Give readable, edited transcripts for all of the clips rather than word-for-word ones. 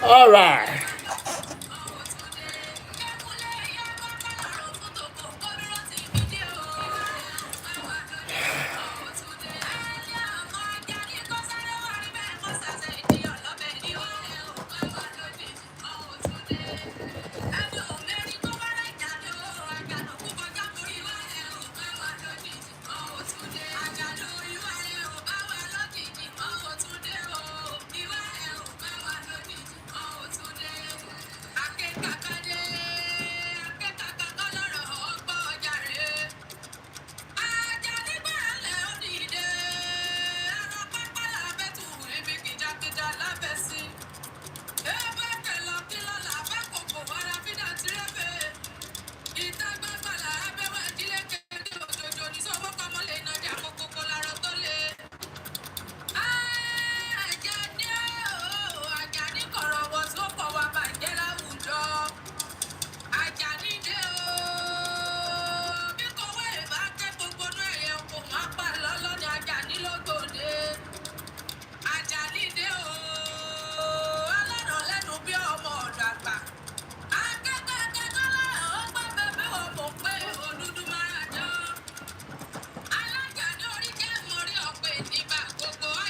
All right.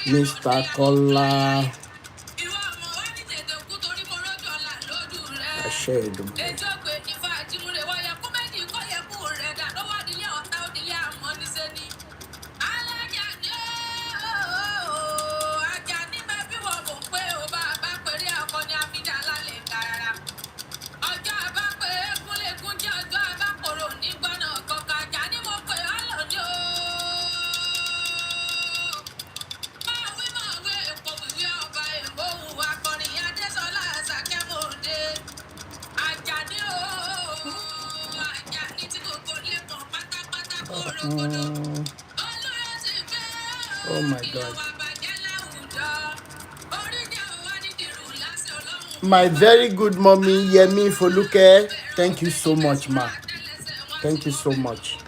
Mr. Kola. I shared them. Oh my God. My very good mommy, Yemi Foluke. Thank you so much, ma. Thank you so much.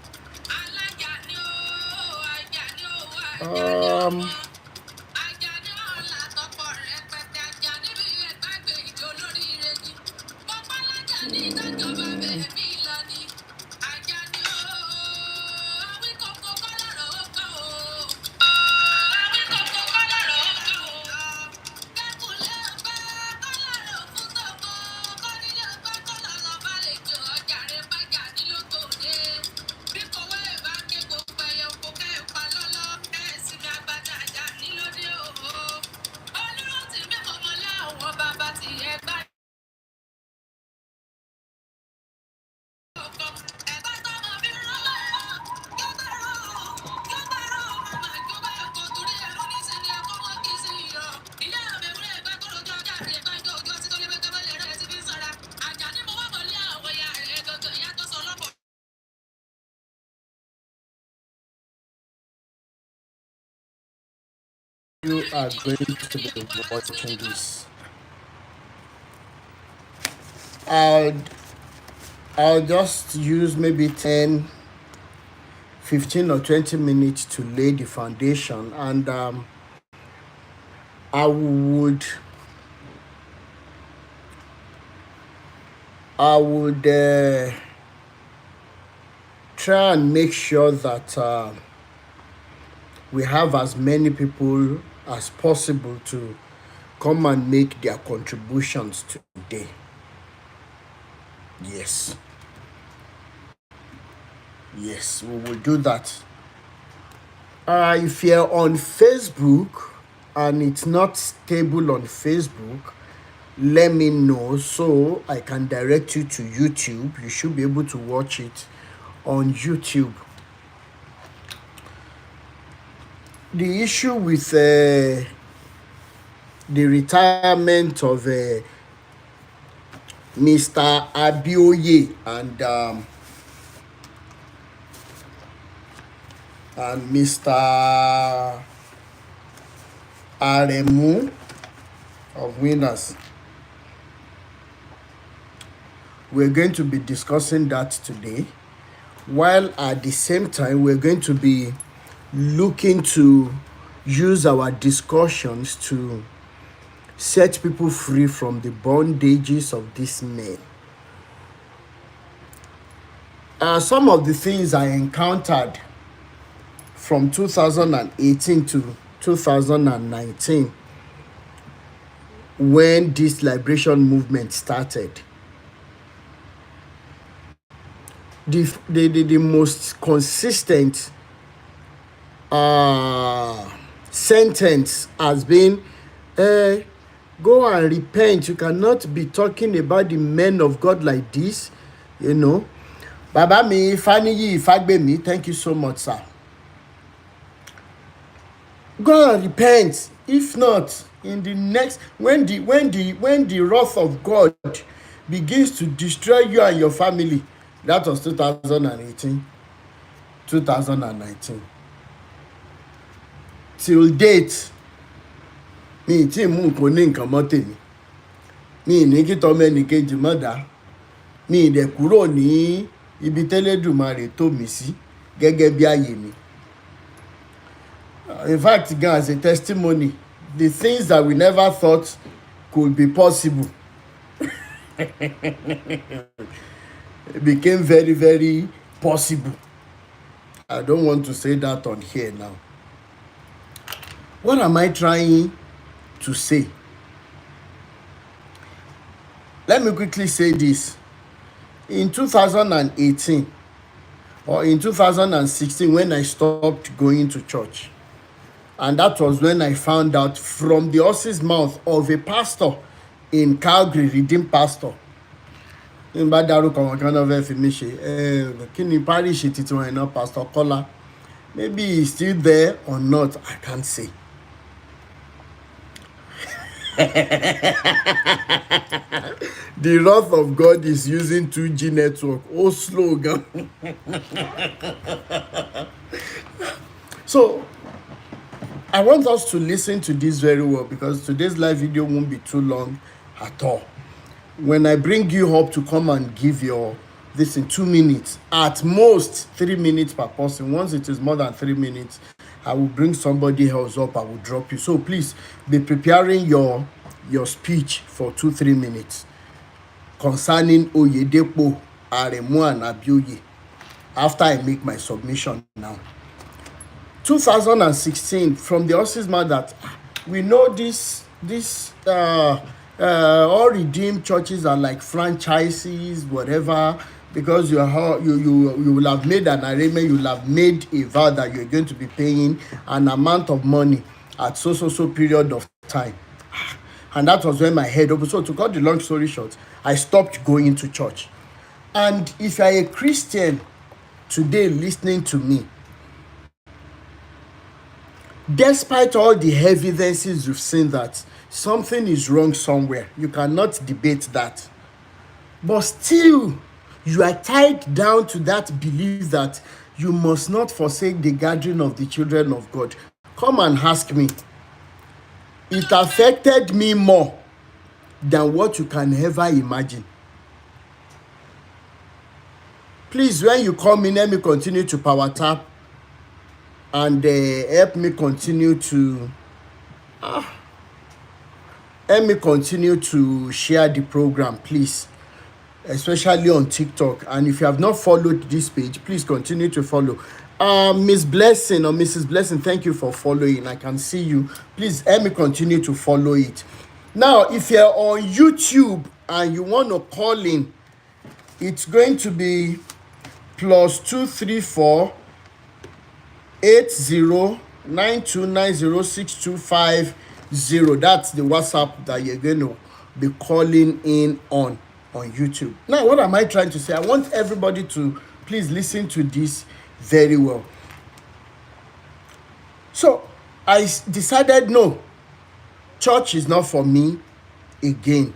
You are going to be watching this. I'll just use maybe 10, 15 or 20 minutes to lay the foundation, and I would try and make sure that we have as many people as possible to come and make their contributions today. Yes, we will do that. If you're on Facebook and it's not stable on Facebook, let me know so I can direct you to YouTube. You should be able to watch it on YouTube. The issue with the retirement of Mr. Abioye and Mr. Aremu of Winners. We're going to be discussing that today, while at the same time we're going to be looking to use our discussions to set people free from the bondages of these men. Some of the things I encountered from 2018 to 2019 when this liberation movement started. The most consistent sentence has been, go and repent. You cannot be talking about the men of God like this, you know. Baba mi Faniyi Ifagbemi, thank you so much, sir. Go and repent. If not, in the next, when the wrath of God begins to destroy you and your family, that was 2018, 2019. Till date, mi tí mú nǹkan ní nǹkan mọ́ tèmi, mi ní kí tọmọ ẹnìkejì mọ́ dá, mi dẹ̀ kúrò ní ibi tẹ́lẹ̀dùmarè tó mi sí gẹ́gẹ́ bí ààyè mi. In fact, gan, as a testimony, the things that we never thought could be possible became very, very possible. I don't want to say that on here now. What am I trying to say? Let me quickly say this. In 2018 or in 2016, when I stopped going to church, and that was when I found out from the horse's mouth of a pastor in Calgary, redeemed pastor. In Badaruka, what kind of information? Kini parish it is Pastor Kola. Maybe he's still there or not, I can't say. The wrath of God is using 2G network. Oh, slogan. So, I want us to listen to this very well, because today's live video won't be too long at all. When I bring you up to come and give your this in 2 minutes, at most 3 minutes per person. Once it is more than 3 minutes, I will bring somebody else up. I will drop you. So please be preparing your speech for 2-3 minutes concerning Oyedepo, Aremu, and Abioye after I make my submission now. 2016, from the horse's mouth that we know this all redeemed churches are like franchises, whatever, because you will have made an arrangement, you will have made a vow that you're going to be paying an amount of money at so period of time. And that was when my head opened. So to cut the long story short, I stopped going to church. And if you're a Christian today listening to me, despite all the evidences you've seen that something is wrong somewhere, you cannot debate that. But still, you are tied down to that belief that you must not forsake the gathering of the children of God. Come and ask me. It affected me more than what you can ever imagine. Please, when you come in, let me continue to power tap and help me continue to share the program, please, especially on TikTok. And if you have not followed this page, please continue to follow. Miss Blessing or Mrs. Blessing, thank you for following. I can see you. Please help me continue to follow it. Now, if you're on YouTube and you want to call in, it's going to be +234 8092906250. That's the WhatsApp that you're going to be calling in on YouTube. Now, what am I trying to say? I want everybody to please listen to this very well. So I decided, no, church is not for me again.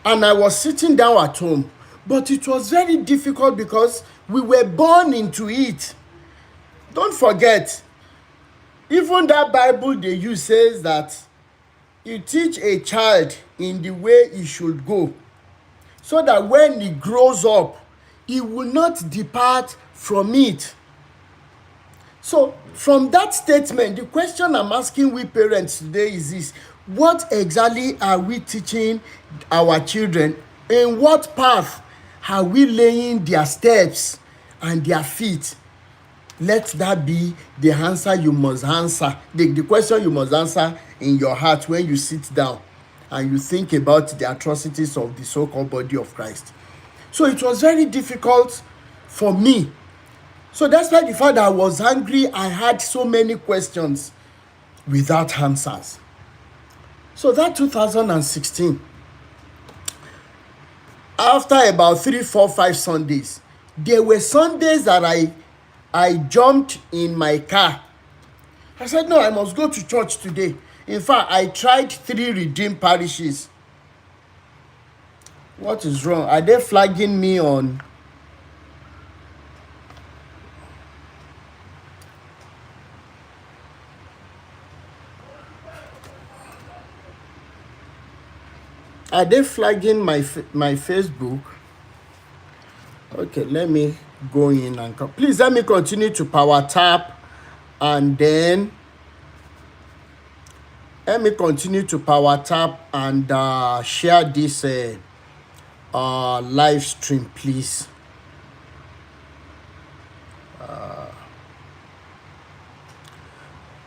And I was sitting down at home, but it was very difficult because we were born into it. Don't forget, even that Bible they use says that you teach a child in the way he should go, so that when he grows up, he will not depart from it. So from that statement, the question I'm asking we parents today is this: What exactly are we teaching our children? In what path are we laying their steps and their feet? Let that be the answer you must answer, the question you must answer in your heart when you sit down and you think about the atrocities of the so-called body of Christ. So it was very difficult for me. So that's why the fact that I was angry, I had so many questions without answers. So that 2016, after about 3, 4, 5 Sundays, there were Sundays that I jumped in my car. I said, no, I must go to church today. In fact, I tried 3 redeemed parishes. What is wrong? Are they flagging me on? Are they flagging my Facebook? Okay, let me go in and come. Please let me continue to power tap, and then let me continue to power tap and share this live stream, please.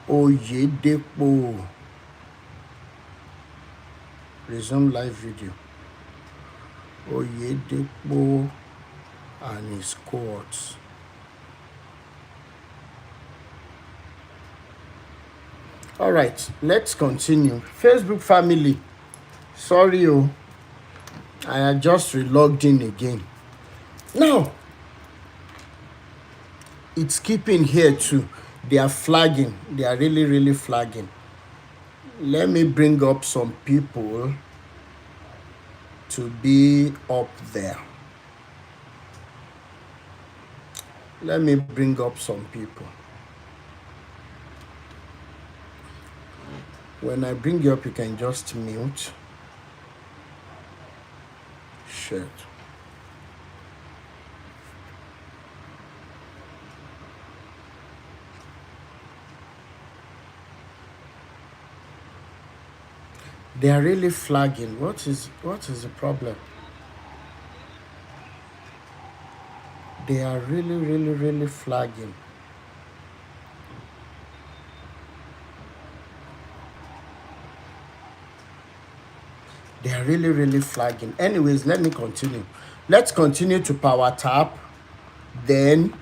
Oyedepo. Resume live video. Oyedepo and his cohorts. All right, let's continue. Facebook family, sorry, I had just relogged in again. Now, it's keeping here too. They are flagging. They are really, really flagging. Let me bring up some people to be up there. Let me bring up some people. When I bring you up, you can just mute. Shit. They are really flagging. What is the problem? They are really, really, really flagging. They are really, really flagging. Anyways, let me continue. Let's continue to power tap. Then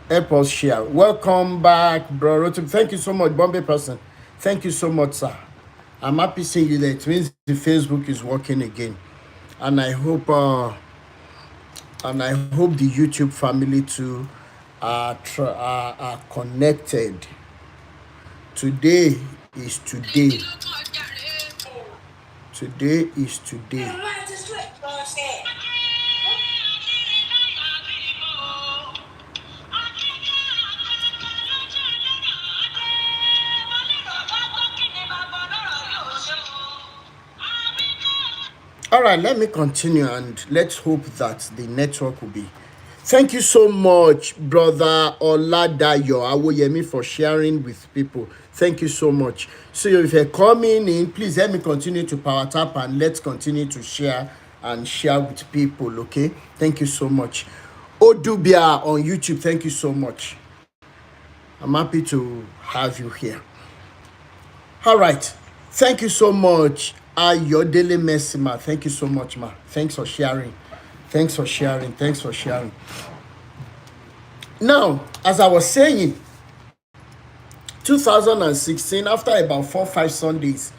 help us share. Welcome back, bro. Thank you so much, Bombay person. Thank you so much, sir. I'm happy seeing you there. It means the Facebook is working again, and I hope the YouTube family too are connected. Today is today. Today is today. All right, let me continue, and let's hope that the network will be. Thank you so much, brother Oladayo Awoyemi, for sharing with people. Thank you so much. So if you're coming in, please let me continue to power tap, and let's continue to share with people, okay? Thank you so much. Odubia on YouTube, thank you so much. I'm happy to have you here. All right, thank you so much. Ayodele Messima, thank you so much, ma. Thanks for sharing. Thanks for sharing. Now, as I was saying, 2016, after about 4, 5 Sundays,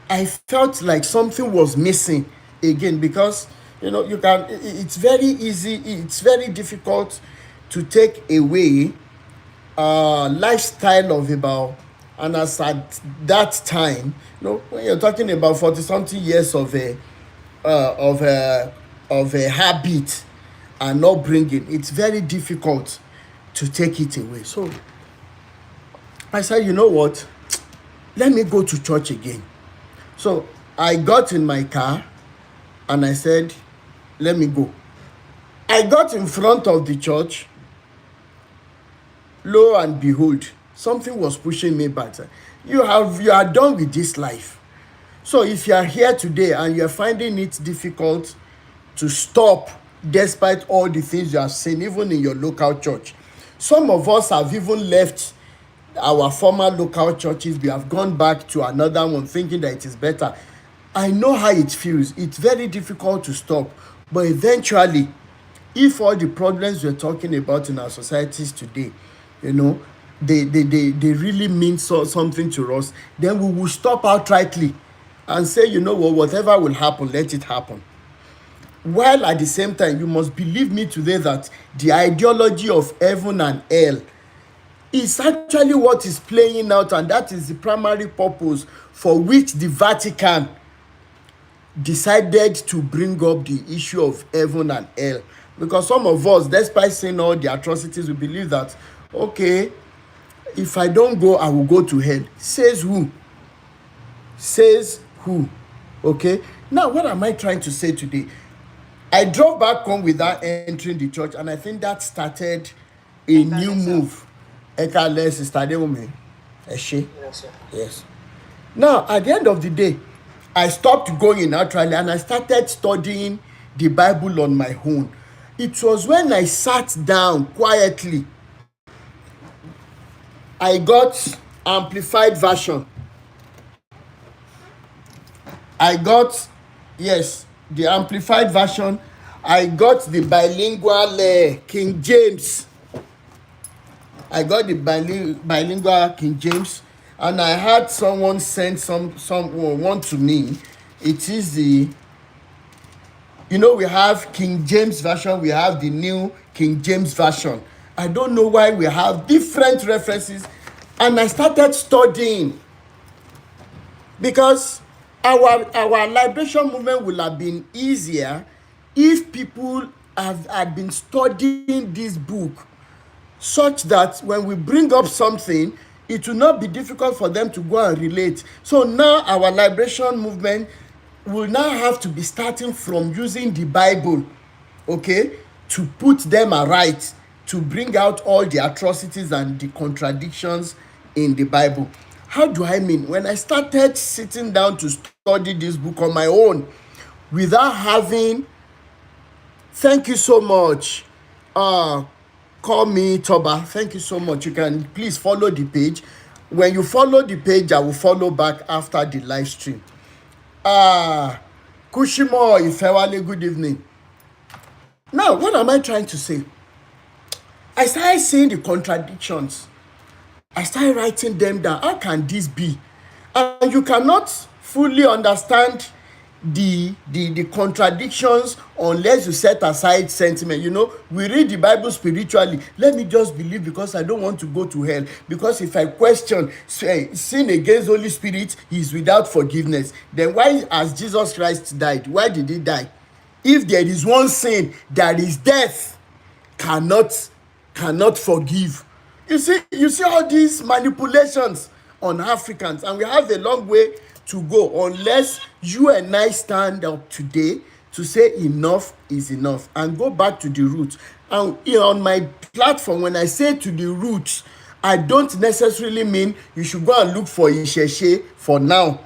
I felt like something was missing again, because it's very easy, it's very difficult to take away lifestyle of about, and as at that time, when you're talking about 40-something years of a habit and not bringing, it's very difficult to take it away. So I said, you know what, let me go to church again. So I got in my car and I said, let me go. I got in front of the church. Lo and behold, something was pushing me back. You are done with this life. So if you are here today and you are finding it difficult to stop despite all the things you have seen, even in your local church, some of us have even left our former local churches. We have gone back to another one thinking that it is better. I know how it feels. It's very difficult to stop, but eventually, if all the problems we're talking about in our societies today, you know, they really mean something to us, then we will stop outrightly and say, you know what, whatever will happen, let it happen. While at the same time, you must believe me today that the ideology of heaven and hell is actually what is playing out, and that is the primary purpose for which the Vatican decided to bring up the issue of heaven and hell. Because some of us, despite seeing all the atrocities, we believe that, okay, if I don't go, I will go to hell. Says who? Says who? Okay. Now, what am I trying to say today? I drove back home without entering the church, and I think that started a new move. Ekale Sister Adewumi. Eshe. Yes, sir. Yes. Now, at the end of the day, I stopped going naturally and I started studying the Bible on my own. It was when I sat down quietly, I got amplified version. I got, yes, the amplified version. I got the bilingual King James. I got the bilingual King James, and I had someone send one to me. It is the, you know, we have King James version, we have the new King James version. I don't know why we have different references, and I started studying, because our liberation movement would have been easier if people had been studying this book, such that when we bring up something, it will not be difficult for them to go and relate. So now our liberation movement will now have to be starting from using the Bible, okay, to put them aright, to bring out all the atrocities and the contradictions in the Bible. How do I mean? When I started sitting down to study this book on my own, without having, thank you so much, call me Toba, thank you so much. You can please follow the page. When you follow the page, I will follow back after the live stream. Kushimo Ifewale, good evening. Now, what am I trying to say? I started seeing the contradictions. I started writing them down. How can this be? And you cannot fully understand the contradictions unless you set aside sentiment. You know, we read the Bible spiritually. Let me just believe because I don't want to go to hell. Because if I question sin against Holy Spirit is without forgiveness, then why has Jesus Christ died? Why did he die? If there is one sin, that is death, cannot forgive. You see all these manipulations on Africans, and we have a long way to go unless you and I stand up today to say enough is enough and go back to the roots. And on my platform, when I say to the roots, I don't necessarily mean you should go and look for Isheshe for now.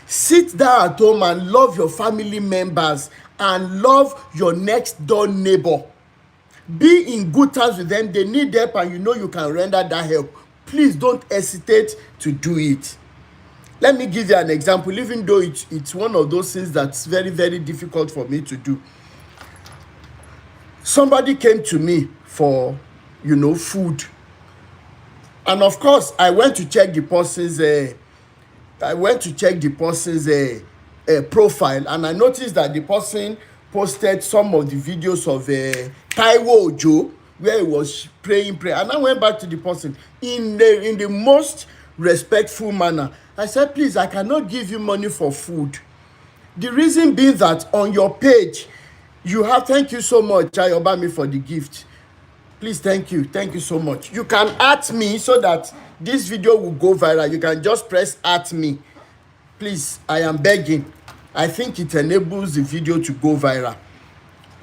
Sit down at home and love your family members and love your next door neighbor. Be in good terms with them. They need help and you know you can render that help. Please don't hesitate to do it. Let me give you an example, even though it's one of those things that's very, very difficult for me to do. Somebody came to me for, food. And of course, I went to check the person's profile, and I noticed that the person posted some of the videos of Taiwo Ojo, where he was praying prayer. And I went back to the person in the most respectful manner. I said, please, I cannot give you money for food. The reason being that on your page, you have, thank you so much, Ayobami, for the gift. Please, thank you so much. You can @ me so that this video will go viral. You can just press @ me. Please, I am begging. I think it enables the video to go viral.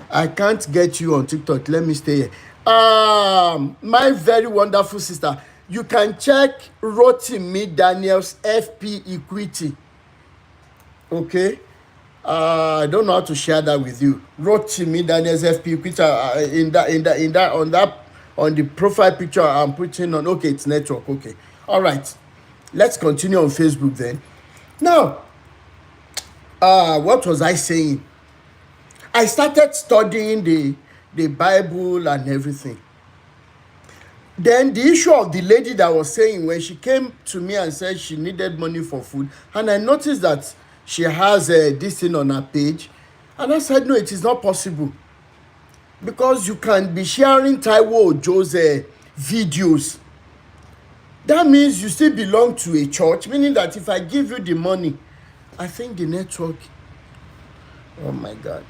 I can't get you on TikTok. Let me stay here. My very wonderful sister. You can check Rotimi Daniels FP Equity. Okay. I don't know how to share that with you. Rotimi Daniels FP Equity on the profile picture I'm putting on. Okay, it's network. Okay. All right. Let's continue on Facebook then. Now, what was I saying? I started studying the Bible and everything. Then the issue of the lady that was saying, when she came to me and said she needed money for food, and I noticed that she has this thing on her page, and I said, no, it is not possible, because you can be sharing Taiwo Ojo's videos. That means you still belong to a church, meaning that if I give you the money, I think the network, oh my God.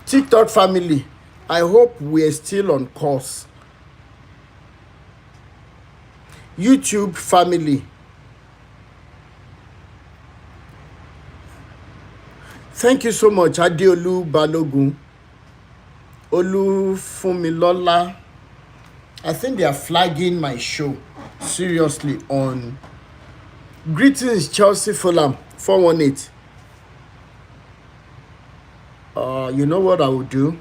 TikTok family, I hope we're still on course. YouTube family, thank you so much. Adeolu Balogun, Olufunmilola. I think they are flagging my show seriously on Greetings Chelsea Fulham 418. You know what I will do?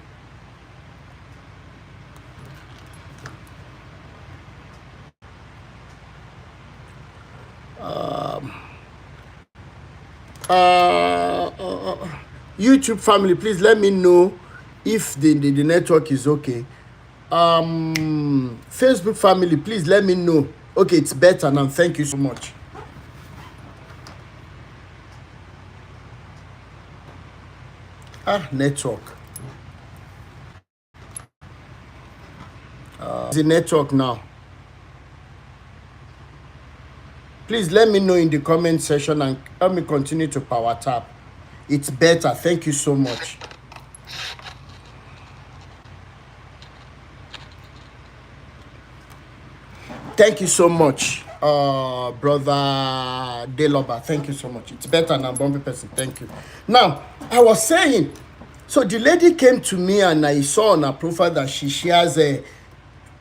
YouTube family, please let me know if the network is okay. Facebook family, please let me know. Okay, it's better now. Thank you so much. Network. The network now. Please let me know in the comment section and let me continue to power tap. It's better. Thank you so much. Thank you so much, brother Deloba. Thank you so much. It's better than bumpy person. Thank you. Now, I was saying, so the lady came to me and I saw on her profile that she shares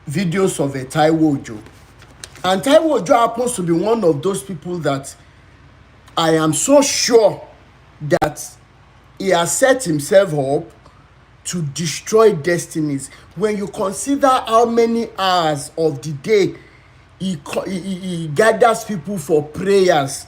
videos of a Taiwo Ojo. And Taiwo Ojo happens to be one of those people that I am so sure that he has set himself up to destroy destinies. When you consider how many hours of the day he gathers people for prayers,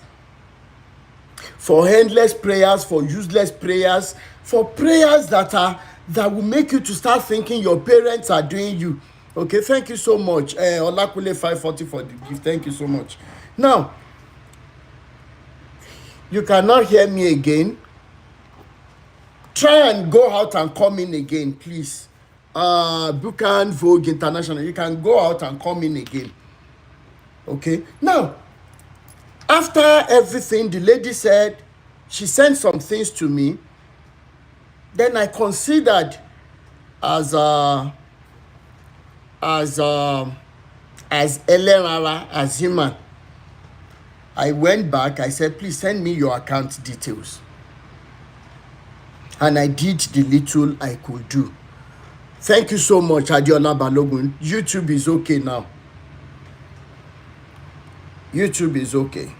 for endless prayers, for useless prayers, for prayers that will make you to start thinking your parents are doing you. Okay, thank you so much. Olakule 540 for the gift. Thank you so much. Now, you cannot hear me again. Try and go out and come in again, please. Buchan Vogue International, you can go out and come in again. Okay, now, after everything, the lady said, she sent some things to me. Then I considered as Elerara, as human. I went back, I said, please send me your account details. And I did the little I could do. Thank you so much, Adiola Balogun. YouTube is okay now. YouTube is okay.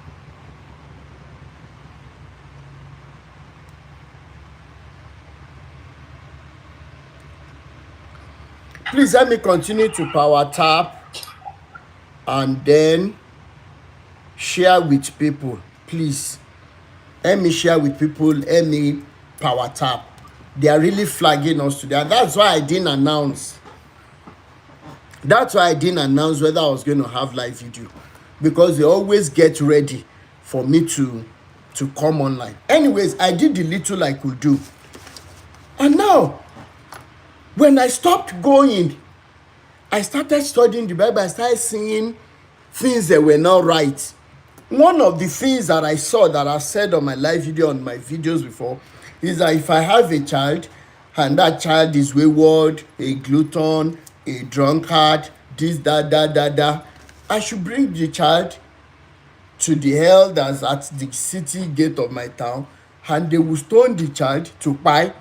Please let me continue to power tap and then share with people. Please let me share with people. Let me power tap. They are really flagging us today, and that's why I didn't announce. That's why I didn't announce whether I was going to have live video, because they always get ready for me to come online. Anyways, I did the little I could do, and now when I stopped going, I started studying the Bible. I started seeing things that were not right. One of the things that I saw that I said on my live video, on my videos before, is that if I have a child and that child is wayward, a glutton, a drunkard, this, that, I should bring the child to the elders at the city gate of my town, and they will stone the child to buy.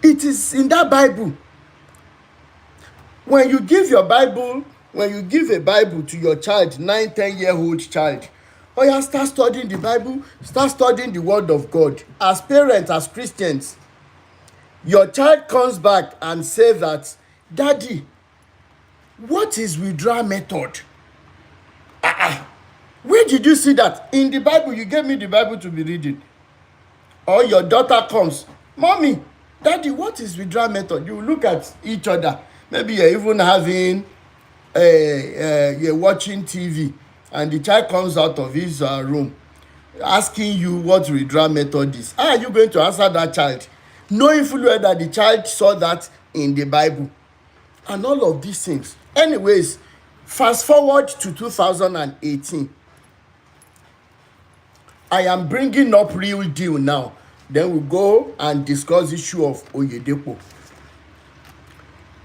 It is in that Bible. When you give a Bible to your child, 9, 10-year-old child, oh yeah, start studying the Bible, start studying the Word of God. As parents, as Christians, your child comes back and says that, Daddy, what is withdrawal method? Where did you see that? In the Bible, you gave me the Bible to be reading. Or your daughter comes, Mommy, Daddy, what is withdrawal method? You look at each other. Maybe you're even having, you're watching TV, and the child comes out of his room asking you what withdrawal method is. How are you going to answer that child? Knowing fully well that the child saw that in the Bible. And all of these things. Anyways, fast forward to 2018. I am bringing up real deal now. Then we go and discuss the issue of Oyedepo.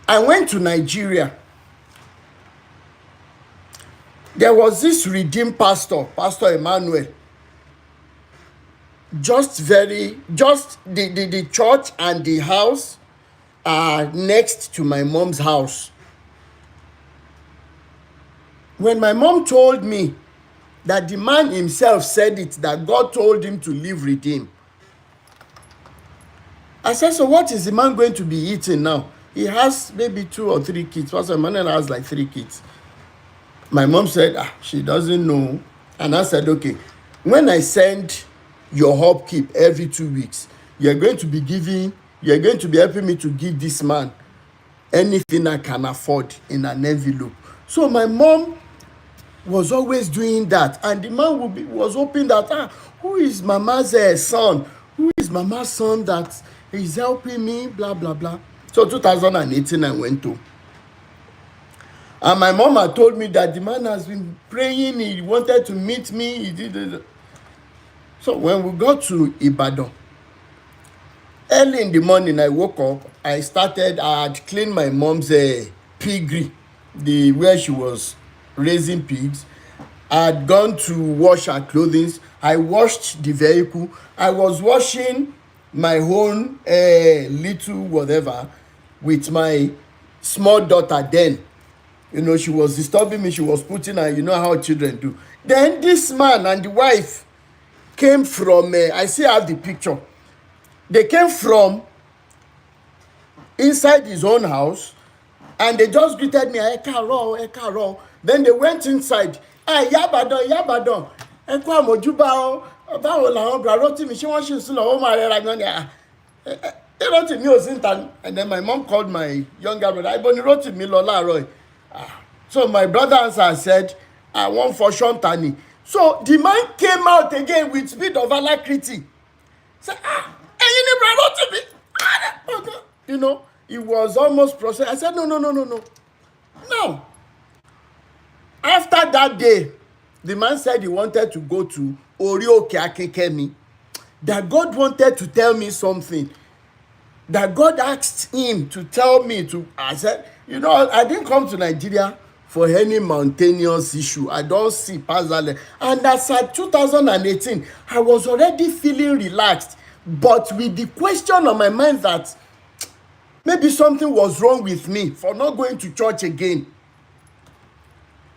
I went to Nigeria. There was this redeemed pastor, Pastor Emmanuel. Just the church and the house are next to my mom's house. When my mom told me that the man himself said it, that God told him to leave Redeem, I said, so what is the man going to be eating now? He has maybe 2 or 3 kids. Pastor Emmanuel has like 3 kids. My mom said, she doesn't know. And I said, okay, when I send your upkeep every 2 weeks, you're going to be helping me to give this man anything I can afford in an envelope. So my mom was always doing that, and the man was hoping that, who is Mama's son? Who is Mama's son that is helping me? Blah blah blah. So 2018, I went to, and my mom had told me that the man has been praying. He wanted to meet me. He did it. So when we got to Ibadan, early in the morning, I woke up. I had cleaned my mom's piggery, where she was raising pigs. I had gone to wash her clothing. I washed the vehicle. I was washing my own little whatever with my small daughter then. She was disturbing me. She was putting her, how children do. Then this man and the wife came from, I still have the picture. They came from inside his own house, and they just greeted me, Ekaro. Then they went inside. Yabadon, Eko Amojuba o, báwo làwọn bra Rotimi, ṣé wọ́n ṣì ń sùn lọ́wọ́ máa rẹ́ra gan ni. Rotimi ò sí níta. And then my mom called my younger brother, ibo ni Rotimi lọ láàárọ̀ yìí. So my brother answered and said, I want for Shontani. So the man came out again with speed of alacrity. Said, ẹ̀yin ni bra Rotimi. It was almost processed. I said, no. Now, after that day, the man said he wanted to go to Orioke Akekemi. That God wanted to tell me something. That God asked him to tell me I said, I didn't come to Nigeria for any mountainous issue. I don't see past that. And as at 2018, I was already feeling relaxed, but with the question on my mind that maybe something was wrong with me for not going to church again.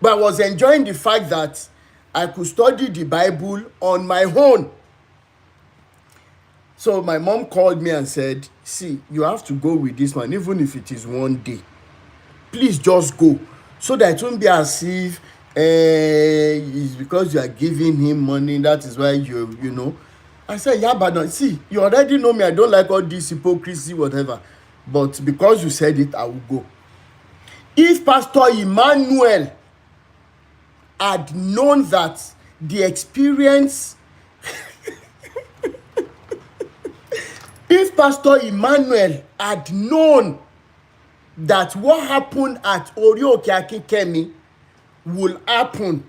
But I was enjoying the fact that I could study the Bible on my own. So my mom called me and said, see, you have to go with this man, even if it is one day. Please just go, so that it won't be as if it's because you are giving him money, that is why I said, yeah, but see, you already know me. I don't like all this hypocrisy, whatever. But because you said it, I will go. If Pastor Emmanuel had known that the experience, if Pastor Emmanuel had known that what happened at Orioke Akekemi will happen,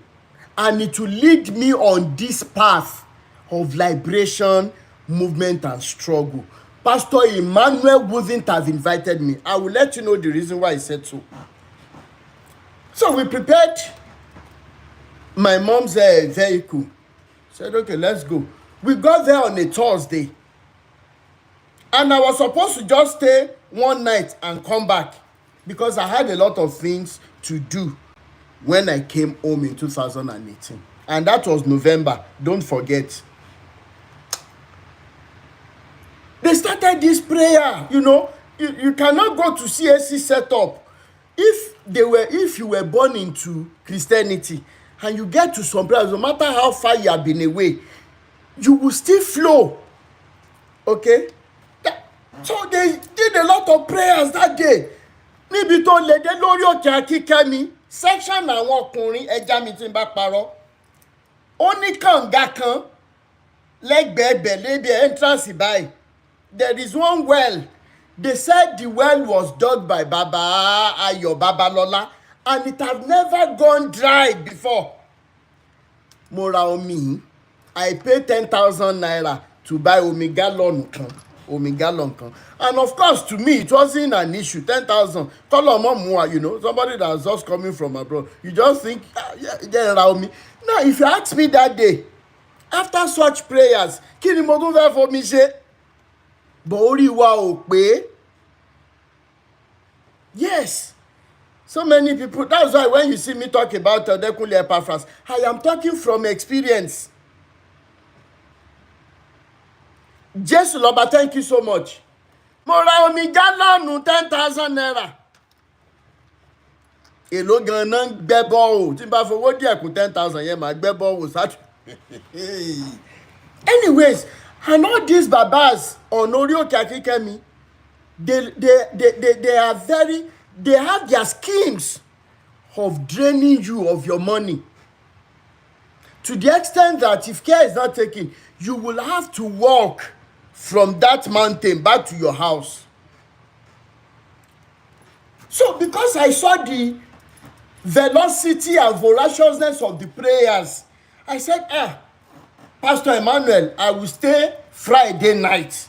and it will lead me on this path of liberation, movement, and struggle, Pastor Emmanuel wouldn't have invited me. I will let you know the reason why I said so. So we prepared my mom's vehicle. Said, okay, let's go. We got there on a Thursday. And I was supposed to just stay one night and come back because I had a lot of things to do when I came home in 2018. And that was November, don't forget. They started this prayer, you cannot go to CAC setup. If you were born into Christianity and you get to some prayers, no matter how far you have been away, you will still flow. Okay? So they did a lot of prayers that day. Níbi tó lè dé lórí òkè Akíkẹ́mi, section àwọn ọkùnrin ẹja mi tí ń bá parọ́. Ó ní kànga kan lẹ́gbẹ̀ẹ́ bẹ̀lẹ́bí entrance báyìí. There is one well. They said the well was dug by Baba Ayo Babalola and it had never gone dry before. Mo ra omi. I paid 10,000 naira to buy omi gallon kan. And of course, to me, it wasn't an issue. 10,000. Somebody that's just coming from abroad. You just think, yeah, around me. Now, if you ask me that day, after such prayers, kí ni mo tún fẹ́ fomi ṣe? But orí wa ò pé. Yes. So many people. That's why when you see me talk about Oyedepo Epaphras, I am talking from experience. Jesu Loba, thank you so much. Mo ra omi gálọ́ọ̀nù 10,000 naira. Èló gan-an gbẹ́ bọ́ọ̀. Tí n bá fowó díẹ̀ kù 10,000 yẹn máa gbẹ́ bọ́ọ̀ ṣáàtù. Anyways, and all these babas on orí òkè Akíkẹ́mi, they have their schemes of draining you of your money. To the extent that if care is not taken, you will have to walk from that mountain back to your house. So because I saw the velocity and voraciousness of the prayers, I said, Pastor Emmanuel, I will stay Friday night.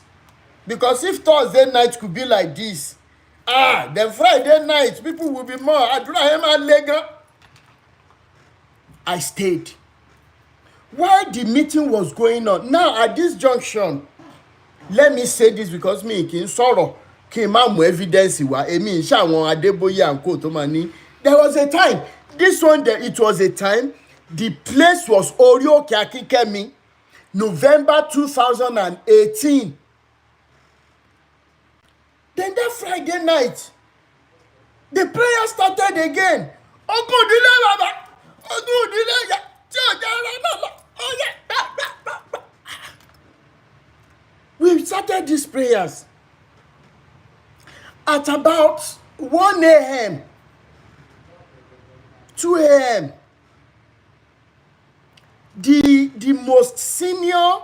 Because if Thursday night could be like this, then Friday night, people will be more. I stayed. While the meeting was going on, now at this junction, let me say this because me kì í sọ̀rọ̀ kí n má mú evidence wá èmi ń ṣàwọn Adébóyè and co tó máa ní. There was a time, it was a time, the place was orí òkè Akíkẹ́mi, November 2018. Then that Friday night, the prayer started again. Ogun ìdílé bàbá, ogun ìdílé ìyá tí ò jẹ́ ara náà lọ. We started these prayers at about 1 a.m., 2 a.m. The most senior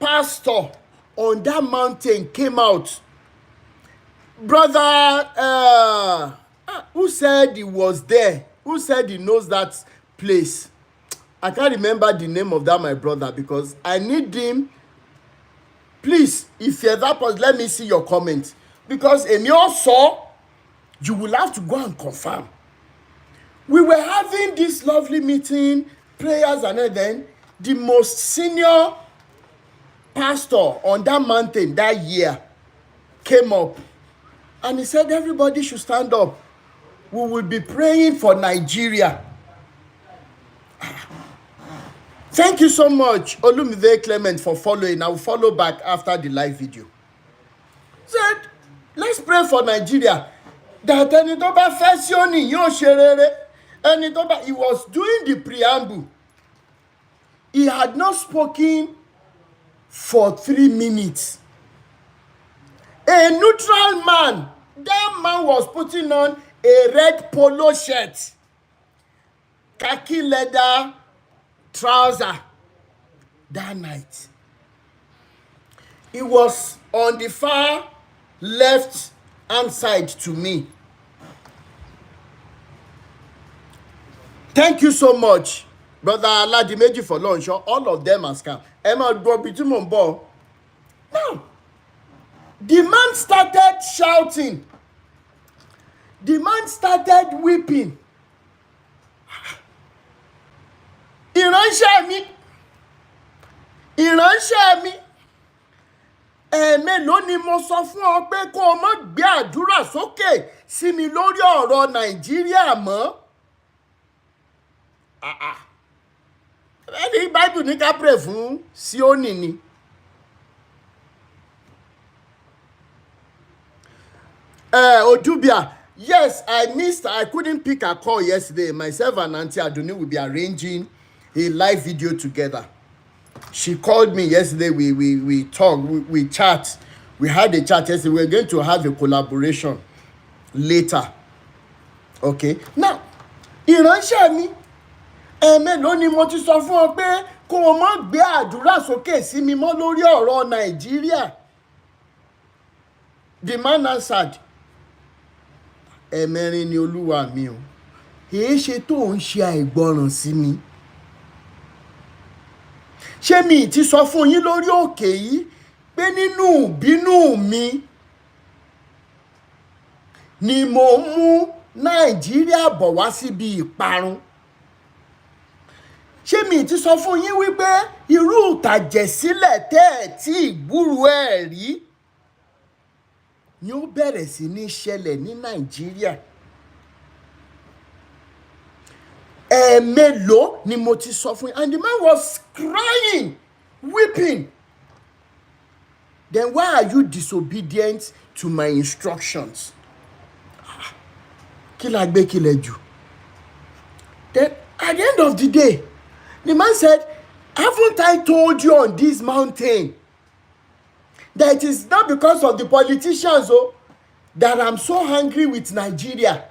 pastor on that mountain came out. Brother, who said he was there? Who said he knows that place? I can't remember the name of that, my brother, because I need him. Please, if you're that person, let me see your comment. Because in your soul, you will have to go and confirm. We were having this lovely meeting, prayers, and then the most senior pastor on that mountain that year came up. And he said, everybody should stand up. We will be praying for Nigeria. Thank you so much, Olumide Clement, for following. I will follow back after the live video. Said, let's pray for Nigeria. That he was doing the preamble. He had not spoken for 3 minutes. A neutral man, that man was putting on a red polo shirt, khaki leather trouser that night. He was on the far left hand side to me. Thank you so much, Brother Aladimeji, for lunch. All of them are scam. Emma Now, the man started shouting. The man started weeping. Ìránṣẹ́ mi. ẹ̀ẹ̀mélòó ni mo sọ fún ọ pé kó o má gbé àdúrà sókè sí mi lórí ọ̀rọ̀ Nàìjíríà mọ́. ẹni Bible ní ká pray fún Síónì ni. Odubia, yes, I couldn't pick a call yesterday. Myself and Auntie Aduni will be arranging a live video together. She called me yesterday. We talked, we chat. We had a chat yesterday. We're going to have a collaboration later. Okay. Now, ìránṣẹ́ mi, ẹ̀ẹ̀mélòó ni mo ti sọ fún ọ pé kó o má gbé àdúrà sókè sí mi mọ́ lórí ọ̀rọ̀ Nàìjíríà. The man answered, ẹ̀ẹ̀mẹrin ni Olúwa mi o. Èé ṣe tó ń ṣe àìgbọràn sí mi. Ṣé mi ti sọ fún yín lórí òkè yìí pé nínú ìbínú mi ni mo mú Nàìjíríà bọ̀ wá síbi ìparun? Ṣé mi ti sọ fún yín wípé irú ìtàjẹ̀sílẹ̀ tẹ́ ẹ̀ tí ìgbúrú ẹ̀ rí ni ó bẹ̀rẹ̀ sí ní ṣẹlẹ̀ ní Nàìjíríà? Ẹ̀ẹ̀mélòó ni mo ti sọ fún yín? And the man was crying, weeping. Then why are you disobedient to my instructions? Kí la gbé kí lẹ jù? Then at the end of the day, the man said, haven't I told you on this mountain that it is not because of the politicians that I'm so angry with Nigeria?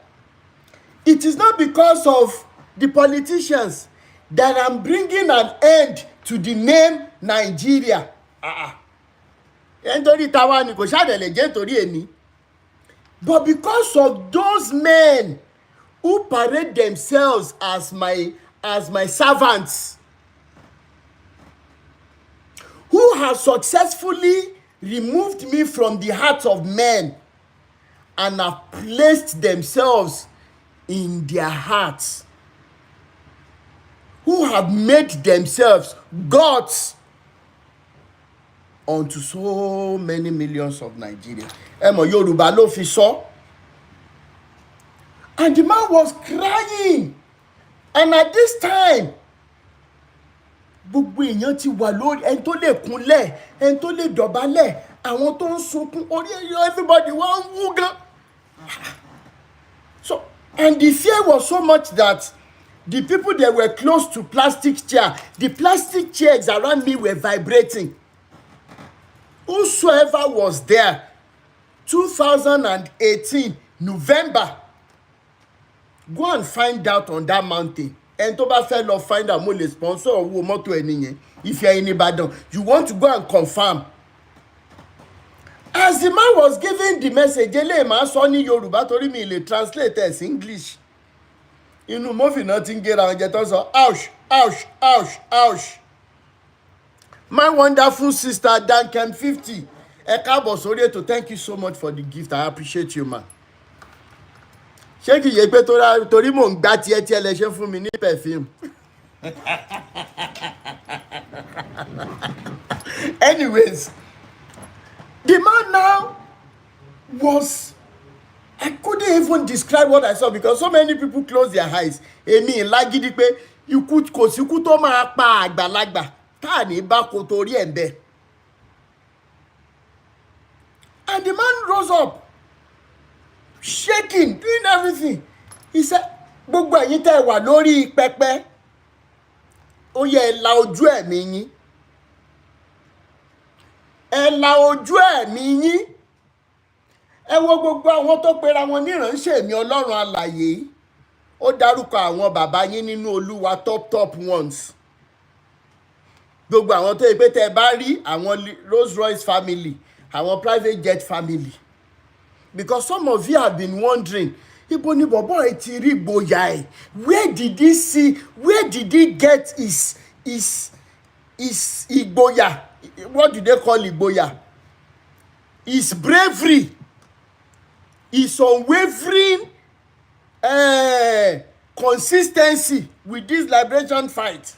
It is not because of the politicians that I'm bringing an end to the name Nigeria. Nítorí táwa ni kò ṣàdẹ̀lẹ̀ jẹ́ nítorí èmi. But because of those men who parade themselves as my servants, who have successfully removed me from the hearts of men and have placed themselves in their hearts, who have made themselves gods unto so many millions of Nigerians. Yorùbá ló fi sọ. And the man was crying. And at this time, gbogbo èèyàn ti wà lórí, ẹni tó lè kúnlẹ̀, ẹni tó lè dọ̀bálẹ̀, àwọn tó ń sunkún, orí ẹyọ, everybody wọ́n ń wú gan. So, and the fear was so much that the people that were close to plastic chair, the plastic chairs around me were vibrating. Whosoever was there, 2018, November, go and find out on that mountain. And tó bá fẹ́ lọ find out, mo lè sponsor owó mọ́tò ẹni yẹn. If you are in Ibadan, you want to go and confirm. As the man was giving the message, eléyìí máa sọ ní Yorùbá torí mi lè translate ẹ̀ sí English. Inú mọ́fì náà ti ń gé ra ọjọ́ tó sọ, ouch, ouch, ouch, ouch. My wonderful sister Duncan 50, ẹ káàbọ̀ sórí ètò. Thank you so much for the gift. I appreciate you, man. Ṣé kìí yẹ pé torí mò ń gbá tiẹ̀ tí ẹ lè ṣe fún mi ní perfume? Anyways, the man now was, I couldn't even describe what I saw because so many people close their eyes. Èmi lágídí pé ikú kò sí ikú tó máa pa àgbàlagbà tá ní bá kò torí ẹ̀ ń bẹ. And the man rose up, shaking, doing everything. He said, gbogbo ẹ̀yin tẹ́ wà lórí pẹpẹ, ó yẹ ẹ la ojú ẹ̀mí yín. Ẹ la ojú ẹ̀mí yín. Ẹ wo gbogbo àwọn tó pera wọn ní ìránṣẹ́ mi Ọlọ́run alààyè. Ó dárúkọ àwọn bàbá yín nínú Olúwa top ones. Gbogbo àwọn tó yẹ pé tẹ́ bá rí àwọn Rolls Royce family, àwọn private jet family. Because some of you have been wondering, ibo ni bọ̀bọ́ ẹ ti rí ìgboyà ẹ̀? Where did he get his ìgboyà? What do they call ìgboyà? His bravery, his unwavering consistency with this liberation fight.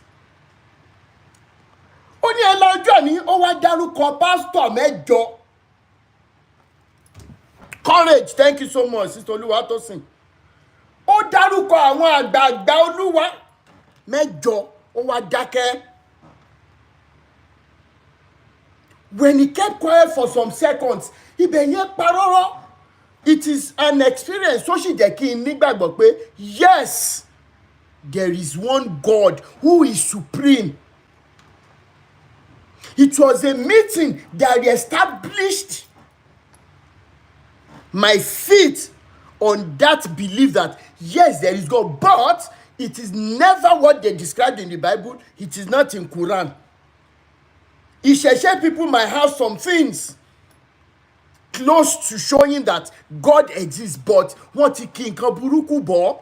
ó ní ẹ lọ́jọ́ ní ó wá dárúkọ pásítọ̀ mẹ́jọ. Courage, thank you so much, Sister Olúwatósìn. Ó dárúkọ àwọn àgbààgbà Olúwa mẹ́jọ, ó wá dákẹ́. When he kept quiet for some seconds, ibẹ̀ yẹn parọ́rọ́. It is an experience tó sì jẹ́ kí n nígbàgbọ́ pé yes, there is one God who is supreme. It was a meeting that established my feet on that belief that yes, there is God, but it is never what they described in the Bible. It is not in Quran. Isheshe people might have some things close to showing that God exists, but wọ́n ti kí nǹkan burúkú bọ̀.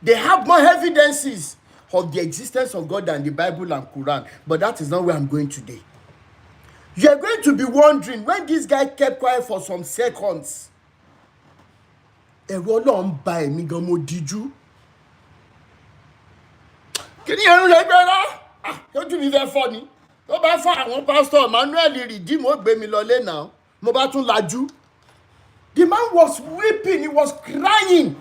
They have more evidences of the existence of God than the Bible and Quran, but that is not where I'm going today. You are going to be wondering when this guy kept quiet for some seconds. Ẹ̀rù Ọlọ́run bà èmi gan, mo díjú. Kí ni ẹ̀rù rẹ̀ gbẹ́rẹ́? Lójú mi fẹ́ fọ́ ni. Tó bá fọ́ àwọn pásítọ̀ Emmanuel Redeem ó gbé mi lọlé náà. Mo bá tún lajú. The man was weeping, he was crying.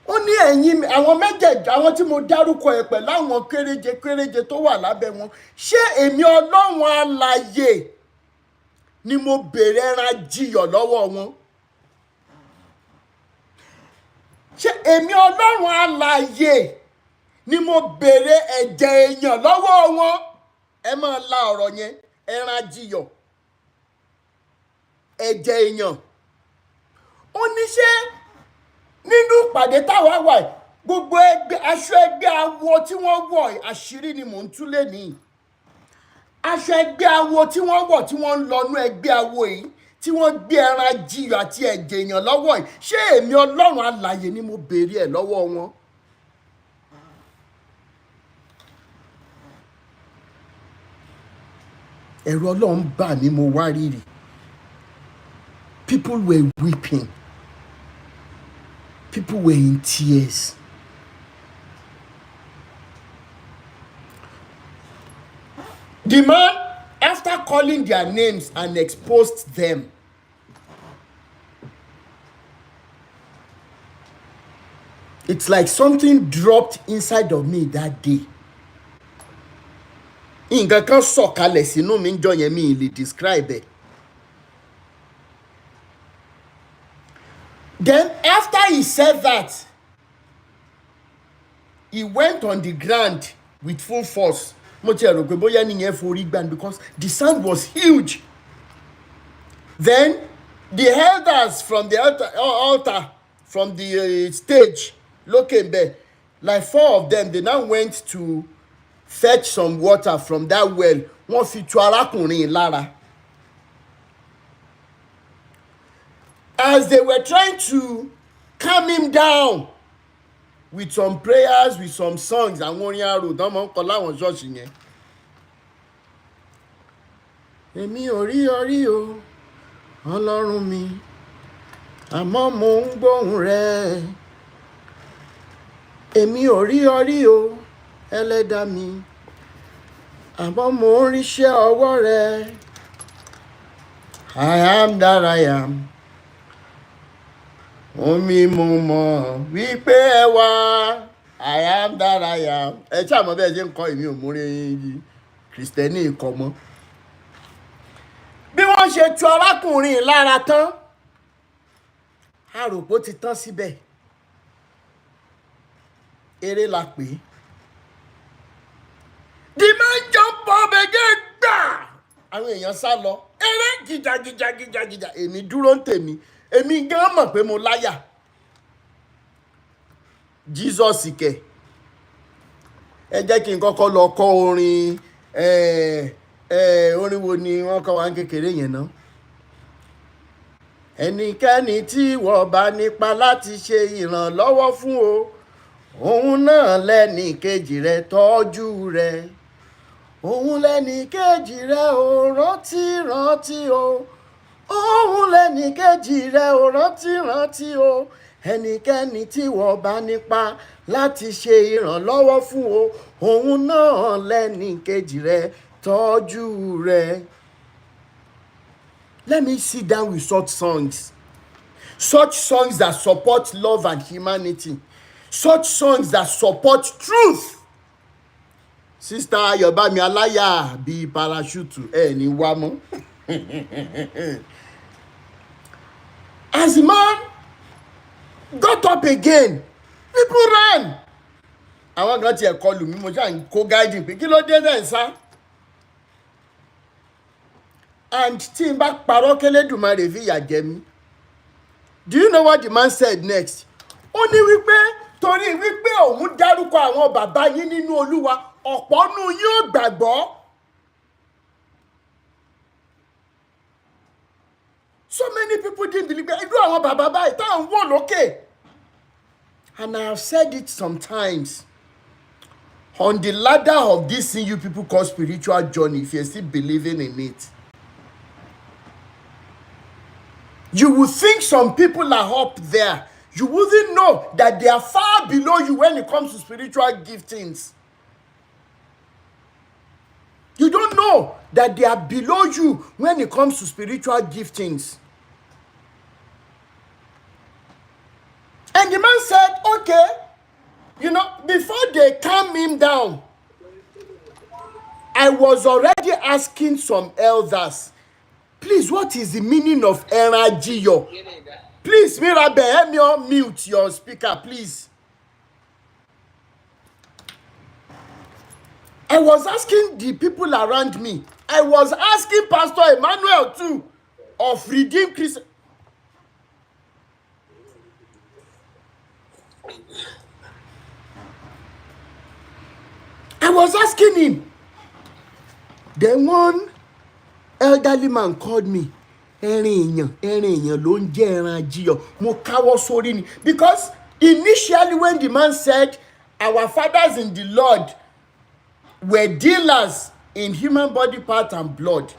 Ó ní ẹ̀yin àwọn méjèèjì àwọn tí mo dárúkọ ẹ̀ pẹ̀lú àwọn kéréje tó wà lábẹ́ wọn. Ṣé èmi Ọlọ́run alààyè ni mo béèrè ẹran jiyọ̀ lọ́wọ́ wọn? Ṣé èmi Ọlọ́run alààyè ni mo béèrè ẹ̀jẹ̀ èèyàn lọ́wọ́ wọn? Ẹ máa la ọ̀rọ̀ yẹn, ẹran jiyọ̀, ẹ̀jẹ̀ èèyàn. Ó ní ṣé nínú ìpàdé táwa wà gbogbo ẹgbẹ́ aṣọ ẹgbẹ́ awo tí wọ́n wọ̀ àṣírí ni mò ń tú lénìí. Aṣọ ẹgbẹ́ awo tí wọ́n wọ̀ tí wọ́n ń lọ́nú ẹgbẹ́ awo yìí tí wọ́n gbé ẹran jiyọ̀ àti ẹ̀jẹ̀ èèyàn lọ́wọ́ yìí, ṣé èmi Ọlọ́run alààyè ni mo béèrè ẹ̀ lọ́wọ́ wọn? Ẹ̀rù Ọlọ́run bà mí, mo wá rírì. People were weeping. People were in tears. The man, after calling their names and exposed them, it's like something dropped inside of me that day. Nǹkan kan sọ̀kalẹ̀ sínú mi ńjọ́ yẹn, mi lè describe it. Then after he said that, he went on the ground with full force. Mo ti rò pé bóyá nìyẹn forí gbà because the sound was huge. Then the elders from the altar from the stage lókè ńbẹ̀, like 4 of them, they now went to fetch some water from that well. Wọ́n fi tu arákùnrin lára. As they were trying to calm him down with some prayers, with some songs, àwọn orin arò tán máa ń kọ láwọn ṣọ́ọ̀ṣì yẹn. Èmi ò rí orí o, Ọlọ́run mi, àmọ́ mo ń gbóhùn rẹ. Èmi ò rí orí o, Ẹlẹ́dàá mi, àmọ́ mo ń ríṣẹ́ ọwọ́ rẹ. I am that I am. Omi mo mọ̀ wípé ẹ wá. I am that I am. Ẹ ṣáà mọ̀ bẹ́ẹ̀ ṣe ń kọ́ èmi ò múre Kristẹni kọ mọ́. Bí wọ́n ṣe tu arákùnrin lára tán, àròpó ti tán síbẹ̀. Eré la pè é. The man jump up again, gbà. Àwọn èèyàn sá lọ. Eré gìjà. Èmi dúró ń tèmi. Èmi gan mọ̀ pé mo láyà. Jesus kẹ̀. Ẹ jẹ́ kí n kọ́kọ́ lọ kọ́ orin orin wo ni wọ́n kọ́ wa kékeré yẹn náà. Ẹnikẹ́ni tí wọ́n bá nípa láti ṣe ìrànlọ́wọ́ fún o, òun náà lẹ́ni kejì rẹ̀ tọ́jú rẹ̀. Òun lẹ́ni kejì rẹ̀ ò rántí o. Òun lẹ́ni kejì rẹ̀ ò rántí o. ẹnikẹ́ni tí wọ́n bá nípa láti ṣe ìrànlọ́wọ́ fún o, òun náà lẹ́ni kejì rẹ̀ tọ́jú rẹ̀. Let me sit down with such songs that support love and humanity, such songs that support truth. Sister Ayọ̀bámi aláyà bíi parachute ní wá mọ́. As the man got up again, people ran. Àwọn kan tiẹ̀ kọlù mí, mo ṣáà ń kó guiding pé kí ló dé dẹ̀ sá. And tí n bá parọ́ k'Ẹlẹ́dùmarè fìyà jẹ mí. Do you know what the man said next? Ó ní wípé torí wípé òun dárúkọ àwọn bàbá yín nínú Olúwa, ọ̀pọ̀ nù yín ò gbàgbọ́. So many people didn't believe it. Irú àwọn bàbá báyìí táwọn wò lókè. And I have said it sometimes. On the ladder of this thing you people call spiritual journey, if you're still believing in it, you will think some people are up there. You wouldn't know that they are far below you when it comes to spiritual giftings. You don't know that they are below you when it comes to spiritual giftings. And the man said, okay, before they calm him down, I was already asking some elders, please, what is the meaning of Erajiyo? Please, Mirabe, help me unmute your speaker, please. I was asking the people around me. I was asking Pastor Emmanuel too, of Redeemed Christian. I was asking him. Then one elderly man called me. Ẹ̀rín èèyàn ló ń jẹ́ Erajiyo. Mo káwọ́ sórí ni. Because initially when the man said, our fathers in the Lord were dealers in human body part and blood,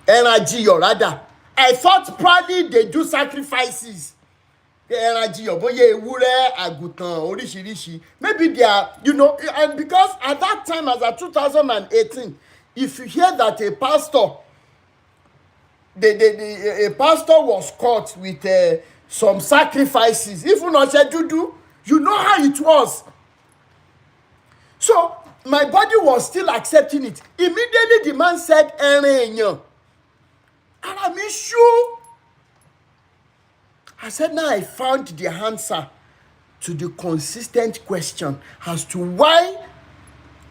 Erajiyo rather, I thought probably they do sacrifices. Erajiyo bóyá ewúrẹ́, àgùntàn, oríṣiríṣi. Maybe they are, and because at that time, as of 2018, if you hear that a pastor, a pastor was caught with some sacrifices, even ọṣẹ dúdú, you know how it was. So my body was still accepting it. Immediately the man said, ẹ̀rín èèyàn. And I'm sure. I said, now I found the answer to the consistent question as to why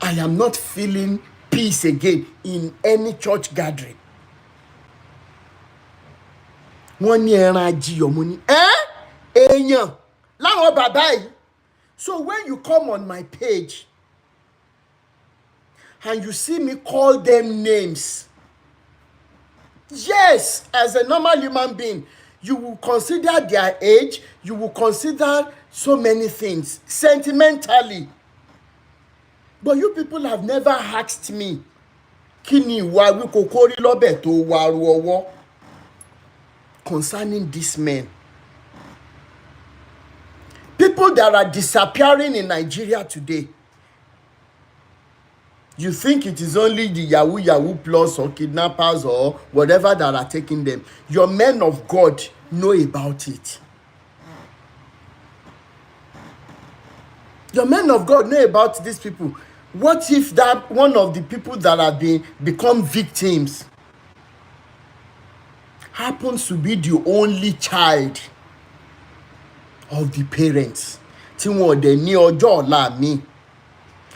I am not feeling peace again in any church gathering. Wọ́n ní Erajiyo, mo ní èèyàn láwọn bàbá yìí. So when you come on my page and you see me call them names, yes, as a normal human being, you will consider their age, you will consider so many things sentimentally. But you people have never asked me, kí ni ìwà wíkòkórí lọ́bẹ̀ tó wà ru ọwọ́, concerning this men. People that are disappearing in Nigeria today. You think it is only the Yahoo plus or kidnappers or whatever that are taking them. Your men of God know about it. Your men of God know about these people. What if that one of the people that have become victims happens to be the only child of the parents? Tí wọ́n dẹ̀ ní ọjọ́ ọ̀la mi.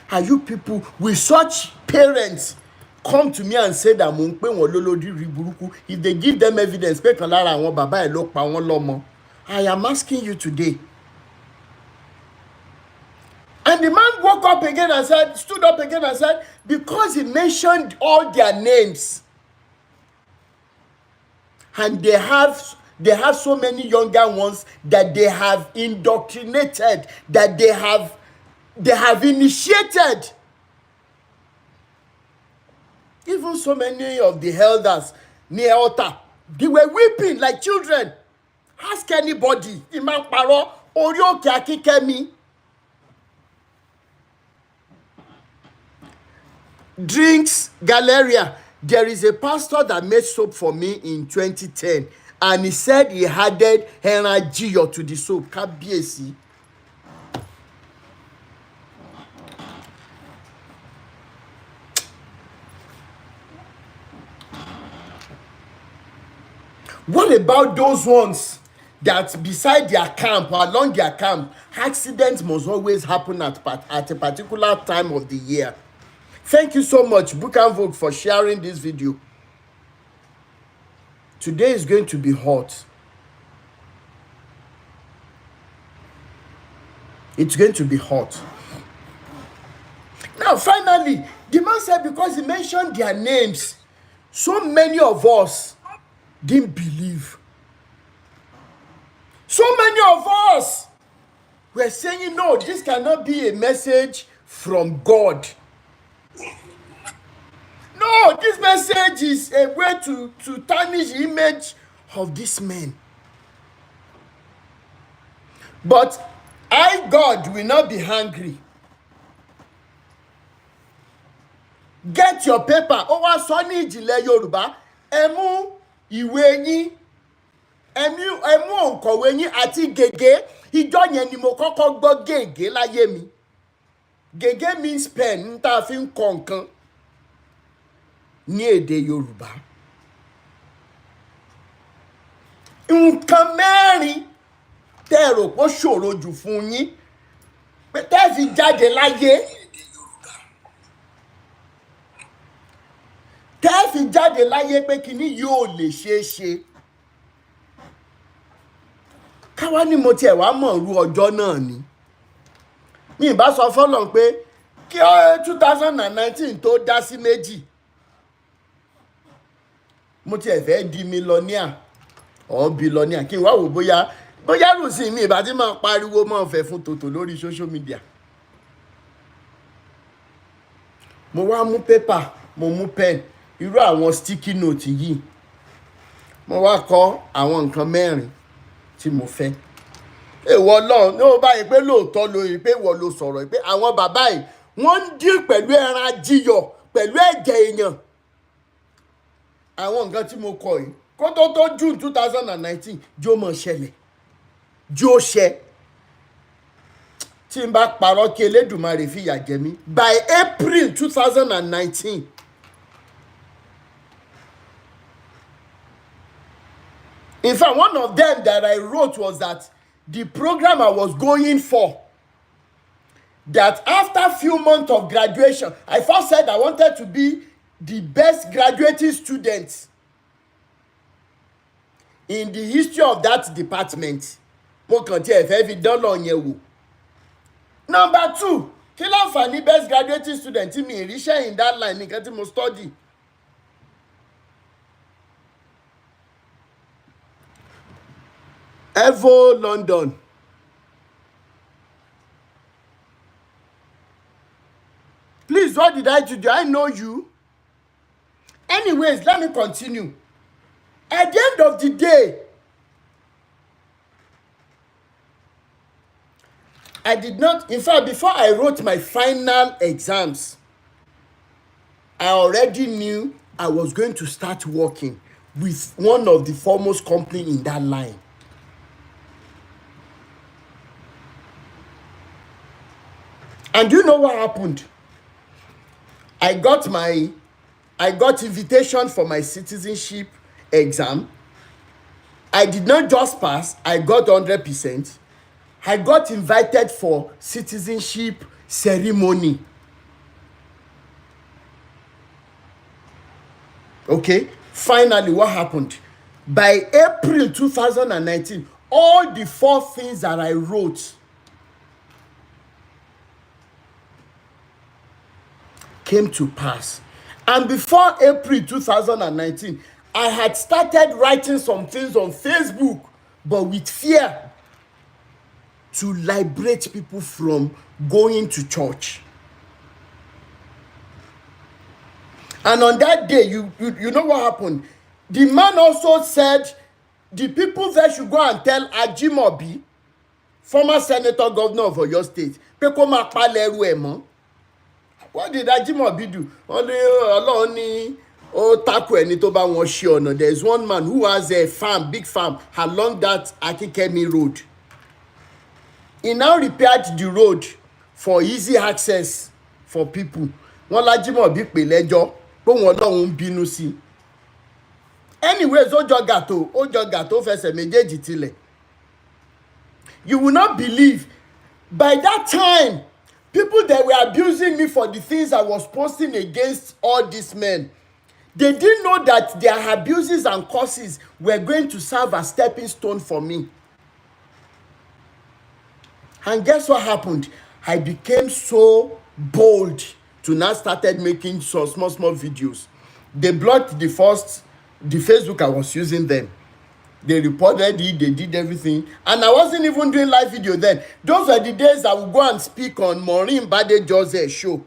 Are you people with such parents come to me and say that mo ń pè wọ́n lólódì rí burúkú if they give them evidence pé kan lára àwọn bàbá ẹ̀ ló pa wọ́n lọ́mọ? I am asking you today. And the man woke up again and stood up again and said, because he mentioned all their names, and they have so many younger ones that they have indoctrinated, that they have initiated. Even so many of the elders near altar, they were weeping like children. Ask anybody. Imam Paro, Orioke Akikemi. Drinks Galleria. There is a pastor that made soap for me in 2010, and he said he added Henra Giyo to the soap. Kabiesi. What about those ones that beside their camp or along their camp, accidents must always happen at a particular time of the year? Thank you so much, Book and Vogue, for sharing this video. Today is going to be hot. It's going to be hot. Now, finally, the man said because he mentioned their names, so many of us didn't believe. So many of us were saying, no, this cannot be a message from God. No, this message is a way to tarnish the image of this man. But God, will not be hungry. Get your paper. Ó wá sọ ní ìjìnlẹ̀ Yorùbá. Ẹ mú ìwé yín. Ẹ mú òǹkọ̀wé yín àti gègé. Ìjọ yẹn ni mo kọ́kọ́ gbọ́ gègé láyé mi. Gègé means pen, n tá fi ń kọ nǹkan ní èdè Yorùbá. Nǹkan mẹ́rin tẹ́ rò pé ó ṣòro jù fún yín pé tẹ́ fi jáde láyé. Tẹ́ fi jáde láyé pé kíní yóò lè ṣeé ṣe. Káwá ní mo tiẹ̀ wá mọ̀ irú ọjọ́ náà ni. Mi ìbá sọ fọ́lọ́run pé kí 2019 tó dá sí méjì. Mo tiẹ̀ fẹ́ di millionaire or billionaire kí n wá wò bóyá rùsìn mi ìbá tí máa pariwo máa fẹ́ fún tòtò lórí social media. Mo wá mú paper, mo mú pen, irú àwọn sticky note yìí. Mo wá kọ àwọn nǹkan mẹ́rin tí mo fẹ́. Èèwọ̀ Ọlọ́run ní ó báyìí pé lóòótọ́ lórí pé ìwọ ló sọ̀rọ̀ pé àwọn bàbá yìí wọ́n ń dín pẹ̀lú ẹran jíyọ̀ pẹ̀lú ẹ̀jẹ̀ èèyàn. Àwọn nǹkan tí mo kọ yìí kó tó June 2019 jó mọ̀ ṣẹlẹ̀ jó ṣẹ. Tí n bá parọ́ kí Elédùmarè fìyà jẹ mí by April 2019. In fact, one of them that I wrote was that the program I was going for, that after few months of graduation, I first said I wanted to be the best graduating student in the history of that department. Mo kàn tí ẹ fẹ́ fi dọ́lọ̀ yẹn wò. Number 2, kí láǹfààní best graduating student tí mi ìríṣẹ́ in that line nìkan tí mo study. Evo London. Please, what did I do? Do I know you? Anyways, let me continue. At the end of the day, I did not, in fact, before I wrote my final exams, I already knew I was going to start working with one of the foremost companies in that line. And do you know what happened? I got invitation for my citizenship exam. I did not just pass, I got 100%. I got invited for citizenship ceremony. Okay, finally what happened? By April 2019, all the 4 things that I wrote came to pass. And before April 2019, I had started writing some things on Facebook, but with fear to liberate people from going to church. And on that day, you know what happened? The man also said the people there should go and tell Ajimobi, former senator governor of Oyo State, pé kó máa palẹ̀ ẹrù ẹ̀ mọ́. What did Ajimobi do? Ọlọ́run ní ó tako ẹni tó bá wọn ṣe ọ̀nà. There is one man who has a farm, big farm, along that Akikemi road. He now repaired the road for easy access for people. Wọ́n l'Ajimobi pè lẹ́jọ́ pé wọn Ọlọ́run ń bínú sí. Anyways, ó jọ gàtó fẹsẹ̀ méjèèjì tilẹ̀. You will not believe, by that time, people that were abusing me for the things I was posting against all these men, they didn't know that their abuses and curses were going to serve as stepping stone for me. And guess what happened? I became so bold to now started making some small videos. They blocked the Facebook I was using then. They reported it, they did everything. And I wasn't even doing live video then. Those were the days I would go and speak on Maureen Badejo's show.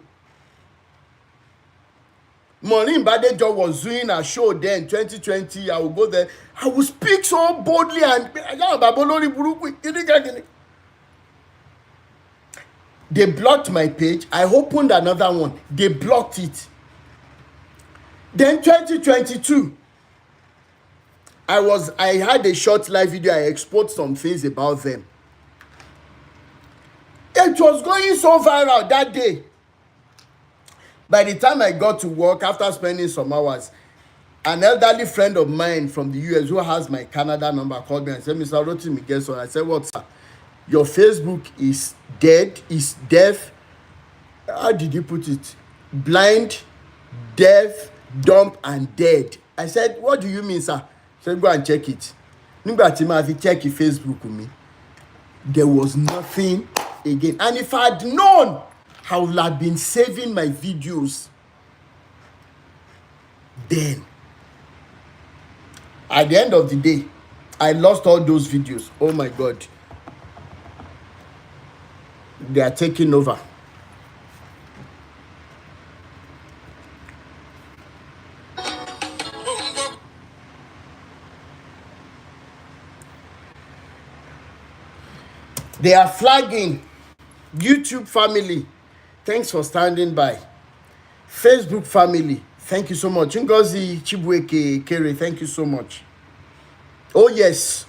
Maureen Badejo was doing a show then, 2020. I would go there. I would speak so boldly and they blocked my page. I opened another one. They blocked it. Then 2022. I had a short live video. I exposed some things about them. It was going so viral that day. By the time I got to work, after spending some hours, an elderly friend of mine from the US who has my Canada number called me and said, Mr. Rotimi, guess what? I said, what, sir? Your Facebook is dead, is deaf. How did you put it? Blind, deaf, dumb, and dead. I said, what do you mean, sir? He said, go and check it. Nígbà tí màá fi check Facebook mi, there was nothing again. And if I had known, I would have been saving my videos then. At the end of the day, I lost all those videos. Oh my God. They are taking over. They are flagging. YouTube family, thanks for standing by. Facebook family, thank you so much. Ngozi Chibueke Kere, thank you so much. Oh yes,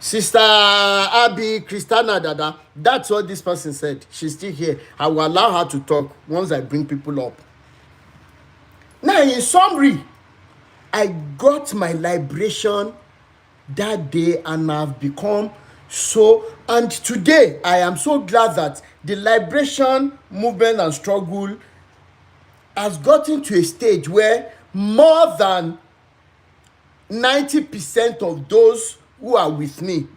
Sister Abby Christiana Dada, that's what this person said. She's still here. I will allow her to talk once I bring people up. Now, in summary, I got my liberation that day and I've become so, and today I am so glad that the liberation movement and struggle has gotten to a stage where more than 90% of those who are with me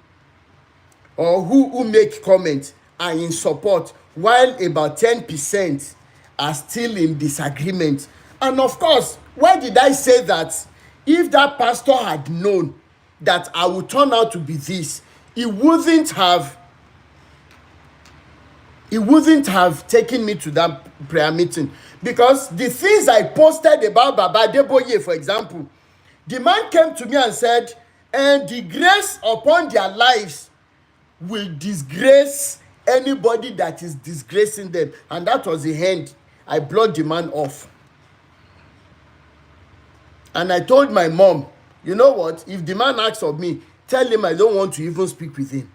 or who make comments are in support, while about 10% are still in disagreement. And of course, why did I say that? If that pastor had known that I would turn out to be this, he wouldn't have taken me to that prayer meeting. Because the things I posted about Baba Adeboye, for example, the man came to me and said, and the grace upon their lives will disgrace anybody that is disgracing them. And that was the end. I blocked the man off. And I told my mom, you know what? If the man asks of me, tell him I don't want to even speak with him.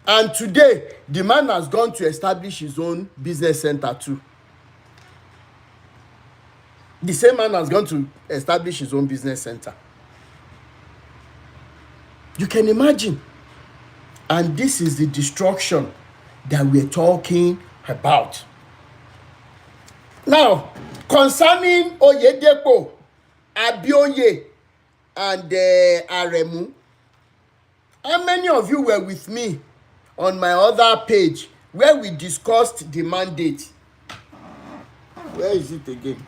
And today, the man has gone to establish his own business center too. The same man has gone to establish his own business center. You can imagine. And this is the destruction that we're talking about. Now, concerning Oyedepo, Abioye, and Aremu, how many of you were with me on my other page where we discussed the mandate? Where is it again?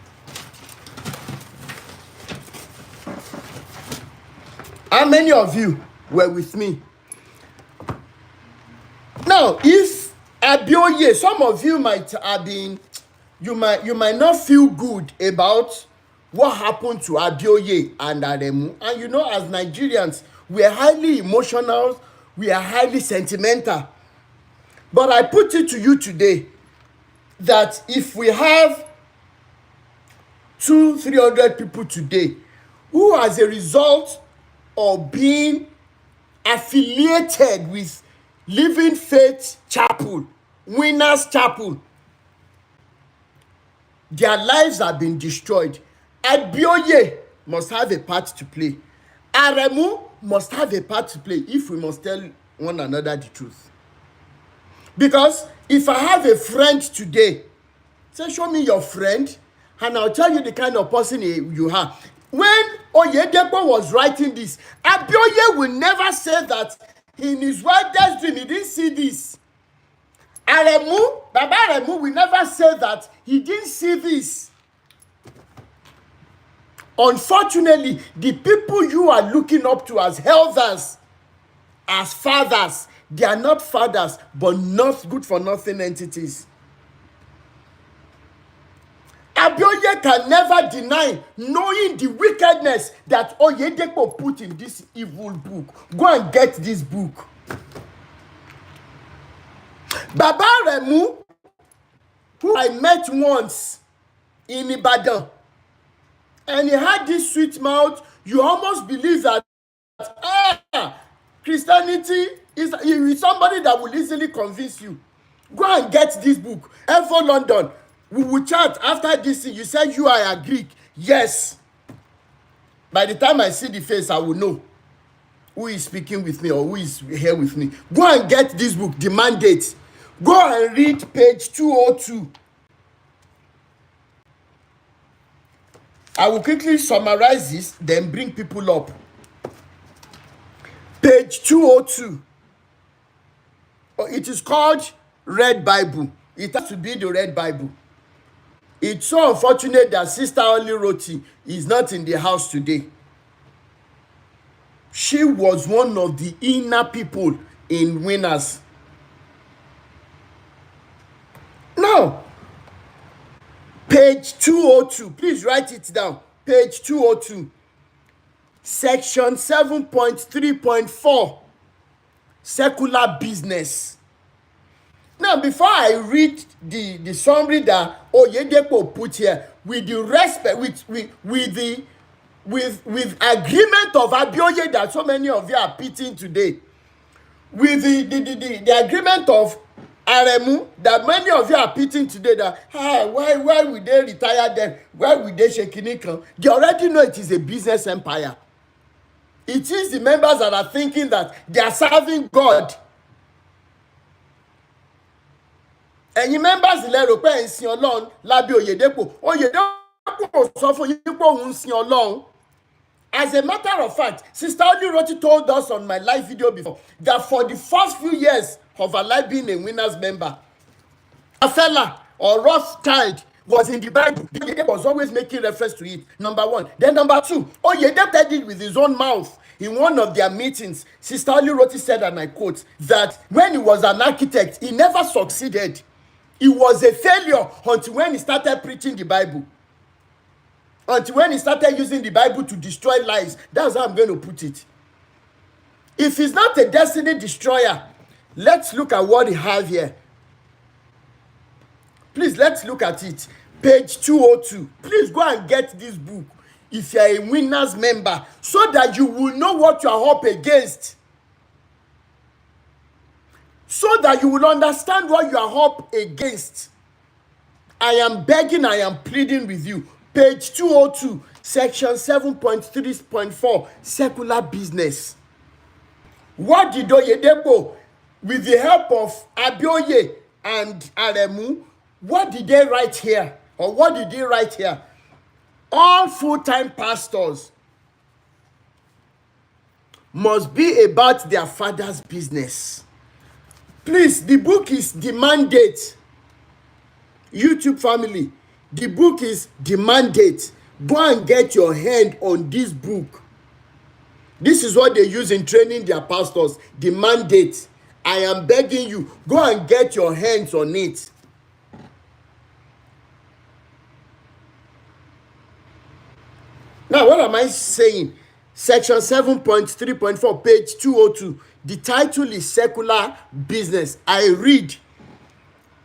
How many of you were with me? Now, if Abioye, some of you might have been, you might not feel good about what happened to Abioye and Aremu. And you know, as Nigerians, we are highly emotional, we are highly sentimental. But I put it to you today that if we have 200-300 people today who, as a result of being affiliated with Living Faith Chapel, Winners Chapel, their lives have been destroyed. Abioye must have a part to play. Aremu must have a part to play, if we must tell one another the truth. Because if I have a friend today, say, show me your friend, and I'll tell you the kind of person you are. When Oyedepo was writing this, Abioye will never say that in his wildest dream he didn't see this. Baba Aremu will never say that he didn't see this. Unfortunately, the people you are looking up to as elders, as fathers, they are not fathers, but not good for nothing entities. Abioye can never deny knowing the wickedness that Oyedepo put in this evil book. Go and get this book. Baba Aremu, who I met once in Ibadan, and he had this sweet mouth, you almost believe that Christianity is somebody that will easily convince you. Go and get this book. Evo London, we will chat after this thing. You said you are a Greek. Yes. By the time I see the face, I will know who is speaking with me or who is here with me. Go and get this book, The Mandate. Go and read page 202. I will quickly summarize this, then bring people up. Page 202. It is called Red Bible. It has to be the Red Bible. It's so unfortunate that Sister Oliroti is not in the house today. She was one of the inner people in Winners. Now, page 202, please write it down. Page 202, section 7.3.4, secular business. Now, before I read the summary that Oyedepo put here, with the respect, with agreement of Abioye that so many of you are pitting today, with the agreement of Aremu that many of you are pitting today, that why will they retire then? Why will they shake Nikan? They already know it is a business empire. It is the members that are thinking that they are serving God. Ẹ̀yin members lérò pé ẹ̀ ń sin Ọlọ́run lábẹ́ Oyedepo. Oyedepo sọ fún yín pé òun ń sin Ọlọ́run. As a matter of fact, Sister Oliroti told us on my live video before that for the first few years of her life being a Winners member, Rockefeller or Rothschild was in the Bible. Oyedepo was always making reference to it, number one. Then number two, Oyedepo said it with his own mouth. In one of their meetings, Sister Oliroti said, and I quote, that when he was an architect, he never succeeded. He was a failure until when he started preaching the Bible. Until when he started using the Bible to destroy lives. That's how I'm going to put it. If he's not a destiny destroyer, let's look at what he has here. Please, let's look at it. Page 202. Please go and get this book if you're a Winners member, so that you will know what you are up against. So that you will understand what you are up against. I am begging, I am pleading with you. Page 202, section 7.3.4, secular business. What did Oyedepo, with the help of Abioye and Aremu, what did they write here? Or what did they write here? All full-time pastors must be about their father's business. Please, the book is The Mandate. YouTube family, the book is The Mandate. Go and get your hand on this book. This is what they use in training their pastors. The Mandate. I am begging you, go and get your hands on it. Now, what am I saying? Section 7.3.4, page 202. The title is Secular Business. I read,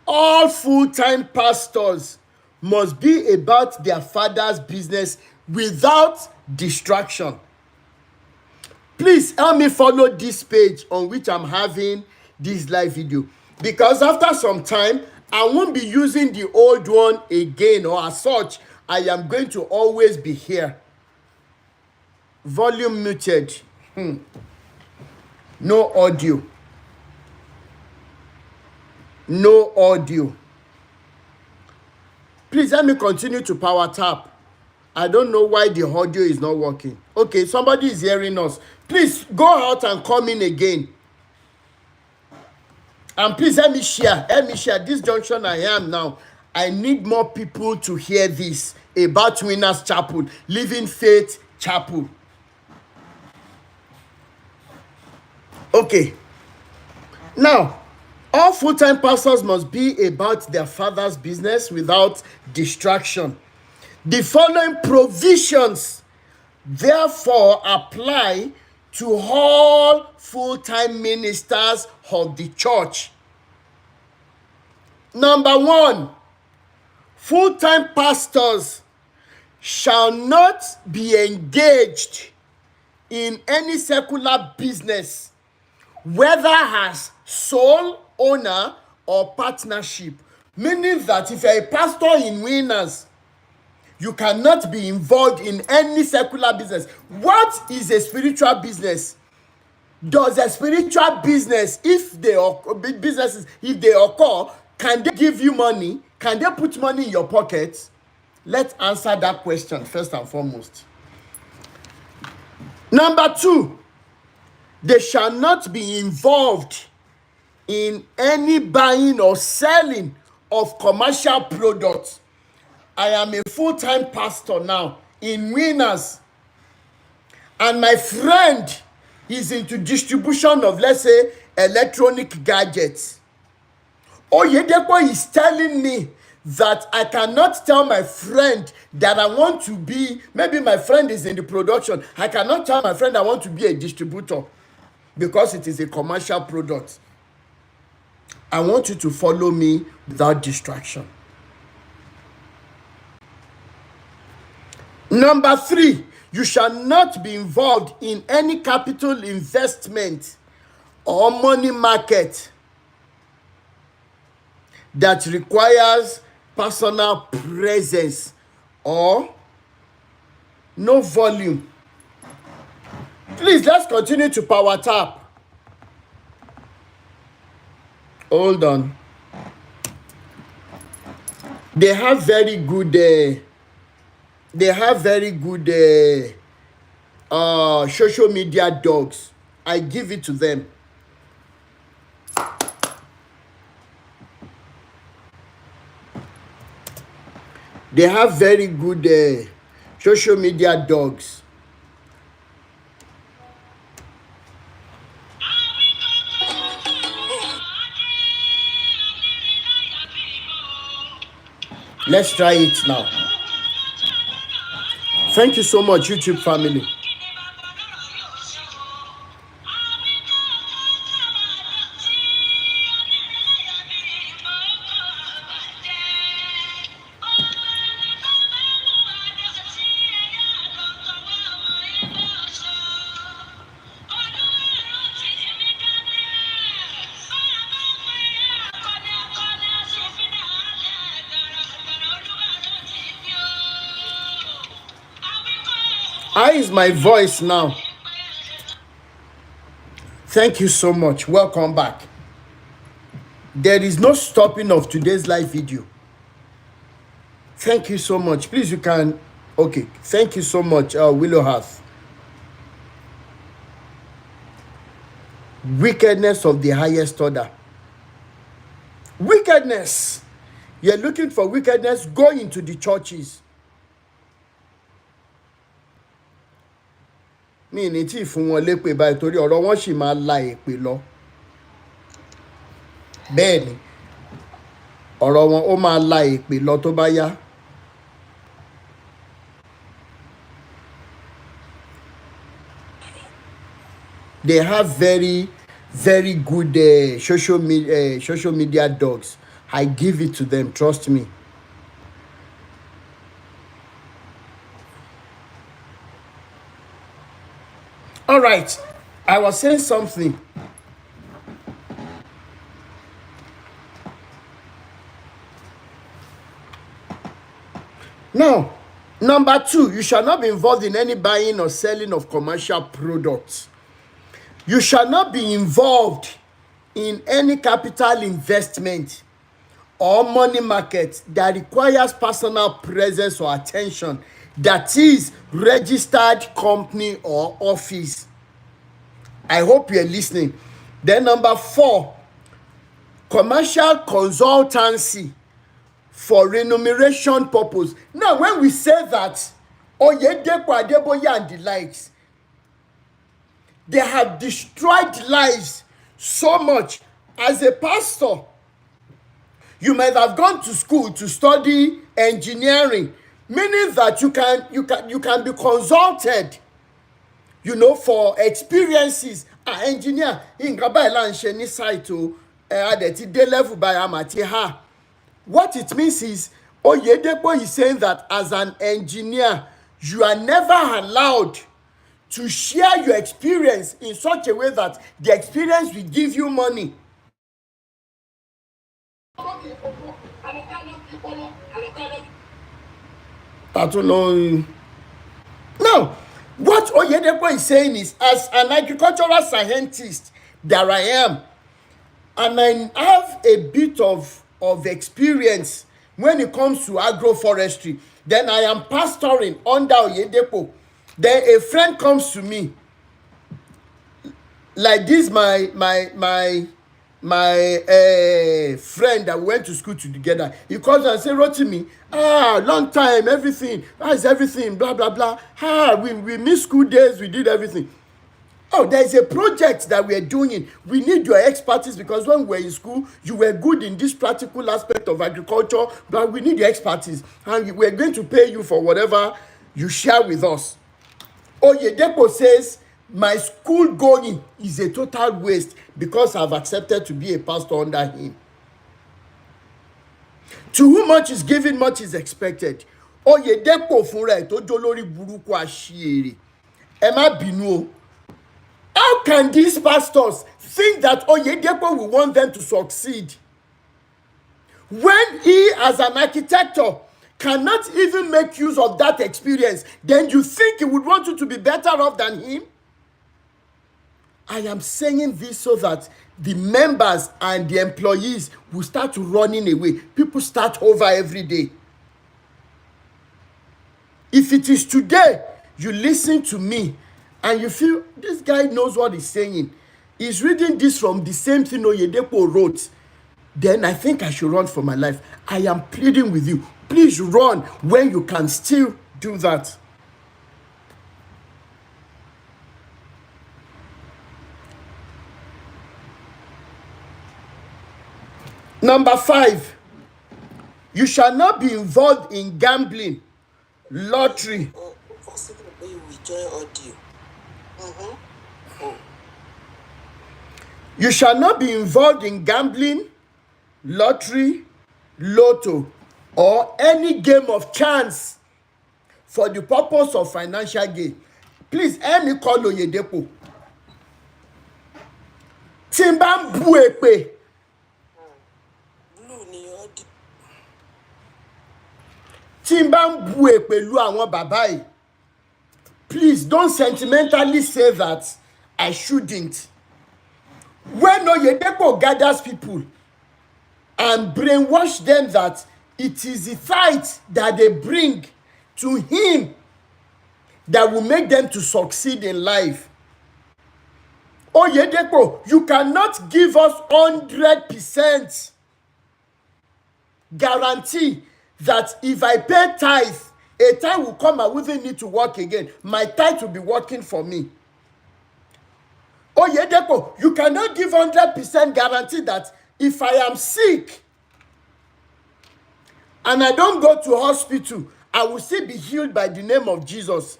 all full-time pastors must be about their father's business without distraction. Please help me follow this page on which I'm having this live video, because after some time I won't be using the old one again, or as such I am going to always be here. Volume muted. No audio. No audio. Please let me continue to power tap. I don't know why the audio is not working. Okay, somebody is hearing us. Please go out and come in again. And please let me share. Let me share this junction I am now. I need more people to hear this about Winners Chapel, Living Faith Chapel. Okay. Now, all full-time pastors must be about their father's business without distraction. The following provisions therefore apply to all full-time ministers of the church. Number 1, full-time pastors shall not be engaged in any secular business, whether as sole owner or partnership. Meaning that if you're a pastor in Winners, you cannot be involved in any secular business. What is a spiritual business? Does a spiritual business, if they occur, can they give you money? Can they put money in your pocket? Let's answer that question first and foremost. Number 2, they shall not be involved in any buying or selling of commercial products. I am a full-time pastor now in Winners, and my friend is into distribution of, let's say, electronic gadgets. Oyedepo is telling me that I cannot tell my friend that I want to be, maybe my friend is in the production, I cannot tell my friend I want to be a distributor because it is a commercial product. I want you to follow me without distraction. Number 3, you shall not be involved in any capital investment or money market that requires personal presence or no volume. Please, let's continue to power tap. Hold on. They have very good social media dogs. I give it to them. They have very good social media dogs. Let's try it now. Thank you so much, YouTube family. How is my voice now? Thank you so much. Welcome back. There is no stopping of today's live video. Thank you so much. Please, you can. Okay. Thank you so much, Willow Hearth. Wickedness of the highest order. Wickedness. You're looking for wickedness, go into the churches. Mi ní tí fún wọn lépè báyìí torí ọ̀rọ̀ wọn sì máa la èpè lọ. Bẹ́ẹ̀ ni, ọ̀rọ̀ wọn ó máa la èpè lọ tó bá yá. They have very, very good social media dogs. I give it to them, trust me. All right, I was saying something. Now, number 2, you shall not be involved in any buying or selling of commercial products. You shall not be involved in any capital investment or money market that requires personal presence or attention, that is registered company or office. I hope you're listening. Then number 4, commercial consultancy for remuneration purpose. Now, when we say that Oyedepo, Adeboye and the likes, they have destroyed lives so much. As a pastor, you might have gone to school to study engineering, meaning that you can be consulted, for experiences. Engineer nǹkan báyìí là ń ṣe ní site o, adẹ̀ dé level by amati ha. What it means is Oyedepo is saying that as an engineer, you are never allowed to share your experience in such a way that the experience will give you money. I don't know. Now, what Oyedepo is saying is, as an agricultural scientist that I am, and I have a bit of experience when it comes to agroforestry, then I am pastoring under Oyedepo. Then a friend comes to me, like this, my friend that we went to school together. He calls and say, Rotimi, long time, everything, how is everything, blah blah blah. We missed school days, we did everything. Oh, there's a project that we're doing. We need your expertise, because when we were in school, you were good in this practical aspect of agriculture, but we need your expertise, and we're going to pay you for whatever you share with us. Oyedepo says, my school going is a total waste because I've accepted to be a pastor under him. To whom much is given, much is expected. Oyedepo fúnra ẹ̀ tó jó lórí burúkú àṣìírí. Ẹ má bínú o. How can these pastors think that Oyedepo will want them to succeed when he, as an architect, cannot even make use of that experience? Then you think he would want you to be better off than him? I am saying this so that the members and the employees will start running away. People start over every day. If it is today, you listen to me and you feel this guy knows what he's saying, he's reading this from the same thing Oyedepo wrote, then I think I should run for my life. I am pleading with you. Please run when you can still do that. Number 5, you shall not be involved in gambling, lottery. You shall not be involved in gambling, lottery, lotto, or any game of chance for the purpose of financial gain. Please, help me call Oyedepo. Timba bu èpè. Timba bu èpè lu àwọn bàbá yìí. Please don't sentimentally say that I shouldn't. When Oyedepo gathers people and brainwash them that it is the fight that they bring to him that will make them to succeed in life. Oyedepo, you cannot give us 100% guarantee that if I pay tithe, a time will come I wouldn't need to work again. My tithe will be working for me. Oyedepo, you cannot give 100% guarantee that if I am sick and I don't go to hospital, I will still be healed by the name of Jesus.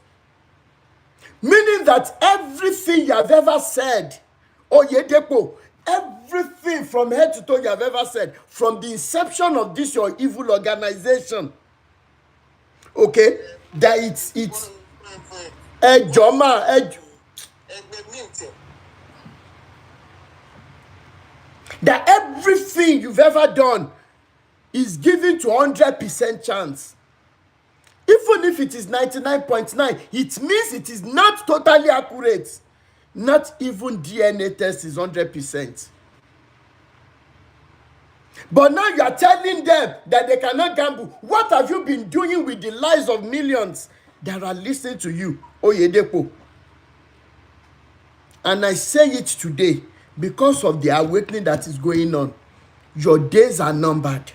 Meaning that everything you have ever said, Oyedepo, everything from head to toe you have ever said, from the inception of this your evil organization, okay, that it's that everything you've ever done is given to 100% chance. Even if it is 99.9, it means it is not totally accurate. Not even DNA test is 100%. But now you are telling them that they cannot gamble. What have you been doing with the lives of millions that are listening to you, Oyedepo? And I say it today because of the awakening that is going on. Your days are numbered.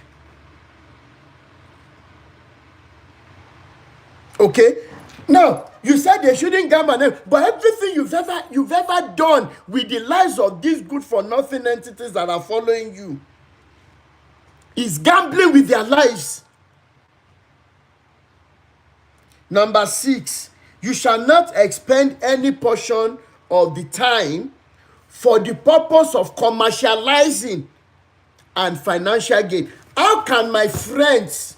Okay? Now, you said they shouldn't gamble, but everything you've ever done with the lives of these good-for-nothing entities that are following you is gambling with their lives. Number 6, you shall not expend any portion of the time for the purpose of commercializing and financial gain. How can my friends,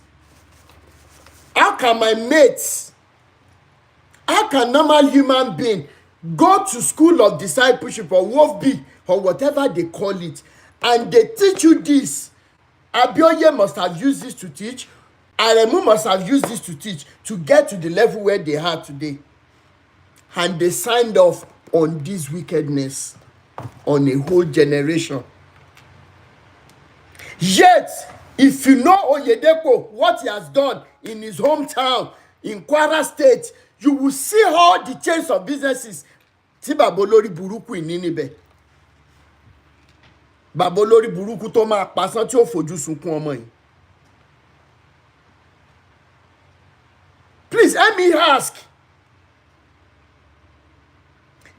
how can my mates, how can normal human being go to school of discipleship or WOFB or whatever they call it, and they teach you this? Abioye must have used this to teach. Aremu must have used this to teach to get to the level where they are today. And they signed off on this wickedness on a whole generation. Yet, if you know Oyedepo, what he has done in his hometown, in Kwara State, you will see all the chains of businesses. Tí bàbá olórí burúkú ní níbẹ̀. Bàbá olórí burúkú tó máa pasán tí ó fojú sunkún ọmọ yìí. Please, let me ask.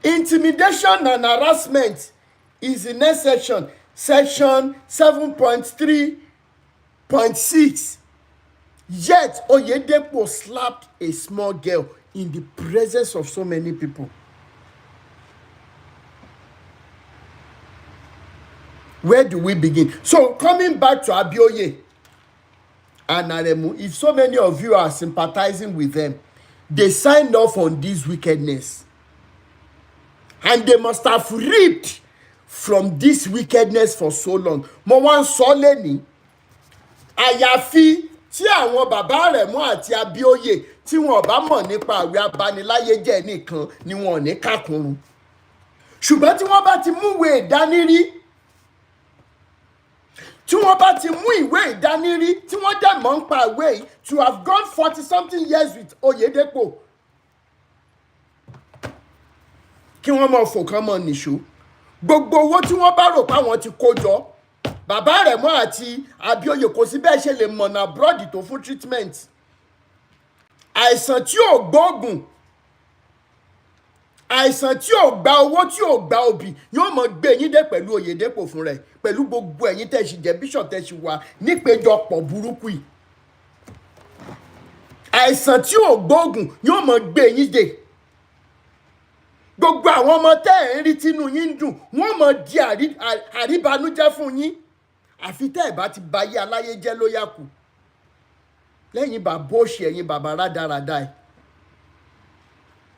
Intimidation and harassment is the next section. Section 7.3.6. Yet, Oyedepo slapped a small girl in the presence of so many people. Where do we begin? So, coming back to Abioye and Aremu, if so many of you are sympathizing with them, they signed off on this wickedness. And they must have reaped from this wickedness for so long. Mo wá ń sọ lẹ́ni, àyàfi tí àwọn bàbá Aremu àti Abioye tí wọn bá mọ̀ nípa àwẹ̀ abániláyé jẹ́ nìkan ni wọn ò ní kàkúrún. Ṣùgbọ́n tí wọ́n bá ti mú ìwé ìdánírí, tí wọ́n bá ti mú ìwé ìdánírí, tí wọ́n dẹ̀ mọ̀ ń pa ìwé yìí, to have gone 40-something years with Oyedepo, kí wọ́n mọ̀ fòkàn mọ̀ nìṣó. Gbogbo owó tí wọ́n bá rò pé àwọn ti kó jọ, bàbá Aremu àti Abioye kò sí bẹ́ẹ̀ ṣe lè mọ̀nà abroad tó fún treatment. Àìsàn tí ò gbóògùn, àìsàn tí ò gba owó, tí ò gba òbí, yóò mọ̀ gbé yín dé pẹ̀lú Oyedepo fún rẹ̀, pẹ̀lú gbogbo ẹ̀yin tẹ́ ṣì jẹ́ bishop tẹ́ ṣì wà nípéjọpọ̀ burúkú yìí. Àìsàn tí ò gbóògùn yóò mọ̀ gbé yín dé. Gbogbo àwọn ọmọ tẹ́ ẹ̀ ń rí tínú yín dùn, wọ́n mọ̀ di àríbanújẹ́ fún yín. Àfi tẹ́ ẹ̀ bá ti ba ayé aláyé jẹ́ ló yà kù. Lẹ́yìn bàbá òṣì, ẹ̀yin bàbá rádaràda ẹ̀.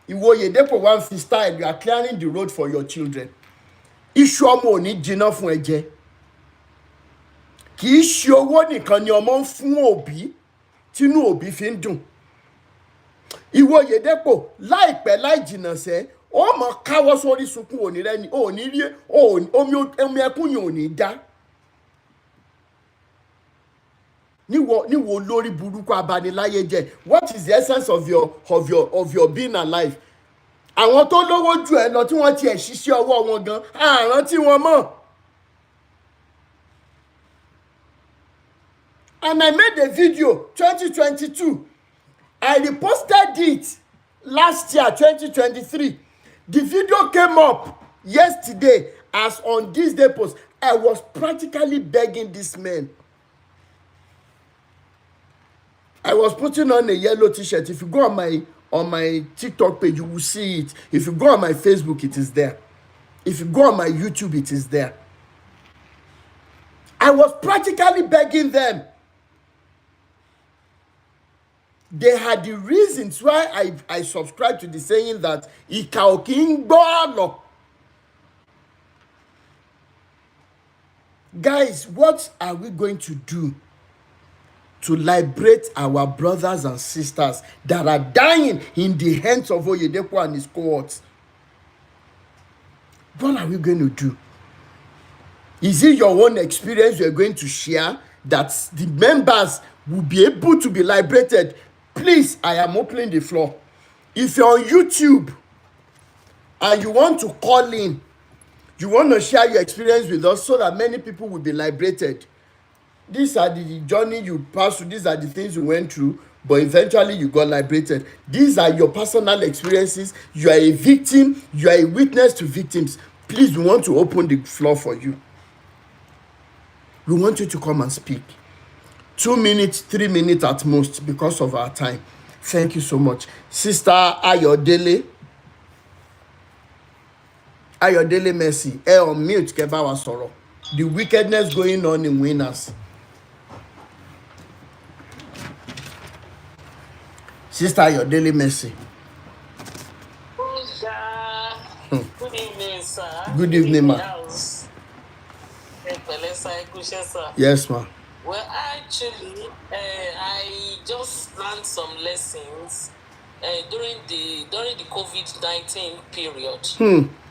Ìwọ Oyedepo wá ń fi style, you are clearing the road for your children. Iṣu ọmọ ò ní jiná fún ẹ jẹ. Kì í ṣe owó nìkan ni ọmọ ń fún òbí, tínú òbí fi ń dùn. Ìwọ Oyedepo láìpẹ́ láì jìnnà sẹ́, ó mọ̀ káwọ́ sórí sunkún òní rẹ ni, òní rí omi ẹkún yìí òní dá. Níwọ lórí burúkú abániláyé jẹ́. What is the essence of your being alive? Àwọn tó lówó jù ẹ lọ tí wọ́n ti ẹ̀ ṣiṣẹ́ ọwọ́ wọn gan, àrántí wọn mọ̀. And I made a video 2022. I reposted it last year 2023. The video came up yesterday as on this day post. I was practically begging this man. I was putting on a yellow t-shirt. If you go on on my TikTok page, you will see it. If you go on my Facebook, it is there. If you go on my YouTube, it is there. I was practically begging them. They had the reasons why I subscribed to the saying that Ìkà ò kí ń gbọ́ àlọ́. Guys, what are we going to do to liberate our brothers and sisters that are dying in the hands of Oyedepo and his cohorts? What are we going to do? Is it your own experience you're going to share that the members will be able to be liberated? Please, I am opening the floor. If you're on YouTube and you want to call in, you want to share your experience with us so that many people will be liberated. These are the journey you passed through. These are the things you went through, but eventually you got liberated. These are your personal experiences. You are a victim. You are a witness to victims. Please, we want to open the floor for you. We want you to come and speak. 2 minutes, 3 minutes at most because of our time. Thank you so much. Sister Ayodele Mercy, on mute, kẹ́ bá wa sọ̀rọ̀. The wickedness going on in Winners. Sister Ayodele Mercy. Good evening, sir. Good evening, ma. Yes, ma. Well, actually, I just learned some lessons during the COVID-19 period.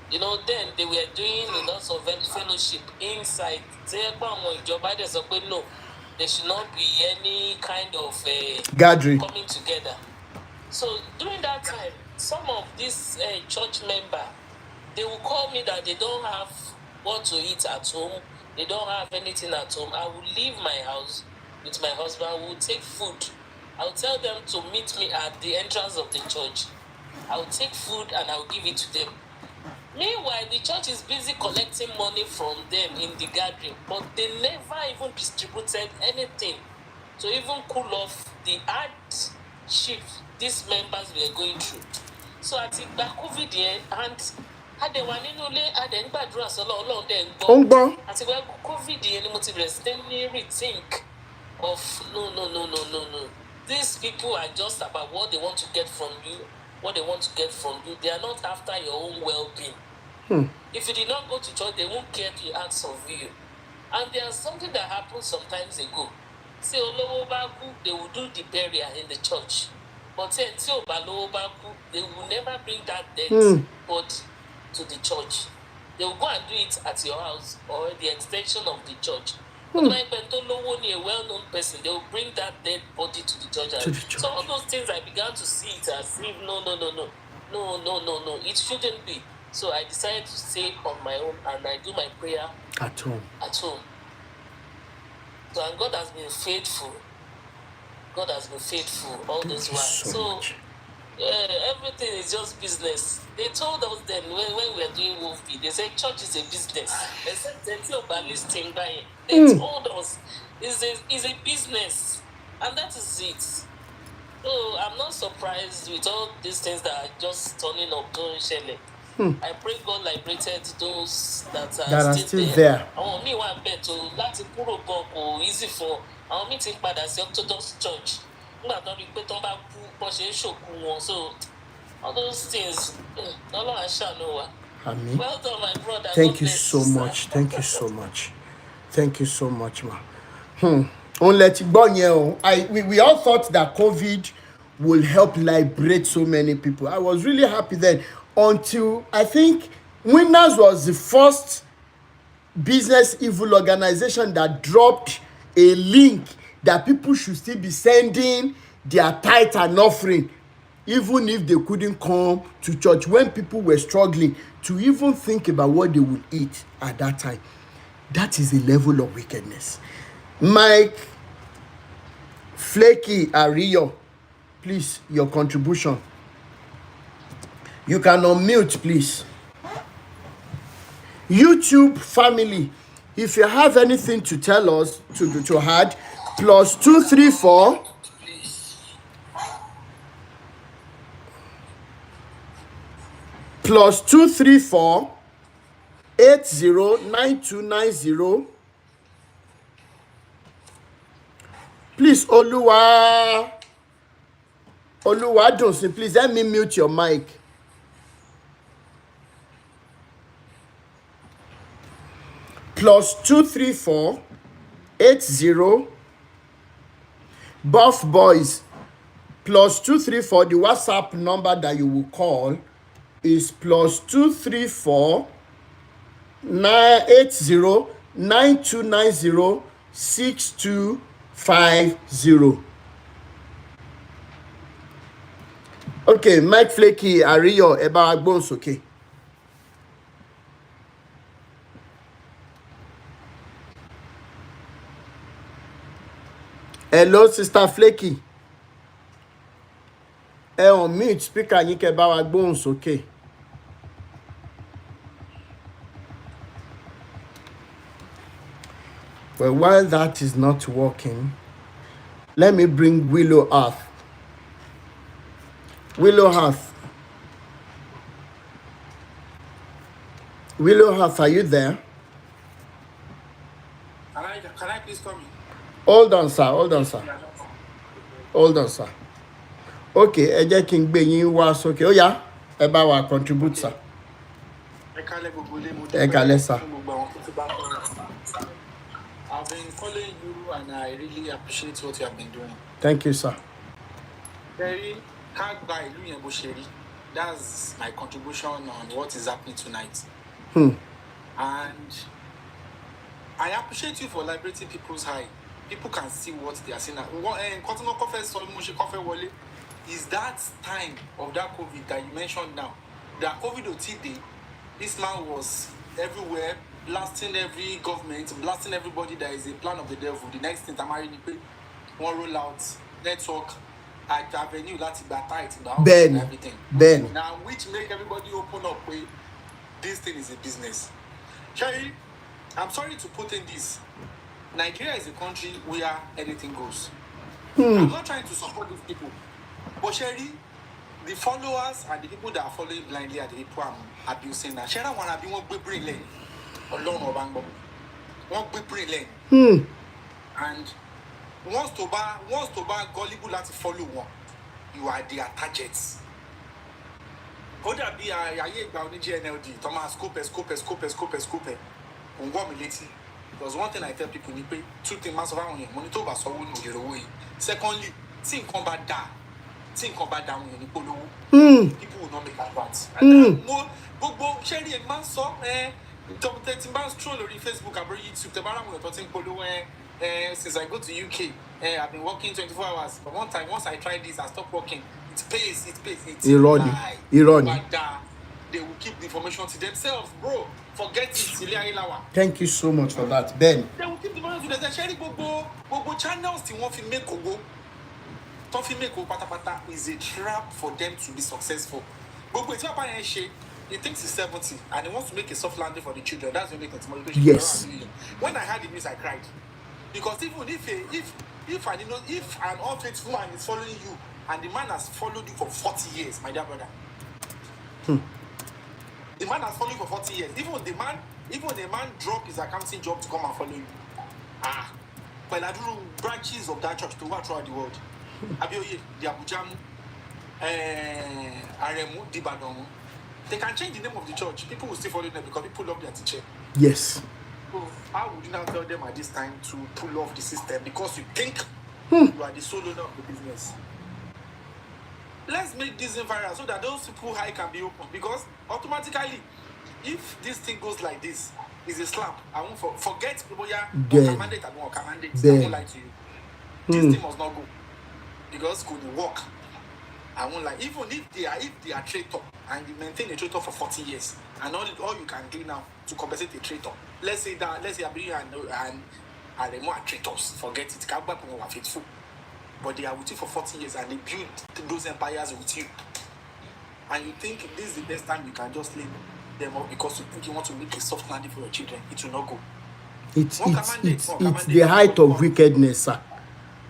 You know, then they were doing lots of fellowship inside. No, there should not be any kind of gathering coming together. So during that time, some of these church members, they will call me that they don't have what to eat at home. They don't have anything at home. I will leave my house with my husband. We will take food. I will tell them to meet me at the entrance of the church. I will take food and I will give it to them. Meanwhile, the church is busy collecting money from them in the gathering, but they never even distributed anything to even cool off the hardship these members were going through. So I think that COVID here, and àdẹ̀wà nínú ilé àdẹ̀ ń gbàdúrà sọ́lọ́ Ọlọ́run dẹ̀ ń gbọ́. Àti wẹ́ COVID yẹn ni mo ti bẹ̀rẹ̀ sí ní rethink of no. These people are just about what they want to get from you, what they want to get from you. They are not after your own well-being. If you did not go to church, they won't care to ask of you. And there's something that happened sometimes ago. Say olówó bá kú, they will do the burial in the church. But then tí ò bá lówó bá kú, they will never bring that dead body to the church. They will go and do it at your house or the extension of the church. But like Bentolowo, a well-known person, they will bring that dead body to the church. So all those things, I began to see it as if no, it shouldn't be. So I decided to stay on my own and I do my prayer at home. So and God has been faithful. God has been faithful all this while. So everything is just business. They told us then when we were doing Wolfie, they said church is a business. They said they told us it's a business, and that is it. So I'm not surprised with all these things that are just turning up, don't shele. I pray God liberated those that are still there. Àwọn míì wà bẹ́ẹ̀ tó láti kúrò gan kò easy for àwọn míì ti ń padà sí Orthodox Church. Nígbà tó rí pé tó bá kú bó ṣe ń ṣòkú wọn. So all those things, Ọlọ́run á ṣàánú wa. Amen. Well done, my brother. Thank you so much. Thank you so much. Thank you so much, ma. We all thought that COVID will help liberate so many people. I was really happy then until I think Winners was the first business evil organization that dropped a link that people should still be sending their tithe and offering even if they couldn't come to church, when people were struggling to even think about what they would eat at that time. That is a level of wickedness. Mike Flaky Ariyo, please, your contribution. You can unmute, please. YouTube family, if you have anything to tell us, to add, +234. plus 234 809290. Please, Oluwadunsin, please let me mute your mic. Plus 234 80. Buff Boys, plus 234. The WhatsApp number that you will call is plus 234 980 9290 6250. Okay, Mike Flaky, Ariyo, Eba Agbons, okay. Hello, Sister Flaky. On mute, speaker yín kẹ́ bá wa gbóhùn sókè. Well, while that is not working, let me bring Willow Earth. Willow Earth. Willow Earth, are you there? Can I please come in? Hold on, sir. Okay, ẹ jẹ́ kí n gbé yín wá sókè. Ó yá, ẹ bá wa contribute, sir. Ẹ kálẹ́, sir. I've been following you and I really appreciate what you have been doing. Thank you, sir. That's my contribution on what is happening tonight. And I appreciate you for liberating people's eye. People can see what they are seeing. Is that time of that COVID that you mentioned now? That COVID OTD, this man was everywhere, blasting every government, blasting everybody. That is a plan of the devil. The next thing, Tamari Nipe, one roll out, network, at avenue, that's tight, and everything. Now, which make everybody open up with this thing is a business. Sherry, I'm sorry to put in this. Nigeria is a country where anything goes. I'm not trying to support these people. But Sherry, the followers and the people that are following blindly are the people I'm abusing now. Sherry, I want to be one big brain lane. Alone or bango. One big brain lane. And once to buy gullible to follow one, you are their targets. Could that be a GNLD? Thomas scope. Because one thing I tell people, you pay 2 things massive on you. Monitor by someone who you're away. Secondly, think combat down. People will not make advance. And more go Sherry and man saw 30 man stroll on Facebook and YouTube. The man will talking polo since I go to UK. I've been working 24 hours. But one time, once I tried this, I stopped working. It pays. It's irony. They will keep the information to themselves, bro. Forget it. Thank you so much for that, Ben. They will keep the information to themselves. Sherry Bobo channels they want to make go. Patapata is a trap for them to be successful. But he thinks he's 70 and he wants to make a soft landing for the children. That's the only thing. Yes. When I heard the news, I cried. Because even if an unfaithful man is following you and the man has followed you for 40 years, my dear brother. The man has followed you for 40 years. Even the man dropped his accounting job to come and follow you. But I do branches of that church to work throughout the world. Abioye, the Abujamu, Aremu, Dibadon. They can change the name of the church. People will still follow them because people love their teacher. Yes. So how would you now tell them at this time to pull off the system because you think you are the sole owner of the business? Let's make this viral so that those people high can be open. Because automatically, if this thing goes like this, it's a slap. I won't forget people. I won't lie to you. This thing must not go. Because could work. I won't lie. Even if they are traitor and you maintain a traitor for 40 years, and all you can do now to compensate a traitor. Let's say Abri and Aremo are traitors. Forget it. Kabba are faithful. But they are with you for 40 years and they build those empires with you. And you think this is the best time you can just leave them up because you think you want to make a soft landing for your children. It will not go. It's the height of wickedness, sir.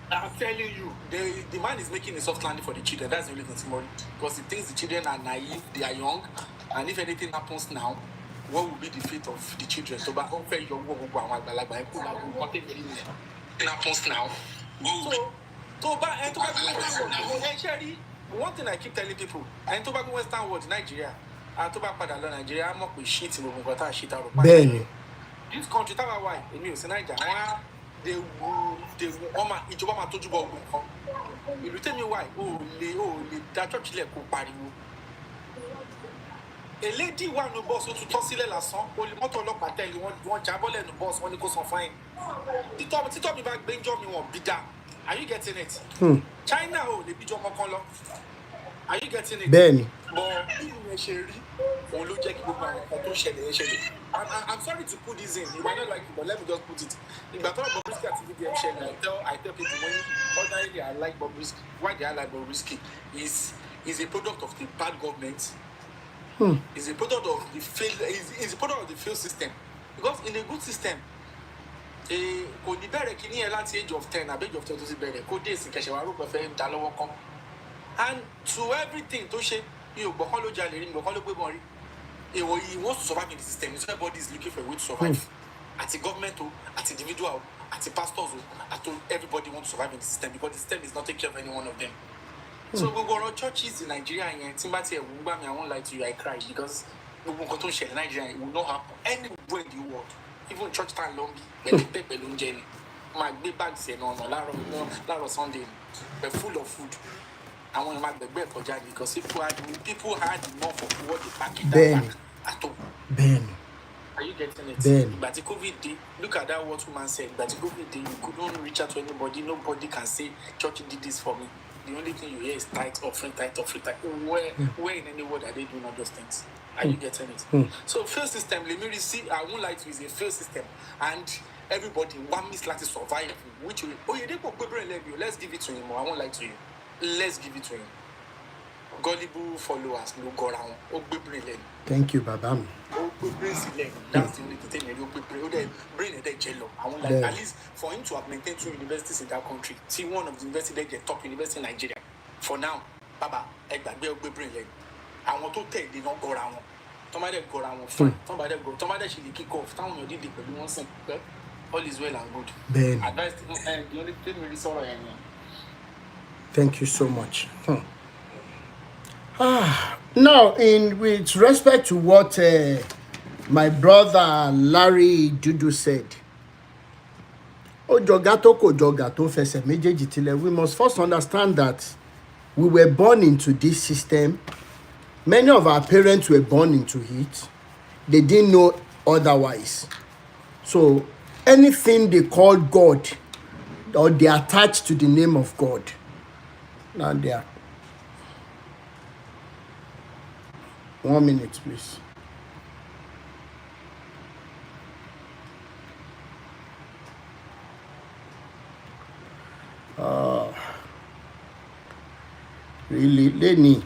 I'm telling you, the man is making a soft landing for the children. That's the only thing tomorrow. Because he thinks the children are naive, they are young, And if anything happens now, what will be the fate of the children? So, but anything happens now. One thing I keep telling people, and to back Western world, Nigeria, and to back Nigeria, I'm not with shit in the shit out of Benny. This country, why? In New Nigeria, they will ìjọba máa tójú bọ ogun kan. Ìlú tẹ́mi wà ó lè dájọ́ sílẹ̀ kó pariwo. Elédì wà ní bọ́ọ̀sì ó tún tọ́ sílẹ̀ lásán. Mọ́tò ọlọ́pàá tẹ̀lé wọ́n jábọ́ lẹ́nu bọ́ọ̀sì wọ́n ní kó san fáìn. Títọ́ mi bá gbẹ́jọ́ mi wọ̀n bí dá. Are you getting it? China ò lè bíjọ́ ọmọ kan lọ. Are you getting it? Bẹ́ẹ̀ni. But bí ìyẹn ṣe rí, òun ló jẹ́ kí gbogbo àwọn ọkọ̀ tó ṣẹlẹ̀ ṣẹlẹ̀. I'm sorry to put this in. You might not like it, but let me just put it. Ìgbà tó Bobrisky àti VDM ṣẹlẹ̀, I tell people when ordinarily I like Bobrisky. Why do I like Bobrisky? Is a product of the bad government. Is a product of the failed system. Because in a good system, kò ní bẹ̀rẹ̀ kí ní ẹ láti age of 10 àbí age of 10 tó ti bẹ̀rẹ̀ kó dé ìsìn kẹsẹ̀ wà rúbọ fẹ́ dá lọ́wọ́ kan. And to everything tó ṣe mi ò gbọ́kàn ló jalè rí mi gbọ́kàn ló gbé bọ́n rí. He wants to survive in the system. So everybody is looking for a way to survive. At the government, at the individual, at the pastors, everybody wants to survive in the system because the system is not taking care of any one of them. So we go to churches in Nigeria and Timbati, I won't lie to you, I cry because we will go to Nigeria. It will not happen anywhere in the world. Even church time long, my big bags on Sunday, they're full of food. I want to make the bed for Jack because people had enough of what they pack it back at all. Ben. Are you getting it? Ben. But the COVID day, look at that what woman said. But the COVID day, you couldn't reach out to anybody. Nobody can say, church did this for me. The only thing you hear is tithe, offering, tithe, offering, tithe. Where in any world are they doing all those things? Are you getting it? So failed system, let me receive, I won't lie to you, is a failed system. And everybody, one miss like to survive. Which will, Oyedepo of LFC, let's give it to him. I won't lie to you. Let's give it to him. Gullible followers no go around. Thank you, Baba. That's the only thing they bring it jello. I want like at least for him to have maintained 2 universities in that country. See one of the universities they top university in Nigeria. For now, Baba, I want to take the not go around. Somebody go around fine. Somebody should kick off. Town you did the one thing. All is well and good. Ben. Advice the only thing really sorry. Thank you so much. Now, with respect to what my brother Larry Dudu said, we must first understand that we were born into this system. Many of our parents were born into it. They didn't know otherwise. So anything they call God or they attach to the name of God, now they are. 1 minute, please. Really, Lenny.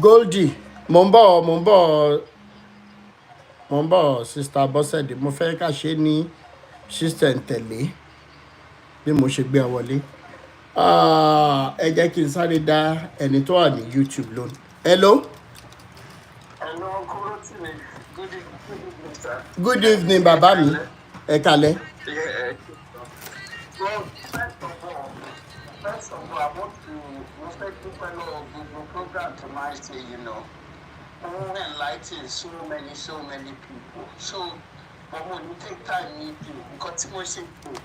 Goldie, mo ń bọ̀ sister Bọ́sẹ̀dé mo fẹ́ ká ṣe ní sister ntẹ̀lé bí mo ṣe gbé wọlé. Ẹ jẹ́ kí n sáré dá ẹni tó wà ní YouTube lónìí. Hello. Hello, good evening, sir. Good evening, bàbá mi. Ẹ kálẹ́. Yeah. Well, first of all, I want to respect the fellow of the program tonight, enlighten so many people. So, but when you take time, you because most people,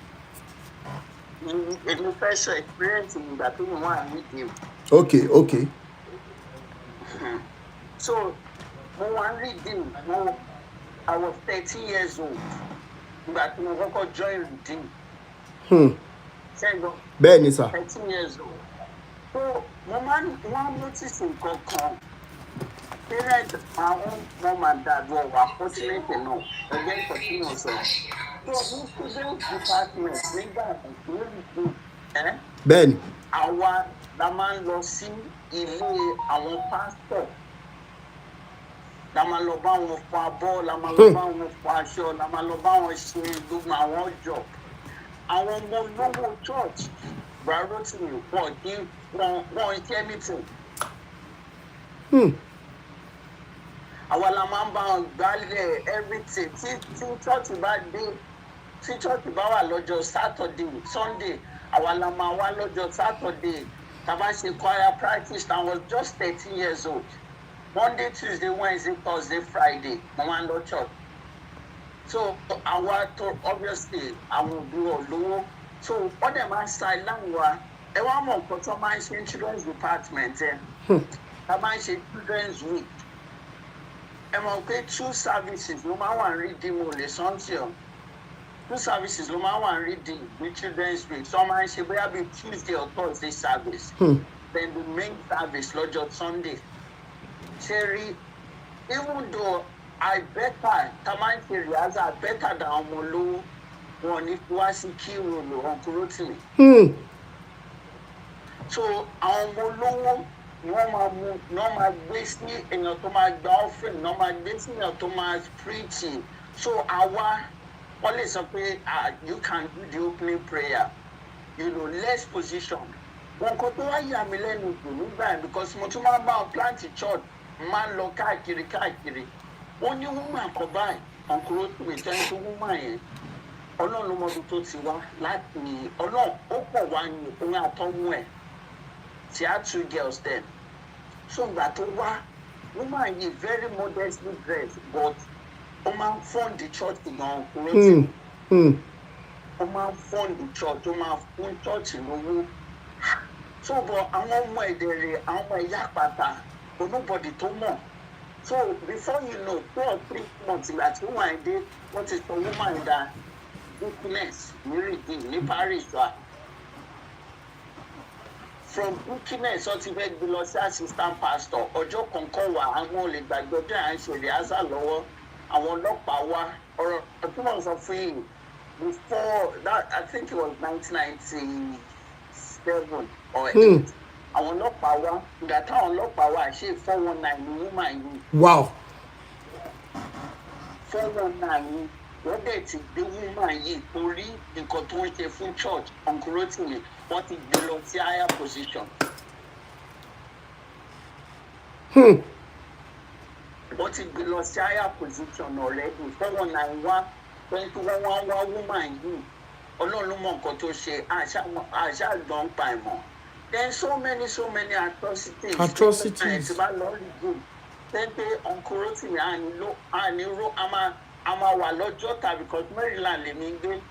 in first experience that you want with you. Okay. So, when I read him, I was 13 years old. But I joined him. Bẹ́ẹ̀ni sir. 13 years old. So, one notice in Kokon. parents, my own mom and dad were fortunate enough. Again, continue so. So this student department, nígbà tí bẹ́ẹ̀ni. àwa la máa ń lọ sí ilé àwọn pásítọ̀, la máa lọ bá wọn fọ abọ́, la máa lọ bá wọn fọ aṣọ, la máa lọ bá wọn ṣe gbogbo àwọn job. Àwọn ọmọ olówó church Rotimi wọn kì í wọn ṣe anything. Àwa la máa ń bá wọn gbálẹ̀ everything tí church bá dé, tí church bá wà lọ́jọ́ Saturday Sunday, àwa la máa wá lọ́jọ́ Saturday tá bá ṣe choir practice. I was just 13 years old. Monday, Tuesday, Wednesday, Thursday, Friday mo máa ń lọ church. So àwa tó obviously àwọn òbí wọn lówó, so wọ́n dẹ̀ máa ń sa ìlànà wa. Ẹ wá mọ̀ nǹkan tó máa ń ṣe children's department tá máa ń ṣe children's week. Ẹ mọ̀ pé 2 services ló máa wà ní redeem olè sọ́ńtìọ̀. 2 services ló máa wà ní redeem ní children's week. So wọ́n máa ń ṣe bóyá bíi Tuesday or Thursday service. Then the main service lọ́jọ́ Sunday. Ṣé even though I better tá máa ń ṣe rehearsal, I better than ọmọ olówó wọn ní wá sí kí rolo Uncle Rotimi. So àwọn ọmọ olówó ni wọ́n máa gbé sí èèyàn tó máa gba offering, wọ́n máa gbé sí èèyàn tó máa preaching. So àwa wọ́n lè sọ pé you can do the opening prayer, less position. Wọn kò tó wá yà mí lẹ́nu jù nígbà yẹn because mo tún máa bá wọn plant church, máa ń lọ káàkiri. Ó ní woman kan báyìí Uncle Rotimi tẹ́lẹ̀ tó woman yẹn Ọlọ́run ló mọ ibi tó ti wá láti Ọlọ́run ó pọ̀ wá ní òun àtọ́mú ẹ̀. She had 2 girls then. So ìgbà tó wá woman yìí very modestly dressed but ó máa ń fund the church gan Uncle Rotimi. Ó máa ń fund the church, ó máa fún church lówó. So but àwọn ọmọ ẹ̀dẹ̀rẹ̀ àwọn ọmọ ẹ̀yà pàtà but nobody tó mọ̀. So before you know 2 or 3 months ìgbà tí woman dé wọ́n ti sọ woman dá weakness ní redeem ní parish wa. From weakness wọ́n ti fẹ́ gbé lọ sí assistant pastor. Ọjọ́ kọ̀ọ̀kan wà àwọn olè gbàgbé ọjọ́ à ń ṣe rehearsal lọ́wọ́. Àwọn ọlọ́pàá wá ọ̀rọ̀ tí wọ́n sọ fún yìí before that I think it was 1997 or 8. Àwọn ọlọ́pàá wá ìgbà táwọn ọlọ́pàá wá ṣe 419 ní woman yìí. Wow. 419 ní wọ́n dẹ̀ ti gbé woman yìí torí nǹkan tó ń ṣe fún church Uncle Rotimi wọ́n ti gbé lọ sí higher position. Wọ́n ti gbé lọ sí higher position already. 419 wá 21 wá woman yìí. Ọlọ́run ló mọ nǹkan tó ṣe àṣà gbọ́n pa ẹ̀mọ́. Then so many atrocities. Ti bá lọ rí good. Then pé Uncle Rotimi àníró a máa wà lọ́jọ́ta because Maryland lèmi gbé.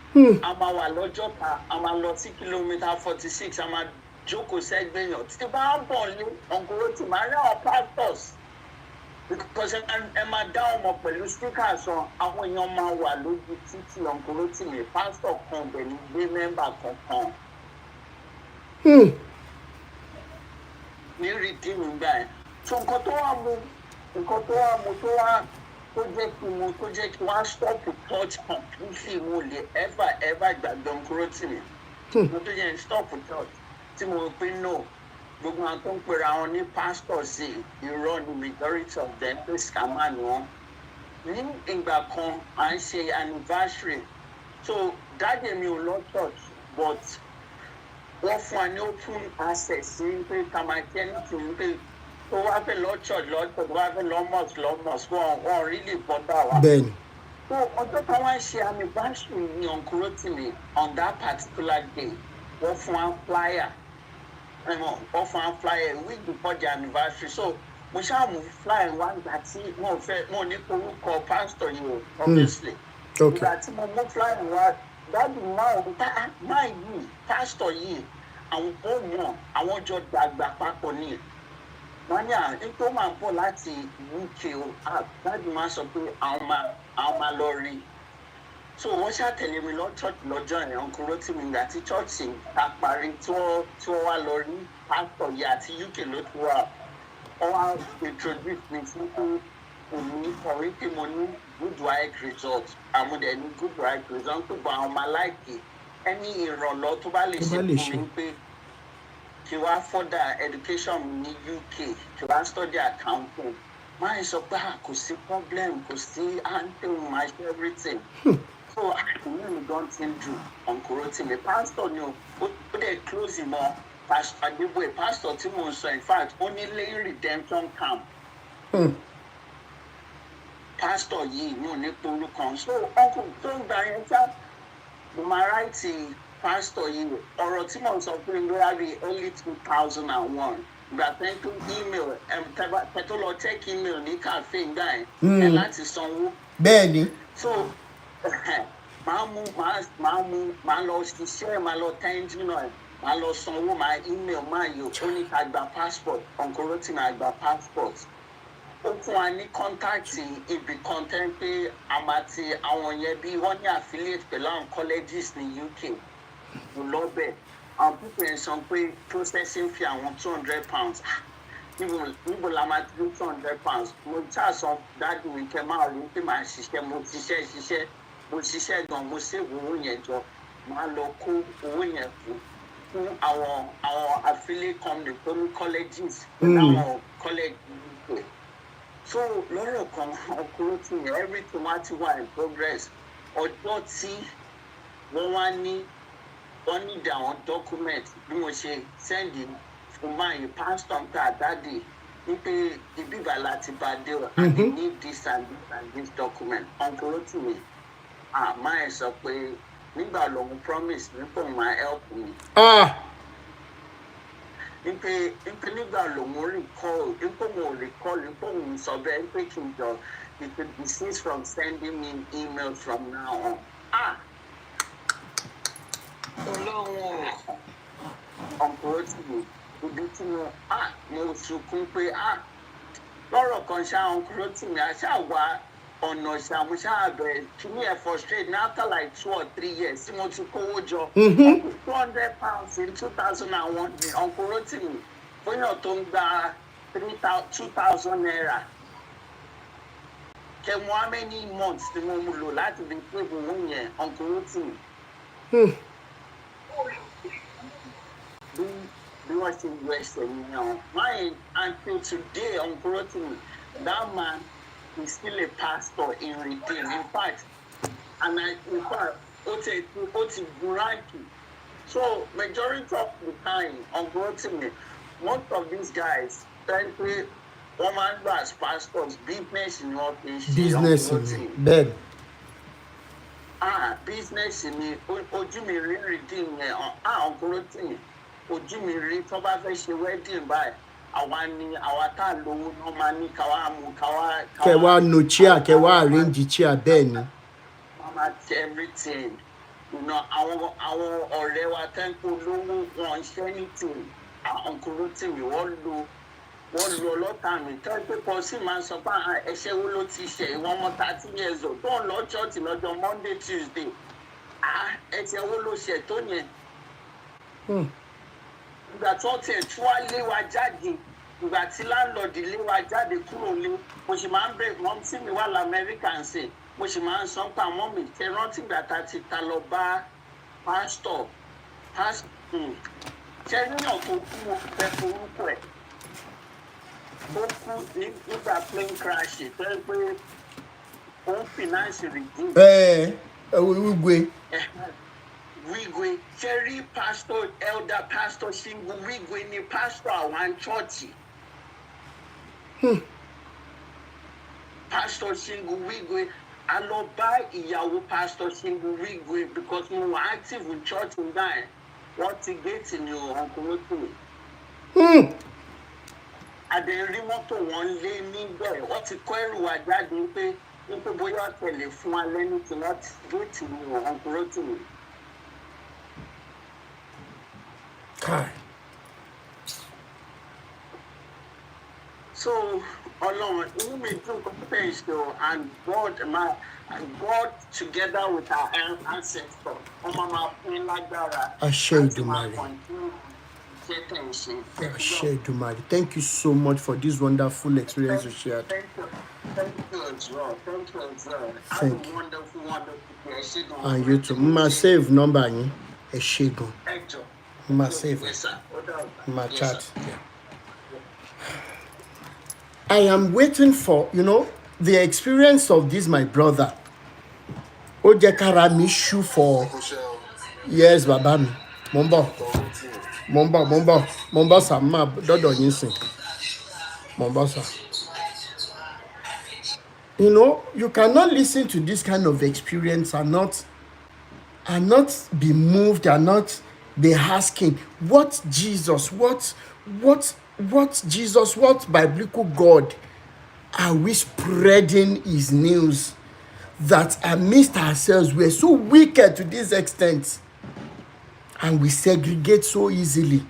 A máa wà lọ́jọ́ta, a máa lọ sí kìlómítà 46, a máa jókòó sẹ́gbẹ̀yàn. Tí bá ń bọ̀ ní Uncle Rotimi, a rí àwọn pastors. Because ẹ máa dá ọmọ pẹ̀lú speakers wọn, àwọn èèyàn máa wà lójú títí Uncle Rotimi, pastor kan bẹ̀ ní gbé mẹ́mbà kankan. Ní redeem gbà yẹn. So nǹkan tó wà mú tó jẹ́ kí wọ́n stop church completely mo lè ever gbàgbọ́ Uncle Rotimi. Mo tó yẹn stop church tí mo rò pé no gbogbo àwọn tó ń pera wọn ní pastors sí irọ́ ni majority of them pé scammer ni wọ́n. Ní ìgbà kan à ń ṣe anniversary so dáàdì mi ò lọ church but wọ́n fún wa ní open access sí pé kàmákẹ́ nítorí pé tó wá fẹ́ lọ church tó wá fẹ́ lọ mosque wọ́n really bother wa. Bẹ́ẹ̀ni. So ọjọ́ kan wá ń ṣe anniversary ní Uncle Rotimi on that particular day wọ́n fún wa flyer week before the anniversary so mo ṣáà mú flyer wá gbà tí mo ní orúkọ pastor yìí o obviously. Ìgbà tí mo mú flyer wá dáàbò máa yìí pastor yìí àwọn ọmọ àwọn jọ dàgbà papọ̀ ní wọ́n ní àwọn tó máa ń bọ̀ láti UK dáàbò máa sọ pé àwọn máa lọ rí so wọ́n ṣàtẹ̀lé mi lọ church lọ́jọ́ yẹn Uncle Rotimi ìgbà tí church ta parí tí wọ́n wá lọ rí pastor yìí àti UK ló ti wà or introduce me to me or if money good right results. I'm with any good right result to buy on my like it. Any ìrànlọ́ tó bá lè ṣe fún mi pé kí wá further education ní UK kí wá study accounting. Máa sọ pé kò sí problem, kò sí anthem, máa ṣe everything. So I really don't think do Uncle Rotimi. Pastor ni o dey close him up. Pastor Adeboye, pastor tí mo sọ in fact only laying redemption camp. Pastor yìí ní òní polú kan. So uncle tó ń gba yẹn ṣá mo máa ráìtì pastor yìí ọ̀rọ̀ tí mo sọ pé lóra bíi early 2001 ìgbà tẹ́ tó email tẹ́ tó lọ check email ní cafe ńgbà yẹn ẹ̀ láti sanwó. Bẹ́ẹ̀ni. So máa lọ ṣiṣẹ́ máa lọ tẹ́ńtì náà máa lọ sanwó máa email máa yọ ó ní ká gba passport Uncle Rotimi àgbà passport. Ó fún wa ní kọ́ńtáàtì ibì kan tẹ́ pé àmàtì àwọn yẹn bí wọ́n ní affiliate pẹ̀lú àwọn colleges ní UK kò lọ́bẹ̀ àwọn pípẹ́ yẹn sọ pé processing fee àwọn £200 níbo la máa ti rí £200 mo ṣàṣọ dájú mi kẹ́ máa rí pé màá ṣiṣẹ́ mo ṣiṣẹ́ gan mo ṣèwé owó yẹn jọ máa lọ kó owó yẹn fún àwọn affiliate company tó ní colleges pẹ̀lú àwọn college UK. So lọ́rọ̀ kan ọkùnrin tí yẹn everything wá ti wà in progress ọjọ́ tí wọ́n ní àwọn document bí mo ṣe send fún báyìí pastor nǹkan àdáde wípé ibíbà láti bá dé o and they need this and this document ọkùnrin tí yẹn àmọ́ ẹ̀ sọ pé nígbà lòun promise nípa òun máa help me. Nípa nígbà lòun recall nípa òun sọ bẹ́ẹ̀ pé kí n jọ you could desist from sending me emails from now on. Ọlọ́run Uncle Rotimi ibi tí mo sunkún pé lọ́rọ̀ kan ṣá Uncle Rotimi aṣáàwá ọ̀nà ìṣàmúṣàbẹ̀ kí ní ẹ̀ frustrate now after like 2 or 3 years tí mo ti kówó jọ £200 in 2001 ní Uncle Rotimi fúnyàn tó ń gba 2,000 naira kẹmu how many months tí mo mú lò láti fi pé owó yẹn Uncle Rotimi. Bí wọ́n ṣe yọ ẹsẹ̀ yẹn why until today Uncle Rotimi that man is still a pastor in Redeem. In fact, ó ti gúráǹkì. So majority of the time Uncle Rotimi most of these guys tend to wọ́n máa ń gbà as pastors business ni wọ́n fi ṣe Uncle Rotimi. Bẹ́ẹ̀ni. Business ni ojú mi rí Redeem yẹn Uncle Rotimi ojú mi rí tó bá fẹ́ ṣe wedding báyìí àwa tá a lówó náà máa ní káwá mú káwá. Kẹwàá no chair kẹwàá arrange chair bẹ́ẹ̀ ni. Wọ́n máa ṣe everything. Àwọn ọ̀rẹ́ wa tẹ́ńkù lówó wọn ṣe anything. Uncle Rotimi wọ́n lo ọlọ́ta mi tẹ́ pé pọ̀ sí máa ń sọ pé ẹ̀ṣẹ̀ wo ló ti ṣe ìwọ́n mọ́ 30 years old tó ń lọ chọ́ọ̀tì lọ́jọ́ Monday Tuesday ẹ̀ṣẹ̀ wo ló ṣe tó yẹn. Ìgbà tó tẹ̀ tí wọ́n lé wa jáde ìgbà tí láńlọ́ọ̀dì lé wa jáde kúrò lé mo sì máa ń bẹ̀rẹ̀ wọ́n sí mi wà lamẹ́ríkà ń sè mo sì máa ń sọ pé àwọn mi ṣe rántí ìgbà tá a ti ta lọ bá pásítọ̀ ṣe níyàn tó kú mo fẹ́ forúkọ ẹ̀ ó kú nígbà plane crash tó yẹ pé ó ń finance Redeem. Wigwe Cherry pastor elder pastor Shingu Wigwe ni pastor àwọn chọ́ọ̀chì. Pastor Shingu Wigwe a lọ bá ìyàwó pastor Shingu Wigwe because mo wà active in church nígbà yẹn wọ́n ti géètì ní Uncle Rotimi. Àdéhùn mọ́tò wọn lé níbẹ̀ wọ́n ti kọ́ ẹrù wa jáde pé bóyá tẹ̀lé fún wa lẹ́nu tí wọ́n ti géètì ní Uncle Rotimi. So Ọlọ́run inú mi dùn competence though and God together with our ancestors ọmọ máa fún lágbára àṣẹ Ìdùmarè Thank you so much for this wonderful experience you shared. Thank you as well. Thank you. Wonderful. And you too. Ma save number yin. Eshegun. Ma save. Yes, sir. Ma Yes, chat. sir. Yeah. I am waiting for, the experience of this my brother. Ó jẹ́ kára mi ṣú for yes, bàbá mi. Mo ń bọ̀ sà máa dọ́dọ̀ yín sìn. Mo ń bọ̀ sà. You cannot listen to this kind of experience and not be moved and not be asking, what Jesus, what Jesus, what biblical God are we spreading his news that amidst ourselves we're so wicked to this extent and we segregate so easily?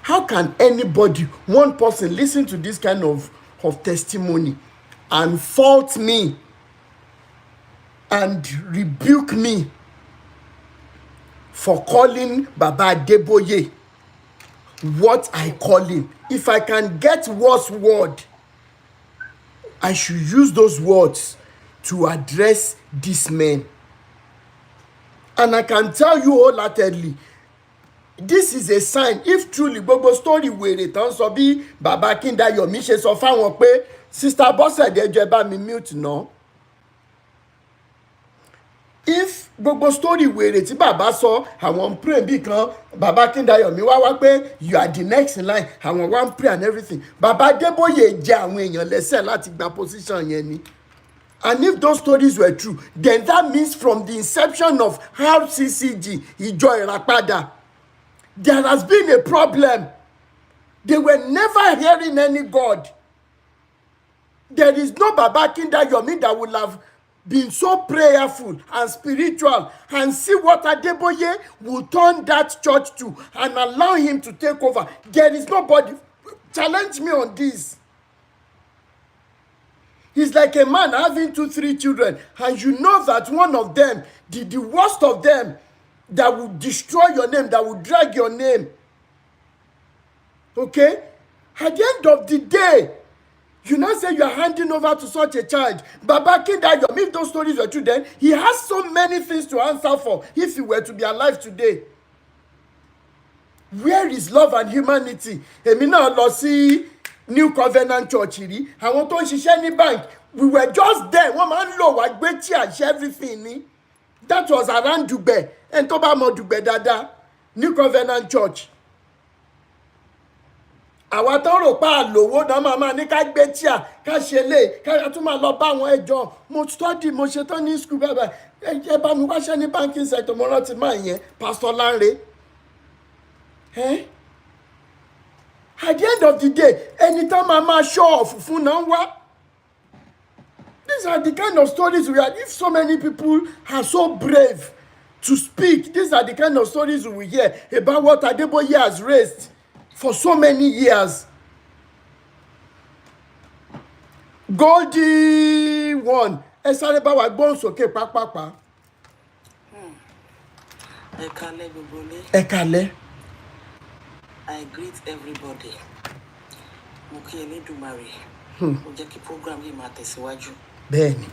How can anybody, one person, listen to this kind of testimony and fault me and rebuke me for calling Baba Adeboye what I call him? If I can get worse word, I should use those words to address this man. And I can tell you wholeheartedly, this is a sign. If truly gbogbo story wèrè tán sọ bí Baba Akindayomi ṣe sọ fáwọn pé Sister Bọ́sẹ̀dé ẹjọ́ ẹ bá mi mute náà. If gbogbo story wèrè tí bàbá sọ àwọn pray bí kan Baba Akindayomi wá pé you are the next in line, àwọn wá pray and everything, Baba Adeboye jẹ àwọn èèyàn lẹ́sẹ̀ láti gba position yẹn ni. And if those stories were true, then that means from the inception of RCCG, Ìjọ Ìràpadà, there has been a problem. They were never hearing any God. There is no Baba Akindayomi that would have been so prayerful and spiritual and see what Adeboye will turn that church to and allow him to take over. There is nobody. Challenge me on this. He's like a man having 2-3 children, and you know that one of them, the worst of them, that will destroy your name, that will drag your name. Okay? At the end of the day, you now say you are handing over to such a child. Baba Akindayomi, if those stories were true then, he has so many things to answer for if he were to be alive today. Where is love and humanity? Èmi náà lọ sí New Covenant Church rí. Àwọn tó ń ṣiṣẹ́ ní bank, we were just there. Wọ́n máa ń lò wá gbé chair ṣe everything ni. That was around Dugbe. Ẹni tó bá mọ Dugbe dáadáa, New Covenant Church. Àwa tó rò pa àlòwò náà máa ní ká gbé chair ká ṣe lè ká tún máa lọ bá àwọn ẹjọ́. Mo study, mo ṣe tán ní school bàbá. Ẹ bá mi wáṣẹ́ ní banking sector, mo rántí máa yẹn, Pastor Lanre. At the end of the day, anytime I show off fún náà wá. These are the kind of stories we had. If so many people are so brave to speak, these are the kind of stories we hear about what Adeboye has raised for so many years. Goldie one. Ẹ sáré bá wa gbóhùn sókè pápápá. Ẹ káalẹ́ gbogbo ilé. Ẹ káalẹ́. I greet everybody. Mo kí Elédùmarè. Mo jẹ́ kí program yìí máa tẹ̀síwájú. Bẹ́ẹ̀ni.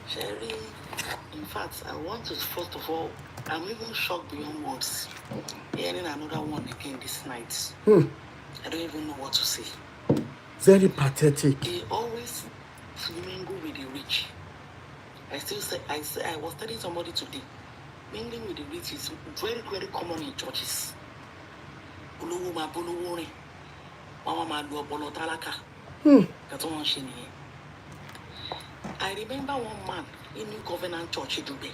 Sherry, in fact, I want to first of all, I'm even shocked beyond words. Hearing another one again this night. I don't even know what to say. Very pathetic. He always mingle with the rich. I was telling somebody today, mingling with the rich is very, very common in churches. Olówó máa bolówó rìn. Wọ́n máa lu ọpọlọ tálákà. That's what I'm saying. I remember one man in New Covenant Church in Dubai.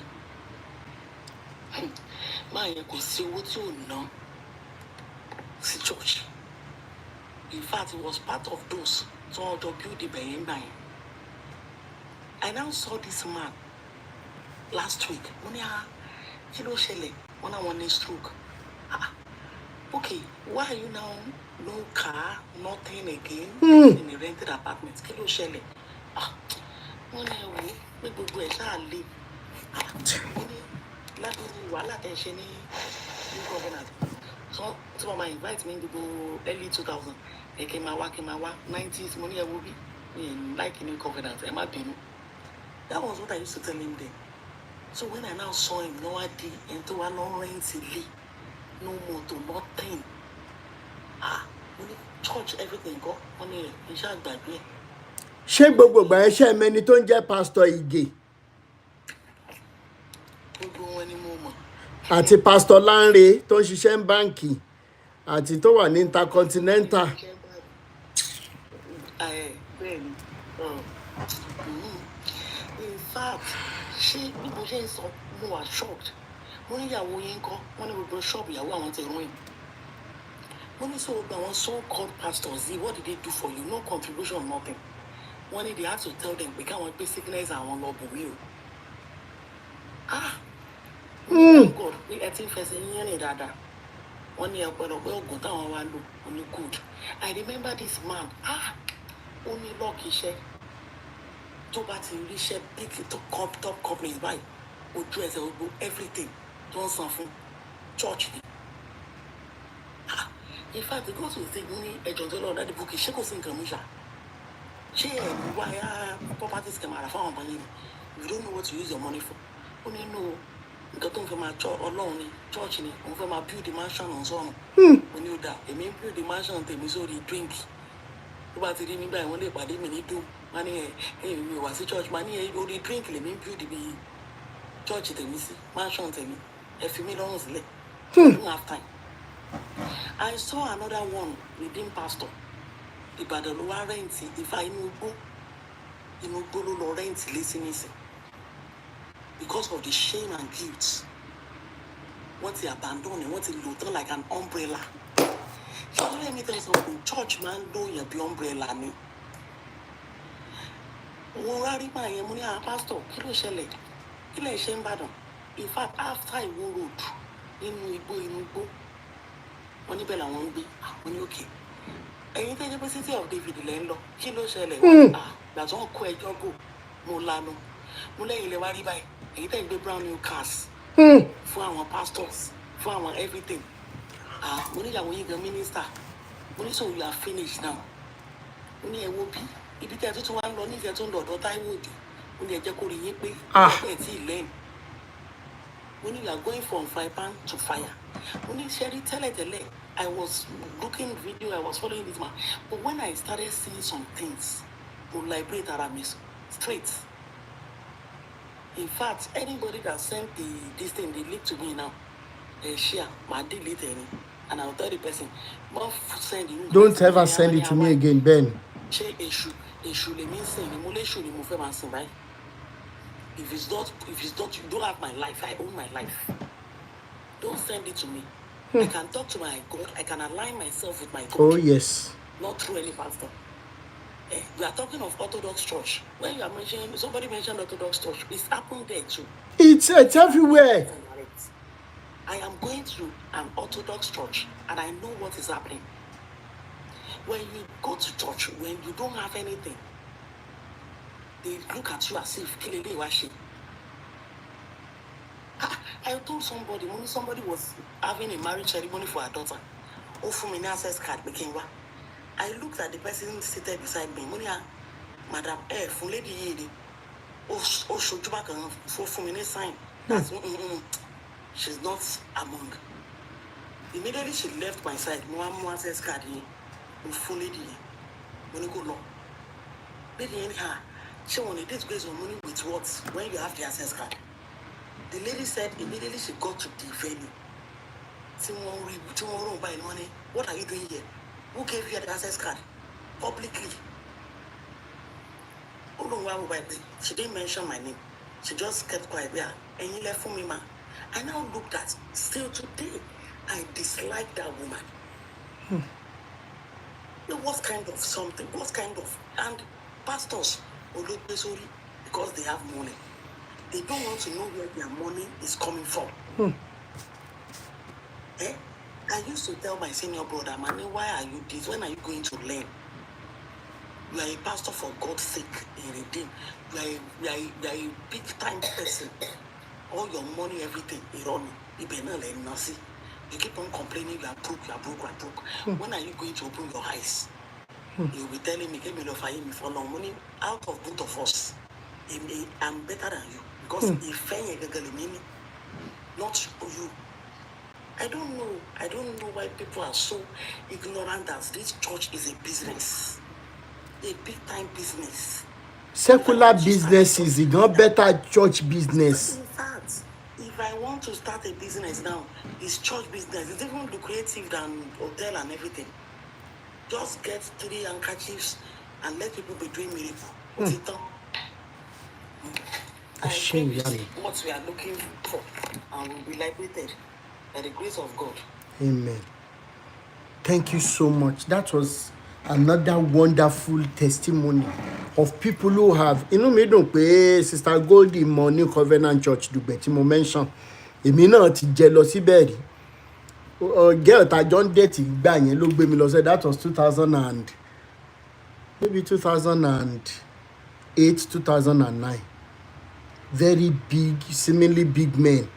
Man, you could see what you know. See church. In fact, he was part of those so to build the building. I now saw this man last week. When I want a stroke. Okay, why are you now no car, nothing again in a rented apartment? Kilo shele. Wọ́n ní ẹ̀wọ̀ pé gbogbo ẹ̀ ṣáà lè wọ́n ní láti wàhálà tẹ̀ ṣe ní New Covenant So Mama invite me to go early 2000. They came out, 90s money I will be like in covenant. That was what I used to tell him then. So when I now saw him, no idea into a long range, no more to nothing. Church, everything go money in shall back. ṣé gbogbo ìgbà yẹn ṣe mẹni tó ń jẹ́ pásítọ̀ Ìgè àti pásítọ̀ Lánre tó ń ṣiṣẹ́ ní báǹkì àti tó wà ní Intercontinental. In fact, she was so more shocked. When you are going, when you go shop, you are going to ruin. When you saw our so-called pastors, what did they do for you? No contribution, nothing. One day they had to tell them, we can't be sickness and one love will. God, we are first in dada. 1 year, but well, go down one look, only good. I remember this man. Only lucky share. To batty, we share big top companies by. Would dress, would do everything. Don't something. Church. In fact, it goes to the money agent that the book is shekos in commission. She why properties come out of our money. You don't know what to use your money for. Only know got on for my church alone, church in it, for my beauty mansion and so on. When you die, I mean beauty mansion they so they drink. But they didn't buy one day, but they need to money. Hey, we was a church money, you only drink, let me beauty be church they miss mansion they me. If you don't let don't have time. I saw another one within pastor. The Badalua rent, if I know go rent listening. Because of the shame and guilt. What he abandoned, what he looked like an umbrella. So let me tell you something, church man, know you be umbrella. Pastor, in fact, after I road, in Igbo, when you bella won't be, when you okay. And you take the city of David Lendo, Kilo Shelley, that's all quite your go, Molano, Mule Lewari. You take the brand new cars for our pastors, for our everything. When you are minister, when you are finished now, when you will be, if you tell to one lonely, you don't know what I would do. When you are just going when you are going from fire pan to fire, when you share it, tell it the leg. I was looking video, I was following this man, but when I started seeing some things, to liberate Aramis straight. In fact, anybody that sent this thing, they leak to me now, share, my delete any, and I'll tell the person, don't ever send it to me again, Ben. Issue, let me say, right? If it's not, you don't have my life, I own my life. Don't send it to me. I can talk to my God, I can align myself with my God. Oh, yes. Not through any pastor. We are talking of Orthodox Church. When you are mentioning, somebody mentioned Orthodox Church, it's happened there too. It's everywhere. I am going to an Orthodox Church and I know what is happening. When you go to church, when you don't have anything, they look at you as if killing washing. I told somebody when somebody was having a marriage ceremony for her daughter, oh, for me, access card became one. I looked at the person seated beside me. Madam, for lady, oh, show you back for me, sign. That's she's not among. Immediately she left my side. More access card here. Full lady. When you go long. Lady anyhow, she wanted this grace of money with what? When you have the access card. The lady said immediately she got to the venue. Tomorrow buy money. What are you doing here? Who gave you the access card? Publicly. She didn't mention my name. She just kept quiet there. And he left for me, ma. I now looked at, still today, I dislike that woman. What kind of something? What kind of... And pastors, because they have money, they don't want to know where their money is coming from. I used to tell my senior brother, man, why are you this? When are you going to learn? You are a pastor for God's sake in Redeem. You are a big time person. All your money, everything, you You keep on complaining, you are broke, you are broke, you are broke. When are you going to open your eyes? You'll be telling me, give me love, me for no money. Out of both of us, I'm better than you. Because if I not you. I don't know why people are so ignorant that this church is a business. A big time business. Secular businesses, it's not better church business. In fact, if I want to start a business now, it's church business. It's even lucrative than hotel and everything. Just get 3 handkerchiefs and let people be doing miracle. I think what we are looking for and will be liberated by the grace of God. Amen. Thank you so much. That was another wonderful testimony of people who have. You know, me don't pay Sister Goldie Money Covenant Church Dugbe tí mo mention. Èmi náà ti jẹ lọ síbẹ̀ rí. Girl ta John date gbà yẹn ló gbé mi lọ. That was 2008, 2009. Very big, seemingly big men.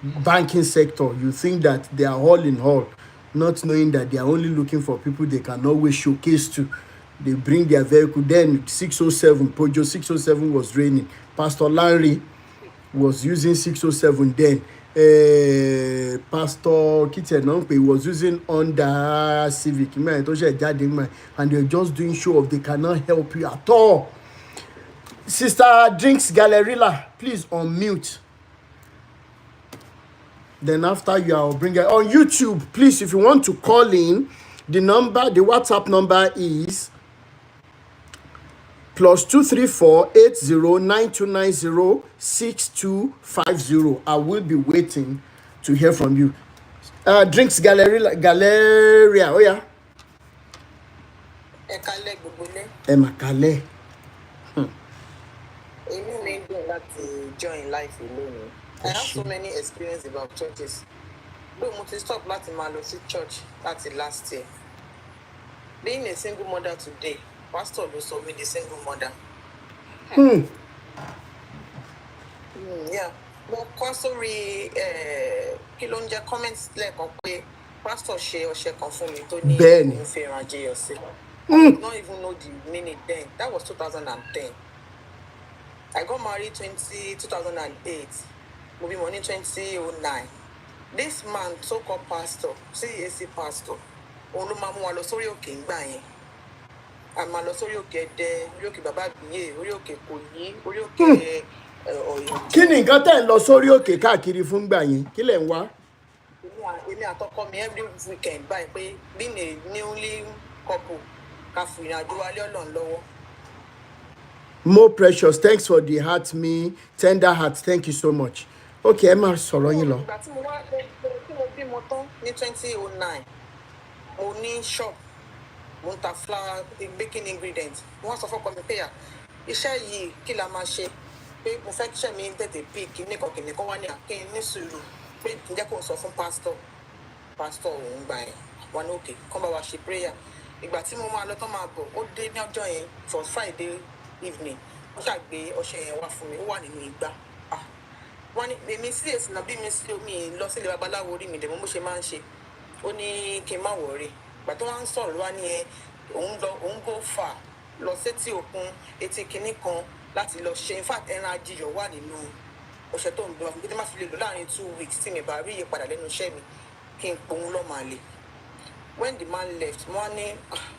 Banking sector. You think that they are all in all, not knowing that they are only looking for people they can always showcase to. They bring their vehicle. Then 607, Pojo 607 was raining. Pastor Larry was using 607 then. Pastor Kitenonpe was using Honda Civic, and they're just doing show off. They cannot help you at all. Sister Drinks Gallerilla, please unmute. Then after you, I'll bring it on YouTube. Please, if you want to call in, the WhatsApp number is +234 809290 6250. I will be waiting to hear from you. Drinks Galleria. Oh yeah. Emakale. Join life alone. I have so many experiences about churches. Though I stop Latin Malosi Church that's last year. Being a single mother today, Pastor also with a single mother. Yeah. But sorry, Kilonja comments like Pastor share or share confirm me to Ben. Not even know the minute then. That was 2010. I got married 2008. Moving on in 2009. This man, so-called pastor, CAC pastor, Olumamu Alosorio King Baye. I'm Alosorio Kede, Urioke Baba Biye, Urioke Koyi, Urioke Kí ni nǹkan tẹ́ ń lọ sórí òkè káàkiri fún gbà yín? Kí lẹ̀ ń wá? Èmi àtọkọ mi every weekend báyìí pé being a newly couple ká fi ìrìnàjò wálé Ọlọ́run lọ́wọ́. More precious, thanks for the heart, me tender heart, thank you so much. Okay, ẹ máa sọ̀rọ̀ yín lọ. Ìgbà tí mo bímọ tán ní 2009, mo ní shop, mo ń ta flour, baking ingredients. Wọ́n sọ fọ́kọ mi pé iṣẹ́ yìí kí la máa ṣe pé mo fẹ́ kíṣẹ́ mi tètè pí kìnnìkan wá ní àkín ní sùúrù pé ǹjẹ́ kò sọ fún pastor òun gbà yẹn wọn ní òkè kán bá wa ṣe prayer. Ìgbà tí mo máa lọ tán máa bọ̀ ó dé ní ọjọ́ yẹn for Friday evening wọ́n ṣàgbé ọṣẹ yẹn wá fún mi ó wà nínú igbá. Wọ́n ní èmi sí èsì náà bí mi lọ sílé babaláwo orí mi dẹ̀ mo bó ṣe máa ń ṣe ó ní kí n má wọ̀ọ́rẹ́. Ìgbà tó wá ń sọ̀rọ̀ wá ní òun go far lọ sétí òkun etí kinní kan láti lọ ṣe in fact ẹran ajíyọ̀ wà nínú ọṣẹ tó ń gbé wá fún mi tí má fi lè lò láàrin 2 weeks tí mi bá rí iye padà lẹ́nu iṣẹ́ mi kí n pohun lọ́mọ àlè. When the man left wọ́n ní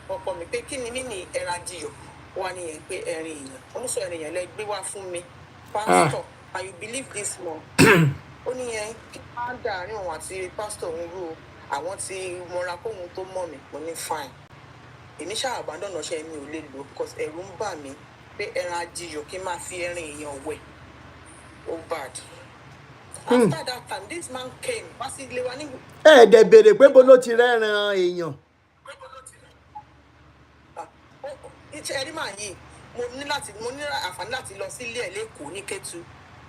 ọkọ mi pé kí ni mí ní ẹran ajíyọ̀ wọ́n ní yẹn pé ẹrin èèyàn oníṣọ ẹrin èèyàn lẹ gbé wá fún mi pastor and you believe this one ó ní yẹn kí wọ́n dàárín òun àti pastor òun rú àwọn tí mọra kóhun tó mọ̀ mí mo ní fine. Èmi ṣáà abandon ọṣẹ mi ò lè lò because ẹ̀rù ń bà mí pé ẹran ajíyọ̀ kí n máa fi ẹrin èèyàn wẹ̀ ó bad. After that time this man came wá sí ilé wa ní. Dẹ̀ béèrè pé bó ló ti rẹ́ran èèyàn. Ẹ̀rí màá yìí mo ní àǹfààní láti lọ sí ilé ẹ̀ lẹ́kọ̀ọ́ ní Kétu.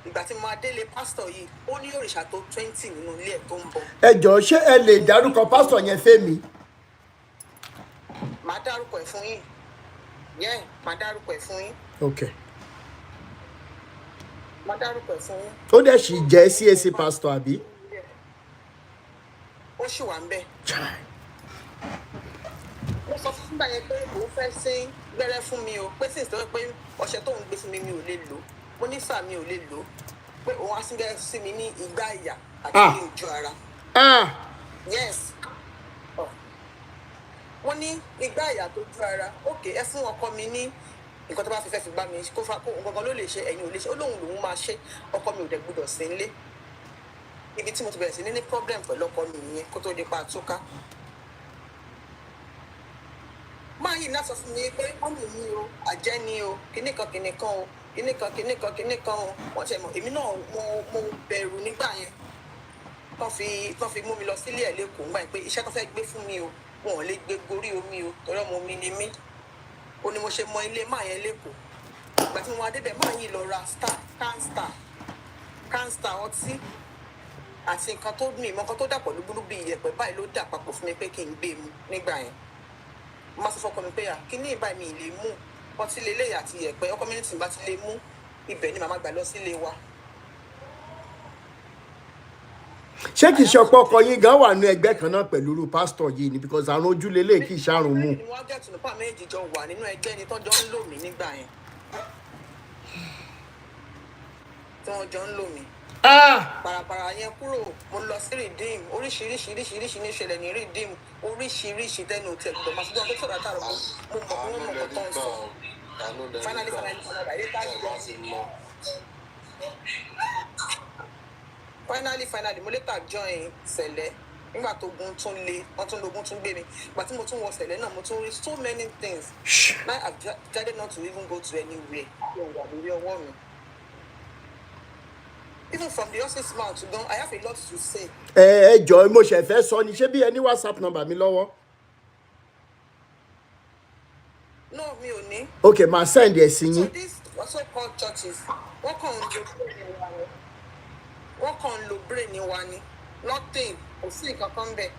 Ìgbà tí mo máa délé pásítọ̀ yìí ó ní òrìṣà tó 20 nínú ilé ẹ̀ tó ń bọ̀. Ẹ jọ̀ọ́ ṣé ẹ lè dárúkọ pásítọ̀ yẹn fẹ́mi? Màá dárúkọ ẹ̀ fún yín. Màá dárúkọ ẹ̀ fún yín. Okay. Màá dárúkọ ẹ̀ fún yín. Ó dẹ̀ sì jẹ́ CAC pastor àbí? Ó ó ṣì wà ń bẹ̀. Mo sọ fún báyẹn pé òun fẹ́ sí gbẹ́rẹ́ fún mi o pé sì ń sọ pé ọṣẹ tó ń gbé fún mi mi ò lè lò mo ní sáà mi ò lè lò pé òun á sí gbẹ́rẹ́ sí mi ní igbá àyà àti ní ojú ara. Yes. Wọ́n ní igbá àyà tó ju ara òkè ẹ fún ọkọ mi ní nǹkan tó bá fi fẹ́ fi gbá mi kó gangan ló lè ṣe ẹ̀yin ò lè ṣe ó lóun lòun máa ṣe ọkọ mi ò dẹ̀ gbọdọ̀ sí nílé ibi tí mo ti bẹ̀rẹ̀ sí ní problem pẹ̀lú ọkọ mi nìyẹn kó tó di pa àtúká. Máa yìí náà sọ fún mi pé wọ́n mú mi o àjẹ́ ni o kíníkan o kíníkan o wọ́n ṣe mọ̀ èmi náà mo bẹ̀rù nígbà yẹn tán fi mú mi lọ sílé ẹ̀ lẹ́kọ̀ọ́ nígbà yẹn pé iṣẹ́ tó fẹ́ gbé fún mi o wọn ò lè gbé gorí omi o torí ọmọ omi ni mí o ni mo ṣe mọ ilé máa yẹn lẹ́kọ̀ọ́ ìgbà tí mo wá débẹ̀ máa yìí lọ ra canstar ọtí àti nǹkan tó mì mọ́ nǹkan tó dà pọ̀ lúgbúrú bí iyẹ̀pẹ̀ báyìí ló dà papọ̀ fún mi pé kí n gbé mu nígbà yẹn mo máa sọ fọkọ mi pé kí ní ìbá mi lè mú ọtí lélẹ́yà àti iyẹ̀pẹ̀ ọkọ mi ní tì bá ti lè mú ibẹ̀ ni màmá gbà lọ sílé wa. ṣé kìí ṣe ọ̀pọ̀ ọkọ yín gan wà ní ẹgbẹ́ kan náà pẹ̀lú irú pásítọ̀ yìí ni because àrùn ojúlé lè kí ìṣàrùn mú. wọ́n jẹ́ tùnúpà méjì jọ wà nínú ẹgbẹ́ ni tọ́jọ́ ń lò mí nígbà yẹn tí wọ́n jọ ń lò mí. Parapara yẹn kúrò mo lọ sí redeem oríṣiríṣi ní ìṣẹ̀lẹ̀ ní redeem oríṣiríṣi tẹnu tẹ gbọ́dọ̀ máa fi gbọ́dọ̀ tó sọ̀rọ̀ àtàrà mo mọ̀ pé wọ́n mọ̀ kọ́ tó ń sọ. Finally mo later join Sẹ̀lẹ̀ nígbà tó gun tún le wọ́n tún lógun tún gbé mi ìgbà tí mo tún wọ Sẹ̀lẹ̀ náà mo tún rí so many things now I've decided not to even go to anywhere lórí ọwọ́ mi. Even from the office mouth to down, I have a lot to say. Ẹ jọ̀ọ́ mo ṣe fẹ́ sọ ni ṣé bí ẹni WhatsApp number mi lọ́wọ́. No, mi ò ní. Okay, máa send ẹ sí yín. So these so-called churches, wọ́n kàn ń lo brain wa ni. Nothing, kò sí nǹkan kan bẹ́ẹ̀.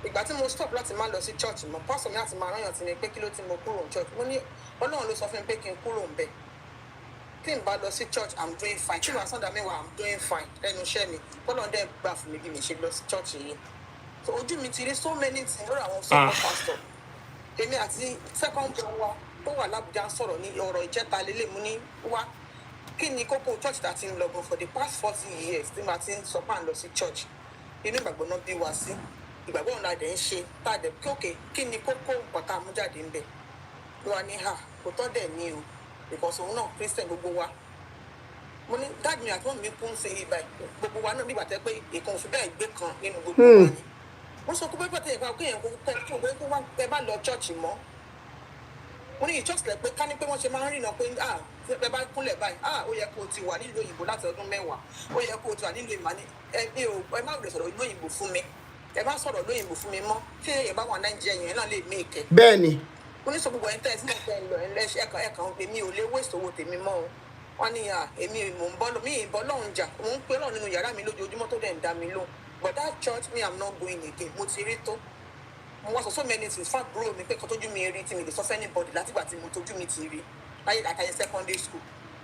Ìgbà tí mo stop láti máa lọ sí church mọ́, pastor mi láti máa rán yàn sí mi pé kí ló ti mo kúrò ní church. Mo ní Ọlọ́run ló sọ fún mi pé kí n kúrò ńbẹ̀. Tí n bá lọ sí church, I'm doing fine. Tí wàá sọ́dà mẹ́wàá, I'm doing fine. Ẹnu iṣẹ́ mi, Ọlọ́run dẹ̀ gbà fún mi bí mi ṣe lọ sí church yìí. So ojú mi ti rí so many things lórí àwọn so-called pastor. Èmi àti second born wa tó wà l'Abuja sọ̀rọ̀ ní ọ̀rọ̀ ìjẹta lélẹ̀ mú ní wá. Kí ni kókó church tá ti ń lọ gan for the past 40 years tí màá ti ń sọ pé à ń lọ sí church. Inú ìgbàgbọ́ náà bí wa sí. Ìgbàgbọ́ ọ̀nà àdẹ̀ ń ṣe tá a dẹ̀ kí ni kókó nǹkan tá a mú jáde ń bẹ̀. Wọ́n á ní kò tọ́ dẹ̀ ní o. Because òun náà Christian gbogbo wa mo ní dáàbì mi àti wọn mi kún sí ibà gbogbo wa náà bí bàtẹ pé ìkan òfin bẹ́ẹ̀ gbé kan nínú gbogbo wa ni wọ́n sọ pé pẹ́pẹ́ yẹn kéèyàn kó wá ẹ bá lọ church mọ́ mo ní ìjọsìn pé ká ní pé wọ́n ṣe máa ń rìnà pé ẹ bá kúnlẹ̀ báyìí ó yẹ kó o ti wà nílùú òyìnbó láti ọdún 10 ó yẹ kó o ti wà nílùú ìmọ̀ ẹ má rẹ̀ sọ̀rọ̀ ìlú òyìnbó fún mi ẹ má sọ̀rọ̀ ìlú òyìnbó fún mi mọ́ tí ẹ bá wà Nàìjíríà yẹn náà lè mí ìkẹ́. Bẹ́ẹ̀ni. Mo ní sọ gbogbo ẹ̀ ń tẹ́ ẹ sí ọ̀tẹ̀ ẹ̀ lọ ẹ̀kan èmi ò lè waste owó tèmi mọ́ o wọ́n ní èmi mò ń bọ́ mi ìbọn lọ́hùn jà mò ń pè lọ́hùn nínú yàrá mi lójoojúmọ́ tó dẹ̀ ń dá mi lóhùn but that church me I'm not going again mo ti rí tó mo wá sọ so many things fún àbúrò mi pé kan tójú mi rí tí mi lè sọ fẹ́ anybody látìgbà tí mo tójú mi ti rí láyé àtàyè secondary school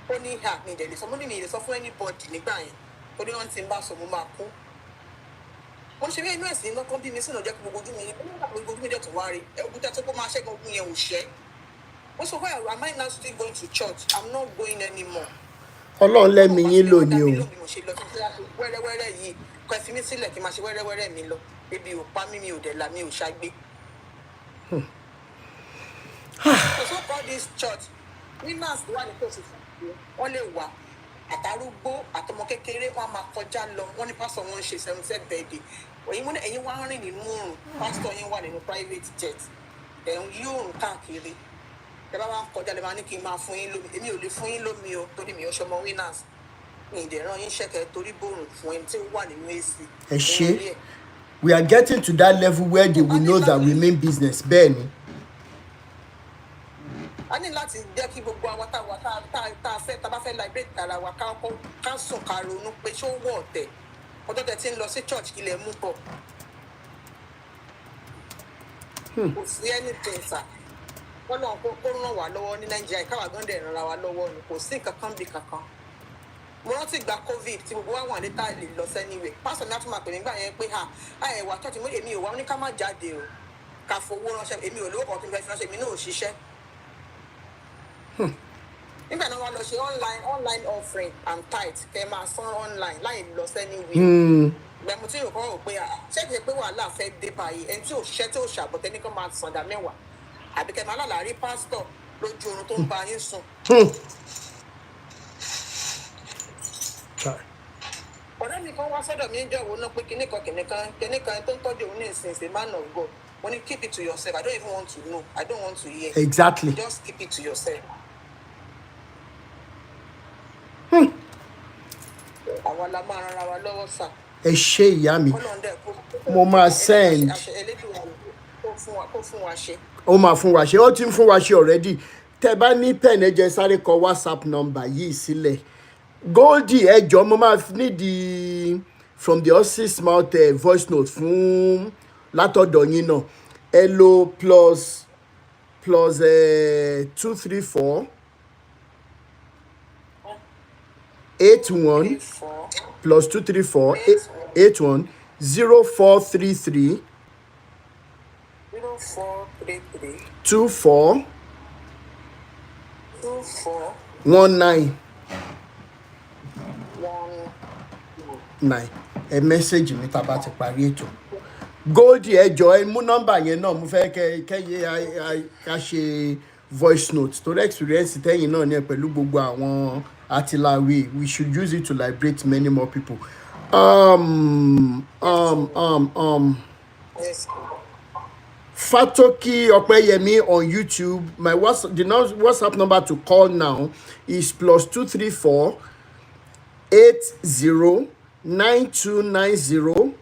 ó ní mi ìdẹ̀ lè sọ mo ní mi lè sọ fún anybody nígbà yẹn ó ní wọ́n ti ń bá sọ mo máa kú mo ṣe bí inú ẹ̀sìn iná kan bí mi sínú ọjọ́ kí gbogbo ojú mi rí gbogbo ojú mi dẹ̀ tó wá rí ogun tẹ́ tó kó máa ṣẹ́gun ogun yẹn ò ṣẹ́ wọ́n sọ why am I now still going to church I'm not going anymore. Ọlọ́run lẹ́mi yín lò ní o. wẹ́rẹ́wẹ́rẹ́ yìí kọ́ ẹ fi mí sílẹ̀ kí n máa ṣe wẹ́rẹ́wẹ́rẹ́ mi lọ ebi ò pa mí mi ò dẹ̀ là mi ò ṣàgbé. so call this church winners wà ní tòsí fún wọn lè wà àtàrúgbó àtọmọ kékeré wọn máa kọjá lọ wọn ní pásítọ̀ wọn ń ṣe 70th birthday ẹ̀yin wá ń rìn nínú oòrùn pásítọ̀ yín wà nínú private jet ẹ̀hún yóò rùn káàkiri ẹ bá wá ń kọjá lè máa ní kí n máa fún yín lómi èmi ò lè fún yín lómi o torí mi ò ṣọmọ winners mi ìdẹ̀ràn yín ṣẹ̀kẹ̀ torí bòrùn fún ẹni tí ó wà nínú èsì. Ẹ ṣé we are getting to that level where they will know that we mean business bẹ́ẹ̀ ni. a ní láti jẹ́ kí gbogbo àwa tá a bá fẹ́ liberate ara wa ká sùn ká ronú pé ṣé ó wọ̀ ọ̀tẹ̀ ọjọ́ tẹ̀ tí ń lọ sí church ilẹ̀ mú bọ̀ kò sí anything sir wọ́n náà kó ràn wá lọ́wọ́ ní Nàìjíríà káwá gan dẹ̀ ràn ra wa lọ́wọ́ ni kò sí kankan bí kankan mo rántí ìgbà covid tí gbogbo wa wà ní táìlì lọ sẹ́niwé pásítọ̀ mi á tún máa pè mí gbà yẹn pé ẹ̀wà church mo èmi ò wá ní ká má jáde o ká fowó ránṣẹ́ èmi ò lówó kan tó ń fẹ́ fi ránṣẹ́ èmi náà ò ṣiṣẹ́. nígbà náà wà lọ ṣe online offering and tithe kẹ́ máa san online láì lọ sẹ́niwé. gbẹ̀mú tí yóò kọ́ ọ̀ pé ṣé kìí pé wàhálà fẹ́ dé báyìí ẹni tí ò ṣiṣẹ́ tí ò ṣàbọ̀tẹ́ ní kó máa san dá mẹ́wàá àbí kẹ́ máa lálàárí pásítọ̀ lójú oorun tó ń bá yín sùn. ọ̀rẹ́ mi kan wá sọ́dọ̀ mi ń jọ̀wọ́ náà pé kìnìkan tó ń tọ́jú òun ní ìsinsìn man of God mo ní keep it to yourself I don't even want to know I don't want to hear. Exactly. Just keep it to yourself. àwọn la máa ran ara wa lọ́wọ́ sà. ẹ ṣé ìyá mi mo máa send. kó fún wa ṣe. ó máa fún wa ṣe ó ti ń fún wa ṣe already tẹ́ bá ní pen ẹ jẹ́ sáré kọ WhatsApp number yìí sílẹ̀. Goldie ẹjọ mo máa need the from the horse's mouth voice note fún látọ̀dọ̀ yín náà ẹ lo plus 234 81 plus 234 81 0433 24 19 9 ẹ mẹ́sẹ̀gì mi tá a bá ti parí ètò. Goldie ẹjọ ẹ mú nọ́mbà yẹn náà mo fẹ́ kẹ́yẹ ká ṣe voice note torí experience tẹ́yìn náà ní ẹ pẹ̀lú gbogbo àwọn àtìláwí we should use it to liberate many more people. Fatoki Opeyemi on YouTube. My WhatsApp number to call now is plus 234 80 9290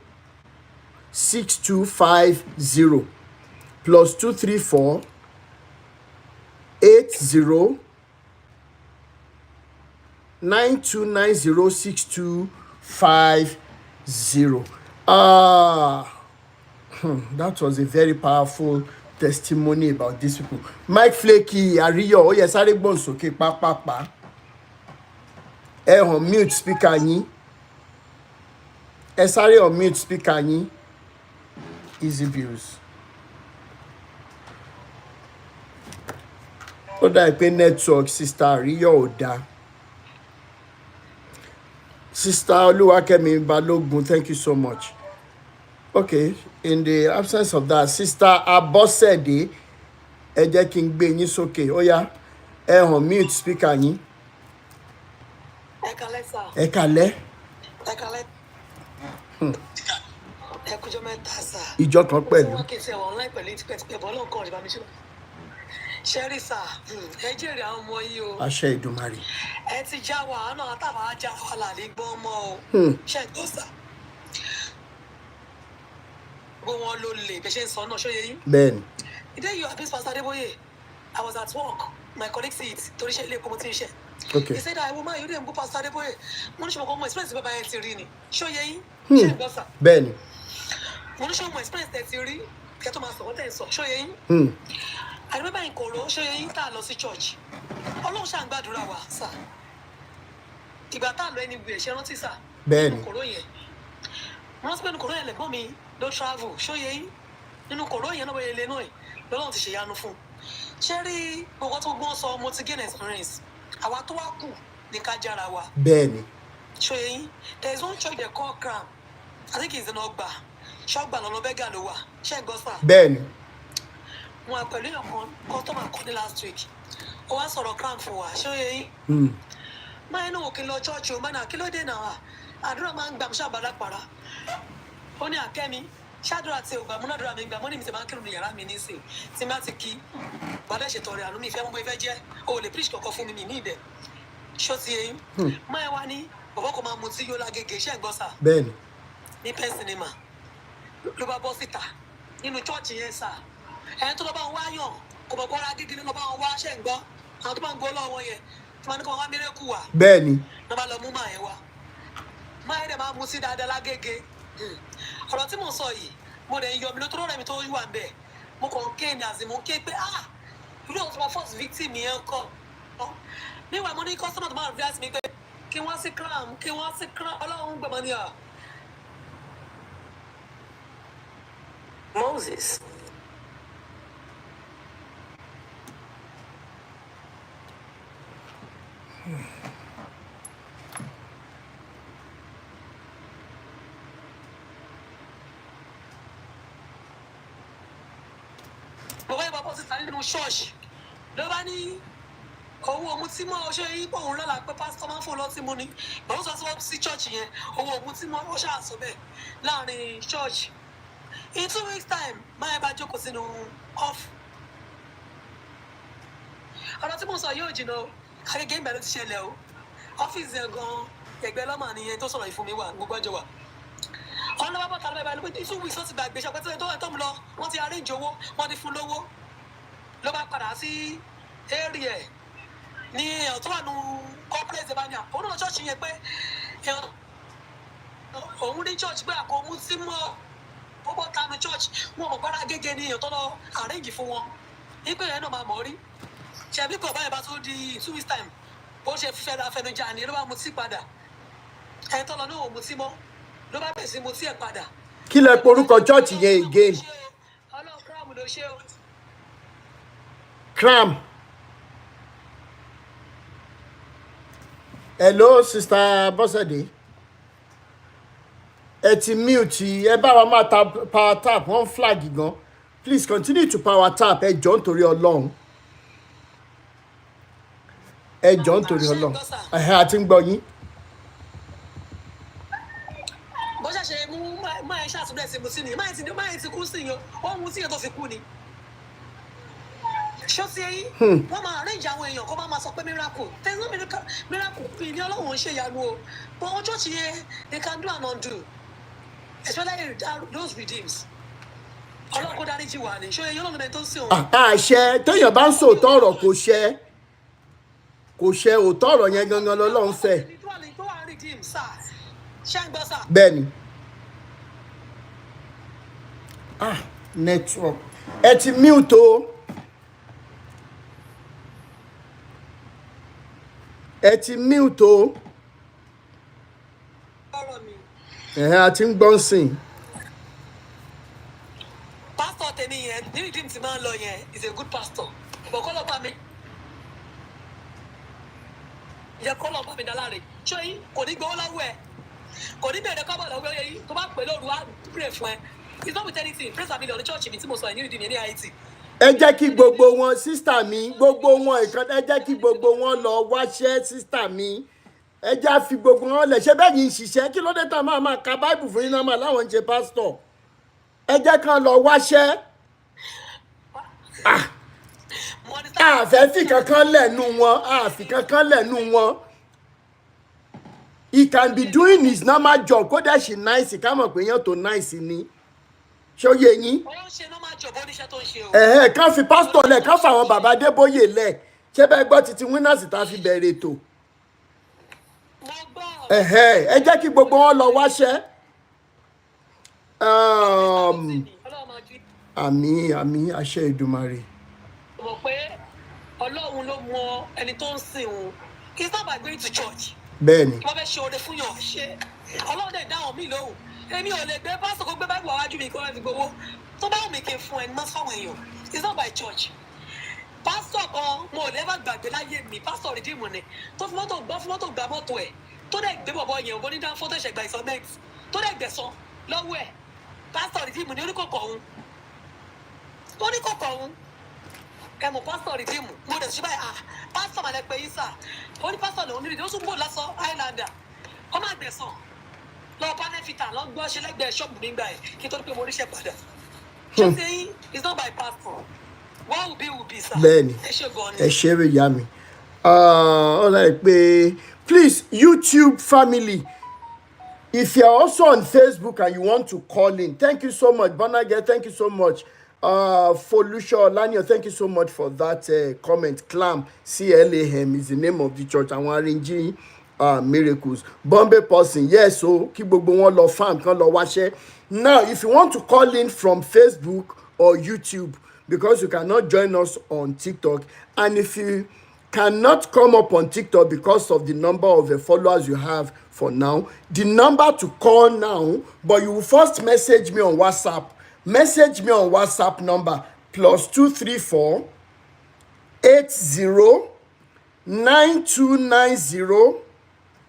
6250 plus 234 80 9290 6250. That was a very powerful testimony about these people. Mike Flaky Ariyo ó yẹ sáré gbọ́n sókè pápápá. Ẹ on mute speaker yín. Ẹ sáré on mute speaker yín. Easy views. Ó dà pé network sister Ariyo ò dá. Sister Oluwakemi Balogun, thank you so much. Okay, in the absence of that, Sister Abosede, ẹ jẹ́ kí n gbé yín sókè. Ó yá, ẹ on mute speaker yín. Ẹ kálẹ́ sà. Ẹ kálẹ́. Ẹ kálẹ́. Ẹ kújọ́ mẹ́ta sà. Ìjọ kan pẹ̀lú. Wọ́n kì í ṣe àwọn online pẹ̀lú tipẹ́tipẹ́ bọ́ lọ́n kàn ìbámu ṣe. Ṣẹ́rí sà, ẹ jèrè àwọn ọmọ yìí o. Àṣẹ Ìdùmarè. Ẹ ti já wa, àná àtàwọn ajá wa là ní gbọ́n mọ́ o. Ṣé gbọ́ sà? Gbogbo wọn ló lè bẹ́ẹ̀ ṣe ń sọ náà ṣó yẹ yín. Bẹ́ẹ̀ni. The day you abuse Pastor Adeboye, I was at work. My colleague said, torí ṣe ilé epo mo ti ń ṣe. Okay. He said, woman, you didn't go Pastor Adeboye. Mo ní ṣe mo experience bàbá yẹn ti rí ni. Ṣó yẹ yín? Ṣé gbọ́ sà? Bẹ́ẹ̀ni. Mo ní ṣe mo experience tẹ̀ ti rí. Kẹ́ tó máa sọ̀rọ̀ tẹ̀ ń sọ. Ṣó yẹ yín? I remember in Koro, ṣó yẹ yín tá a lọ sí church. Ọlọ́run ṣà ń gbàdúrà wa sà. Ìgbà tá a lọ ẹni gbé ṣe rántí sà. Bẹ́ẹ̀ni. Nínú Koro yẹn. Mo rántí pé nínú Koro yẹn lẹ̀gbọ́n mi ló travel. Ṣó yẹ yín? Nínú Koro yẹn náà bẹ̀rẹ̀ lé náà lọ́lọ́run ti ṣèyanu fún un. Ṣé rí gbogbo tó gbọ́n sọ mo ti gain experience. Àwa tó wá kù ní ká jára wa. Bẹ́ẹ̀ni. Ṣó yẹ yín? There is one church they call Crown. I think it's in Ọgbà. Ṣọ́gbà lọ́nà bẹ́gà ló wà. Ṣé ẹ gbọ́ sà? Bẹ́ẹ̀ni. Wọn pẹ̀lú ìyọ̀kan customer kan ní last week. Ó wá sọ̀rọ̀ Crown fún wa. Ṣó yẹ yín? Máa inú òkè lọ church o, máa nà kí ló dé náà? Àdúrà máa ń gbà mú ṣàbàdà para. Ó ní Àkẹ́mi. Ṣáàdúrà tí o gbà múnádúrà mi gbà mọ́ ní mi ti máa ń kírun ní yàrá mi nísìn tí má ti kí bàdá ṣètò ọ̀rẹ́ àánú mi ìfẹ́ mú bó ifẹ́ jẹ́ o lè preach kọ̀ọ̀kan fún mi ní ìdẹ̀ ṣó ti eyín máa wá ní bọ̀bọ̀ kò máa mu tí yóò lágége iṣẹ́ ìgbọ́sà Bẹ́ẹ̀ni. ní pen cinema ló bá bọ́ síta nínú chọ́ọ̀chì yẹn sà ẹni tó lọ bá ń wá yàn kò bọ̀ bọ́ra gidi ló bá ń wá ṣẹ́ ń gbọ́ àwọn tó bá ń gbọ́ lọ́wọ́ yẹn tí wọ́n ní kó wá mírẹ́kù wà Bẹ́ẹ̀ni. ló bá lọ mú máa yẹn wá máa yẹn dẹ̀ máa mu sí dáadáa lágége ọ̀rọ̀ tí mò ń sọ yìí mo dẹ̀ ń yọ mi lótó rẹ̀ mi tó wà ń bẹ̀ mo kàn ń ké ní àzì mo ń ké pé irú àwọn tó máa first victim yẹn kọ́ níwà mo ní customer tó máa rí àti mi pé kí wọ́n sí cram ọlọ́run gbọ̀mọ́ ni à. Moses. bàbá yìí bàbá ti ta nínú ṣọ́ọ̀ṣì ló bá ní owó òmùtí mọ́ ṣé ipò òun lọ́la pé pásítọ̀ máa ń fún un lọ́tí mú ni bàbá sọ sí ṣọ́ọ̀ṣì yẹn owó òmùtí mọ́ ó ṣàṣọ bẹ́ẹ̀ láàrin ṣọ́ọ̀ṣì in 2 weeks time máa bá jókòó sínú off ọ̀rọ̀ tí mo sọ yóò jìnnà Agége ń bẹ̀ ló ti ṣẹlẹ̀ o ọ́fíìsì ẹ̀ gan-an ẹgbẹ́ lọ́mọ nìyẹn tó sọ̀rọ̀ ìfún mi wà gbogbo ẹjọ́ wà ọ̀n lọ́wọ́ bọ́ta lọ́wọ́ ìbálòpọ̀ ní 2 weeks ó ti gbàgbé ṣàpẹ́tẹ́ tó mú lọ wọ́n ti arrange owó wọ́n ti fún lówó ló bá padà sí area ẹ̀ ní èèyàn tó wà nù corporate bá ní òun náà ṣọ́ọ̀ṣì yẹn pé òun ní church pé àkóhun tí mọ́ ó bọ́ tanu church wọn mọ̀ gbára Agége ní èèyàn tó lọ arrange fún wọn nígbà yẹn náà máa mọ̀ rí ṣebí kò báyìí bá tún di 2 weeks time bó ṣe fẹ́ afẹnujà ni ló bá mutí padà ẹ̀ tó lọ ní òun mutí mọ́ ló bá bẹ̀rẹ̀ sí mutí ẹ̀ padà. kí lẹ porúkọ church yẹn again. ọlọ́run cram ló ṣe o. Cram. Hello, Sister Bọ́sẹ̀dé. Ẹ ti mute ẹ bá wa máa ta power tap wọ́n flag gan. Please continue to power tap ẹ jọ̀ọ́ nítorí Ọlọ́run. Ẹ jọ̀ọ́ nítorí Ọlọ́run. Àti ń gbọ́ yín. bó ṣàṣe mú máa ṣàtúndẹ̀ sí mu sí ni máa ti kú sí yín ó mú sí yẹn tó fi kú ni. ṣó ti eyín wọ́n máa arrange àwọn èèyàn kó máa sọ pé miracle there is no miracle bí ní Ọlọ́run ń ṣe ìyanu o but ọjọ́ tí yẹ they can do and undo especially those redeems Ọlọ́run kó dáríjì wà ní ṣó eyín Ọlọ́run ẹni tó ń sìn òun. àṣẹ téèyàn bá ń sòótọ́ ọ̀rọ̀ kò ṣẹ òótọ́ ọ̀rọ̀ yẹn gangan lọ́lọ́run fẹ́. bẹ́ẹ̀ni network ẹ ti mute o àti ń gbọ́n sìn. pásítọ̀ tèmi yẹn ní redeem ti máa ń lọ yẹn is a good pastor but kọ́ ló bá mi yẹ kọ́ ló bá mi dáláre ṣé yín kò ní gbowó lọ́wọ́ ẹ̀ kò ní bẹ̀rẹ̀ kọ́bọ̀ lọ́wọ́ yẹn tó bá pè lóru wá pray fún ẹ it's not with anything praise and million ní church mi tí mo sọ ẹ̀ ní redeem yẹn ní IT. ẹ jẹ́ kí gbogbo wọn sísítà mi gbogbo wọn ìkan ẹ jẹ́ kí gbogbo wọn lọ wáṣẹ́ sísítà mi ẹ jẹ́ àfi gbogbo wọn lẹ̀ ṣé bẹ́ẹ̀ yìí ń ṣiṣẹ́ kí ló dé tá máa ka báìbù fún yín náà máa láwọn ń ṣe pásítọ̀ ẹ jẹ́ kán lọ wáṣẹ́ àfẹ́fì kankan lẹ́nu wọn he can be doing his normal job kó dẹ̀ ṣe nice ká mọ̀ pé yẹn tó nice ni ṣé ó yé yín. kán fi pásítọ̀ lẹ̀ kán fàwọn bàbá Adébóyè lẹ̀ ṣé bẹ́ẹ̀ gbọ́ títí winners tá a fi bẹ̀rẹ̀ ètò. ẹ jẹ́ kí gbogbo wọn lọ wáṣẹ́. àmì àṣẹ Ìdùmarè. mọ̀ pé Ọlọ́run ló mọ ẹni tó ń sìn òun he's not by going to church. bẹ́ẹ̀ni. wọ́n fẹ́ ṣe oore fún yàn ṣe Ọlọ́run dẹ̀ dáhùn mí lóhùn èmi ò lè gbé pásítọ̀ kó gbé báyìí wá wájú mi kó wá fi gbowó tó bá wù mí kí n fún ẹni mọ́ fáwọn èèyàn it's not by church. pásítọ̀ kan mo ò lẹ́fà gbàgbé láyé mi pásítọ̀ rìdíìmù ni tó fi mọ́tò gbá mọ́tò ẹ̀ tó dẹ̀ gbé bọ̀bọ̀ yẹn òbó ní dáńfó tó ṣẹ̀gbà ìsọ̀mẹ́t tó dẹ̀ gbẹ̀sán lọ́wọ́ ẹ̀ pásítọ̀ rìdíìmù ni oníkọ̀kọ̀ òun ẹ̀mọ̀ pásítọ̀ rìdíìmù mo dẹ̀ ṣí báyìí pásítọ̀ màlẹ́ pé yín sà ó ní pásítọ̀ lòun níbi ó tún bò lásán highlander ó má gbẹ̀sán lọ pánẹ́fìtà lọ gbọ́ ṣe lẹ́gbẹ̀ẹ́ ṣọ́ọ̀bù nígbà ẹ̀ kí n tó ní pé mo ríṣẹ́ padà ṣé ṣe yín it's not by pastor what will be sir. bẹ́ẹ̀ni ẹ ṣe é yá mi ọ̀rẹ́ pé please YouTube family if you are also on Facebook and you want to call in thank you so much Bonage thank you so much Folusho Olanio thank you so much for that comment. CLAM is the name of the church àwọn arranging miracles. Bombay person yes o kí gbogbo wọn lọ farm kan lọ wáṣẹ́. Now if you want to call in from Facebook or YouTube because you cannot join us on TikTok and if you cannot come up on TikTok because of the number of followers you have for now. The number to call now, but you will first message me on WhatsApp. Message me on WhatsApp number +234 80 9290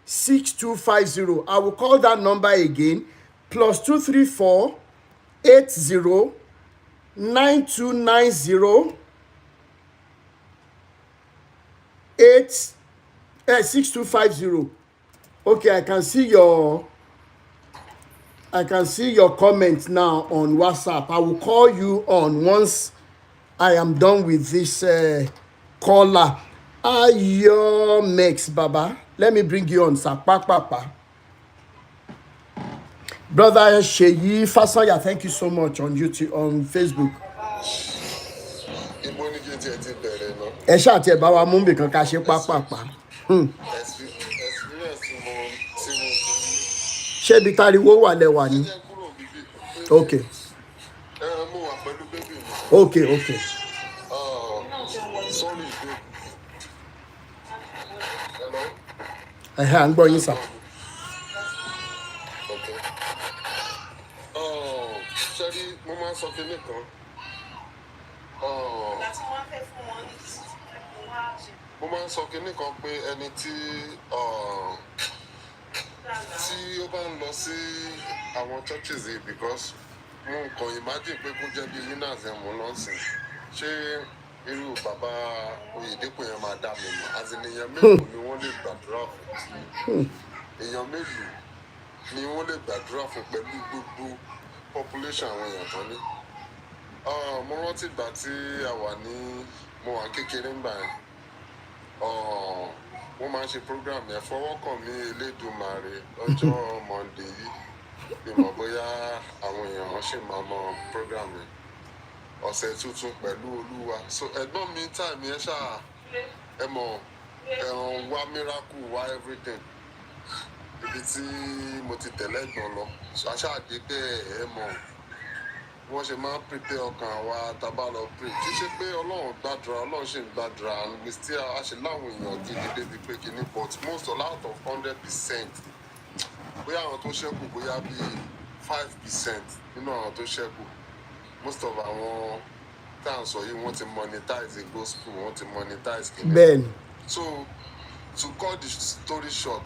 6250. I will call that number again, +234 80 9290 6250. Okay, I can see your comment now on WhatsApp. I will call you on once I am done with this caller. Your mix, Baba. Let me bring you on, sir. Papa. Brother Sheyi Fasanya, thank you so much on YouTube, on Facebook. Ẹ ṣáà tiẹ̀ bá wa mú bìkan ká ṣe pápápá. Ṣé ibi táriwo wà lẹ́wà ni? Okay. Okay. À ń gbọ́ yín sà. Ṣẹ́rí, mo máa ń sọ kinní kan. Mo máa ń sọ kinní kan pé ẹni tí ó bá ń lọ sí àwọn churches yìí, because mo kàn imagine pé kó jẹ́ bí winners ẹ̀ mú lọ́sìn. Ṣé irú bàbá Oyedepo yẹn máa dá mi mọ̀? Àti èèyàn mélòó ni wọ́n lè gbàdúrà fún? Èèyàn mélòó ni wọ́n lè gbàdúrà fún pẹ̀lú gbogbo population àwọn èèyàn kan ní? Mo rántí ìgbà tí mo wà kékeré ńgbà yẹn. Wọ́n máa ń ṣe program yẹn, fọwọ́kàn mi Elédùmarè lọ́jọ́ Monday yìí. Bí mo bóyá àwọn èèyàn ṣì máa mọ program yẹn. Ọ̀sẹ̀ tuntun pẹ̀lú Olúwa. So ẹ̀gbọ́n mi time yẹn ṣáà ẹ mọ̀ ẹ̀ràn wá miracle wá everything. Ibi tí mo ti tẹ̀lé ẹ̀gbọ́n lọ. Aṣáàdé bẹ́ẹ̀ ẹ mọ̀ wọ́n ṣe máa ń prepare ọkàn wa tábà lọ pray. Kì í ṣe pé Ọlọ́run gbàdúrà, Ọlọ́run ṣì ń gbàdúrà, and we still a ṣe láwọn èèyàn gidi débi pé kìíní, but most out of 100%, bóyá àwọn tó ṣẹ́kù bóyá bíi 5% nínú àwọn tó ṣẹ́kù. Most of àwọn tá à ń sọ yìí wọ́n ti monetize the gospel, wọ́n ti monetize kìíní. Bẹ́ẹ̀ni. So to cut the story short,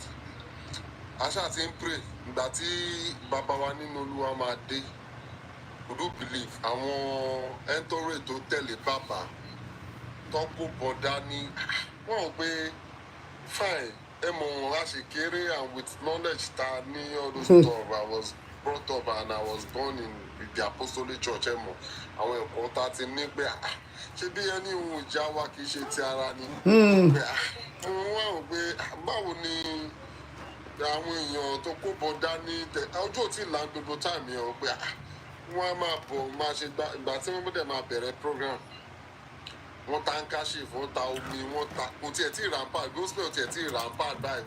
aṣáà ti ń pray ìgbà tí bàbá wa nínú Olúwa máa dé. Would you believe àwọn ẹntọ́rẹ̀ tó tẹ̀lé bàbá tó kó bọ̀dá ní wọ́n ò pé fine ẹ mọ̀ wọn a ṣe kéré, and with knowledge ta ní all those stuff. I was brought up and I was born in the apostolic church. Ẹ mọ̀ àwọn ẹ̀kọ́ ta ti ní pé ṣé bí ẹni ohun ìjà wa kì í ṣe ti ara ni. Wọ́n wá pé báwo ni àwọn èèyàn tó kó bọ̀dá ní ọjọ́ ò tí ì la gbogbo time yẹn pé wọ́n á máa bọ̀ máa ṣe ìgbà tí wọ́n dẹ̀ máa bẹ̀rẹ̀ program. Wọ́n ta handkerchief, wọ́n ta omi, wọ́n ta kò tiẹ̀ tí ì rampart, gospel tiẹ̀ tí ì rampart báyìí.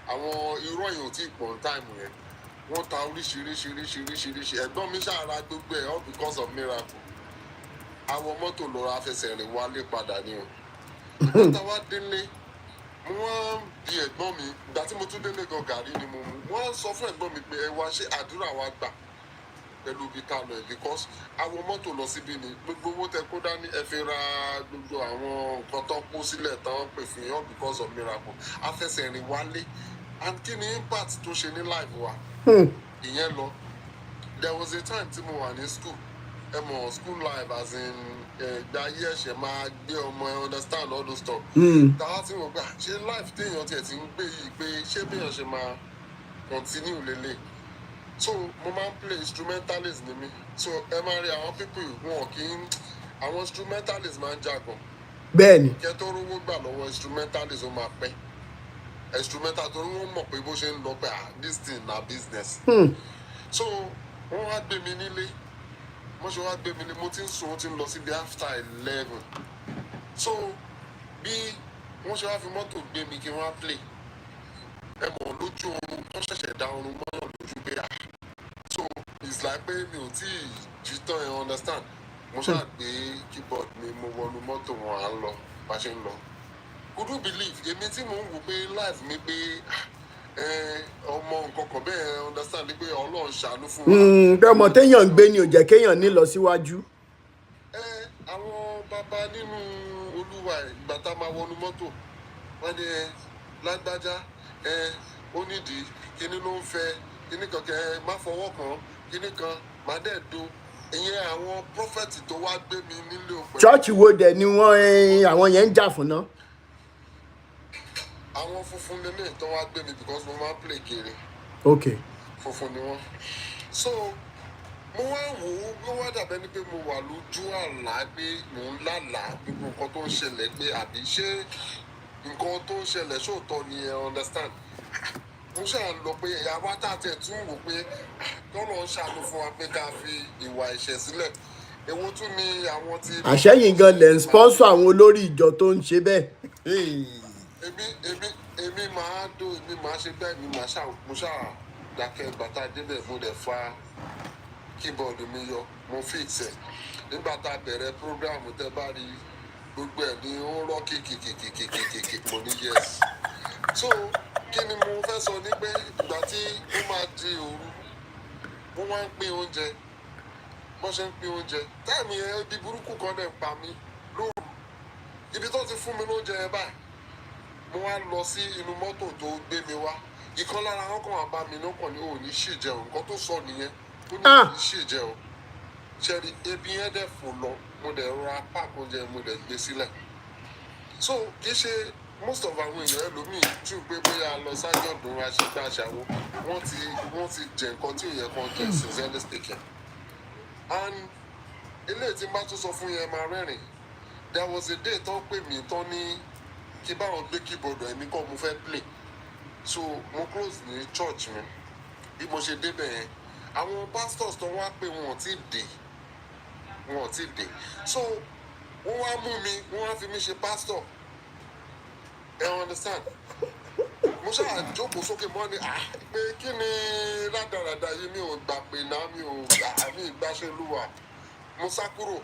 Àwọn irọ́ yìí ò tí ì pọ̀ ní time yẹn. Wọ́n ta oríṣiríṣi. Ẹ̀gbọ́n mi ṣàrà gbogbo ẹ̀ all because of miracle. Àwọn mọ́tò lọ́ra fẹsẹ̀ rìn wálé padà ni o. Ìgbà táwa délé, wọ́n bi ẹ̀gbọ́n mi, ìgbà tí mo tún délé gan gàrí ni mo mú. Wọ́n sọ fún ẹ̀gbọ́n mi pé ẹ wá ṣe àdúrà wa gbà pẹ̀lú ibi tá a lọ ẹ̀, because àwọn mọ́tò lọ síbí ni gbogbo owó tẹ kó dání ẹ fi ra gbogbo àwọn nǹkan tó kó sílẹ̀ tán pè fún yàn because of miracle. Afẹsẹ̀rìn wálé, and kí ni impact tó ṣe ní life wa? Ìyẹn lọ. There was a time tí mo wà ní school. Ẹ mọ̀ school life as in ìgbà ayé ẹ̀ṣẹ̀ máa gbé ọmọ ẹ understand all those stuff. Tàwa tí mo gbà ṣe life téèyàn tiẹ̀ ti ń gbé yìí pé ṣé béèyàn ṣe máa continue lélẹ̀. So mo máa ń play instrumentalist ni mi. So ẹ máa rí àwọn people wọn kì í àwọn instrumentalist máa ń jagun. Bẹ́ẹ̀ni. Kẹ́ tó rówó gbà lọ́wọ́ instrumentalist ó máa pẹ́. Instrumental torí wọ́n mọ̀ pé bó ṣe ń lọ pé this thing na business. So wọ́n wá gbé mi nílé. Mo ṣe wá gbé mi ní mo ti ń sùn, ó ti ń lọ síbi after 11. So bí wọ́n ṣe wá fi mọ́tò gbé mi kí wọ́n á play. Ẹ mọ̀ lójú oorun tó ṣẹ̀ṣẹ̀ dá oorun mọ́yàn lójú pé so it's like pé mi ò tí ì jí tán, you understand. Mo ṣáà gbé keyboard mi, mo wọnú mọ́tò wọn à ń lọ bá ṣe ń lọ. could you believe èmi tí mò ń wò pé life mi pé ọmọ nǹkan kan bẹ́ẹ̀ understand pé Ọlọ́run ṣàánú fún wa. pé ọmọ téèyàn ń gbé ni ò jẹ́ kéèyàn ní lọ síwájú. Àwọn bàbá nínú Olúwa ìgbà tá a máa wọnú mọ́tò wọ́n ní lágbájá ó nídìí kíní ló ń fẹ́ kíní kan kẹ́ má fọwọ́ kàn kíní kan má dẹ̀ do ìyẹn àwọn prọfẹ̀tì tó wá gbé mi nílé òpè. chọ́ọ̀chì wo dẹ̀ ni wọ́n àwọn yẹn ń jà fún náà. Àwọn funfun lélẹ̀ tó wá gbé mi because mo máa ń play kiri. ok. Funfun ni wọ́n. So mo wá wò ó bí wọ́n dàbẹ́ ni pé mo wà lójú àlá pé mò ń lálàá gbogbo nǹkan tó ń ṣẹlẹ̀ pé àbí ṣé nǹkan tó ń ṣẹlẹ̀ sóòótọ́ ni ẹ understand. Mo ṣáà ń lọ pé àwa tá a tẹ̀ tún wò pé tọ́lọ̀ ń ṣàánú fún wa pé ká fi ìwà ẹ̀ṣẹ̀ sílẹ̀. Èwo tún ni àwọn tí. àṣẹyìn gan lẹ̀ ń sponsor àwọn olórí ìjọ tó ń ṣe bẹ́ẹ̀. èmi máa ṣe bẹ́ẹ̀ ni mo ṣáà dákẹ́ bàtà débẹ̀ mo dẹ̀ fa keyboard mi yọ mo fix ẹ̀ nígbà tá a bẹ̀rẹ̀ program tẹ́ bá rí gbogbo ẹ̀ ní ó rọ́ kìkìkìkìkìkìkì mo ní yes. So kí ni mo fẹ́ sọ ní pé ìgbà tí ó máa di òru wọ́n wá ń pín oúnjẹ bó ṣe ń pín oúnjẹ táìmù yẹn ibi burúkú kan dẹ̀ pa mí lóru ibi tó ti fún mi lóúnjẹ yẹn báyìí mo wá lọ sí inú mọ́tò tó gbé mi wá ìkan lára wọn kàn wá bá mi lọ́kàn ní òní ṣì jẹun nǹkan tó sọ nìyẹn ó ní òní ṣì jẹun ṣẹ́ni ebi yẹn dẹ̀ fò lọ mo dẹ̀ ra páàkì oúnjẹ mo dẹ̀ gbé sílẹ̀. So kì í ṣe most of àwọn èèyàn ẹlòmíì tún pé bóyá lọ sájọ̀dún aṣègbè àṣàwọ̀ wọ́n ti jẹ nǹkan tí ò yẹ kán jẹ sincerely speaking. And eléyìí tí n bá tún sọ fún yẹn máa rẹ́rìn there was a day tán pè mí tán ní kí báwọn gbé keyboard ẹ̀mí kọ́ mo fẹ́ play so mo close ní church mi bí mo ṣe débẹ̀ yẹn àwọn pastors tó wá pé wọn ò tí dé so wọ́n wá mú mi wọ́n wá fi mí ṣe pastor ẹ understand mo ṣáà jókòó sókè mọ́ ni pé kí ni rádaràda yìí mi ò gbà pé náà mi ò ìgbàṣẹ́ lúwà mo sá kúrò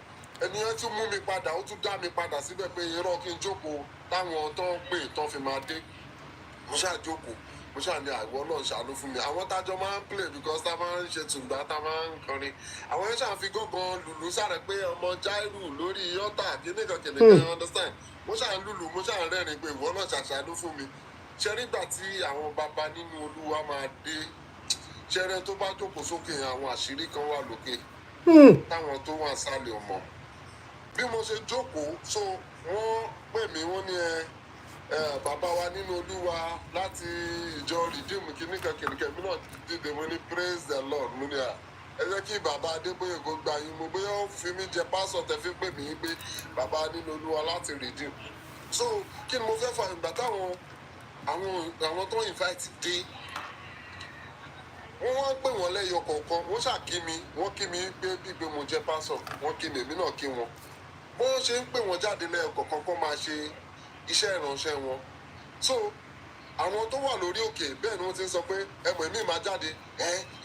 ẹnìyẹn tún mú mi padà ó tún dá mi padà síbẹ̀ pé irọ́ kí n jókòó táwọn tó ń pè tán fi máa dé mo ṣáà jókòó mo ṣáà ní àìwọ́ náà ṣàánú fún mi àwọn tájọ máa ń play because tá máa ń ṣe tùgbà tá máa ń kọrin àwọn yẹn ṣáà fi gángan lùlù sáré pé ọmọ Jáírù lórí yọ́tà kìnìkan understand mo ṣáà ń lùlù mo ṣáà ń rẹ́rìn pé ìwọ náà ṣàṣàánú fún mi ṣẹ́rígbà tí àwọn bàbá nínú Olúwa máa dé ṣẹ́rẹ́ tó bá jókòó sókè àwọn àṣírí kan wà lókè táwọn tó wà sálẹ̀ ọmọ bí mo ṣe jókòó so wọ́n pè mí wọ́n ní bàbá wa nínú Olúwa láti ìjọ Redeem kìnìkan mi náà dìde mo ní praise the Lord mo ní ẹ jẹ́ kí bàbá Adébóyè kó gba yín mo bóyá ó fi mí jẹ pásọ̀ tẹ́ fi pè mí pé bàbá nínú Olúwa láti Redeem so kí ni mo fẹ́ fà ìgbà táwọn àwọn tó invite dé wọ́n wá pè wọ́n lẹ́yọ kọ̀ọ̀kan wọ́n ṣàkí mi wọ́n kí mi pé gbígbé mo jẹ́ pásọ̀ wọ́n kí mi èmi náà kí wọn bó ṣe ń pè wọ́n jáde lẹ́yọ kọ̀ọ̀kan kó máa ṣe iṣẹ́ ìránṣẹ́ wọn so àwọn tó wà lórí òkè bẹ́ẹ̀ ni wọ́n ti ń sọ pé ẹ̀mọ̀ èmi máa jáde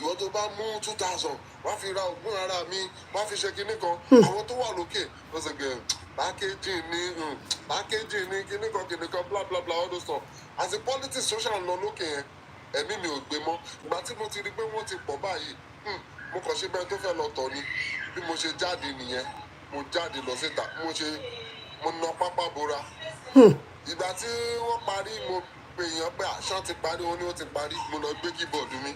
ìwọ tó bá mú 2000 wá fi ra ògùn ara mi wá fi ṣe kinní kan àwọn tó wà lókè ló ṣe gbẹ pákéjì ní kinní kan bla bla bla all those stuff as a politics social lọ lókè yẹn ẹ̀mí mi ò gbé mọ́ ìgbà tí mo ti rí pé wọ́n ti pọ̀ báyìí mo kàn ṣe bẹ́ẹ̀ tó fẹ́ lọ tọ̀ ni bí mo ṣe jáde nìyẹn mo jáde lọ síta mo na pápá bora ìgbà tí wọ́n parí mo pè èèyàn pé àṣà ti parí wọn ni ó ti parí mo lọ gbé keyboard mi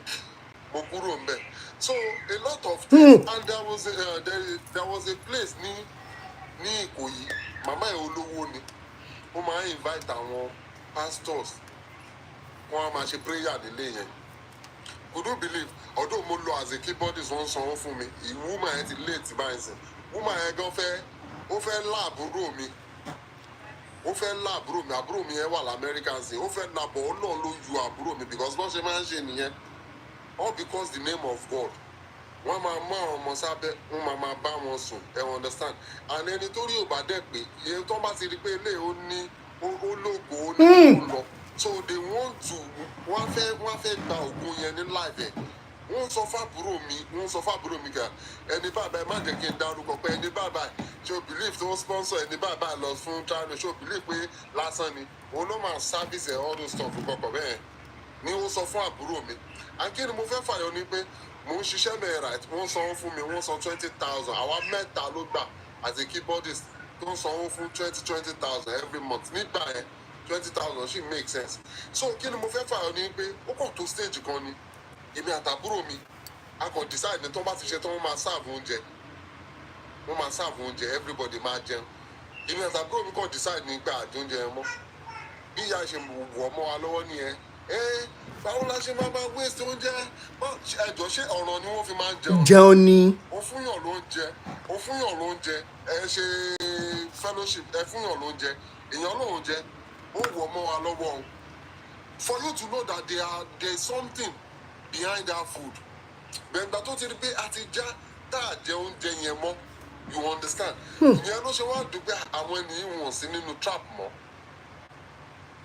mo kúrò ńbẹ̀ so a lot of things and there was a place ní Ìkòyí màmá ẹ̀ olówó ni ó máa ń invite àwọn pastors wọ́n á máa ṣe prayer nílé yẹn could you believe although mo lọ as a keyboardist wọ́n sanwó fún mi woman yẹn ti late báyìí sìn woman yẹn gan ó fẹ́ láàbúrò mi àbúrò mi yẹn wà lamẹ́ríkà sí ó fẹ́ labọ̀ ó náà ló ju àbúrò mi because bọ́n ṣe máa ń ṣe nìyẹn all because the name of God wọ́n máa mú àwọn ọmọ sábẹ́ wọ́n máa bá wọn sùn ẹ understand and ẹni tó rí ò bá dẹ̀ pé ìyẹn tó bá ti rí pé ilé ó ní ológo ó ní ó lọ so they want to wọ́n fẹ́ gba ògùn yẹn ní life ẹ̀ wọ́n sọ fábúrò mi kà ẹni bàbá ẹ má jẹ́ kí n dárúkọ pé ẹni bàbá ṣe o believe tó sponsor ẹni bàbá lọ fún trial ṣe o believe pé lásán ni òun ló máa service ẹ̀ all those stuff kọ̀ọ̀kan bẹ́ẹ̀ ni ó sọ fún àbúrò mi àkí ni mo fẹ́ fàyọ ni pé mo ń ṣiṣẹ́ mẹ́rin right wọ́n sanwó fún mi wọ́n san 20,000 àwa mẹ́ta ló gbà as a keyboardist tó ń sanwó fún 20,000 every month nígbà yẹn 20,000 ṣì make sense so kí ni mo fẹ́ fàyọ ni pé ó kàn tó stage kan ni èmi àtàbúrò mi a kàn decide ní tó bá ti ṣe tán wọ́n máa serve oúnjẹ everybody máa jẹun èmi àtàbúrò mi kàn decide ní pé àjọ oúnjẹ yẹn mọ́ bí ìyá ṣe wọ̀ mọ́ wa lọ́wọ́ nìyẹn báwo la ṣe máa waste oúnjẹ ẹjọ́ ṣé ọ̀ràn ni wọ́n fi máa ń jẹun ni. ó fúnyàn ló ń jẹ ẹ ṣe fellowship ẹ fúnyàn ló ń jẹ èèyàn ló ń jẹ ó wọ̀ mọ́ wa lọ́wọ́ o for you to know that there is something behind that food gbẹ̀ngbà tó ti rí pé a ti já tá a jẹ oúnjẹ yẹn mọ́ you understand ìyẹn ló ṣe wá dùgbẹ́ àwọn ènìyàn wọ̀n sí nínú trap mọ́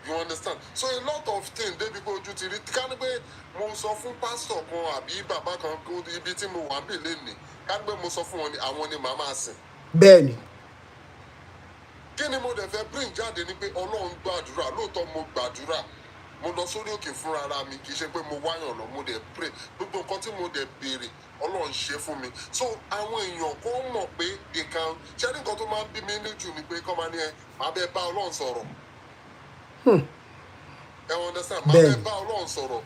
you understand so a lot of things débi pé ojú ti rí ká ní pé mo sọ fún pásítọ̀ kan àbí bàbá kan ibi tí mo wà ń bè lénìí ká ní pé mo sọ fún wọn ni àwọn ni màá máa sìn. bẹ́ẹ̀ni. kí ni mo dẹ̀ fẹ́ bring jáde ni pé ọlọ́run gbàdúrà lóòótọ́ mo gbàdúrà mo lọ sórí òkè fúnra ara mi kì í ṣe pé mo wáyàn lọ mo dẹ̀ pray gbogbo nǹkan tí mo dẹ̀ béèrè ọlọ́run ṣe fún mi so àwọn èèyàn kò mọ̀ pé ìkan ṣé ní nǹkan tó máa ń bí mi níjù ni pé kọ́ máa ní ẹ máa bẹ bá ọlọ́run sọ̀rọ̀ ẹ understand máa bẹ bá ọlọ́run sọ̀rọ̀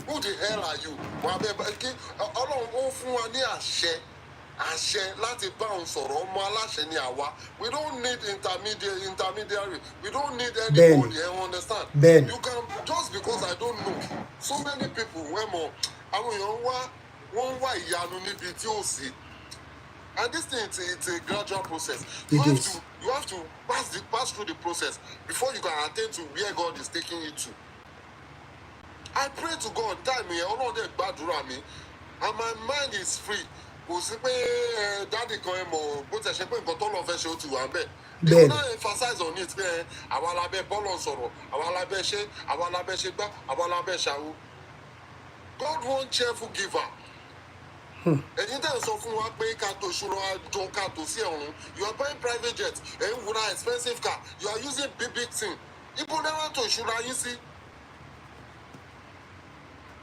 who the hell are you máa bẹ bá kí ọlọ́run ó fún wa ní àṣẹ láti bá òun sọ̀rọ̀ ọmọ aláṣẹ ni àwa we don't need intermediary we don't need anybody you understand you can just because I don't know so many people wey mo àwọn èèyàn wọ́n wá ìyanu níbi tí ó sì and this thing it's a gradual process you have to pass through the process before you can attain to where God is taking you to. I pray to God time yẹn ọlọ́run dẹ̀ gbàdúrà mi and my mind is free kò sí pé dáàdì kan ẹ mọ̀ bó tẹ̀ ṣe pé nǹkan tó lọ́ọ́ fẹ́ ṣe ó ti wà bẹ́ẹ̀. they will not emphasize on it pé àwa alábẹ́ bọ́ọ̀lù sọ̀rọ̀ àwa alábẹ́ ṣe àwa alábẹ́ ṣe gbá àwa alábẹ́ ṣàwó. God want cheerful giver. ẹ̀yin tẹ̀ sọ fún wa pé ká tó ṣúná àjọ ká tó sí ọ̀run you are buying private jet ẹ̀ ń wúra expensive car you are using big thing ibo lẹ́wọ̀n tó ṣúná yín sí.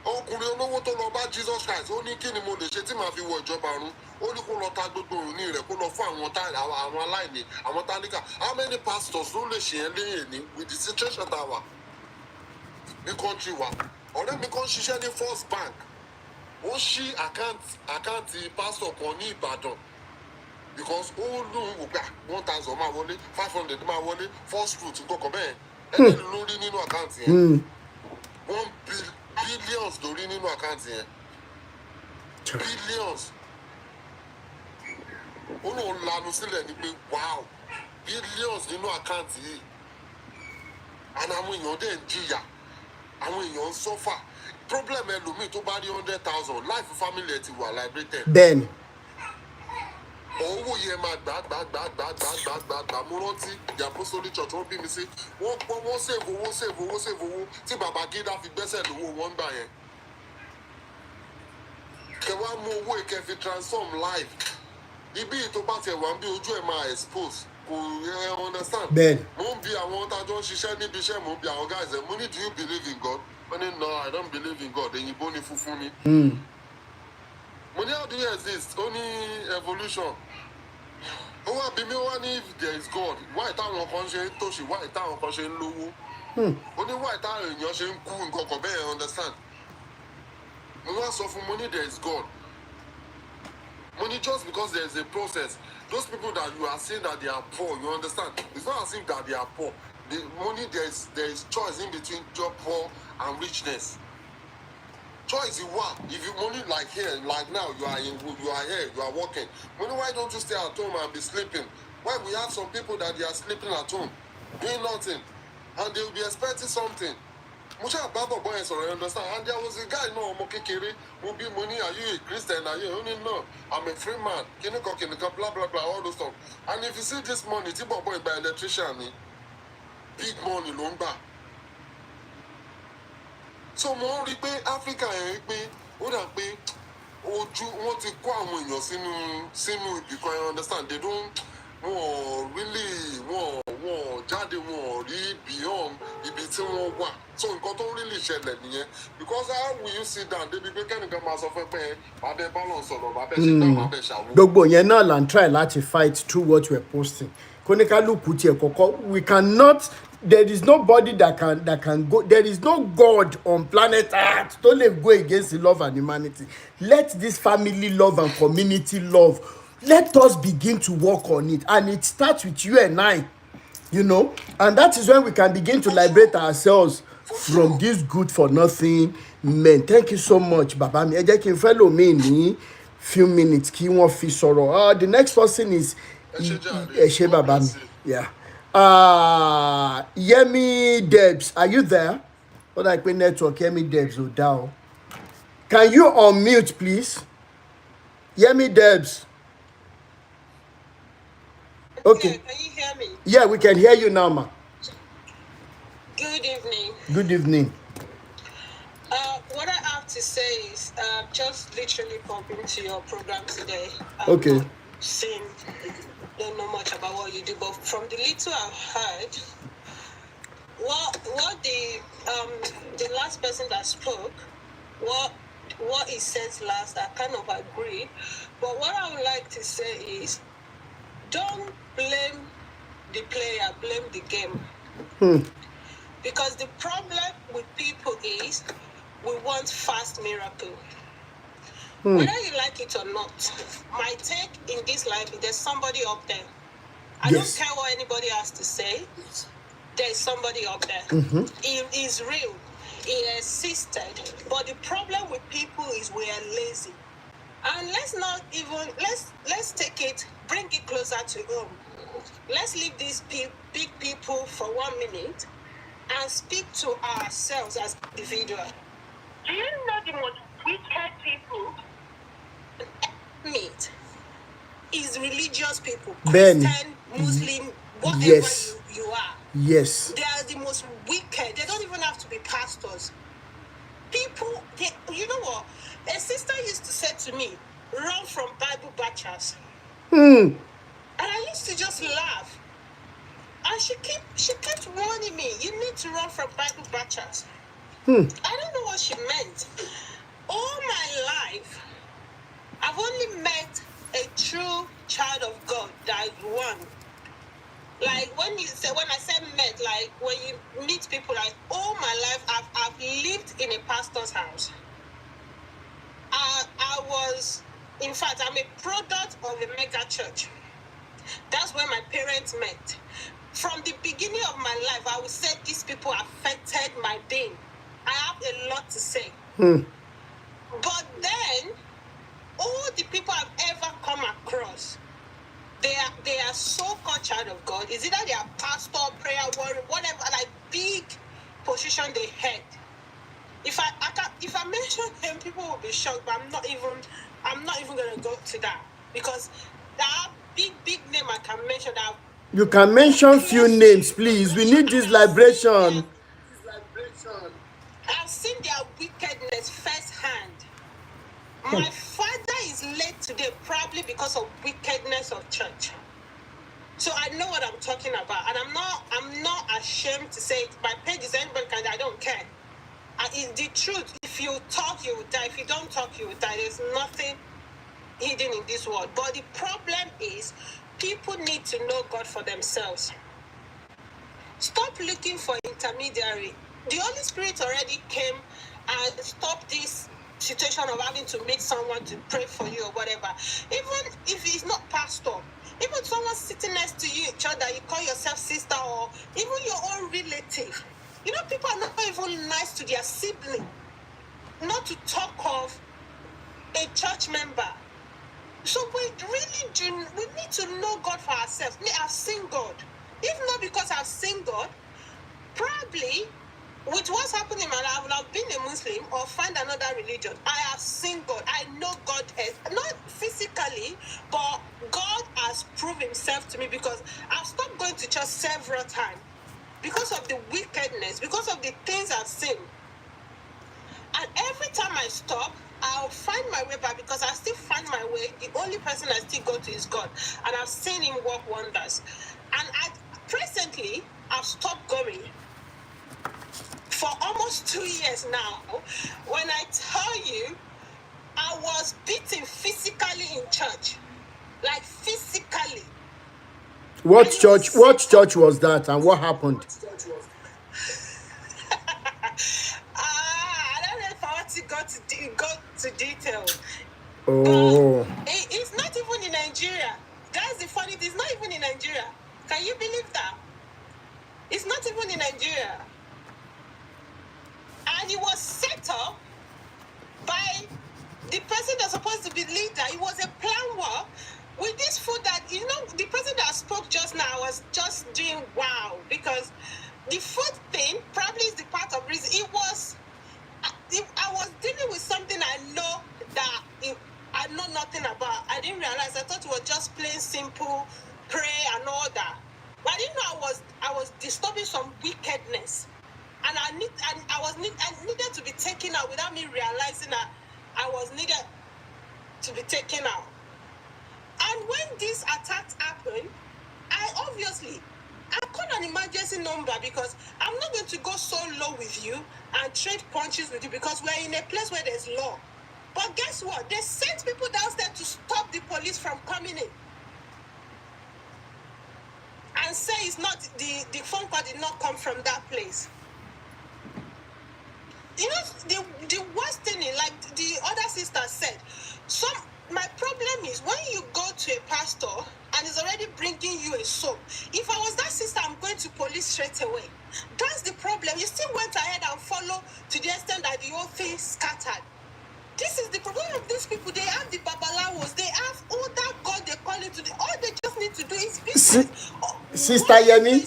ọkùnrin olówó tó lọ bá Jesus Christ ó ní kí ni mo lè ṣe tí màá fi wọ ìjọba ọ̀run ó ní kó lọ ta gbogbo òní rẹ̀ kó lọ fún àwọn aláìní àwọn tálíkà how many pastors ló lè ṣe é léyìn ní with the situation tá a wà ní country wa ọ̀rẹ́ mi kan ṣiṣẹ́ ní First Bank ó ṣí àkáǹtì pastor kan ní Ìbàdàn because ó lóun wò pé 1,000 máa wọlé 500 máa wọlé first fruit nǹkan bẹ́ẹ̀ ẹni lórí nínú àkáǹtì yẹn billions lórí nínú àkáǹtì yẹn billions ó lóun lanu sílẹ̀ ní pé wow billions nínú àkáǹtì yìí and àwọn èèyàn dẹ̀ ń jìyà àwọn èèyàn ń sọ́fà problem ẹlòmíì tó bá rí 100,000 life family ẹ ti wà liberated. bẹ́ẹ̀ni. owó yẹn máa gbà mo rántí the Apostolic Church wọ́n bí mi sí wọ́n save owó tí bàbá Gídá fi gbẹ́sẹ̀ lówó wọn gbà yẹn. kẹ wá mú owó ìkẹ́ fi transform life ibi tó bá tiẹ̀ wá ń bí ojú ẹ̀ máa expose kò yẹ understand. bẹ́ẹ̀ni. mo ń bi àwọn tájọ́ ń ṣiṣẹ́ níbi iṣẹ́ mo ń bi àwọn guys ẹ̀ mo ní do you believe in God? mo ní no I don't believe in God èyìnbó ni funfun ni. mo ní how do you exist? ó ní evolution. ó wá bí mi wá ní if there is God why táwọn kan ṣe ń tòṣì why táwọn kan ṣe ń lówó. ó ní why táwọn èèyàn ṣe ń kú nǹkan kan bẹ́ẹ̀ understand. mo wá sọ fún mo ní there is God. mo ní just because there is a process those people that you are saying that they are poor you understand it's not as if that they are poor the money there is choice in between job poor and richness choice is what if you money like here like now you are here you are working money why don't you stay at home and be sleeping why we have some people that they are sleeping at home doing nothing and they will be expecting something mo ṣe àbábọ̀ bọ́ yẹn sọ̀rọ̀ you understand and there was a guy náà ọmọ kékeré mo bí mo ní are you a Christian are you only no I'm a free man kìnìkan blah blah blah all those stuff and if you see this money tí bọ̀bọ̀ ìgbà electrician ni big money ló ń gbà so mo ń rí pé Africa yẹn pé ó dà pé ojú wọn ti kó àwọn èèyàn sínú ibìkan, you understand, they don't wọn jáde, wọn rí beyond ibi tí wọ́n wà, so nǹkan tó really ṣẹlẹ̀ nìyẹn, because how will you sit down débi pé kẹ́nìkan máa sọ fẹ́ pé bàbá ẹ balance sọ̀rọ̀, bàbá ẹ ṣe dá, bàbá ẹ ṣàwó. gbogbo yẹn náà là ń try láti fight through what we're posting kóníkálùkù tiẹ̀ kọ́kọ́, we cannot, there is nobody that can go, there is no God on planet earth tó lè go against the love and humanity. Let this family love and community love, let us begin to work on it, and it starts with you and I, you know, and that is when we can begin to liberate ourselves from this good for nothing men. Thank you so much baba mi. Ẹ jẹ́ kí n fẹ́ lòmíì ní few minutes kí wọ́n fi sọ̀rọ̀. The next person is ẹ ṣé baba mi. Yeah. Yemi Debs, are you there? What I pay network Yemi Debs ò dá o. Can you unmute please? Yemi Debs. Okay. Yeah, can you hear me? Yeah, we can hear you now, ma. Good evening. Good evening. What I have to say is just literally pumping to your program today. Okay. Don't know much about what you do, but from the little I've heard, what the last person that spoke, what he says last, I kind of agree. But what I would like to say is, don't blame the player, blame the game. Because the problem with people is we want fast miracle. Whether you like it or not, my take in this life is there's somebody up there. I don't care what anybody has to say. There's somebody up there. He is real. He existed. But the problem with people is we are lazy. And let's take it, bring it closer to home. Let's leave these big people for 1 minute and speak to ourselves as individuals. Do you know the most wicked people meet is religious people, Christian, Muslim, whatever you are. Yes. They are the most wicked. They don't even have to be pastors. People, you know what? A sister used to say to me, run from Bible batchers. And I used to just laugh. And she kept warning me, you need to run from Bible batchers. I don't know what she meant. All my life, I've only met a true child of God that is one. Like when I say met, like when you meet people, like all my life I've lived in a pastor's house. In fact, I'm a product of a mega church. That's where my parents met. From the beginning of my life, I would say these people affected my being. I have a lot to say. But then, all the people I've ever come across, they are so-called child of God. Is either they are pastor, prayer warrior, whatever, like big position they had. If I mention them, people will be shocked. But I'm not even gonna go to that because there are big name I can mention that. You can mention few names, please. We need this liberation. I've seen their wickedness firsthand. My father is late today probably because of wickedness of church. So I know what I'm talking about, and I'm not ashamed to say it. My page is anybody can. I don't care. It's the truth. If you talk, you will die. If you don't talk, you will die. There's nothing hidden in this world. But the problem is, people need to know God for themselves. Stop looking for intermediary. The Holy Spirit already came and stopped this situation of having to meet someone to pray for you or whatever. Even if he's not pastor, even someone sitting next to you, each other, you call yourself sister, or even your own relative. You know, people are not even nice to their sibling. Not to talk of a church member. So we need to know God for ourselves. I've seen God. If not because I've seen God, probably with what's happening in my life, I would have been a Muslim or find another religion. I have seen God. I know God, not physically, but God has proved himself to me because I've stopped going to church several times because of the wickedness, because of the things I've seen. every time I stop, I'll find my way back because I still find my way. The only person I still go to is God. And I've seen him work wonders. And presently, I've stopped going for almost 2 years now. When I tell you, I was beaten physically in church. Like physically. What church was that, and what happened? I don't know if I want to go to details. Oh. But it's not even in Nigeria. That's the funny thing. It's not even in Nigeria. Can you believe that? It's not even in Nigeria. And it was set up by the person that's supposed to be leader. It was a plan war with this food that, the person that spoke just now was just doing wow. Because the food thing probably is the part of reason. I was dealing with something I know that I know nothing about. I didn't realize. I thought it was just plain simple pray and all that. But I didn't know I was disturbing some wickedness. And I needed to be taken out without me realizing that I was needed to be taken out. And when these attacks happened, I called an emergency number because I'm not going to go so low with you and trade punches with you because we're in a place where there's law. But guess what? They sent people downstairs to stop the police from coming in. And say it's not, the phone call did not come from that place. The worst thing is, like the other sister said, my problem is when you go to a pastor and he's already bringing you a soap. If I was that sister, I'm going to police straight away. That's the problem. You still went ahead and followed to the extent that the whole thing scattered. This is the problem of these people. They have the babalawos. They have all that God they call it to. All they just need to do is business. Sister Yemi,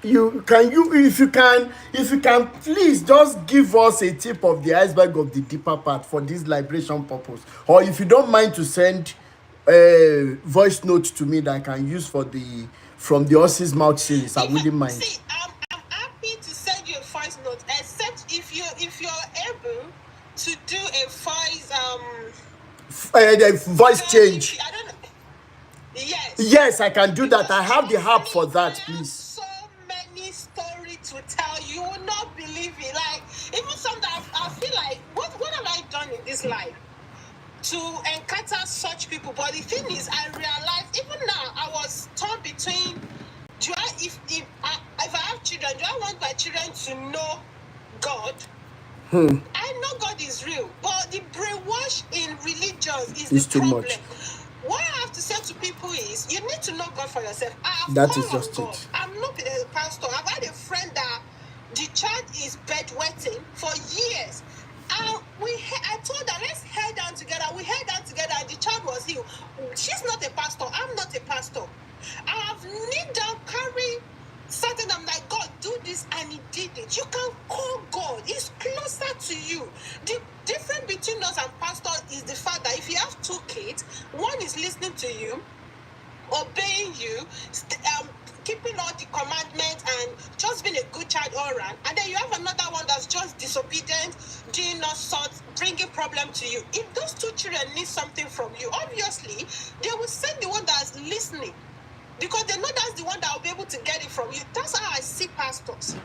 if you can, please just give us a tip of the iceberg of the deeper part for this liberation purpose, or if you don't mind to send a voice note to me that I can use for the From the Horse's Mouth series. I wouldn't mind. See, I'm happy to send you a voice note, except if you're able to do a voice change. I don't know. Yes. Yes, I can do that. I have the app for that, please. So many stories to tell. You will not believe it. Like, even sometimes I feel like, what have I done in this life to encounter such people? But the thing is, I realized even now I was torn between, if I have children, do I want my children to know God? I know God is real, but the brainwash in religion is the problem. Much. What I have to say to people is, you need to know God for yourself. That is just it. I'm not a pastor. I've had a friend that the child is bedwetting for years. And I told her, let's head down together. We head down together and the child was healed. She's not a pastor. I'm not a pastor. I have kneeled down, carry certain, I'm like, God, do this, and he did it. You can call God. He's closer to you. The difference between us and pastor is the fact that if you have two kids, one is listening to you, obeying you, keeping all the commandments and just being a good child all around, and then you have another one that's just disobedient, doing all sorts, bringing problem to you. If those two children need something from you, obviously they will send the one that's listening, because they know that's the one that will be able to get it from you. That's how I see pastors.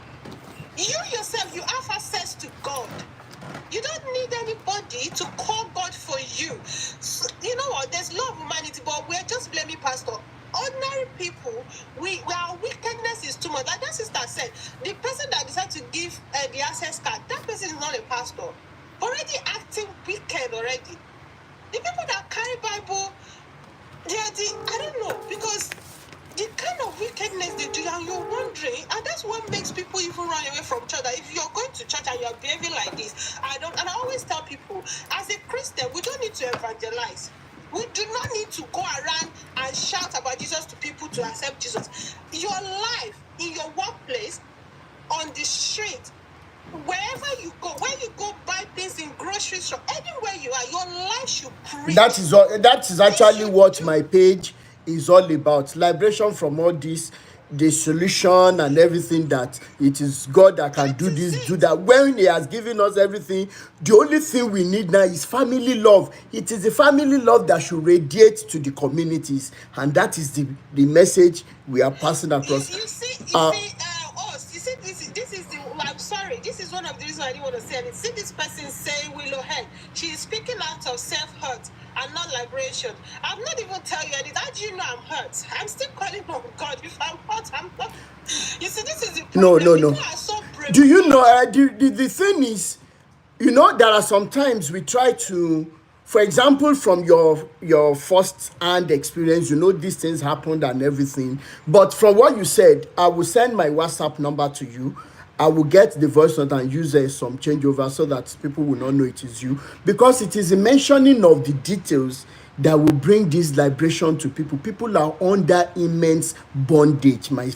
You yourself, you have access to God. You don't need anybody to call God for you. So, you know what? There's love of humanity, but we're just blaming pastor. Ordinary people, our wickedness is too much. Like that sister said, the person that decided to give the access card, that person is not a pastor. Already acting wicked already. The people that carry Bible, I don't know, because the kind of wickedness they do, and you're wondering, and that's what makes people even run away from church. That if you're going to church and you're behaving like this, and I always tell people, as a Christian, we don't need to evangelize. We do not need to go around and shout about Jesus to people to accept Jesus. Your life, in your workplace, on the street, wherever you go, when you go buy things in grocery store, anywhere you are, your life should preach. That is actually what my page is all about. Liberation from all this the solution and everything, that it is God that can do this, do that. When He has given us everything, the only thing we need now is family love. It is the family love that should radiate to the communities, and that is the message we are passing across. You see, this is the. I'm sorry. This is one of the reasons I didn't want to say it. See this person saying Willow Head. She is speaking out of self-hurt and not liberation. I'm not even telling you anything. How do you know I'm hurt? I'm still calling on God. If I'm hurt, I'm not. You see, this is the problem. No. People are so brave. Do you know? The thing is, you know, there are sometimes we try to, for example, from your first hand experience, you know, these things happened and everything. But from what you said, I will send my WhatsApp number to you. I will get the voice note and use some changeover so that people will not know it is you, because it is the mentioning of the details that will bring this liberation to people. People are under immense bondage, my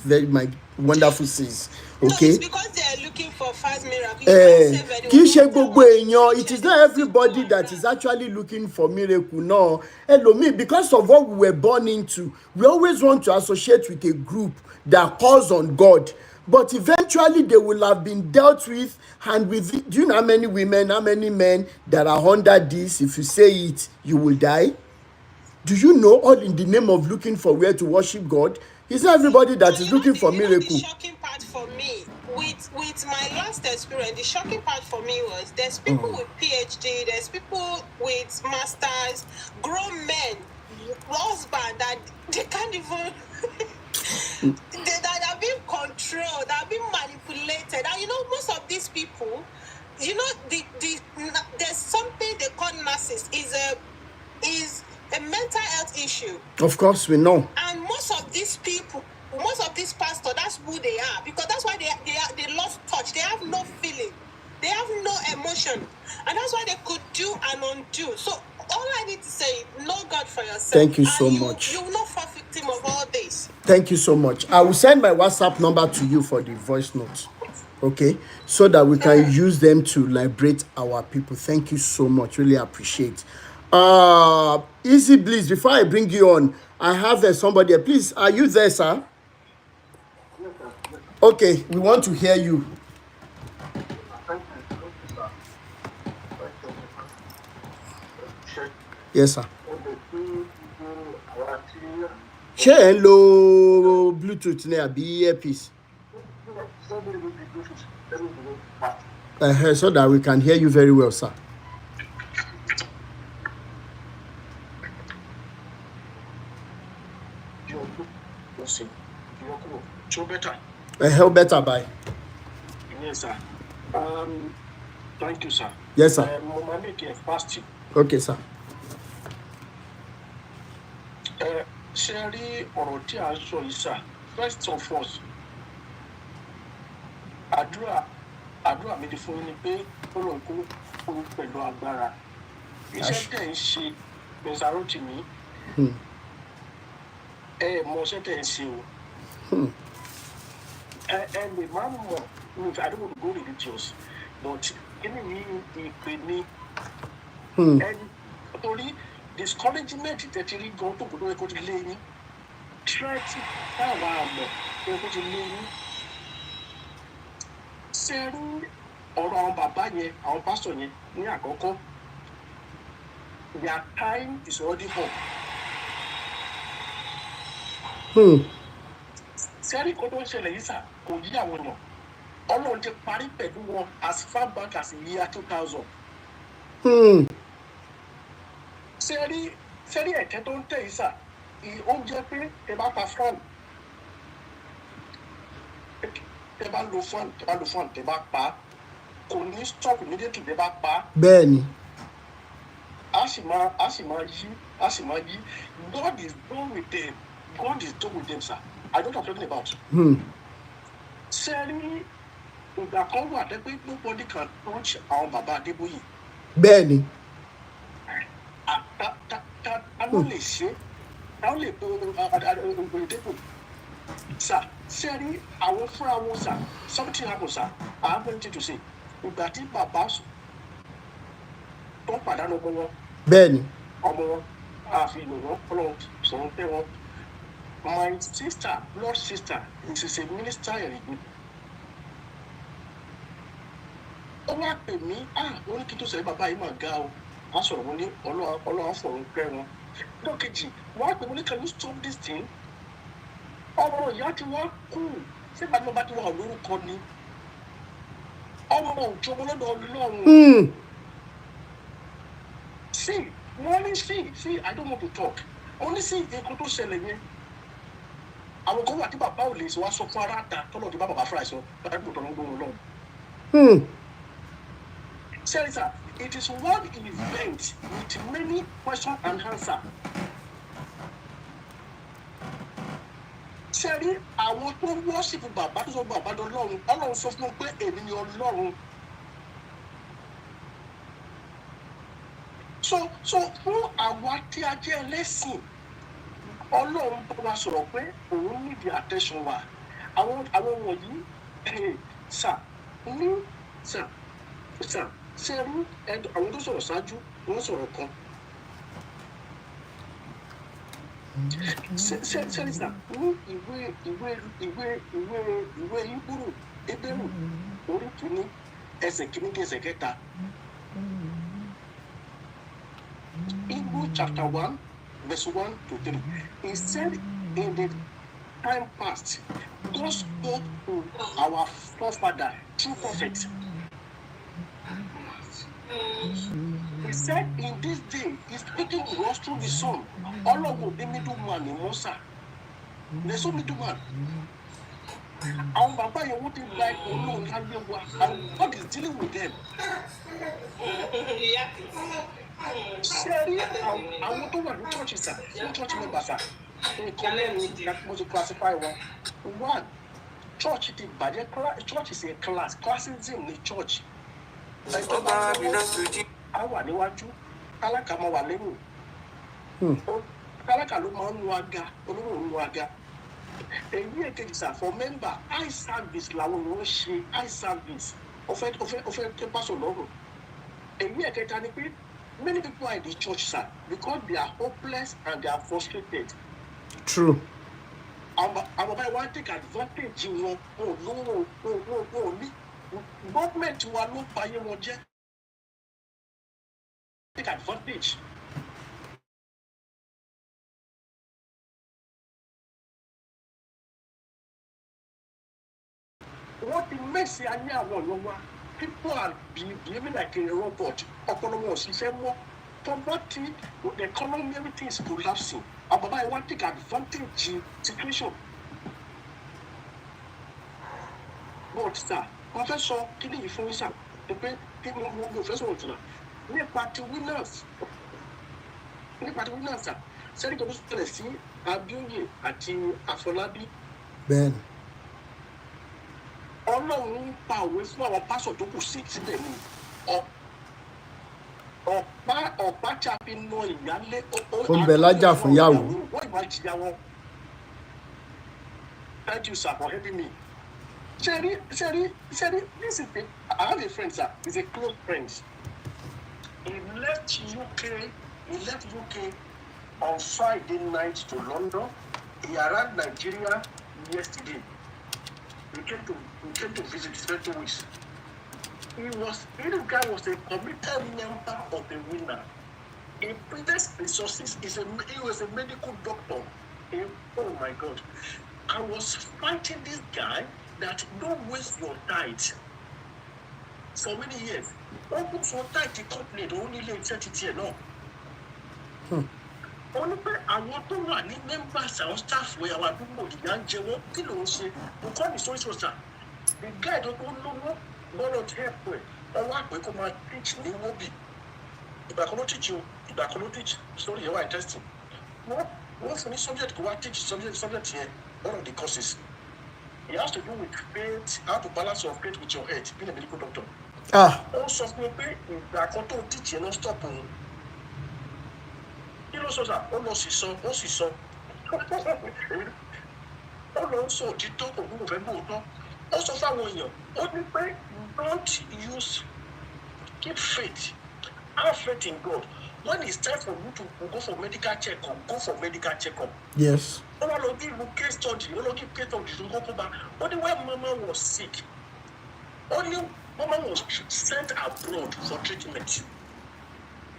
wonderful sis. Okay. No, it's because they are looking for fast miracle. It is not everybody that is actually looking for miracle. No, because of what we were born into, we always want to associate with a group that calls on God. But eventually they will have been dealt with, and with it. Do you know how many women, how many men that are under this? If you say it, you will die. Do you know, all in the name of looking for where to worship God? It's not everybody that is looking for miracle. The shocking part for me, with my last experience, the shocking part for me was there's people with PhD, there's people with masters, grown men, husband that they can't even. That are being controlled, that are being manipulated. And you know, most of these people, you know, there's something they call narcissist is a mental health issue. Of course, we know. And most of these people, most of these pastors, that's who they are, because that's why they lost touch. They have no feeling, they have no emotion, and that's why they could do and undo. So all I need to say is know God for yourself. Thank you so much. You will not fall victim of all this. Thank you so much. I will send my WhatsApp number to you for the voice notes, okay, so that we can use them to liberate our people. Thank you so much. Really appreciate. Easy Bliss, before I bring you on, I have somebody. Please, are you there, sir? Okay, we want to hear you. Yes, sir. Share hello Bluetooth near be earpiece. So that we can hear you very well, sir. Help better by. Yes, sir. Thank you, sir. Yes, sir. Okay, sir. Sherry or Tia show, sir. First of all, Adra made the phone pay for pẹ̀lú agbára. Iṣẹ́ tẹ̀ ń ṣe Bẹ̀sàrò mi. Mo ṣe tẹ̀ ń ṣe o. And the man more, I don't want to go religious, but any ìpè ní. And only discouragement that you go to go to lane. Try to go to lane. Sẹ́rú ọ̀rọ̀ àwọn bàbá yẹn, àwọn pásítọ̀ yẹn ní àkọ́kọ́. Their time is already up. Sẹ́rí kó tó ń ṣẹlẹ̀ yìí sà kò yí àwọn èèyàn. Ọlọ́run ti parí pẹ̀lú wọn as far back as the year 2000. Sẹ́rí ẹ̀tẹ́ tó ń tẹ̀ yìí sà, ó jẹ́ pé ẹ bá pa fan. Tẹ bá lo fan, tẹ bá pa, kò ní stop immediately tẹ bá pa. Bẹ́ẹ̀ni. A sì máa yí. God is done with them. God is done with them, sir. I don't know what I'm talking about. Sẹ́rí ìgbà kan wà dé pé nobody can touch àwọn bàbá Adébóyè. Bẹ́ẹ̀ni. Ta ló lè ṣe? Ta ló lè pe Oyedepo? Sir, sẹ́rí àwọn fúnra wọn sir, something happen sir, I have anything to say. Ìgbà tí bàbá tó pàdánù ọmọ wọn. Bẹ́ẹ̀ni. Ọmọ wọn àfi ìlú wọn Ọlọ́run sọ̀rọ̀ tẹ́ wọn. My sister, blood sister, is a minister in Igbó. Ó wá pè mí, wọ́n ní kí tó ṣẹlẹ̀ bàbá yìí mà ga o. Wọ́n sọ̀rọ̀ wọn ní Ọlọ́run fọ̀rọ̀ pẹ́ wọn. Lọ́kejì, wọ́n á pè mí ní can you stop this thing? Ọmọ ìyá tí wọ́n kú, ṣé bàbá bá ti wà lórúkọ ni? Ọmọ òjò ọmọlọ́dọ̀ Ọlọ́run. See, wọ́n ní see, I don't want to talk. Only sí nǹkan tó ṣẹlẹ̀ yẹn. Àwọn kan wà tí bàbá ò lè wá sọ fún ara ta tọ́lọ̀ tí bàbá fúnra ẹ̀ sọ bàbá tó tọ́lọ̀ ń gbóhùn lọ́wọ́. Sir, it is one event with many questions and answers. Sẹ́rí àwọn tó wọ́ṣìpù bàbá tó sọ bàbá dọ́lọ́run Ọlọ́run sọ fún un pé èmi ni Ọlọ́run. So fún àwa tí a jẹ́ ẹlẹ́sìn Ọlọ́run bá wa sọ̀rọ̀ pé òun nídìí attention wa. Àwọn wọ̀nyí sà ṣe rí àwọn tó sọ̀rọ̀ ṣáájú wọ́n sọ̀rọ̀ kan. Ṣe rí sà ní ìwé Hébérù orí kìíní ẹsẹ̀ kìíní dé ẹsẹ̀ kẹta. Hebrew chapter 1 verse 1 to 3. He said in the time past, God spoke to our forefather through prophets. He said in this day, he's speaking to us through the Son. All of the middleman in Musa. There's no middleman. Àwọn bàbá yẹn wọ́n ti gba ipò náà lábẹ́ wa and God is dealing with them. Ṣé rí àwọn tó wà ní church sà ní church members sà nǹkan lẹ́nu láti mo ti classify wọn. One, church ti bàjẹ́ church is a class classism ní church. A wà níwájú tálákà máa wà lẹ́yìn. Tálákà ló máa ń nu aga olówó ń nu aga. Èyí èkejì sà for member eye service làwọn èèyàn ń ṣe eye service ọ̀fẹ́ tó pásọ̀ lọ́rùn. Èyí ẹ̀kẹta ni pé many people are in the church sir because they are hopeless and they are frustrated. True. Àwọn bàbá wa take advantage wọn ò ní government wa ló payé wọn jẹ́. Take advantage. Wọ́n ti mẹ́sì ayé àwọn ọ̀yọ́ wa. People are behaving like a robot. Ọpọlọ wọn ò ṣiṣẹ́ mọ́. Poverty, the economy, everything is collapsing. Àwọn bàbá yẹn wá take advantage situation. But sir, wọ́n fẹ́ sọ kí ni yìí fún yín sà pé kí wọ́n fẹ́ sọ̀rọ̀ jùlọ. Nípa ti winners sà sẹ́ni tó ṣẹlẹ̀ sí Abíóyè àti Àfọlábí. Bẹ́ẹ̀ni. Ọlọ́run ń pa òwe fún àwọn pásọ̀ tó kù sí síbẹ̀ ni ọ̀pá tí a fi na ìyálé ó ń bẹ lájà fún yàwó. wọ́n ìwà ìjìyà wọn. Thank you sir for helping me. Sherry, this is I have a friend sir, he's a close friend. He left UK on Friday night to London. He arrived Nigeria yesterday. We came to visit, spent 2 weeks. This guy was a committed member of the winner. In previous resources, he was a medical doctor. Oh my God. I was fighting this guy that don't waste your tithe. For many years. Open for tithe the company, the only late set it here, no. Only pé àwọn tó wà ní members àwọn staff wẹ̀ àwọn àdúgbò ìyá ń jẹ wọ́n kí ló ń ṣe nǹkan ní sọ́yìn sọ́sà the guy tó kó lówó gbọ́dọ̀ tí help ẹ̀ ọwọ́ àpè kó máa teach ní wóbì ìgbà kan ló teach o ìgbà kan ló teach story yẹn wà interesting wọ́n fún ní subject kó wá teach subject yẹn one of the courses it has to do with faith how to balance your faith with your head being a medical doctor. Ó sọ fún mi pé ìgbà kan tó teach yẹn ló stop òun. Kí ló sọ sà? Ó lọ sì sọ. Ó lọ sọ òtítọ́ kò gbúdọ̀ fẹ́ gbóòótọ́. Ó sọ fáwọn èèyàn. Ó ní pé don't keep faith. Have faith in God. when it's time for you to go for medical checkup, go for medical checkup. Yes. All of give case study, all of give case study to go back. Only when Mama was sick, only Mama was sent abroad for treatment.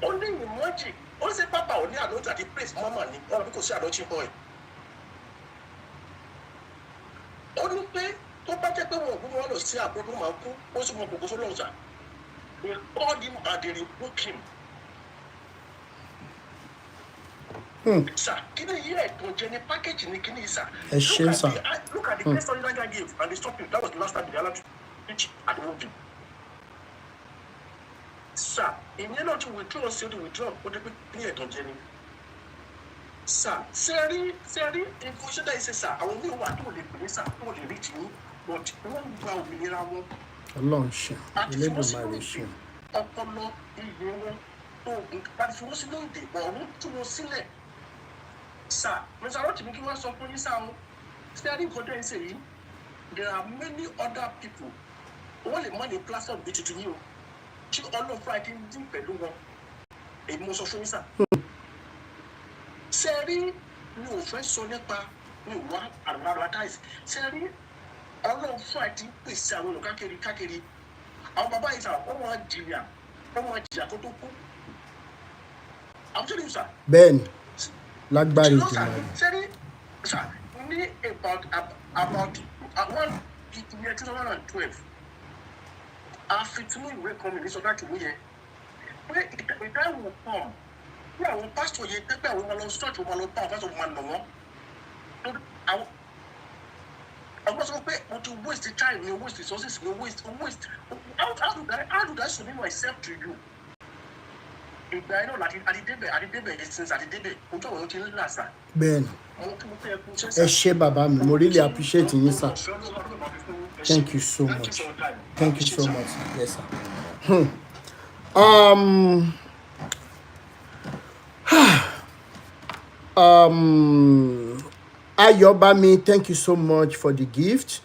Only imagine, only say Papa only alone at the place Mama ni, all because she adoption boy. Only pay tó bá jẹ́ pé wọn lọ sí abroad wọn máa kú, ó sì mọ gbogbo fọlọ́run sá. They called him and they rebuked him. Sir, can you hear it? Jenny package in the kidney, sir. Look at the case study that guy gave, and they stopped him. That was the last time they allowed to preach at the voting. Sir, in order to withdraw, what the clear to Jenny. Sir, Seri, in question that is, sir, I will know what to the sir, to the rich me, but one will be here. Along, sure. You live in my ratio. But if you want to know the or to know select. Sir, Mr. Rotimi, you want something, sir? Steady content saying there are many other people who want the money platform to you. She all of fighting deep below a most of you, sir. Seri, you first saw the pa, you want and advertise. Seri, all of fighting with Samuel Kakeri. Our Baba is our own Julia, own Jacotuku. I'm telling you, sir. Ben. Lagbari Seri, sir, only about 2012. After me, we come in this other to me. Where the time will come. Yeah, we pastor ye take we will start to follow power of man no. I was okay to waste the time, you waste resources, you waste. How do I submit myself to you? I know that I did since I did it. Ben. Baba, I really appreciate you, sir. Thank you so much. Thank you so much. Yes, sir. Ayobami, thank you so much for the gift.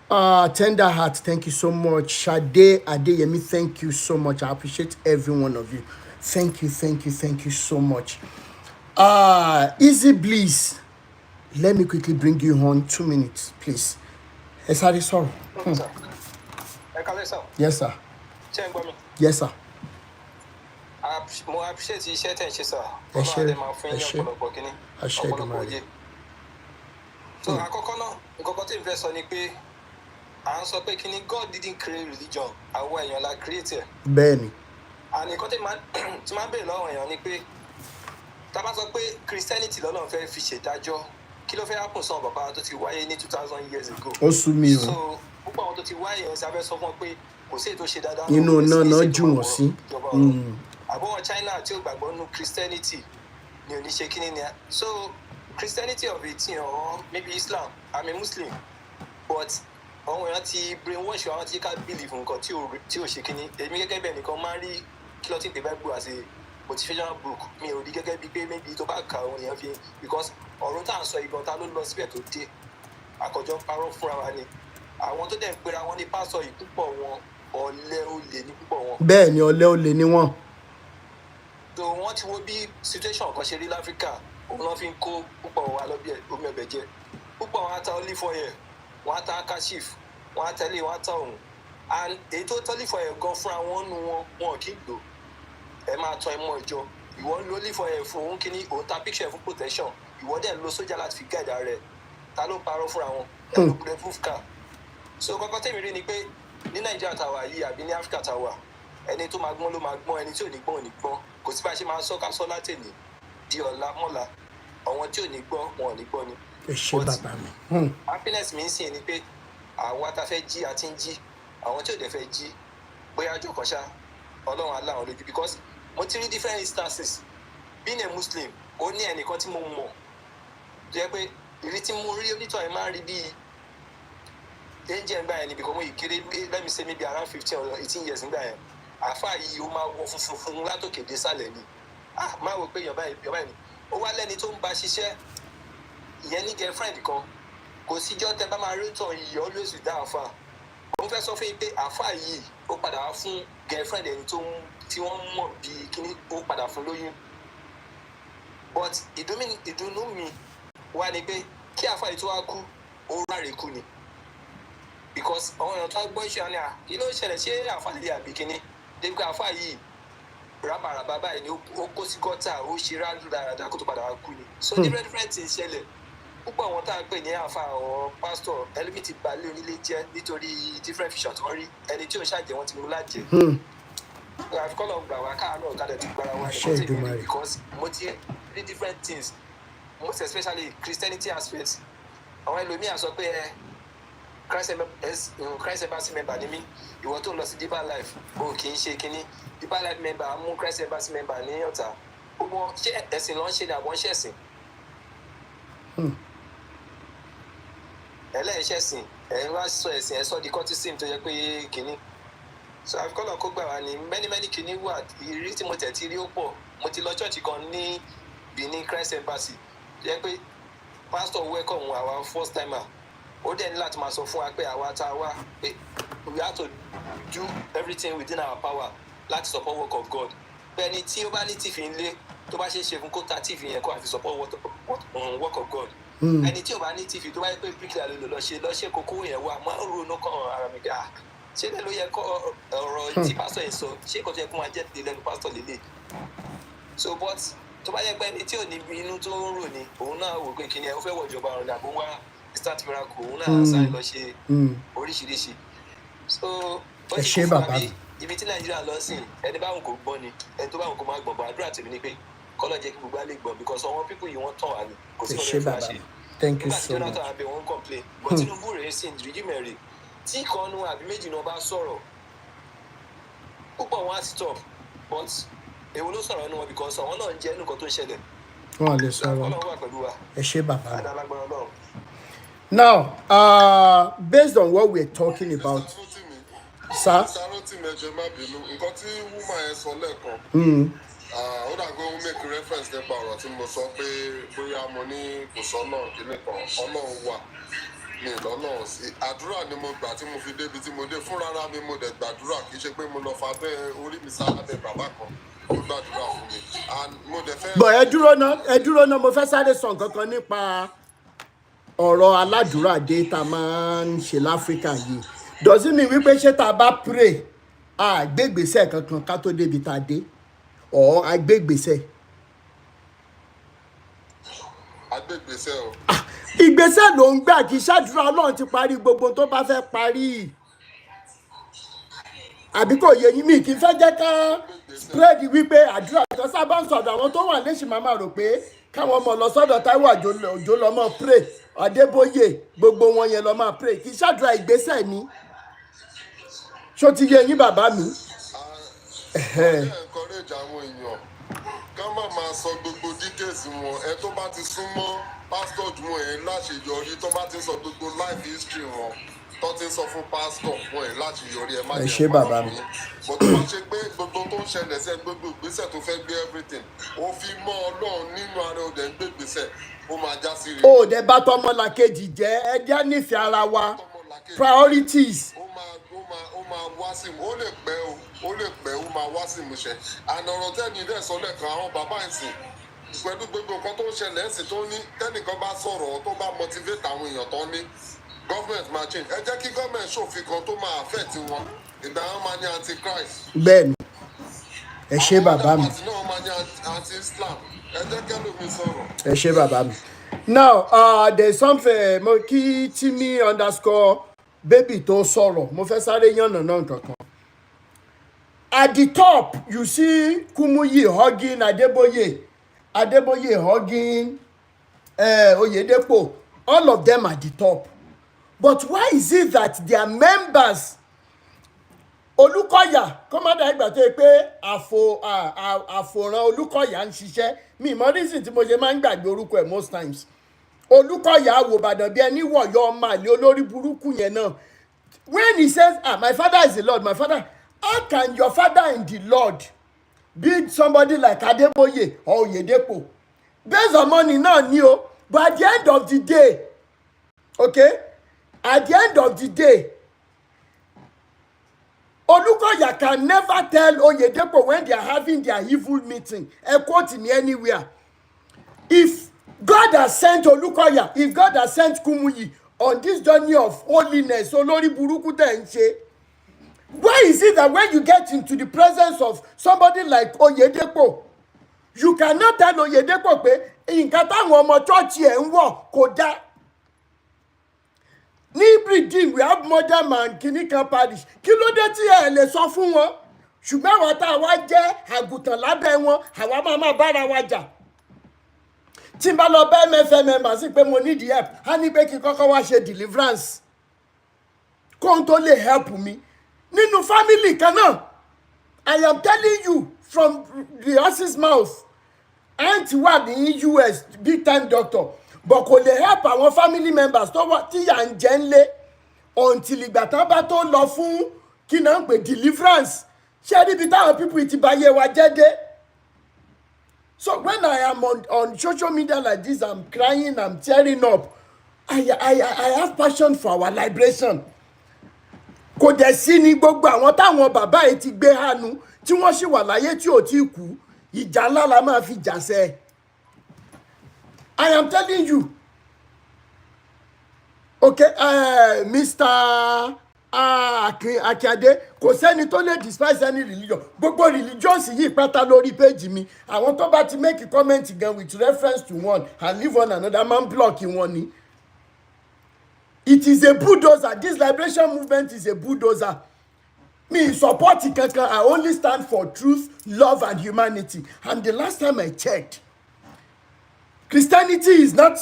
Tender Heart, thank you so much. Shade Adeyemi, thank you so much. I appreciate every one of you. Thank you so much. Easy Bliss, let me quickly bring you on 2 minutes, please. Yes, sir. Yes, sir. Yes, sir. Mo appreciate iṣẹ́ tẹ̀ ń ṣe sá. Ẹ ṣé. So àkọ́kọ́ náà nǹkan tí n fẹ́ sọ ni pé à ń sọ pé kí ni God didn't create religion, àwọn èèyàn la create ẹ̀. Bẹ́ẹ̀ni. And nǹkan tí máa ń béèrè lọ́wọ́ èèyàn ni pé tá a bá sọ pé Christianity lọ́nà fẹ́ fi ṣèdájọ́ kí ló fẹ́ happen sọ bàbá tó ti wáyé ní 2000 years ago. Ó sú mi o. So púpọ̀ àwọn tó ti wáyé yẹn sábẹ́ sọ fún ọ pé kò sí ètò ṣe dáadáa. Inú náà jù wọ́n sí. Àbọ̀wọ̀ China tí ó gbàgbọ́ nínú Christianity ni ò ní ṣe kíní ni. So Christianity of it, or maybe Islam, I'm a Muslim, but àwọn èèyàn ti brainwash àwọn tí ká believe nǹkan tí ò ṣe kíní. Èmi gẹ́gẹ́ bẹ́ẹ̀ nìkan máa ń rí kí ló ti pè Bible as a motivational book. Mi ò rí gẹ́gẹ́ bíi pé maybe tó bá kà òun èèyàn fi because ọ̀run tá à ń sọ ìgbọ̀n ta ló lọ síbẹ̀ tó dé àkọ́jọ́ parọ́ fúnra wa ni. Àwọn tó dẹ̀ ń pera wọn ní pásọ̀ yìí púpọ̀ wọn ọ̀lẹ olè ní púpọ̀ wọn. Bẹ́ẹ̀ ni ọ̀lẹ olè ni wọ́n. So wọ́n ti wo bí situation kan ṣe rí láfíríkà òun náà fi ń kó púpọ̀ wa lọ bí omi ẹ̀bẹ̀ jẹ́. Púpọ̀ wọn á ta olive oil, wọn á ta kashif, wọn á tẹ̀lé, wọn á ta òun. And èyí tó olive oil gan fúnra wọn nu wọn kì í lò. Ẹ máa tọ́ ẹ mọ́ ìjọ. Ìwọ ń lo olive oil fún òun kíní, òun ta picture fún protection. Ìwọ dẹ̀ ń lo sójà láti fi guide rẹ̀. Ta ló parọ́ fúnra wọn? Ta ló bulletproof car? So kọ́kọ́ tèmi rí ni pé ní Nàìjíríà tàwa yìí àbí ní Áfíríkà tàwa ẹni tó máa gbọ́n ló máa gbọ́n, ẹni tí ò ní gbọ́n ò ní gbọ́n. Kò sí bá a ṣe máa sọ ká sọ látẹ̀lé di ọ̀la mọ́la àwọn tí ò ní gbọ́ wọn ò ní gbọ́ ni. Ẹ ṣé bàbá mi. Happiness mi ń sìn ni pé àwa tá fẹ́ jí àti ń jí àwọn tí ò dẹ̀ fẹ́ jí bóyá ọjọ́ kan ṣá Ọlọ́run aláwọn lójú because mo ti rí different instances. Being a Muslim ó ní ẹnìkan tí mo mọ̀ tó yẹ pé ìrí tí mo rí onítọ̀ ẹ̀ máa ń rí bíi danger ńgbà yẹn ni because mo yìí kéré let me say maybe around 15 or 18 years ńgbà yẹn àáfàá yìí ó máa wọ funfun fún látòkè dé sàlẹ̀ ni máa wò pé yọ̀bá yìí ni ó wá lẹ́ni tó ń bá ṣiṣẹ́ ìyẹn ní girlfriend kan kò síjọ́ tẹ bá máa rí tàn yìí always with that àáfàá mo fẹ́ sọ fún yín pé àáfà yìí ó padà wá fún girlfriend ẹni tí wọ́n mọ̀ bí kíní ó padà fún lóyún but ìdùnnú mi wá ni pé kí àáfà yìí tó wá kú ó ráre kú ni because àwọn èèyàn tó wá gbọ́ iṣẹ́ àná kí ló ń ṣẹlẹ̀ ṣé àáfà lè àbí kíní débi pé àáfà yìí rábàràbà báyìí ni ó kó sí gọ́tà ó ṣe ráńdù dáadáa kó tó padà wá kú ni so different things ṣẹlẹ̀ púpọ̀ àwọn tá a pè ní àáfà ọ̀ pásítọ̀ ẹlẹ́mì ti balẹ̀ onílé jẹ́ nítorí different vision tó ń rí ẹni tí ò ṣàjẹ́ wọn ti mú lájẹ́ àfikọ́ lọ gbà wá káà náà kálẹ̀ ti gbára wá ní kọ́tẹ́ because mo ti rí different things most especially Christianity aspect àwọn ẹlòmíà sọ pé Christ Embassy member ni mí ìwọ tó ń lọ sí deeper life o kì í ṣe kínní deeper life member mú Christ Embassy member ní ọ̀tá gbogbo ṣé ẹ̀sìn ló ń ṣe ní àbọ̀ ń ṣẹ̀sìn ẹlẹ́ẹ̀ṣẹ̀sìn ẹ̀ wá sọ ẹ̀sìn ẹ̀ sọ di cortisone tó yẹ pé kínní so àfikọ́lọ̀ kó gbà wá ní many kínní wà ìrírí tí mo tẹ̀ ti rí ó pọ̀ mo ti lọ church kan ní Benin Christ Embassy tó yẹ pé pastor welcome àwa first timer ó dẹ̀ ní láti máa sọ fún wa pé àwa tá a wá pé we have to do everything within our power láti support work of God bẹ́ẹ̀ ni tí ó bá ní tìfì ńlé tó bá ṣe é ṣe fún kó ta tìfì yẹn kó àfi support work of God ẹni tí ò bá ní tìfì tó bá yẹ pé bricklayer ló lọ ṣe kókó yẹn wà máa ń ronú kàn ara mi dá ṣé lẹ́nu yẹ kọ́ ọ̀rọ̀ tí pásítọ̀ yẹn sọ ṣé kò tó yẹ kó máa jẹ́ lẹ́nu pásítọ̀ lélẹ̀ so but tó bá yẹ pé ẹni tí ò ní inú tó ń rò ní òun náà wò pé kíni ẹ ó fẹ́ wọ ìjọba ọ̀run àbó wá start miracle òun náà sáré lọ ṣe oríṣiríṣi so ó ti kó fún mi ibi tí Nàìjíríà lọ sí ẹni báwọn kò gbọ́ ni ẹni tó báwọn kò máa gbọ́ bọ́ àdúrà tèmi ni pé kọ́lọ̀ jẹ́ kí gbogbo á lè gbọ́ because àwọn pípọ̀ yìí wọ́n tàn wá ní kò sí ọ̀rẹ́ fún àṣẹ thank you nígbà tí so Jonathan much abẹ wọn complain but Tinubu rèé sí ìdíríjìmẹ̀ rè tí ìkànnù àbí méjì náà bá sọ̀rọ̀ púpọ̀ wọn á stop but èwo ló sọ̀rọ̀ nínú wọn because àwọn náà ń jẹ́ nǹkan tó ń ṣẹlẹ̀ wọn lè sọ̀rọ̀ Ọlọ́run wà pẹ̀lú wa ẹ ṣé bàbá mi. adálágbára Ọlọ́run. Now, based on what we're talking about, sir. Mr. Rotimi ẹjẹ má bínú nǹkan tí woman yẹn sọ lẹ́ẹ̀kan ó dàgbé ó make reference nípa ọ̀rọ̀ tí mo sọ pé bóyá mo ní kò sọ́nà kíní kan Ọlọ́run wà mi lọ́nà sí àdúrà ni mo gbà tí mo fi débi tí mo dé fúnra mi mo dẹ̀ gbàdúrà kì í ṣe pé mo lọ fa bẹ́ẹ̀ orí mi sálábẹ̀ bàbá kan ó gbàdúrà fún mi and mo dẹ̀ fẹ́. bọ̀ ẹ dúró náà mo fẹ́ sáré sọ nǹkan kan nípa ọ̀rọ̀ aládùúrà dé tá a máa ń ṣe láfíríkà yìí does it mean wípé ṣé tá a bá pray àgbégbèsè kankan ká tó débi tá a dé ọ̀ àgbégbèsè. àgbégbèsè o. ìgbésẹ̀ ló ń gbà kí ṣáàdúrà Ọlọ́run ti parí gbogbo tó bá fẹ́ parí àbí kò yẹ yín mi kì í fẹ́ jẹ́ ká spread wípé àdúrà tó sábà ń sọ̀dọ̀ àwọn tó wà léṣì máa máa rò pé káwọn ọmọ lọ sọ́dọ̀ Táíwò Òjó lọ mọ́ pray Adébóyè gbogbo wọn yẹn lọ máa pray kì í ṣàdúrà ìgbésẹ̀ ni ṣó ti yẹ yín bàbá mi. encourage àwọn èèyàn ká má máa sọ gbogbo details wọn ẹ tó bá ti súnmọ́ pásítọ̀ jù wọn yẹn láṣeyọrí tó bá ti sọ gbogbo life history wọn tó ti sọ fún pásítọ̀ fún ẹ láṣeyọrí ẹ má jẹ́ bàbá mi. bó tó bá ṣe pé gbogbo tó ń ṣẹlẹ̀ sí ẹ gbogbo ìgbésẹ̀ tó fẹ́ gbé everything ó fi mọ́ Ọlọ́run nínú ara ẹ̀ òdẹ̀ ń gbé ìgbésẹ̀ ó máa já sí rí. ó dẹ̀ bá tọmọlàkejì jẹ́ ẹ jẹ́ nífẹ̀ẹ́ ara wa priorities. ó máa wá sí ó lè pẹ́ ó máa wá sí ìmúṣẹ àná ọ̀rọ̀ tẹ́ni dẹ̀ sọ lẹ́ẹ̀kan àwọn bàbá ìsìn pẹ̀lú gbogbo nǹkan tó ń ṣẹlẹ̀ ẹ̀sìn tó ní tẹ́nìkan bá sọ̀rọ̀ tó bá motivate àwọn èèyàn tó ní government máa change ẹ jẹ́ kí government ṣòfin kan tó máa affect wọn ìgbà wọn máa ní antichrist. bẹ́ẹ̀ni ẹ ṣé bàbá mi. àwọn ọmọ náà máa ní anti-Islam ẹ jẹ́ kẹ́lómi sọ̀rọ̀. ẹ ṣé bàbá mi. now there is something mo kí Timi _baby tó sọ̀rọ̀ mo fẹ́ sáré yànnà náà kankan. At the top you see Kumuyi hugging Adeboye hugging Oyedepo, all of them at the top. But why is it that their members Olúkọ̀yà kọ́mọ́dà ìgbà tó yẹ pé àfòràn Olúkọ̀yà ń ṣiṣẹ́ mi mọ reason tí mo ṣe máa ń gbàgbé orúkọ ẹ̀ most times Olúkọ̀yà wò Ìbàdàn bí ẹni wọ̀yọ́ ọmọ àlè olórí burúkú yẹn náà when he says my father is the Lord my father, how can your father in the Lord be somebody like Adeboye or Oyedepo based on money náà ni o but at the end of the day okay at the end of the day Olukoya can never tell Oyedepo when they are having their evil meeting. A quote me anywhere. If God has sent Olukoya, if God has sent Kumuyi on this journey of holiness, Olori Buruku Denche, why is it that when you get into the presence of somebody like Oyedepo, you cannot tell Oyedepo pé nǹkan táwọn ọmọ church ẹ̀ ń wọ̀ kò dá? Ní Redeem, we have Modern Man Kinikan Parish. Kí ló dé tí ẹ lè sọ fún wọn? Ṣùgbọ́n àwọn tá a wá jẹ́ àgùntàn lábẹ́ wọn, àwa máa bára wa jà. Tí n bá lọ bá MFM mà sí pé mo need help, á ní pé kí n kọ́kọ́ wá ṣe deliverance. Kóhun tó lè help mi. Nínú family kan náà, I am telling you from the horse's mouth, aunty wà ní US, big time doctor, but kò lè help àwọn family members tó wà tí yà ń jẹ ńlé until ìgbà tán bá tó lọ fún kí náà ń pè deliverance. Ṣé níbi táwọn people ti bá yé wa jẹ́ dé? So when I am on social media like this, I'm crying, I'm tearing up. I have passion for our liberation. Kò dẹ̀ sí ní gbogbo àwọn táwọn bàbá yìí ti gbé hánu tí wọ́n sì wà láyé tí ò tí kú, ìjà ńlá la máa fi jà sẹ́. I am telling you. Okay, Mr. Akiade, kò sẹ́ni tó lè despise any religion. Gbogbo religions yìí pátá lórí page mi. Àwọn tó bá ti make a comment again with reference to one and leave on another man blocking one ni. It is a bulldozer. This liberation movement is a bulldozer. Me support kankan. I only stand for truth, love, and humanity. And the last time I checked, Christianity is not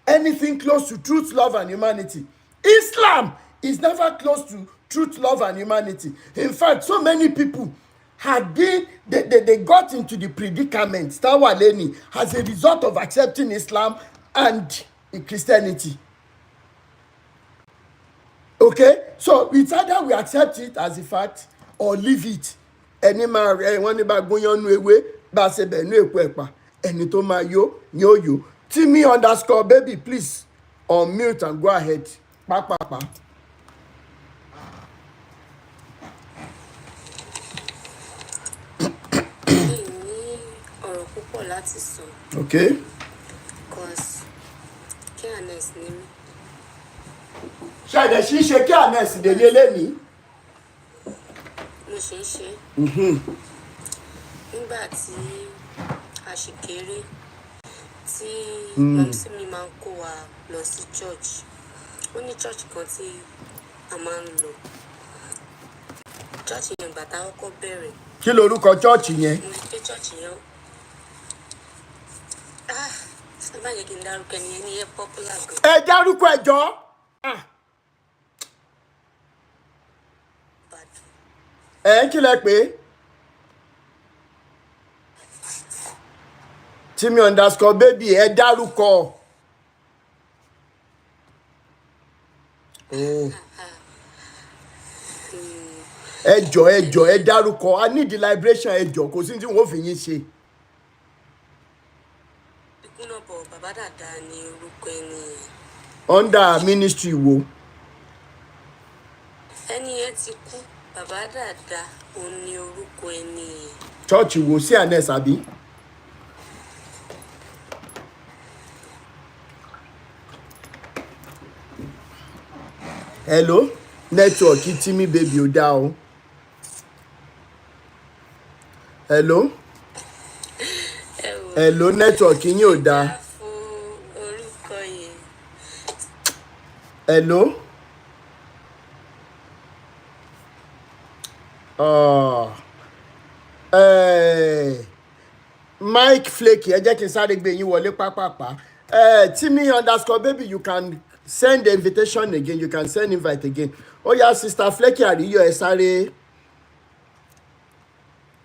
anything close to truth, love, and humanity. Islam is never close to truth, love, and humanity. In fact, so many people had been, they got into the predicament, Tawaleni, as a result of accepting Islam and Christianity. Okay, so it's either we accept it as a fact or leave it. Ẹni máa rẹ wọ́n ní bá gbóyán nú ewé bá ṣe bẹ̀ nú èpo ẹ̀pà ẹni tó máa yó ni ó yó. Timi_baby, please unmute and go ahead. Pápápá. Ọ̀rọ̀ púpọ̀ láti sọ. Okay. Because careless ni mí. Ṣáìdẹ̀ ṣe kí ànẹ́sì délé lẹ́ni. Mo ṣe ń ṣe. Nígbà tí a ṣì kéré, tí mọ́mísí mi máa ń kó wa lọ sí church. Ó ní church kan tí a máa ń lọ. Church yẹn ìgbà tá a kọ́kọ́ bẹ̀rẹ̀. Kí lorúkọ church yẹn? Mo rí pé church yẹn ṣé bá yẹ kí n dárúkọ ẹni yẹn ní yẹn popular gan. Ẹ dárúkọ ẹjọ́. Kí lẹ pé? Timi_baby, ẹ dárúkọ. Ẹjọ́ ẹ dárúkọ. I need the liberation ẹjọ́ kò sí tí wọ́n fi yín ṣe. Ìkúnàbọ̀ bàbá dàda ni orúkọ ẹni yẹn. Under ministry wo? Ẹni yẹn ti kú. Bàbá dàda òun ni orúkọ ẹni yẹn. Church wo sí ànẹ́s àbí? Hello? Network Timi baby ò dá o. Hello? Hello, network yín ò dá. Orúkọ yẹn. Hello? Mike Flaky, ẹ jẹ́ kí n sáré gbé yín wọlé pápápá. Timi_baby, you can send the invitation again, you can send invite again. Oh yeah, sister Flaky Àríyọ̀,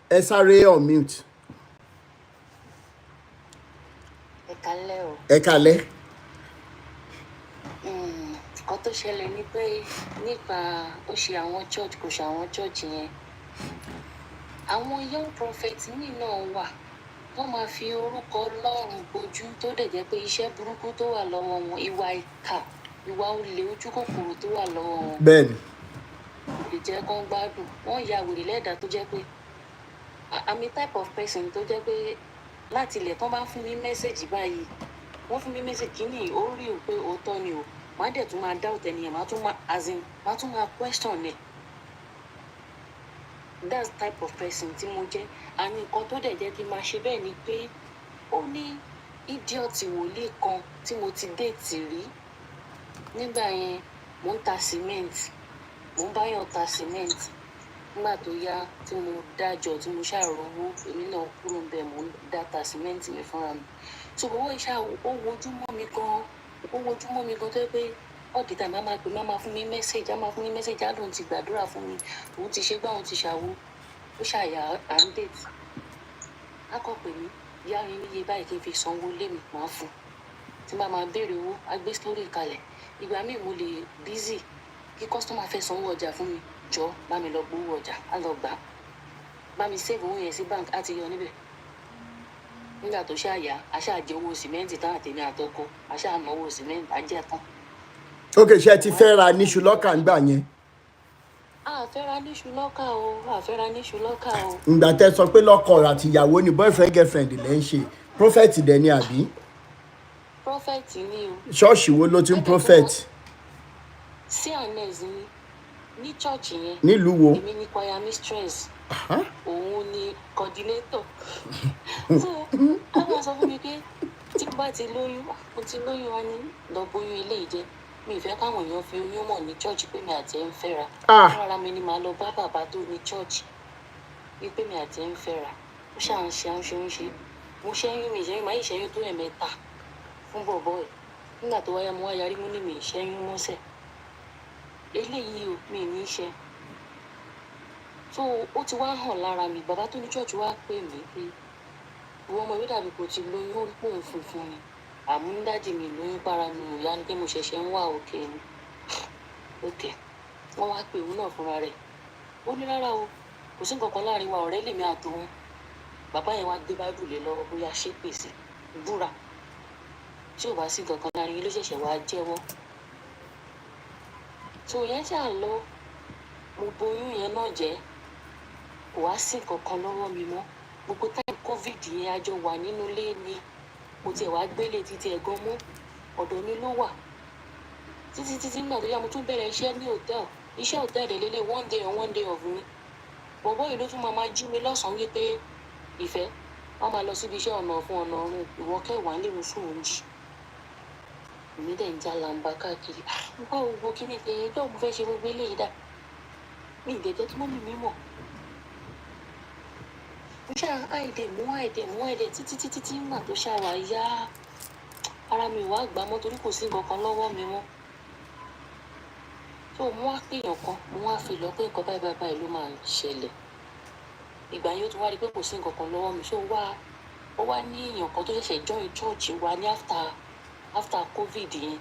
ẹ sáré on mute. Ẹ kálẹ́ o. Ẹ kálẹ́. Nǹkan tó ṣẹlẹ̀ ni pé nípa ó ṣe àwọn church kò ṣe àwọn church yẹn. Àwọn young prophet míì náà wà. Wọ́n máa fi orúkọ Ọlọ́run bojú tó dẹ̀ jẹ́ pé iṣẹ́ burúkú tó wà lọ́wọ́ wọn, ìwà ìkà, ìwà olè ojú kòkòrò tó wà lọ́wọ́ wọn. Bẹ́ẹ̀ni. Kò lè jẹ́ kán gbádùn wọ́n ya wèrè lẹ́dàá tó jẹ́ pé I'm a type of person tó jẹ́ pé láti ilẹ̀ tán bá fún mi mẹ́sẹ̀gì báyìí wọ́n fún mi mẹ́sẹ̀gì kìíní ó rí o pé òótọ́ ni o màá dẹ̀ tún máa doubt ẹnìyẹn màá tún máa question ẹ̀. That's type of person tí mo jẹ́ àní nǹkan tó dẹ̀ jẹ́ kí n máa ṣe bẹ́ẹ̀ ni pé ó ní idiot wòlíì kan tí mo ti déètì rí nígbà yẹn mò ń ta cement mò ń báyọ̀ ta cement nígbà tó yá tí mo dájọ́ tí mo ṣàròwó èmi náà kúrò ń bẹ̀ mò ń dá ta cement mi fúnra mi so owó iṣẹ́ ó wojú mọ́ mi gan tó yẹ pé all the time a máa pè máa fún mi message á lóun ti gbàdúrà fún mi òun ti ṣe gbá òun ti ṣàwo ó ṣàyà à ń date á kọ́ pè mí yá mi níye báyìí kí n fi sanwó lé mi máa fún tí n bá máa béèrè owó á gbé story kalẹ̀ ìgbà míì mo lè busy kí customer fẹ́ sanwó ọjà fún mi jọ bá mi lọ gbowó ọjà á lọ gbà á bá mi save owó yẹn sí bank á ti yọ níbẹ̀ nígbà tó ṣàyà a ṣàjẹ owó sìmẹ́ǹtì tán àtẹ̀mí àtọkọ a ṣàmọ owó sìmẹ́ǹtì á jẹ́ tán. ok ṣe ti fẹ́ ra níṣu lọ́kà ńgbà yẹn. àfẹ́ra níṣu lọ́kà o. ìgbà tẹ́ sọ pé lọ́kọ àti ìyàwó ni boyfriend girlfriend lẹ́ ń ṣe prophet dẹ̀ ni àbí. prophet ni o. ṣọ́ọ̀ṣì wo ló ti ń prophet. cns ni ní church yẹn. nílùú wo. èmi ni choir mistress. òun ni coordinator. so a máa sọ fún mi pé tí mo bá ti lóyún mo ti lóyún wa ní lọ bóyún ilé ìjẹ mi ìfẹ́ káwọn èèyàn fi oyún mọ̀ ní church pé mi àti ẹ̀ ń fẹ́ra. rárá mi ni màá lọ bá bàbá tó ní church wípé mi àti ẹ̀ ń fẹ́ra ó ṣáà ń ṣe mo ṣẹ́yún mi ìṣẹ́yún máa ń ṣẹ́yún tó ẹ̀mẹ́ta fún bọ̀bọ̀ ẹ̀ nígbà tó wáyà mo wá yarí mú ní mi ìṣẹ́yún mọ́sẹ̀ eléyìí o mi ní í ṣe so ó ti wá hàn lára mi bàbá tó ní church wá pè mí pé ìwọ ọmọ ìwé dàbí kò ti lóyún ó rí pòun funfun ni àmúdájì mi lóyún para mi ò yá ni pé mo ṣẹ̀ṣẹ̀ ń wà òkè ni òkè wọ́n wá pè òun náà fúnra rẹ̀ ó ní rárá o kò sí nǹkan kan láàrin wa ọ̀rẹ́ lèmi àtòun bàbá yẹn wá gbé báíbù lé lọ́wọ́ bóyá ṣé pèsè búra tí ò bá sí nǹkan kan láàrin yín ló ṣẹ̀ṣẹ̀ wá jẹ́wọ́ so yẹn ṣáà lọ mo boyún yẹn náà jẹ́ kò wá sí nǹkan kan lọ́wọ́ mi mọ́ gbogbo táìmù covid yẹn a jọ wà nínú ilé ni mo tiẹ̀ wá gbélé títí ẹ̀gan mọ́ ọ̀dọ̀ mi ló wà títí nígbà tó yá mo tún bẹ̀rẹ̀ iṣẹ́ ní hòtẹ́ẹ̀lì iṣẹ́ hòtẹ́ẹ̀lì lélẹ̀ one day of me bọ̀bọ́ yìí ló tún máa jí mi lọ́sàn-án wípé ìfẹ́ wọ́n máa lọ síbi iṣẹ́ ọ̀nà fún ọ̀nà ọ̀run ìwọ kẹwàá lè mú fún òun jì èmi dẹ̀ ń já làǹbà káàkiri nípa gbogbo kí ni pé ẹjọ́ mo fẹ́ ṣe gbogbo eléyìí dà mí ìdẹ́jẹ́ tí mọ́mì mi mọ̀ mo ṣáà àìdè títí nígbà tó ṣàwà yá ara mi wá gbà mọ́ torí kò sí nǹkan kan lọ́wọ́ mi mọ́ tó mo wá pèèyàn kan mo wá fi lọ pé nǹkan báyìí ló máa ṣẹlẹ̀ ìgbà yẹn ó ti wá rí pé kò sí nǹkan kan lọ́wọ́ mi ṣó ó wá ní èèyàn kan tó ṣẹ̀ṣẹ̀ join church wa ní after covid yẹn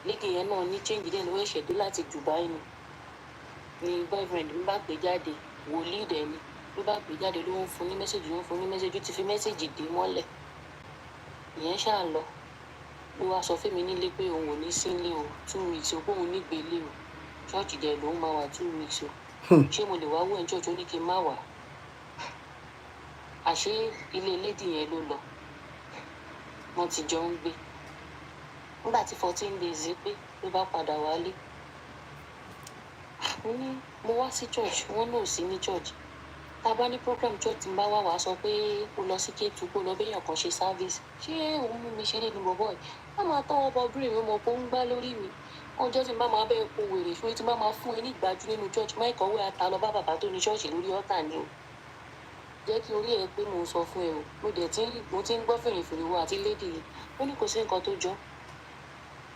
lédè yẹn náà ní change dẹ́nu ó ṣẹ̀dé láti Dubai ni boyfriend mi bá pè jáde wòlíì dẹ̀ ni ló bá pè jáde ló ń fún ní mẹ́sẹ̀gì ó ti fi mẹ́sẹ̀gì dé mọ́lẹ̀ ìyẹn ṣáà lọ ló wá sọ fún mi nílé pé òun ò ní sílé o 2 weeks o pé òun nígbèlé o church dẹ̀ lòun máa wà 2 weeks o ṣé mo lè wá wọ ẹ̀ church ó ní kí n má wà àṣé ilé lady yẹn ló lọ wọ́n ti jọ ń gbé nígbà tí 14 days pé ló bá padà wálé mo wá sí church wọ́n náà sí ní church tá a bá ní program church tí n bá wà wá sọ pé kó lọ sí Kétu kó lọ béèyàn kan ṣe service ṣé òun mú mi ṣeré ní bọ̀bọ̀ ẹ̀ má máa tọwọ́ bọ bírè mi mọ̀ pé ó ń gbá lórí mi ọjọ́ tí n bá máa bẹ́ẹ̀ kó wèrè ṣùgbọ́n tí n bá máa fún ẹ ní ìgbájú nínú church má ìkọ̀wé ata lọ bá bàbá tó ní church lórí ọ̀tà ni o jẹ́ kí orí ẹ pé mò ń sọ fún ẹ o mo ti ń gbọ́ fèrèfèrè wo àti lédè yìí ó ní kò sí nǹkan tó jọ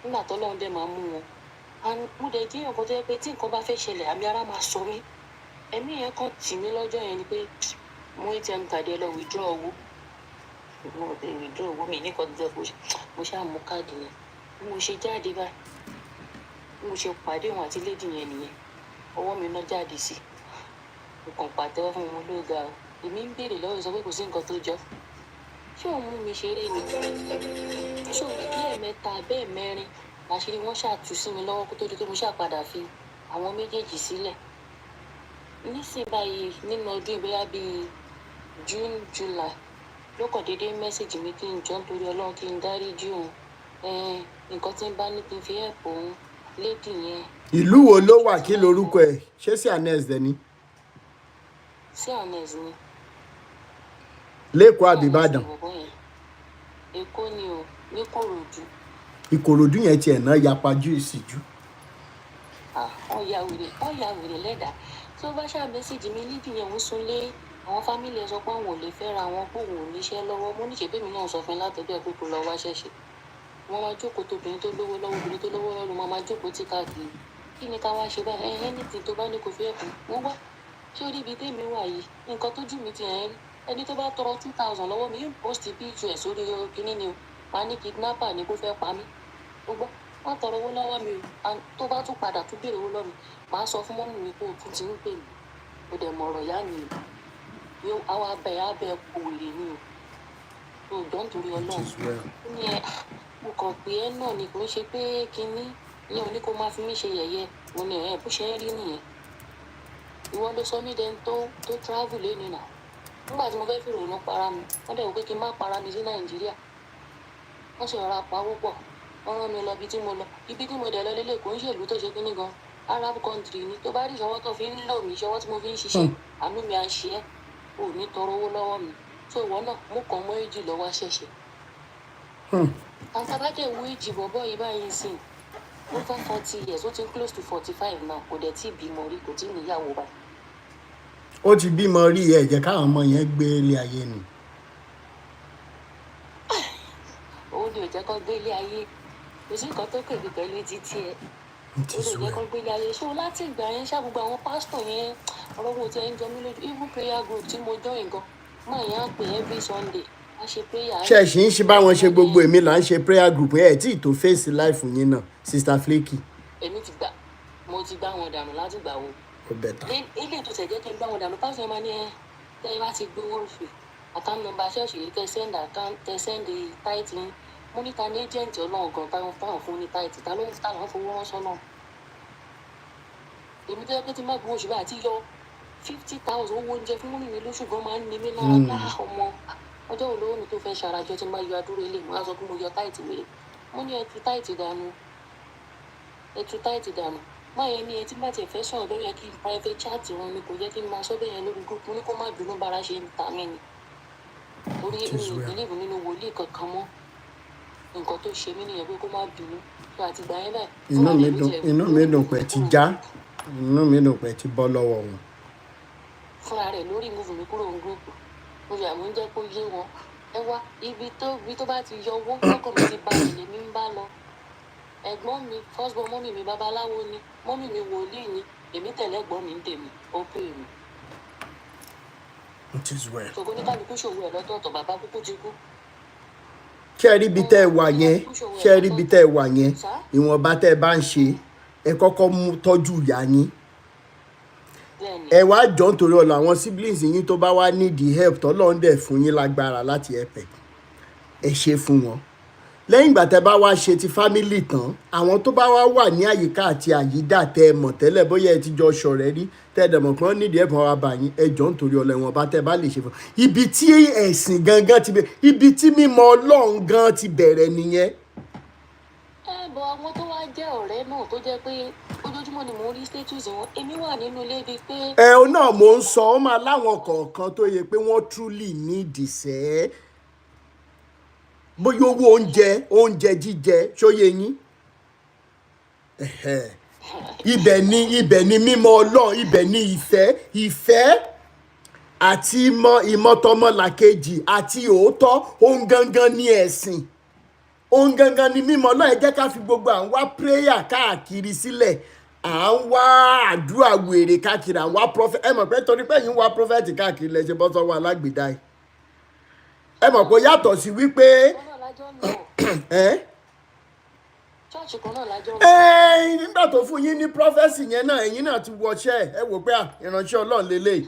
nígbà tọ́lọ́run dẹ̀ máa mú wọn mo dẹ̀ jẹ́ nǹkan tó yẹ pé tí nǹkan bá fẹ́ ṣẹlẹ̀ àmì ara máa sọ mí ẹ̀mí yẹn kàn tì mí lọ́jọ́ yẹn ni pé mo ATM card ẹ lọ withdraw owó mo lè withdraw owó mi nìkan tó jẹ́ pé mo ṣáà mú káàdì yẹn bí mo ṣe jáde báyìí bí mo ṣe pàdé òun àti lédì yẹn nìyẹn ọwọ́ mi náà jáde sí mo kàn pàtẹ́wọ́ fún wọn ló ga o èmi ń béèrè lọ́wọ́ sọ pé kò sí nǹkan tó jọ ṣé òun mú mi ṣeré ni ṣé òun bẹ́ẹ̀ mẹ́ta bẹ́ẹ̀ mẹ́rin àṣírí wọn ṣàtú sí mi lọ́wọ́ kó tó di pé mo ṣàpadà fi àwọn méjèèjì sílẹ̀ nísìnyí báyìí nínú ọdún ìbéyà bíi June July ló kàn déédéé mẹ́sàgì mi kí n jọ nítorí Ọlọ́run kí n dáríjì òun nǹkan tí ń bá ní kí n fi help òun lédì yẹn. ìlú wo ló wà kí lorúkọ ẹ̀ ṣé sí anes dẹ̀ ni sí anes ni lẹ́kọ̀ọ́ àbí Ìbàdàn Èkó ni o ní Kòròdú. Ìkòròdú yẹn tiẹ̀ náà yapa jù ìsìjú. wọ́n ya wèrè lẹ́dàá tó bá ṣáà mẹ́sàgì mi lédì yẹn ń súnlé àwọn fámìlì ẹ sọ pé àwọn ò lè fẹ́ ra àwọn pé òun ò níṣẹ́ lọ́wọ́ mo ní ṣèpé mi náà sọ fún látọ̀dọ̀ pé kò lọ wá ṣẹ̀ṣẹ̀ wọ́n máa jókòó tóbìnrin tó lówó lọ́wọ́ obìnrin tó lówó lọ́wọ́ máa jókòó tí káàkiri kí ni ká wá ṣe báyìí anything tó bá ní kò fi ẹ̀kún wọ́n wá ṣé orí ibi tèmi wà yìí nǹkan tójú mi ti hàn rí ẹni tó bá tọrọ 2000 lọ́wọ́ mi yóò post picture ẹ̀ sórí kínní ni o máa ní kidnapper ni kó fẹ́ pa mí gbogbo wọ́n tọrọ owó lọ́wọ́ mi o tó bá tún padà tún béèrè owó lọ́wọ́ mi màá sọ fún mọ́mì mi pé òtún ti ń pè mí ó dẹ̀ mọ̀ ọ̀rọ̀ yá mi yóò àwọn abẹ kò wèrè ni o tó dán torí Ọlọ́run ó ní mo kàn pé ẹ náà ni kò ń ṣe pé kinní ní òní kó máa fi mí ṣe yẹ̀yẹ́ mo ní bó ṣe ń rí nìyẹn ìwọ ló sọ mí dẹni tó travel lẹ́nu náà nígbà tí mo fẹ́ fi rònú para mi wọ́n dẹ̀ wò pé kí n má para mi sí Nàìjíríà wọ́n sì rọra pawó pọ̀ wọ́n rán mi lọ ibi tí mo lọ ibi tí mo dẹ̀ lọ lélẹ̀ kò ń ṣèlú tó ṣe kíní gan Arab country ni tó bá rí ìṣọwọ́ tó fi ń lò mí ìṣọwọ́ tí mo fi ń ṣiṣẹ́ àánú mi à ń ṣe ẹ́ ò ní tọrọ owó lọ́wọ́ mi tó ìwọ náà mú kan mọ́ èjì lọ́wọ́ ṣẹ̀ṣẹ̀. àtàbájẹ́ ìwé èjì bọ̀bọ̀ yìí báyìí sìn over 40 years ó ti ń close to 45 now kò dẹ̀ tí ì bímọ rí kò tí ì níyàwó báyìí. ó ti bímọ rí ẹ jẹ́ káwọn ọmọ yẹn gbé ilé ayé nù. ó ní ò jẹ́ kó gbé ilé ayé kò sí nǹkan tó kèmí pẹ̀lú títí ẹ ó lè jẹ́ kó gbé ilé ayé ṣó láti ìgbà yẹn ṣá gbogbo àwọn pásítọ̀ yẹn ọ̀rọ̀ wo ti ẹ̀ ń jọ mí lójú even prayer group tí mo join gan máa yẹn á pè every Sunday á ṣe prayer. ṣẹ̀ṣì ń ṣe báwọn ṣe gbogbo èmi là ń ṣe prayer group ẹ̀ tí ì tó fèsì láìfù yín náà Sister Flaky. mo ti gbá wọn dànù láti gbà wo. ó bẹ̀tà. ilé tó tẹ̀ jẹ́ kí n gbá wọn dànù pásítọ̀ yẹn máa ní tẹ́ ẹ bá ti gbowó oṣù account number ṣọ́ọ̀ṣì yìí kẹ́ send tithe yín mo ní ta ní agent Ọlọ́run gan táwọn fún ní tithe ta ló ń fowó ránṣọ́ náà èmi tó yẹ pé tí má gbowó oṣù báyìí àti yọ 50,000 owó oúnjẹ fún mọ́mí mi lóṣù gan máa ń ní mí lára ọmọ ọjọ́ olówó mi tó fẹ́ ṣarajọ tí máa yọ adúrò ilé mo á sọ pé mo yọ táìtì wèrè mo ní ẹtù táìtì dànù máa yẹn ní etí bá tiẹ̀ fẹ́ sọ̀rọ̀ lórí ẹ kí n private chat wọn ni kò jẹ́ kí n máa sọ bẹ́ẹ̀ yẹn lórí group mo ní kó má bínú bára ṣe ń ta mí ni torí mi ò believe nínú wòlíì kankan mọ́ nǹkan tó ṣe mí nìyẹn pé kó má bínú tó àti gbà yẹn báyìí. inú mi dùn pé ti já inú mi dùn pé ti bọ́ lọ́wọ́ wọn. fúnra rẹ̀ lórí move mi kúrò ní gúrúùpù mo yà mí jẹ́ kó yé wọn ẹ wá ibi tó bá ti yọ owó lọ́kàn mi ti balẹ̀ lèmi ń bá lọ ẹ̀gbọ́n mi first born mọ́mì mi babaláwo ni mọ́mì mi wòlíì ni èmi tẹ̀lé ẹ̀gbọ́n mi ń tèmi ó pè mí. ṣògo ní kálukú ṣòwò ẹ̀ lọ́tọ̀ọ̀tọ̀ bàbá kúkú ti kú. ṣé ẹ rí ibi tẹ́ ẹ wà yẹn ìwọ̀nba tẹ́ ẹ bá ń ṣe ẹ kọ́kọ́ mú tọ́jú ìyá yín ẹ wá jọ nítorí ọ̀la àwọn siblings yín tó bá wá nídìí help tọ́lọ́run dẹ̀ fún yín lágbára láti ẹ̀pẹ̀ ẹ ṣe fún wọn lẹ́yìn ìgbà tẹ́ bá wá ṣe ti family tán àwọn tó bá wá wà ní àyíká àti àyídà tẹ́ ẹ mọ̀ tẹ́lẹ̀ bóyá ẹ ti jọ ṣọ̀rẹ́ rí tẹ́ ẹ dẹ̀ mọ̀ pé wọ́n nídìí ẹ̀pọ̀ wa bá yín ẹ jọ nítorí ọ̀la ìwọ̀nba tẹ́ bá lè ṣe fún ibi tí ẹ̀sìn gangan ti bẹ̀rẹ̀ ibi tí mímọ̀ Ọlọ́run gan ti bẹ̀rẹ̀ nìyẹn. Bọ̀ àwọn tó wá jẹ́ ọ̀rẹ́ náà tó jẹ́ pé ojoojúmọ́ ni mò ń rí status wọn èmi wà nínú ilé bíi pé. ọ náà mò ń sọ ọ máa láwọn kọ̀ọ̀kan tó yẹ pé wọ́n truly need ìṣẹ́ bóyá owó oúnjẹ jíjẹ ṣóyè yín ibẹ̀ ni mímọ̀ Ọlọ́run ibẹ̀ ni ìfẹ́ àti ìmọ̀tọmọlàkejì àti òótọ́ ohun gangan ni ẹ̀sìn ohun gangan ni mímọ̀ Ọlọ́run ẹ jẹ́ ká fi gbogbo à ń wá prayer káàkiri sílẹ̀ à ń wá àdúrà wèrè káàkiri à ń wá prophet ẹ mọ̀ pé torí pé yín ń wá prophet káàkiri lẹ ṣe bọ́ sọ́wọ́ alágbèdá yìí ẹ mọ̀ pé yàtọ̀ sí wípé ṣọ́ọ̀ṣì kan náà lájọ́ lọ. nígbà tó fún yín ní prophecy yẹn náà ẹ̀yin náà ti wọṣẹ́ ẹ wò pé ìránṣẹ́ Ọlọ́run lélẹ̀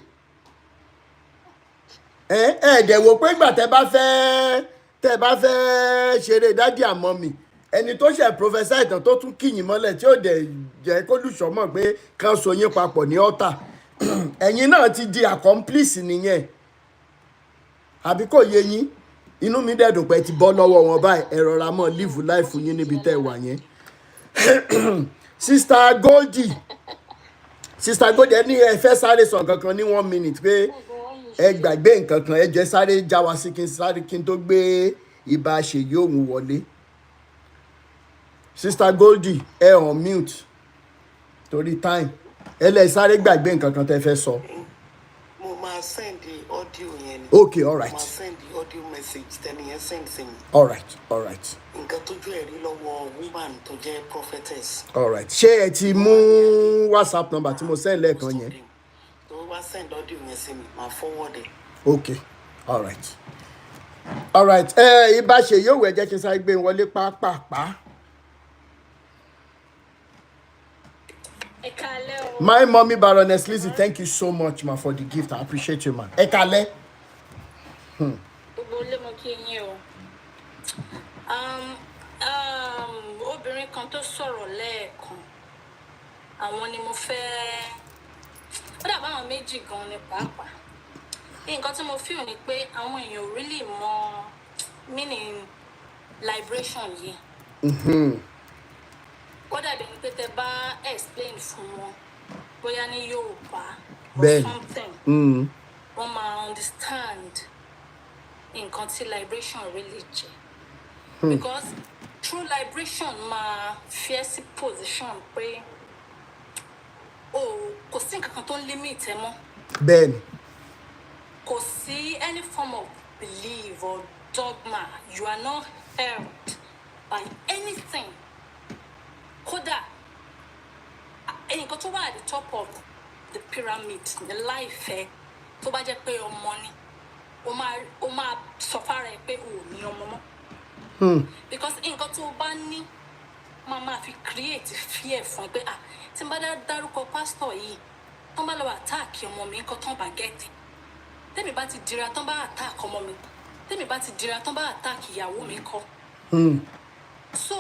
dẹ̀ wò pé ìgbà tẹ́ bá fẹ́ ṣeré dádì àmọ́ mi ẹni tó ṣe professor ìtàn tó tún kíyìn mọ́lẹ̀ tí ó dẹ̀ jẹ́ kó lùsọ́ mọ̀ pé kan so yín papọ̀ ní ọ́tà ẹ̀yin náà ti di accomplice nìyẹn àbí kò yé yín inú mi dẹ̀ dùn pé ti bọ́ lọ́wọ́ wọn báyìí ẹ rọra mọ́ live life yín níbi tẹ́ ẹ wà yẹn. Sister Goldie ẹ ní ẹ fẹ́ sáré sọ nǹkan kan ní 1 minute pé ẹ gbàgbé nǹkan kan ẹ jẹ́ sáré já wa sí kí n tó gbé ibà ṣèyí òun wọlé. Sister Goldie ẹ on mute torí time ẹ lẹ sáré gbàgbé nǹkan kan tẹ́ fẹ́ sọ. mo máa send the audio yẹn ni. Okay, all right. mo máa send the audio message tẹ́ni yẹn send sí mi. All right. nǹkan tójú ẹ̀ rí lọ́wọ́ woman tó jẹ́ prophetess. All right. Ṣé ẹ ti mú WhatsApp number tí mo send lẹ́ẹ̀kan yẹn? tó bá send audio yẹn sí mi máa forward ẹ̀. Okay, all right. Ibà ṣe yóò wẹ̀ jẹ́ kí n sáré gbé wọlé pàápàá. My mommy Baroness Lizzie, thank you so much ma for the gift. I appreciate you ma. Ẹ kálẹ́. Gbogbo ilé mo kí yín o. Obìnrin kan tó sọ̀rọ̀ lẹ́ẹ̀kan, àwọn ni mo fẹ́. Ó dàbí àwọn méjì gan ni pàápàá. Nǹkan tí mo feel ni pé àwọn èèyàn ò really mọ meaning liberation yìí. Ó dàbí ẹni pé tẹ bá explain fún wọn bóyá ní Yorùbá or something. Wọ́n máa understand nǹkan tí liberation really jẹ́. Because through liberation máa fi ẹ́ sí position pé kò sí nǹkan kan tó ń limit ẹ mọ́. Bẹ́ẹ̀ni. Kò sí any form of belief or dogma. You are not held by anything. Kódà nǹkan tó wà at the top of the pyramid the life ẹ tó bá jẹ́ pé ọmọ ni o máa sọ fára ẹ pé o ò ní ọmọ mọ́. Because nǹkan tó bá ní máa fi create fear fún ẹ pé tí n bá dárúkọ pásítọ̀ yìí tó bá lọ attack ọmọ mi nǹkan tó ń bá gẹ̀ẹ́tì tẹ́mi bá ti dira tó bá attack ọmọ mi tẹ́mi bá ti dira tó bá attack ìyàwó mi kọ́. So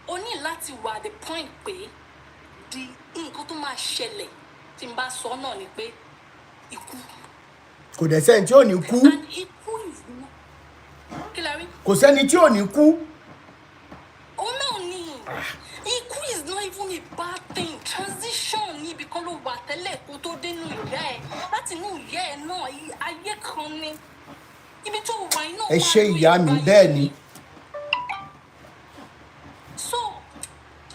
o ní láti wà the point pé di nǹkan tó máa ṣẹlẹ̀ tí n bá sọ náà ni pé ikú. Kò dẹ̀ sẹ́ni tí ò ní kú. And ikú ìlú kí la rí. Kò sẹ́ni tí ò ní kú. Òun náà ni ikú is not even a bad thing. Transition ni ibi kan ló wà tẹ́lẹ̀ kó tó dénú ìyá ẹ̀ láti inú ìyá ẹ̀ náà ayé kan ni ibi tó wà iná. Ẹ ṣe ìyá mi bẹ́ẹ̀ ni. So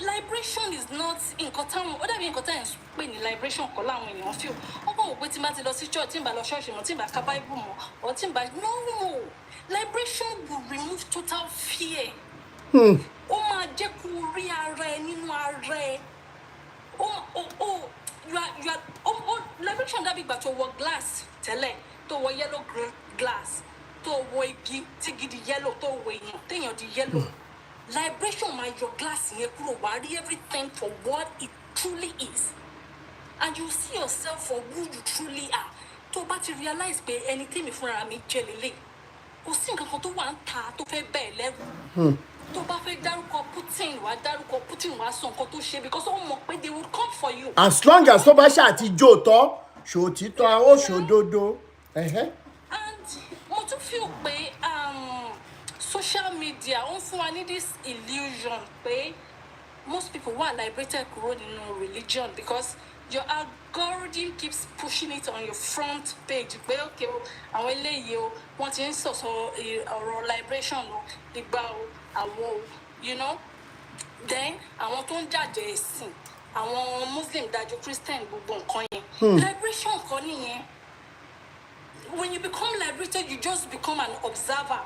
liberation is not nǹkan táwọn ó dàbí nǹkan táwọn ń pè ní liberation kọ́ láwọn èèyàn feel wọ́n kàn wò pé tí n bá ti lọ sí church tí n bá lọ ṣọ́ọ̀ṣì mọ́ tí n bá ka bible mọ́ or tí n bá no liberation will remove total fear. Ó máa jẹ́ kó rí ara ẹ nínú ara ẹ. Liberation dàbí ìgbà tó wọ glass tẹ́lẹ̀ tó wọ yellow glass tó wọ igi tí gidi yellow tó wọ èèyàn téèyàn di yellow. Liberation máa yọ glass yẹn kúrò wá rí everything for what it truly is and you see yourself for who you truly are. Tó bá ti realize pé ẹni tèmi fúnra mi jẹ́ lélẹ̀ kò sí nǹkan kan tó wà ń ta tó fẹ́ bẹ́ẹ̀ lẹ́rù. Tó bá fẹ́ dárúkọ Putin wá sọ nǹkan tó ṣe because ó mọ̀ pé they will come for you. As long as tó bá ṣàtijọ́ tọ́ ṣòtítọ́ ó ṣòdodo. And mo tún feel pé social media ó ń fún wa ní this illusion pé most people were liberated kúrò nínú religion because your algorithm keeps pushing it on your front page pé okay o àwọn eléyìí o wọ́n ti ń sọ̀sọ̀ ọ̀rọ̀ liberation o ìgbà o àwọn o you know then àwọn tó ń jàjẹ́ ẹ̀sìn àwọn muslim dájú christian gbogbo nǹkan yẹn liberation kan nìyẹn. When you become liberated you just become an observer.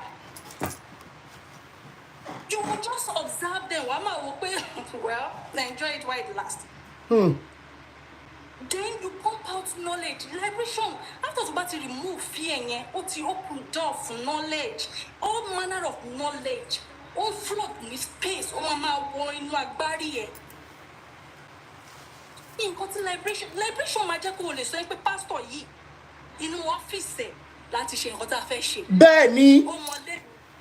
You will just observe them. Well, enjoy it while it lasts. Then you pump out knowledge. Liberation. After to remove fear, you open door for knowledge. All manner of knowledge. All flood in space. Oh, mama, boy, no barrier. In liberation. Liberation, my jack will say, pastor, ye. In office, láti ṣe nǹkan tá a fẹ́ ṣe. Bẹ́ẹ̀ni.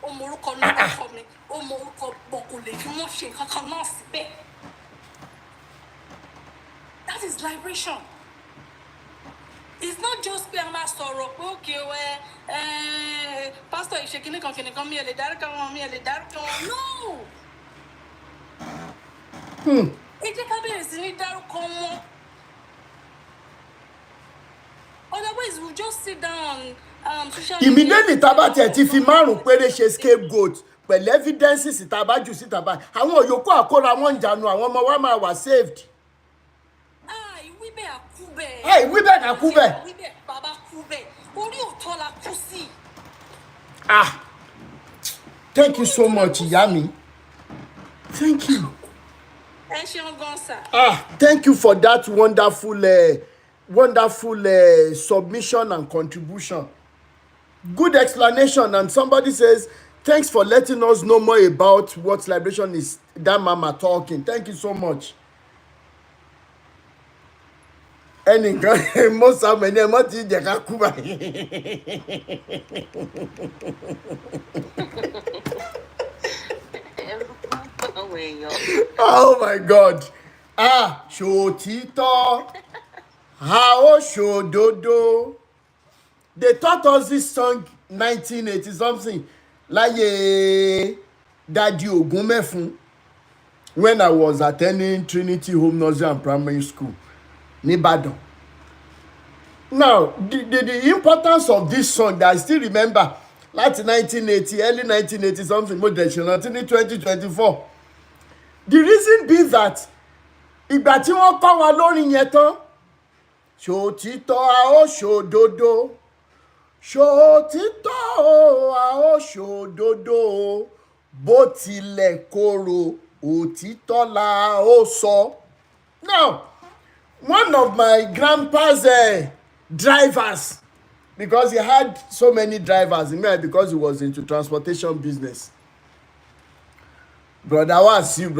Ó mọ orúkọ náà kọ́ mi ó mọ orúkọ bọ̀ kò lè fi wọ́n ṣe nǹkan kan náà síbẹ̀. That is liberation. It's not just pé a máa sọ̀rọ̀ pé òkè o pásítọ̀ ìṣe kìnìkan mi ò lè dárúkọ wọn mi ò lè dárúkọ wọn. No! Ẹ jẹ́ ká bẹ̀rẹ̀ sí ní dárúkọ wọn. Otherwise, we'll just sit down on social media. Immediately tábà tiẹ̀ ti fi márùn péré ṣe scapegoat pẹ̀lú evidences tábà jù sí tábà àwọn òyòkù àkóra wọn ń jànú àwọn ọmọ wa máa wà saved. Ìwí bẹ́ẹ̀ àkú bẹ́ẹ̀. Ìwí bẹ́ẹ̀ àkú bẹ́ẹ̀. Ìwí bẹ́ẹ̀ bàbá kú bẹ́ẹ̀. Orí òótọ́ la kú sí. Thank you so much, ìyá mi. Thank you. Ẹ ṣeun gan sir. Thank you for that wonderful submission and contribution. Good explanation. And somebody says, thanks for letting us know more about what liberation is. That mama talking. Thank you so much. Most of them oh my God. Ṣòtítọ́, ṣòdodo. They taught us this song 1980 something. Láyé Daddy Ogunmefun when I was attending Trinity Home Nursery and Primary School ní Ìbàdàn. Now, the importance of this song that I still remember láti 1980, early 1980 something, mo dẹ̀ ṣe rántí ní 2024. The reason being that ìgbà tí wọ́n kọ́ wa lórin yẹn tán, ṣòtítọ́ ṣòdodo, ṣòtítọ́ ṣòdodo, bó tilẹ̀ korò òtítọ́ la ó sọ. Now, one of my grandpa's drivers, because he had so many drivers, because he was into transportation business. Brother Wasiu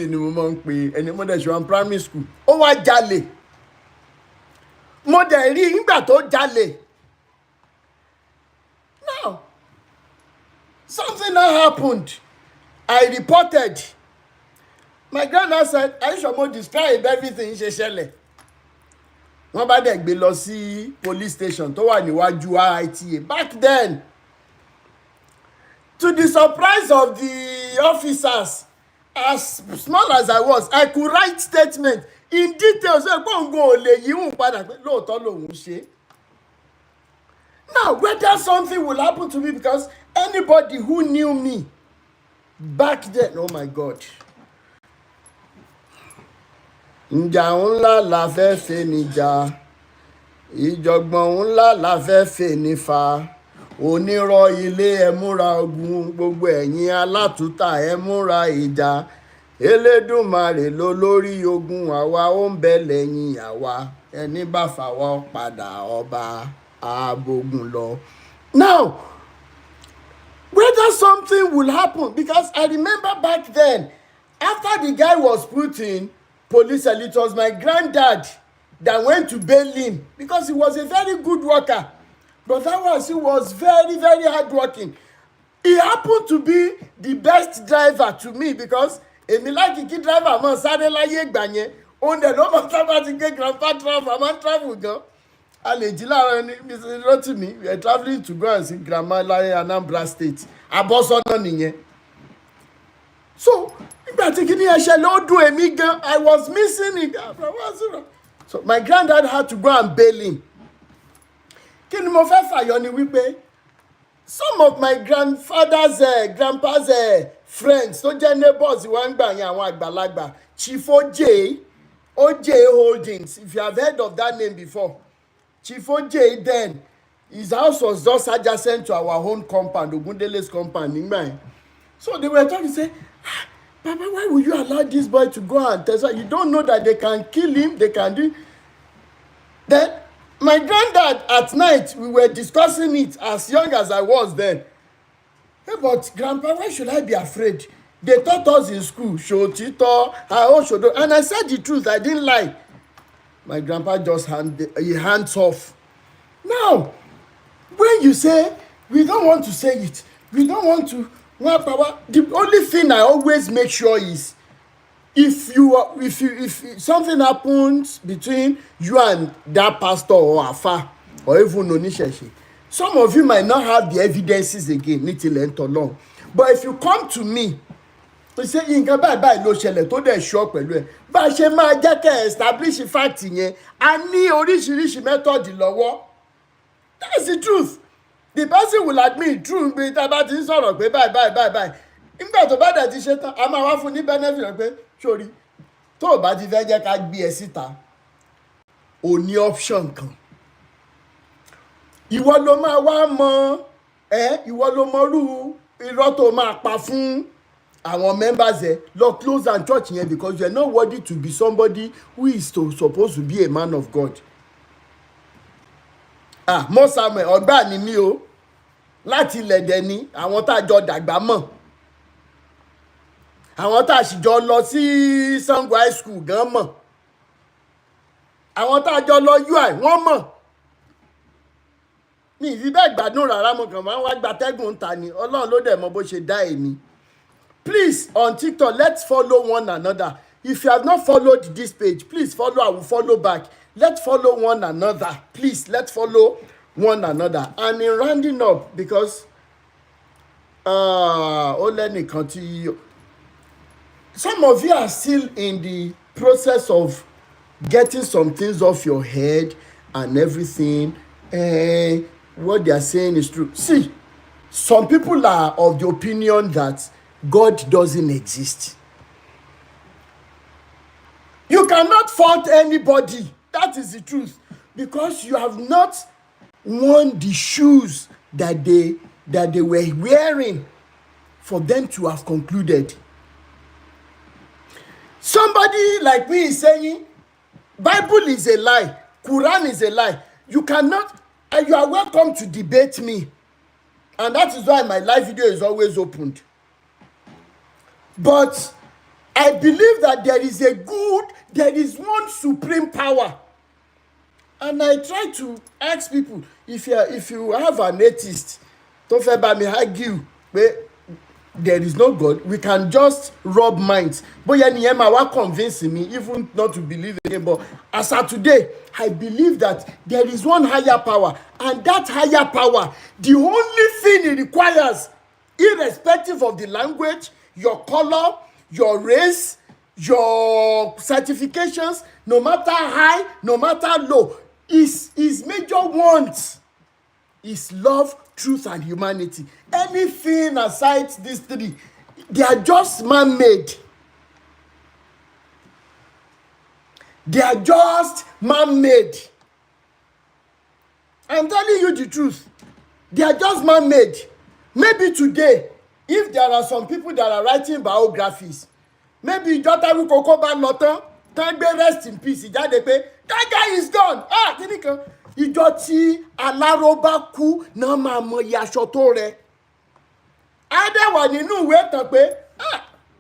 ni mo máa ń pè ẹni mo dẹ̀ ṣe wọn primary school. Ó wá jalè. Mo dẹ̀ rí nígbà tó jalè. Now, something that happened. I reported. My granddad said, I should mo describe everything ṣe ṣẹlẹ̀. Wọ́n bá dẹ̀ gbé lọ sí police station tó wà níwájú RITA. Back then, to the surprise of the officers, as small as I was, I could write statement in details. Now, whether something will happen to me, because anybody who knew me back then, oh my God. Ìjà ńlá la fẹ́ fẹ́ níjà, ìjọ̀gbọ̀n ńlá la fẹ́ fẹ́ nífà. Onírọ̀ ilé ẹ múra ogun, gbogbo ẹ̀yin alátùútà ẹ múra ìjà. Elédùmarè ló lórí ogun, àwa ó ń bẹ lẹ́yìn àwa. Ẹni bá fàwọ́ padà ọba abogun lọ. Now, whether something will happen, because I remember back then, after the guy was put in police cell, it was my granddad that went to bail him because he was a very good worker. But that was, he was very, very hardworking. He happened to be the best driver to me because èmi like kí driver máa sáré láyé ìgbà yẹn. Òun dẹ̀ ló máa sábà ti gbé grandpa travel, máa ń travel gan. A lè jí láàárọ̀ ní Mrs. Rotimi, we are travelling to go and see grandma láyé Anambra State. Abọ́sọ́nà nìyẹn. So, nígbà tí kíní ẹ̀ṣẹ̀ ló dùn èmi gan, I was missing it. So, my granddad had to go and bail him. Kí ni mo fẹ́ fàyọ ni wípé some of my grandfather's grandpa's friends tó jẹ́ neighbors wa ń gbà yẹn àwọn àgbàlagbà, Chief OJ Holdings, if you have heard of that name before. Chief OJ then, his house was just adjacent to our own compound, Ogundele's compound nígbà yẹn. So they were trying to say, Papa, why would you allow this boy to go and test? You don't know that they can kill him, they can do. Then my granddad at night, we were discussing it as young as I was then. Hey, but Grandpa, why should I be afraid? They taught us in school, Shotito, and I said the truth, I didn't lie. My grandpa just hands off. Now, when you say, we don't want to say it, we don't want to, well, Papa, the only thing I always make sure is, if something happens between you and that pastor or afa or even oníṣẹ̀ṣe, some of you might not have the evidences again ní tilẹ̀ ń tọ́lọ́run, but if you come to me to say nǹkan báyìí ló ṣẹlẹ̀ tó dẹ̀ ṣọ́ pẹ̀lú ẹ̀, bá a ṣe máa jẹ́ kẹ́ establish fact yẹn, a ní oríṣiríṣi method lọ́wọ́. That's the truth. The person will admit true bí tá a bá ti ń sọ̀rọ̀ pé báyìí nígbà tó bá dẹ̀ ti ṣe tán a máa wá fún ní benefit pé sórí tó o bá ti fẹ́ jẹ́ ká gbé ẹ síta o ní option kan. Ìwọ ló máa wá mọ ìwọ ló mọrú irọ́ tó máa pa fún àwọn members ẹ lọ close and church yẹn because you are not worthy to be somebody who is supposed to be a man of God. Mo Samuel ọgbà ni mí o, láti ilẹ̀ dẹ̀ ni àwọn tá a jọ dàgbà mọ̀, àwọn tá a sì jọ lọ sí Sango high school gan mọ̀, àwọn tá a jọ lọ UI wọ́n mọ̀. Mi ì fi bẹ́ẹ̀ gbádùn rárá, mo kàn máa ń wá gbatẹ́gùn ta ni, Ọlọ́run ló dẹ̀ mọ bó ṣe dá èmi. Please on TikTok let's follow one another. If you have not followed this page, please follow. I will follow back. Let's follow one another. Please, let's follow one another. And in rounding up, because some of you are still in the process of getting some things off your head and everything. What they are saying is true. See, some people are of the opinion that God doesn't exist. You cannot fault anybody. That is the truth, because you have not worn the shoes that they were wearing for them to have concluded. Somebody like me is saying Bible is a lie, Quran is a lie. You cannot, and you are welcome to debate me, and that is why my live video is always opened. But I believe that there is one supreme power. And I try to ask people, if you have an atheist, don't fẹ́ bá mi argue pé there is no God, we can just rub minds. Bóyá nìyẹn máa wá convince me even not to believe again. But as of today, I believe that there is one higher power. And that higher power, the only thing it requires, irrespective of the language, your color, your race, your certifications, no matter high, no matter low, his major wants is love, truth, and humanity. Anything aside these three, they are just man-made. They are just man-made. I'm telling you the truth. They are just man-made. Maybe today, if there are some people that are writing biographies, maybe Jotaru Koko bá lọ tán, tán gbé rest in peace jáde pé that guy is gone. Kíní kan. Ìjọ tí aláró bá kú náà máa mọ iye aṣọ tó rẹ. Adéwà nínú ìwé tán pé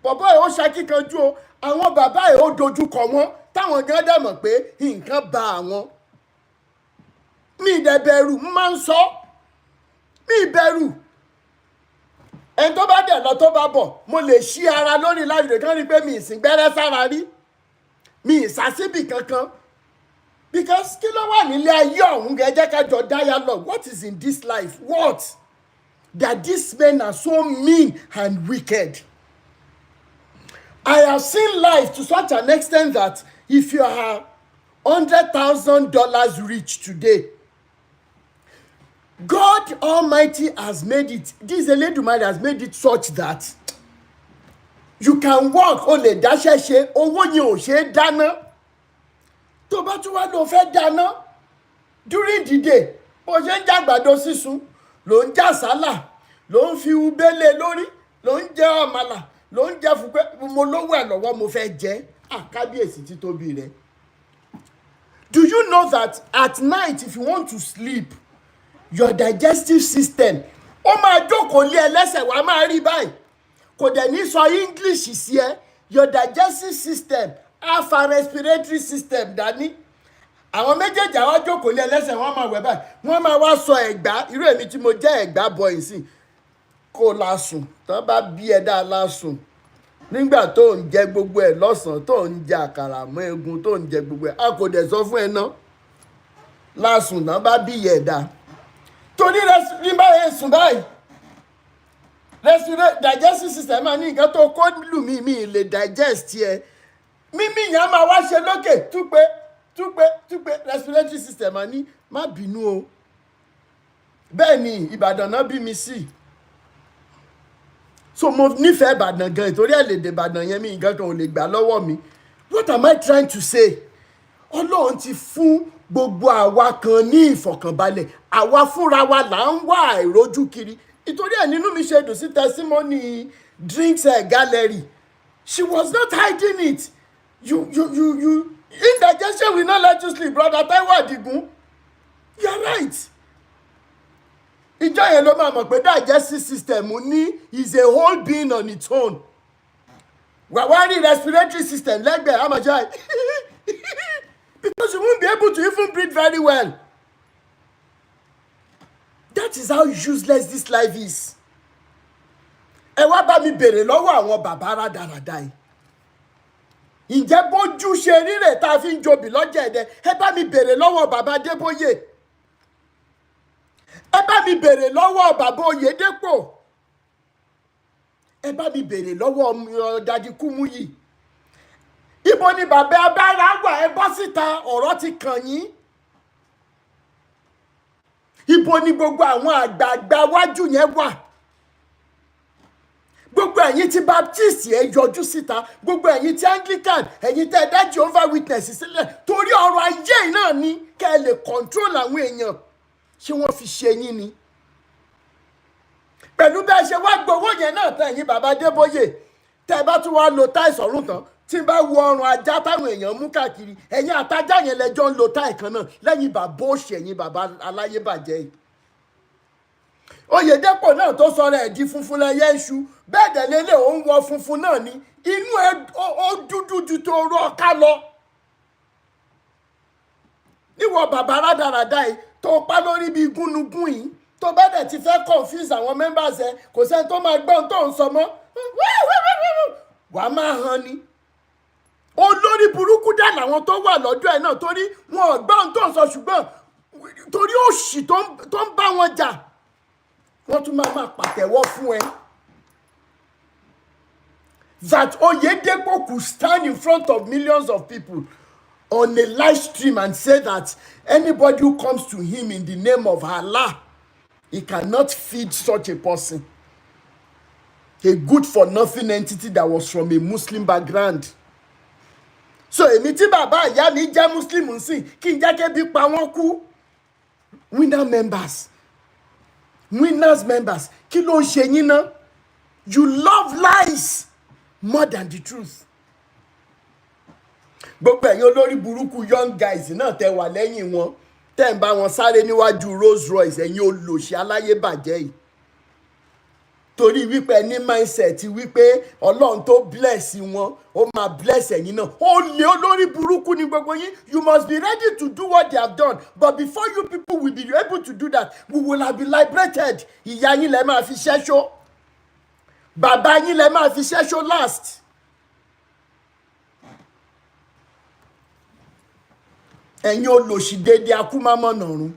bàbá ẹ̀ ó ṣakíkanjú o, àwọn bàbá ẹ̀ ó dojú kọ wọ́n táwọn gan dẹ̀ mọ̀ pé nǹkan bá àwọn. Mi dẹ̀ bẹ̀rù, máa ń sọ. Mi bẹ̀rù. Ẹni tó bá dẹ̀ lọ tó bá bọ̀, mo lè ṣí ara lórí láìpẹ́ kan rí pé mi ìsìn gbẹ́rẹ́ sára rí. Mi ìsásíbì kankan. Because kí ló wà nílé ayé ọ̀hún gẹ́gẹ́ jẹ́ ká jọ dialogue. What is in this life? What? That these men are so mean and wicked. I have seen life to such an extent that if you are $100,000 rich today, God Almighty has made it, this Elédùmarè has made it such that you can walk o lè dáṣẹ́ ṣe, owó yẹn ò ṣe é dáná. Tó bá tún wá lọ fẹ́ dáná during the day, bó ṣe ń jàgbàdo sísun, ló ń jà sálà, ló ń fi ubélé lórí, ló ń jẹ àmàlà, ló ń jẹ fúnpẹ́, mo lówó ẹ̀ lọ́wọ́ mo fẹ́ jẹ. Kábíyèsí títóbi rẹ̀. Do you know that at night if you want to sleep, your digestive system ó máa jókòó lé ẹlẹ́sẹ̀ wá máa rí báyìí, kò dẹ̀ ní sọ English sí ẹ. Your digestive system á fa respiratory system dání. Àwọn méjèèjì àwọn jókòó lé ẹlẹ́sẹ̀ wọ́n máa wẹ̀ báyìí, wọ́n máa wá sọ ẹ̀gbá, irú èmi tí mo jẹ́ ẹ̀gbá boy sí, kó lásùn tán bá bí ẹ̀dá lásùn nígbà tó ń jẹ gbogbo ẹ̀ lọ́sàn-án tó ń jẹ àkàrà mọ́ egun tó ń jẹ gbogbo ẹ̀ a kò dẹ̀ sọ fún ẹ ná lásùn náà bá bí ìyẹ̀ dá torí ní báyìí sùn báyìí digestive system máa ní nǹkan tó kó lù mí lè digest ẹ mímí yẹn máa wá ṣe lókè túpé respiratory system máa ní má bínú o bẹ́ẹ̀ ni Ìbàdàn náà bí mi sí so mo nífẹ̀ẹ́ Ìbàdàn gan ìtorí ẹ̀ lè dé Ìbàdàn yẹn mi nǹkan kan ò lè gbà lọ́wọ́ mi what am I trying to say Ọlọ́run ti fún gbogbo àwa kan ní ìfọ̀kànbalẹ̀ àwa fúnra wa là ń wá àìrójú kiri ìtorí ẹ̀ nínú mi ṣe dùn sí testimony drinks gallery she was not hiding it you indigestion will not let you sleep brother Taiwo Adigun you are right ìjọ yẹn ló máa mọ̀ pé digestive system ní is a whole being on its own wàá rí respiratory system lẹ́gbẹ̀ẹ́ àmọ̀já because you won't be able to even breathe very well. That is how useless this life is. Ẹ wá bá mi bèrè lọ́wọ́ àwọn bàbá rádaràda yìí. Ǹjẹ́ bójú ṣe rírè tá a fi ń jobi lọ́jà ẹ̀dẹ̀? Ẹ bá mi bèrè lọ́wọ́ bàbá Adébóyè. Ẹ bá mi bèrè lọ́wọ́ bàbá Oyedepo. Ẹ bá mi bèrè lọ́wọ́ Dadi Kúmúyì. Ibo ni bàbá abára wà ẹ bọ́ síta ọ̀rọ̀ ti kàn yín. Ibo ni gbogbo àwọn àgbààgbà wájú yẹn wà. Gbogbo ẹ̀yin tí Baptist ẹ yọjú síta. Gbogbo ẹ̀yin tí Anglican ẹ̀yin tẹ́ ẹ dá Jehovah Witness sílẹ̀. Torí ọ̀rọ̀ ayé yìí náà ni kẹ́ ẹ lè control àwọn èèyàn. Ṣé wọ́n fi ṣe yín ni? Pẹ̀lú bí ẹ ṣe wá gbowó yẹn náà tán ẹ̀yin bàbá Adébóyè. Tẹ́ ẹ bá tún wá lo táì sọ̀rùn tán. Tí n bá wo ọrùn ajá táwọn èèyàn mú káàkiri ẹ̀yin àtajá yẹn lẹ́jọ́ ń lo táì kan náà lẹ́yìn bàbá òṣì ẹ̀yin bàbá aláyébàjẹ́ yìí. Oyedepo náà tó sọ̀rọ̀ ẹ̀ di funfun lẹ́yẹ iṣu bẹ́ẹ̀ dẹ̀ lélẹ̀ ó ń wọ funfun náà ni inú ẹ̀ ó dúdú ju tó rọ ọ̀ká lọ. Níwọ̀ bàbá rádaràda yìí tó pa lórí bíi gúnugún yìí tó bẹ́ẹ̀ dẹ̀ ti fẹ́ confuse àwọn members ẹ̀ kò sẹ́ni tó máa gbọ́n tó ń sọ mọ́ wàá máa hàn ni. Olórí burúkú dà làwọn tó wà lọ́dọ̀ ẹ̀ náà torí wọn ò gbọ́n tó ń sọ ṣùgbọ́n torí òṣì tó ń bá wọn jà wọ́n tún máa pàtẹ́wọ́ fún ẹ. That Oyedepo could stand in front of millions of people on a live stream and say that anybody who comes to him in the name of Allah, he cannot feed such a person. A good for nothing entity that was from a Muslim background. So èmi tí bàbá ìyá mi jẹ́ Muslim nsìn kí n jẹ́ kébi pa wọ́n kú. Winners members kí ló ń ṣe yín ná? You love lies more than the truth. Gbogbo ẹ̀yin olórí burúkú young guys náà tẹ́ wà lẹ́yìn wọn tẹ́ ń bá wọn sáré níwájú Rolls Royce ẹ̀yin olòṣì aláyébàjẹ́ yìí. Torí wípé ní mindset wípé Ọlọ́run tó bless wọn ó máa bless ẹ̀yin náà. Ó lé olórí burúkú ní gbogbo yín. You must be ready to do what they have done. But before you people will be able to do that, we will have been liberated. Ìyá yín lẹ máa fi ṣẹ́ṣó. Bàbá yín lẹ máa fi ṣẹ́ṣó last. Ẹ̀yin olòṣì dédé akúmámọ̀nà ọ̀run.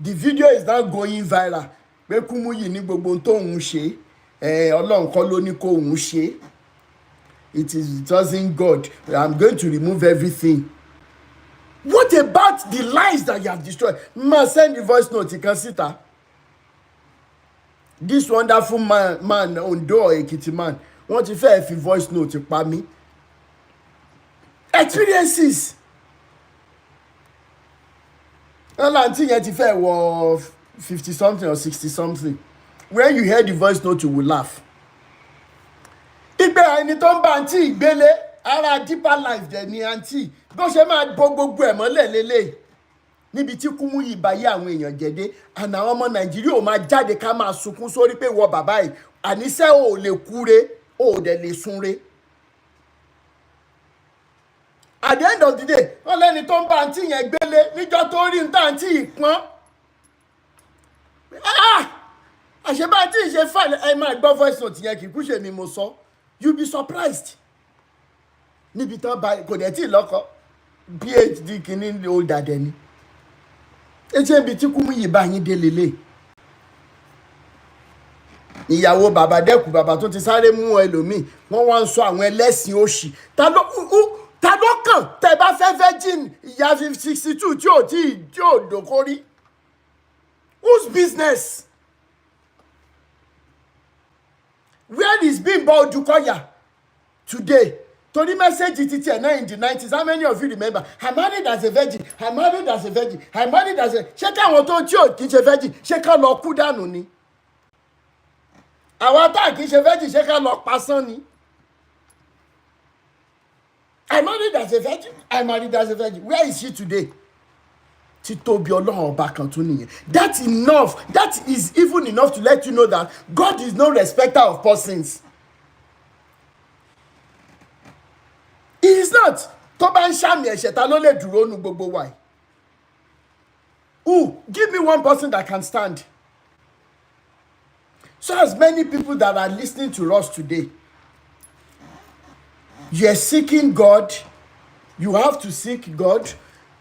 The video is now going viral. Pé Kúmúyì ní gbogbo tóun ṣe Ọlọ́run kọ́ ló ní kó òun ṣe. It doesn't God. I'm going to remove everything. What about the lies that you have destroyed? Ma send the voice note kan síta. This wonderful man Ondo Ekiti man wọ́n ti fẹ́ fi voice note pa mí. Experiences. Alanti yẹn ti fẹ́ wọ 50 something or 60 something. When you hear the voice note, you will laugh. Ìgbé ẹni tó ń bá àǹtí ìgbélé ara deeper life dẹ̀ ni àǹtí. Bó ṣe máa bó gbogbo ẹ̀ mọ́lẹ̀ lélẹ̀. Níbi tí Kúmúyì báyé àwọn èèyàn jẹ́dé. Àná àwọn ọmọ Nàìjíríà ò máa jáde ká máa sunkún sórí pé wọ bàbá yìí. Àníṣe ò lè kúre, ò dẹ̀ lè súnre. At the end of the day, wọ́n lẹ́ni tó ń bá àǹtí yẹn gbélé níjọ́ tó rí ní àǹtí ìpọ́n. àṣebá tí ìṣe file ẹ máa gbọ́ voice note yẹn kì í kú ṣe mi mo sọ you be surprised níbi tán bá kò dẹ̀ tí ì lọ́kọ phd kìíní ó dàdẹ ni etí ibi tí kú mú yìí bá yín dé lélẹ̀ ìyàwó bàbá dẹ́kun bàbá tó ti sáré mú ẹlòmíì wọ́n wá ń sọ àwọn ẹlẹ́sìn òṣì ta ló kàn tẹ́ bá fẹ́ virgin ìyá 62 tí ò dòkórí whose business. Where is Bimbo Odukoya today? Torí message titi ẹ̀ náà in the 90s. How many of you remember? I married as a virgin. I married as a virgin. I married as a... Ṣé káwọn tó tí ò kì í ṣe virgin? Ṣé ká lọ kú dànù ni? Àwọn tá kì í ṣe virgin ṣé ká lọ pasán ni? I married as a virgin. I married as a virgin. Where is she today? Títóbi Ọlọ́run ọba kan tún nìyẹn. That's enough. That is even enough to let you know that God is no respecter of persons. He is not. Tó bá ń ṣàmì ẹ̀ṣẹ̀ ta ló lè dúró nu gbogbo wa yìí? Who? Give me one person that can stand. So as many people that are listening to us today, you are seeking God. You have to seek God.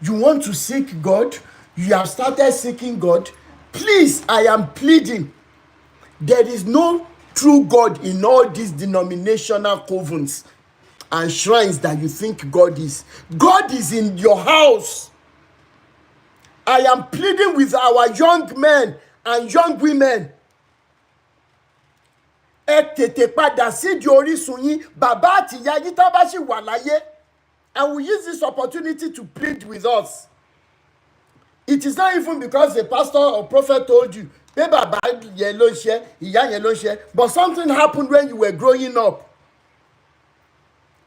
You want to seek God. You have started seeking God. Please, I am pleading. There is no true God in all these denominational covens and shrines that you think God is. God is in your house. I am pleading with our young men and young women. Ẹ tètè padà sídìí orísun yín, bàbá àti ìyá yín tá bá ṣì wà láyé. And we use this opportunity to plead with us. It is not even because the pastor or prophet told you, but something happened when you were growing up.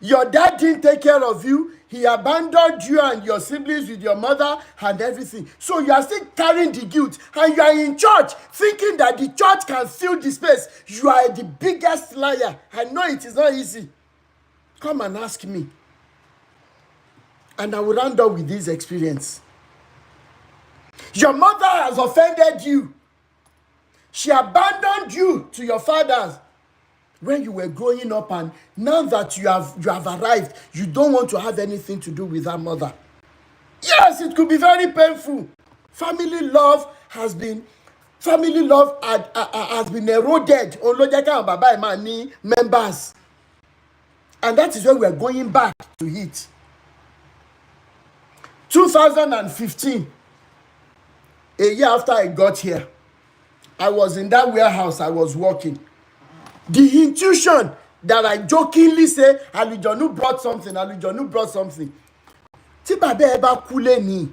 Your dad didn't take care of you. He abandoned you and your siblings with your mother and everything. So you are still carrying the guilt. And you are in church thinking that the church can fill the space. You are the biggest liar. I know it is not easy. Come and ask me. And I will round up with this experience. Your mother has offended you. She abandoned you to your fathers when you were growing up, and now that you have arrived, you don't want to have anything to do with that mother. Yes, it could be very painful. Family love has been eroded. Members. And that is where we are going back to it. 2015, a year after I got here, I was in that warehouse, I was working. The intuition that I jokingly say, Alijonu brought something. Tí bàbá ẹ bá kú lẹ́ni,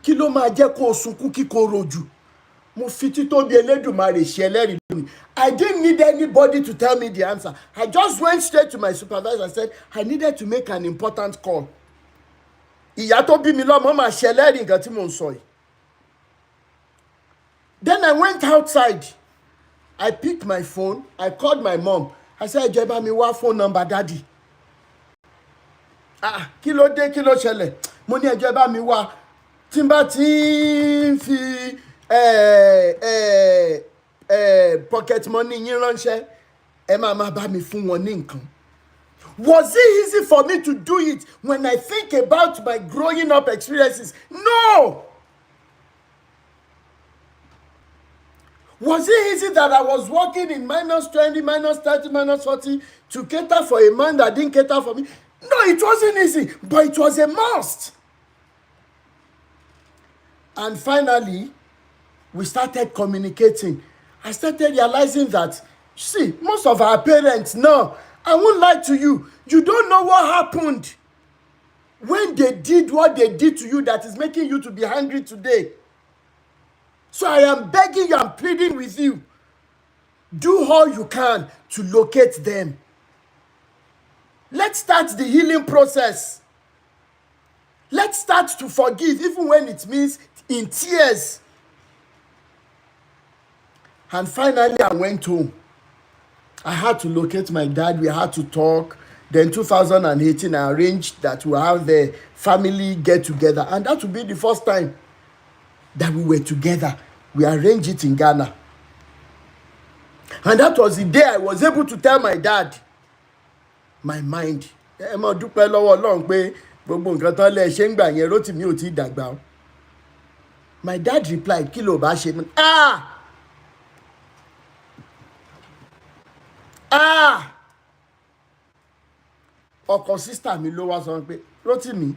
kí ló máa jẹ́ kó sunkún kíkó rojú? Mo fi títóbi Elédùmarè ṣe ẹlẹ́rìí lónìí. I didn't need anybody to tell me the answer. I just went straight to my supervisor and said, I needed to make an important call. Ìyá tó bí mi lọ́mọ máa ṣe ẹlẹ́rìí nǹkan tí mò ń sọ yìí. Then I went outside. I picked my phone. I called my mom. I said, ẹ bá mi wá phone number daddy. Kí ló dé, kí ló ṣẹlẹ̀? Mo ní ẹ bá mi wá. Tí n bá ti ń fi pocket money yín ránṣẹ́, ẹ máa bá mi fún wọn ní nǹkan. Was it easy for me to do it when I think about my growing up experiences? No! Was it easy that I was working in -20, -30, -40 to cater for a man that didn't cater for me? No, it wasn't easy, but it was a must. And finally, we started communicating. I started realizing that, see, most of our parents, no, I won't lie to you, you don't know what happened when they did what they did to you that is making you to be hungry today. So I am begging you and pleading with you, do all you can to locate them. Let's start the healing process. Let's start to forgive, even when it means in tears. And finally, I went home. I had to locate my dad. We had to talk. Then 2018, I arranged that we'll have the family get together. And that would be the first time that we were together. We arranged it in Ghana. And that was the day I was able to tell my dad my mind. Ẹ mọ dúpẹ́ lọ́wọ́ Ọlọ́run pé gbogbo nǹkan tán lẹ́ ṣe ń gbà yẹn Rótìmí ò tí ì dàgbà o. My dad replied, kí ló bá ṣe mí? Ọkọ sísítà mi ló wá sọ pé Rótìmí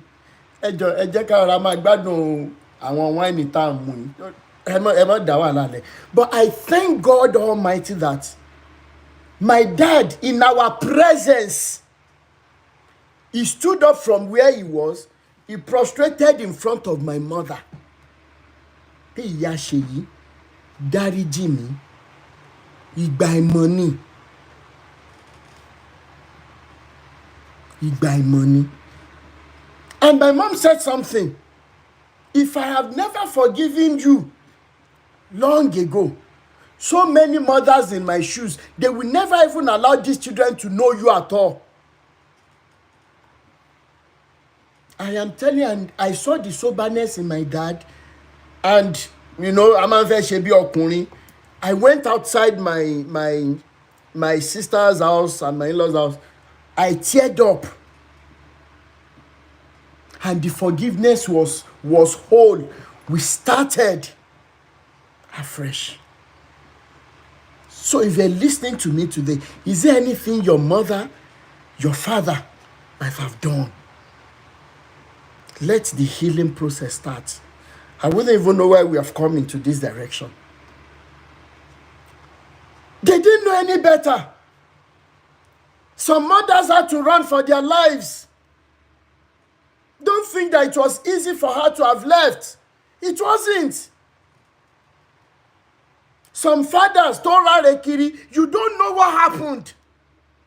ẹ jẹ́ ká rọra máa gbádùn àwọn wáìnì tá à ń mu yìí. Ẹ má dá wàhálà lẹ̀. But I thank God Almighty that my dad, in our presence, he stood up from where he was, he prostrated in front of my mother. Pé ìyá Ṣèyí dáríjì mí, ìgbà ìmọ̀ ni. Ìgbà ìmọ̀ ni. And my mom said something. If I have never forgiven you long ago, so many mothers in my shoes, they will never even allow these children to know you at all. I am telling you, and I saw the soberness in my dad, and you know, I went outside my sister's house and my in-laws' house. I teared up, and the forgiveness was whole. We started afresh. So if you're listening to me today, is there anything your mother, your father might have done? Let the healing process start. I wouldn't even know why we have come into this direction. They didn't know any better. Some mothers had to run for their lives. Don't think that it was easy for her to have left. It wasn't. Some fathers told Rarekiri, you don't know what happened.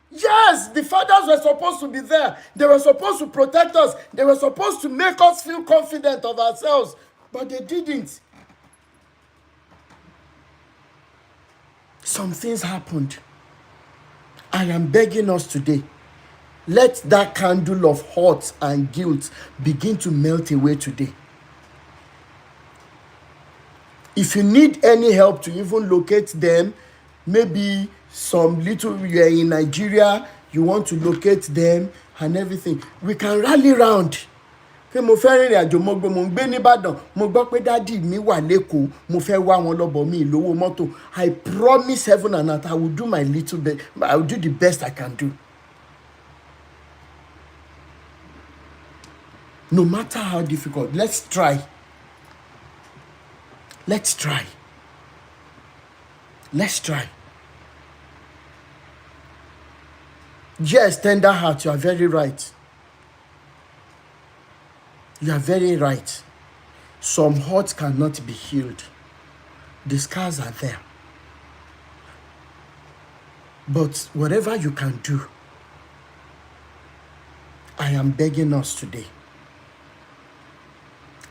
Yes, the fathers were supposed to be there. They were supposed to protect us. They were supposed to make us feel confident of ourselves. But they didn't. Some things happened. I am begging us today. Let that candle of hurt and guilt begin to melt away today. If you need any help to even locate them, maybe you're in Nigeria, you want to locate them and everything, we can rally round. Mo fẹ́ rìnrìn àjò mo ń gbé nìbàdàn, mo gbọ́ pé dádì mi wà lẹ́kọ̀ọ́, mo fẹ́ wá wọn lọ́bọ̀ mi lówó mọ́tò. I promise heaven and earth I will do my little bit. I will do the best I can do. No matter how difficult, let's try. Let's try. Let's try. Yes, tender heart, you are very right. You are very right. Some hurts cannot be healed. The scars are there. But whatever you can do, I am begging us today.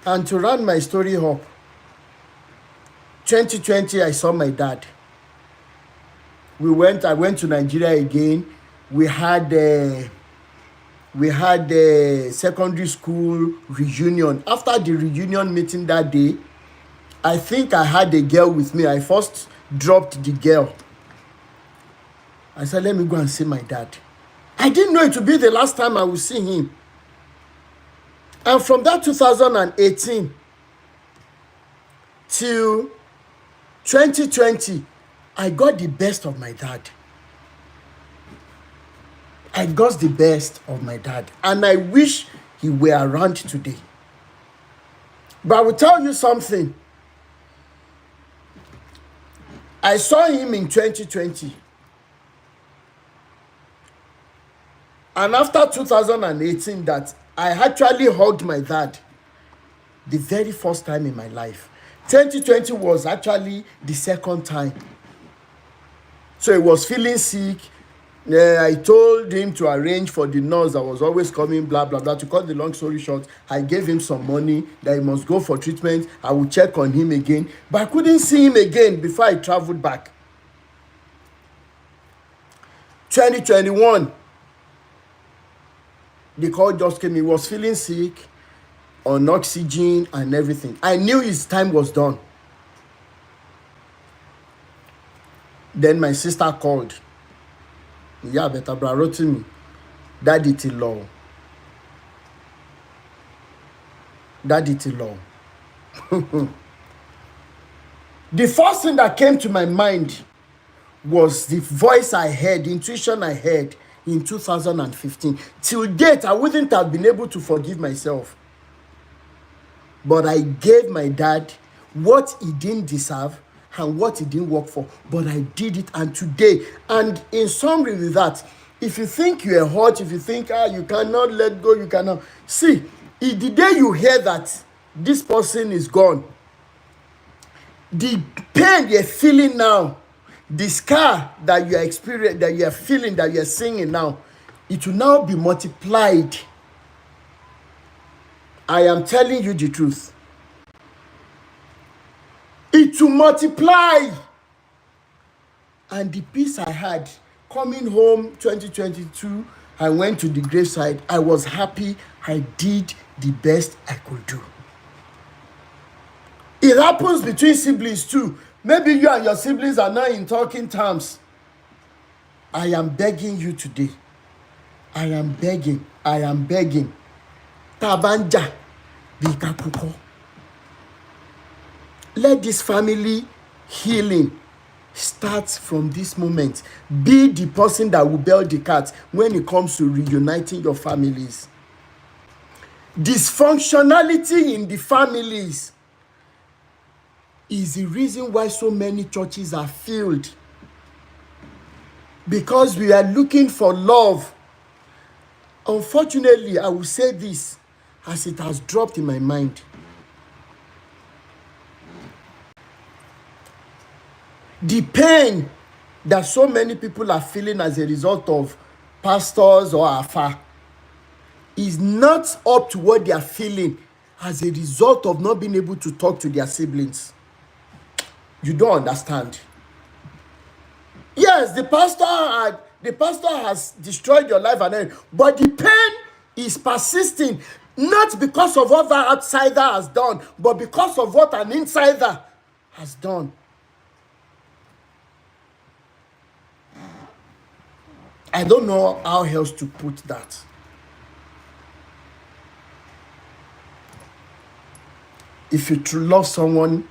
And to round my story up, 2020, I saw my dad. I went to Nigeria again. We had a secondary school reunion. After the reunion meeting that day, I think I had a girl with me. I first dropped the girl. I said, let me go and see my dad. I didn't know it would be the last time I would see him. And from that 2018 till 2020, I got the best of my dad. I got the best of my dad. And I wish he were around today. But I will tell you something. I saw him in 2020. And after 2018, that I actually hugged my dad the very first time in my life. 2020 was actually the second time. So he was feeling sick. I told him to arrange for the nurse that was always coming, blah, blah, blah. To cut the long story short, I gave him some money that he must go for treatment. I would check on him again. But I couldn't see him again before I traveled back. 2021, the call just came. He was feeling sick, on oxygen and everything. I knew his time was done. Then my sister called. Yeah, better bra wrote to me. Daddy ti lọ. Daddy ti lọ. The first thing that came to my mind was the voice I heard, the intuition I heard in 2015. Till date, I wouldn't have been able to forgive myself. But I gave my dad what he didn't deserve and what he didn't work for. But I did it, and today, and in summary with that, if you think you're hurt, if you think, you cannot let go, you cannot. See, the day you hear that this person is gone, the pain you're feeling now, the scar that you are experiencing, that you are feeling, that you are seeing now, it will now be multiplied. I am telling you the truth. It will multiply. And the peace I had coming home 2022, I went to the graveside. I was happy. I did the best I could do. It happens between siblings too. Maybe you and your siblings are not in talking terms. I am begging you today. I am begging. Tabanja bikakuko. Let this family healing start from this moment. Be the person that will bail the cat when it comes to reuniting your families. Dysfunctionality in the families is the reason why so many churches are filled. Because we are looking for love. Unfortunately, I will say this as it has dropped in my mind. The pain that so many people are feeling as a result of pastors or afa is not up to what they are feeling as a result of not being able to talk to their siblings. You don't understand. Yes, the pastor has destroyed your life and everything, but the pain is persisting, not because of what that outsider has done, but because of what an insider has done. I don't know how else to put that. If you truly love someone,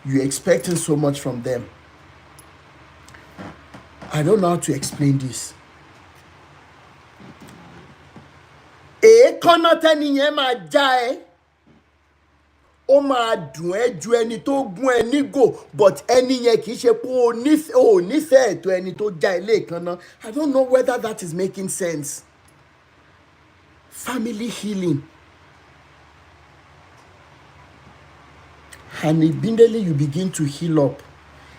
you're expecting so much from them. I don't know how to explain this. Èékánná tẹ́ni yẹn máa já ẹ. Ó máa dùn ẹ́ ju ẹni tó gún ẹ nígò, but ẹni yẹn kì í ṣe pé ó nífẹ̀ẹ́ tó ẹni tó já ẹ léèkánná. I don't know whether that is making sense. Family healing. And immediately you begin to heal up.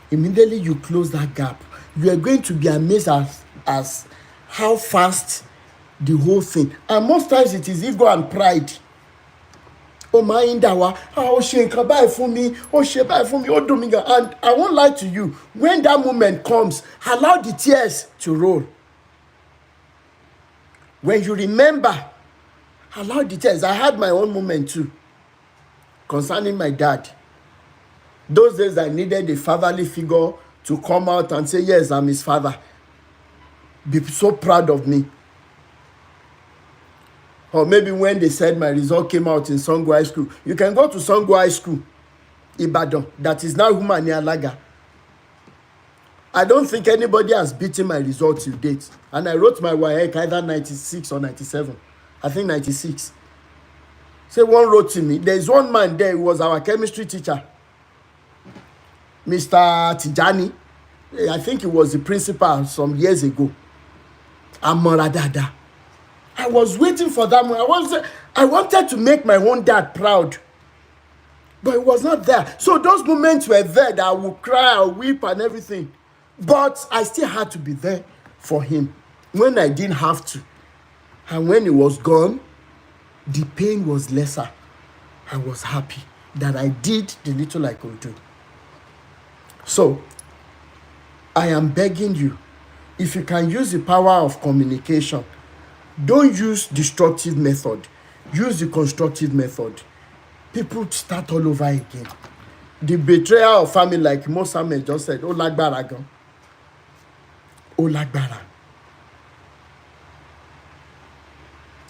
Immediately you close that gap. You are going to be amazed as how fast the whole thing. And most times it is ego and pride. Oh my indawa, oh she can buy for me, oh she buy for me, oh dominga. And I won't lie to you, when that moment comes, allow the tears to roll. When you remember, allow the tears. I had my own moment too, concerning my dad. Those days I needed a fatherly figure to come out and say, yes, I'm his father. Be so proud of me. Or maybe when they said my result came out in Songo High School. You can go to Songo High School, Ibadan, that is now Humani Alaga. I don't think anybody has beaten my result till date. And I wrote my WAEC either 96 or 97. I think 96. Say one wrote to me. There's one man there who was our chemistry teacher. Mr. Tijani. I think he was the principal some years ago. Amoradada. I was waiting for that moment. I wanted to make my own dad proud. But it was not there. So those moments were there that I would cry, I would weep and everything. But I still had to be there for him when I didn't have to. And when he was gone, the pain was lesser. I was happy that I did the little I could do. So, I am begging you, if you can use the power of communication, don't use destructive method. Use the constructive method. People start all over again. The betrayal of family, like Mo Samuel just said, oh, lágbára gan. ó lágbára.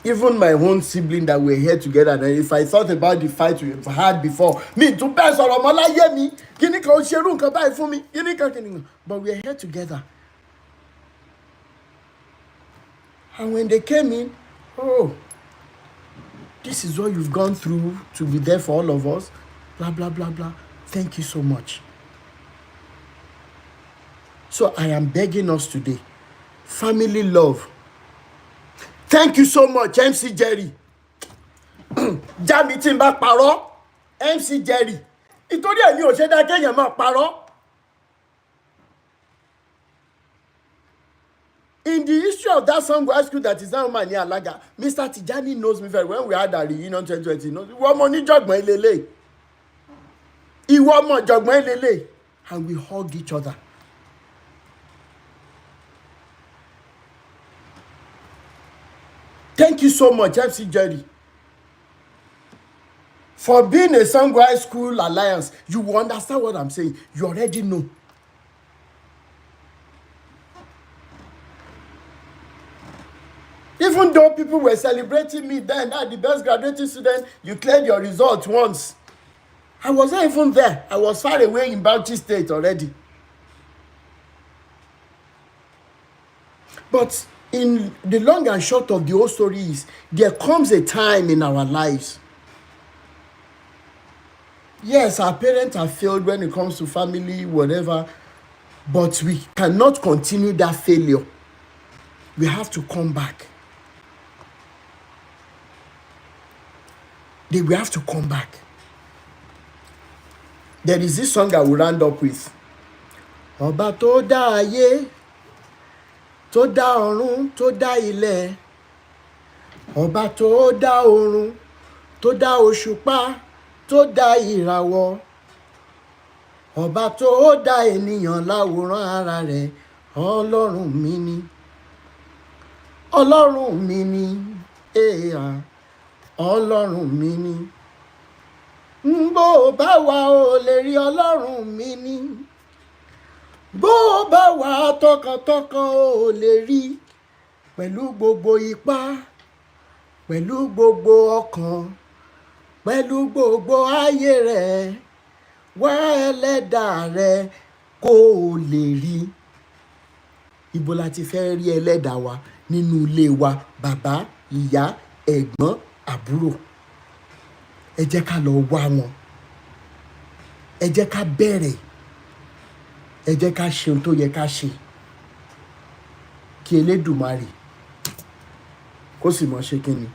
Even my own sibling that were here together, and if I thought about the fight we've had before, me too bẹ́ẹ̀ sọ̀rọ̀ ọmọ láyé mi, kíní kan ó ṣerú nǹkan báyìí fún mi, kíní kan. But we're here together. And when they came in, oh, this is what you've gone through to be there for all of us, blah, blah, blah, blah. Thank you so much. So I am begging us today, family love. Thank you so much, MC Jerry. Jami tí n bá parọ́, MC Jerry. Nítorí ẹ̀ ní ò ṣe dá kéèyàn máa parọ́. In the history of that Sango High School that is now Mani Alaga, Mr. Tijani knows me very well. When we had our reunion 2020, ìwọ ọmọ oníjọ̀gbọ̀n elélé. Ìwọ ọmọ jọ̀gbọ̀n elélé. And we hug each other. Thank you so much, MC Jerry, for being a Sango High School Alliance. You will understand what I'm saying. You already know. Even though people were celebrating me then, the best graduating student, you cleared your results once. I wasn't even there. I was far away in Bauchi State already. But in the long and short of the whole story is, there comes a time in our lives. Yes, our parents have failed when it comes to family, whatever, but we cannot continue that failure. We have to come back. We have to come back. There is this song I will round up with. Ọba tó dá ayé, tó dá ọ̀run, tó dá ilẹ̀. Ọba tó dá oòrùn, tó dá òṣùpá, tó dá ìràwọ̀. Ọba tó dá ènìyàn láwòrán ara rẹ̀. Ọlọ́run mi ni. Ọlọ́run mi ni. Ọlọ́run mi ni. Bó bá wà ó lè rí Ọlọ́run mi ni. Bó bá wà tọkàntọkàn ó lè rí. Pẹ̀lú gbogbo ipá, pẹ̀lú gbogbo ọkàn, pẹ̀lú gbogbo ayé rẹ̀, wá ẹlẹ́dàá rẹ̀ kó o lè rí. Ibo la ti fẹ́ rí ẹlẹ́dàá wa? Nínú ilé wa, bàbá, ìyá, ẹ̀gbọ́n, àbúrò. Ẹ jẹ́ ká lọ wá wọn. Ẹ jẹ́ ká bẹ̀rẹ̀. Ẹ jẹ́ ká ṣe ohun tó yẹ ká ṣe. Kí Elédùmarè kó sì mọ̀ ṣe kíni,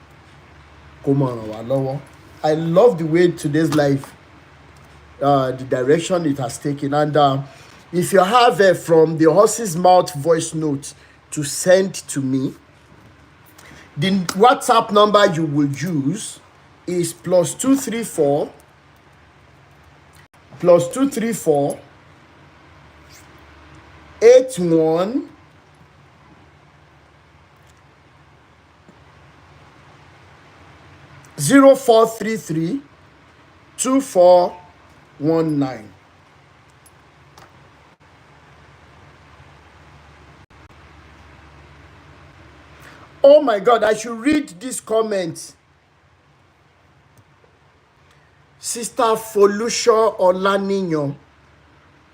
kó mọ̀ ràn wá lọ́wọ́. I love the way today's life, the direction it has taken. And if you have from the horse's mouth voice note to send to me, the WhatsApp number you will use is +234 81 0433 2419. Oh my God, I should read this comment. Sister Folusho Olaniyan,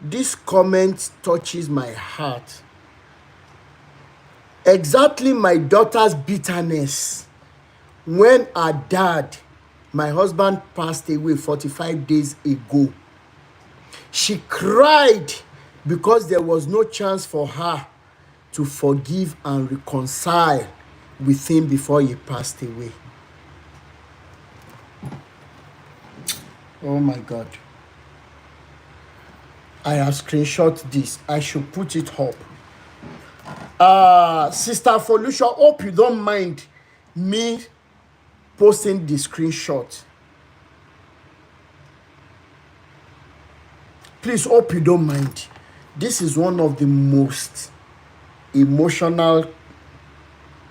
this comment touches my heart. Exactly my daughter's bitterness when her dad, my husband, passed away 45 days ago. She cried because there was no chance for her to forgive and reconcile with him before he passed away. Oh my God. I have screenshot this. I should put it up. Sister Folusha, hope you don't mind me posting the screenshot. Please, hope you don't mind. This is one of the most emotional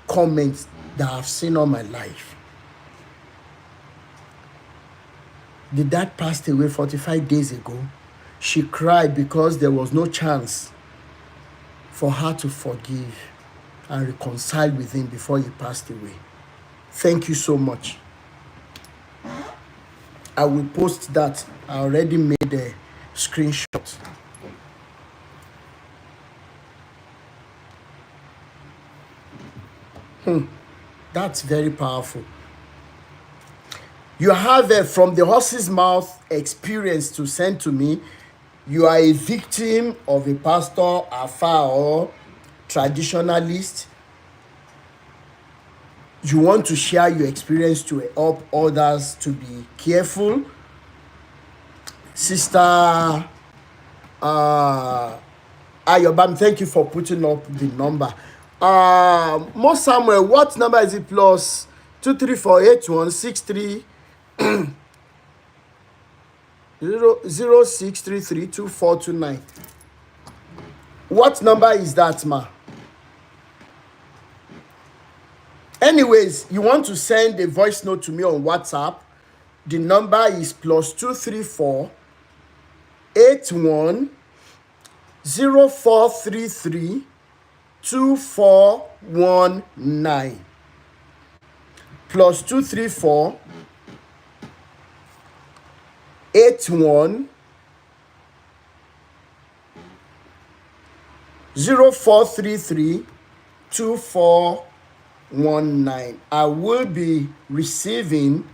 comments that I've seen all my life. The dad passed away 45 days ago. She cried because there was no chance for her to forgive and reconcile with him before he passed away. Thank you so much. I will post that. I already made a screenshot. That's very powerful. You have a from the horse's mouth experience to send to me. You are a victim of a pastor, afa, or traditionalist. You want to share your experience to help others to be careful. Sister Ayobam, thank you for putting up the number. Mo Samuel, what number is it? Plus 2348163 06332429. What number is that, ma? Anyways, you want to send a voice note to me on WhatsApp. The number is plus 23481 0433 2419. Plus 234 81 0433 2419. I will be receiving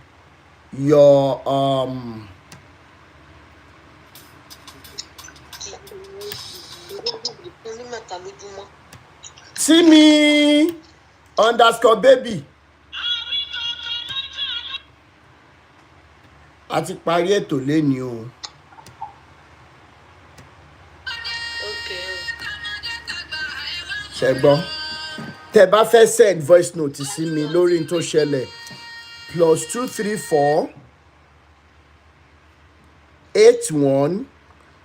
your Timi underscore baby. A ti parí ètò léni o. Ṣẹ̀gbọ́n, tẹ́ bá fẹ́ send voice note sí mi lórí n tó ṣẹlẹ̀ plus 234 81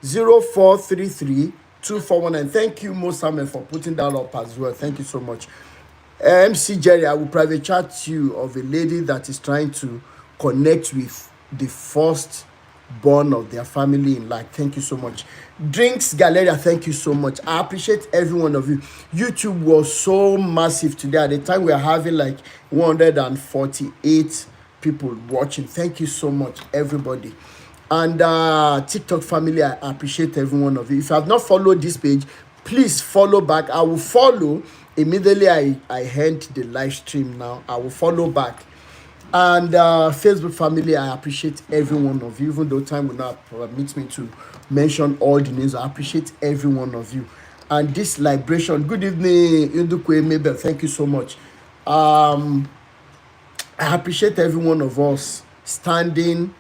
0433 2419. Thank you, Mo Samuel, for putting that up as well. Thank you so much. MC Jerry, I will private chat you of a lady that is trying to connect with the first born of their family in life. Thank you so much. Drinks Galleria, thank you so much. I appreciate every one of you. YouTube was so massive today. At the time, we are having like 148 people watching. Thank you so much, everybody. And TikTok family, I appreciate every one of you. If you have not followed this page, please follow back. I will follow immediately. I end the live stream now. I will follow back. And Facebook family, I appreciate every one of you, even though time will not permit me to mention all the names. I appreciate every one of you. And this liberation, good evening, Indukwe Mabel, thank you so much. I appreciate every one of us standing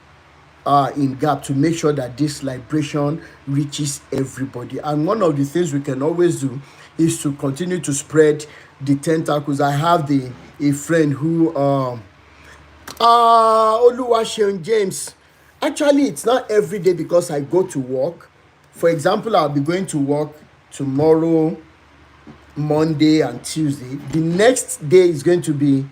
in gap to make sure that this liberation reaches everybody. And one of the things we can always do is to continue to spread the tentacles. I have a friend who Oluwaseun James. Actually, it's not every day because I go to work. For example, I'll be going to work tomorrow, Monday, and Tuesday. The next day is going to be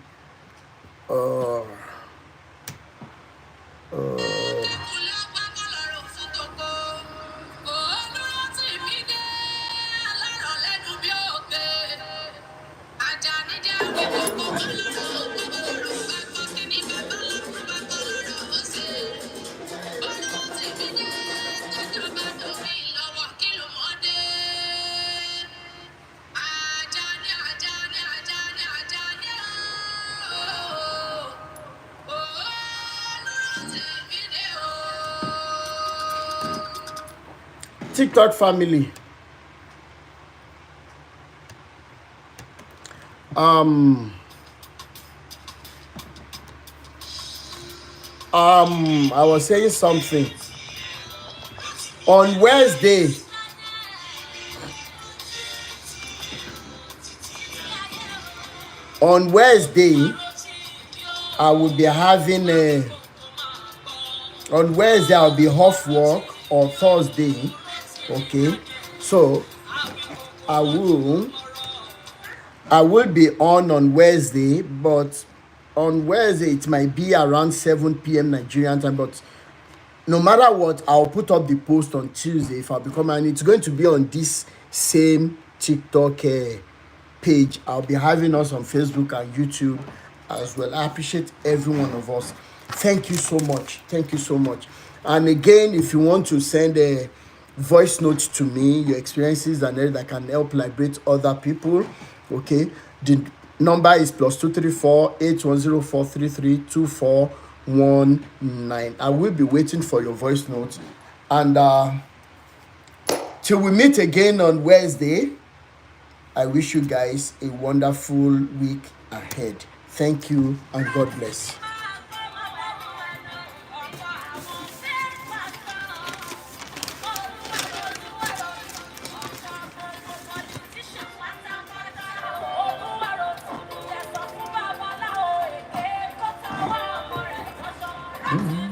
TikTok family. I was saying something on Wednesday. On Wednesday, I will be having on Wednesday I'll be off work, or Thursday. Okay, so I will be on Wednesday, but on Wednesday it might be around 7 p.m. Nigerian time. But no matter what, I'll put up the post on Tuesday if I become, and it's going to be on this same TikTok page. I'll be having us on Facebook and YouTube as well. I appreciate every one of us. Thank you so much. Thank you so much. And again, if you want to send a voice note to me, your experiences and everything that can help liberate other people, okay, the number is +234 8104 332419. I will be waiting for your voice notes. And till we meet again on Wednesday, I wish you guys a wonderful week ahead. Thank you and God bless. Mm-hmm.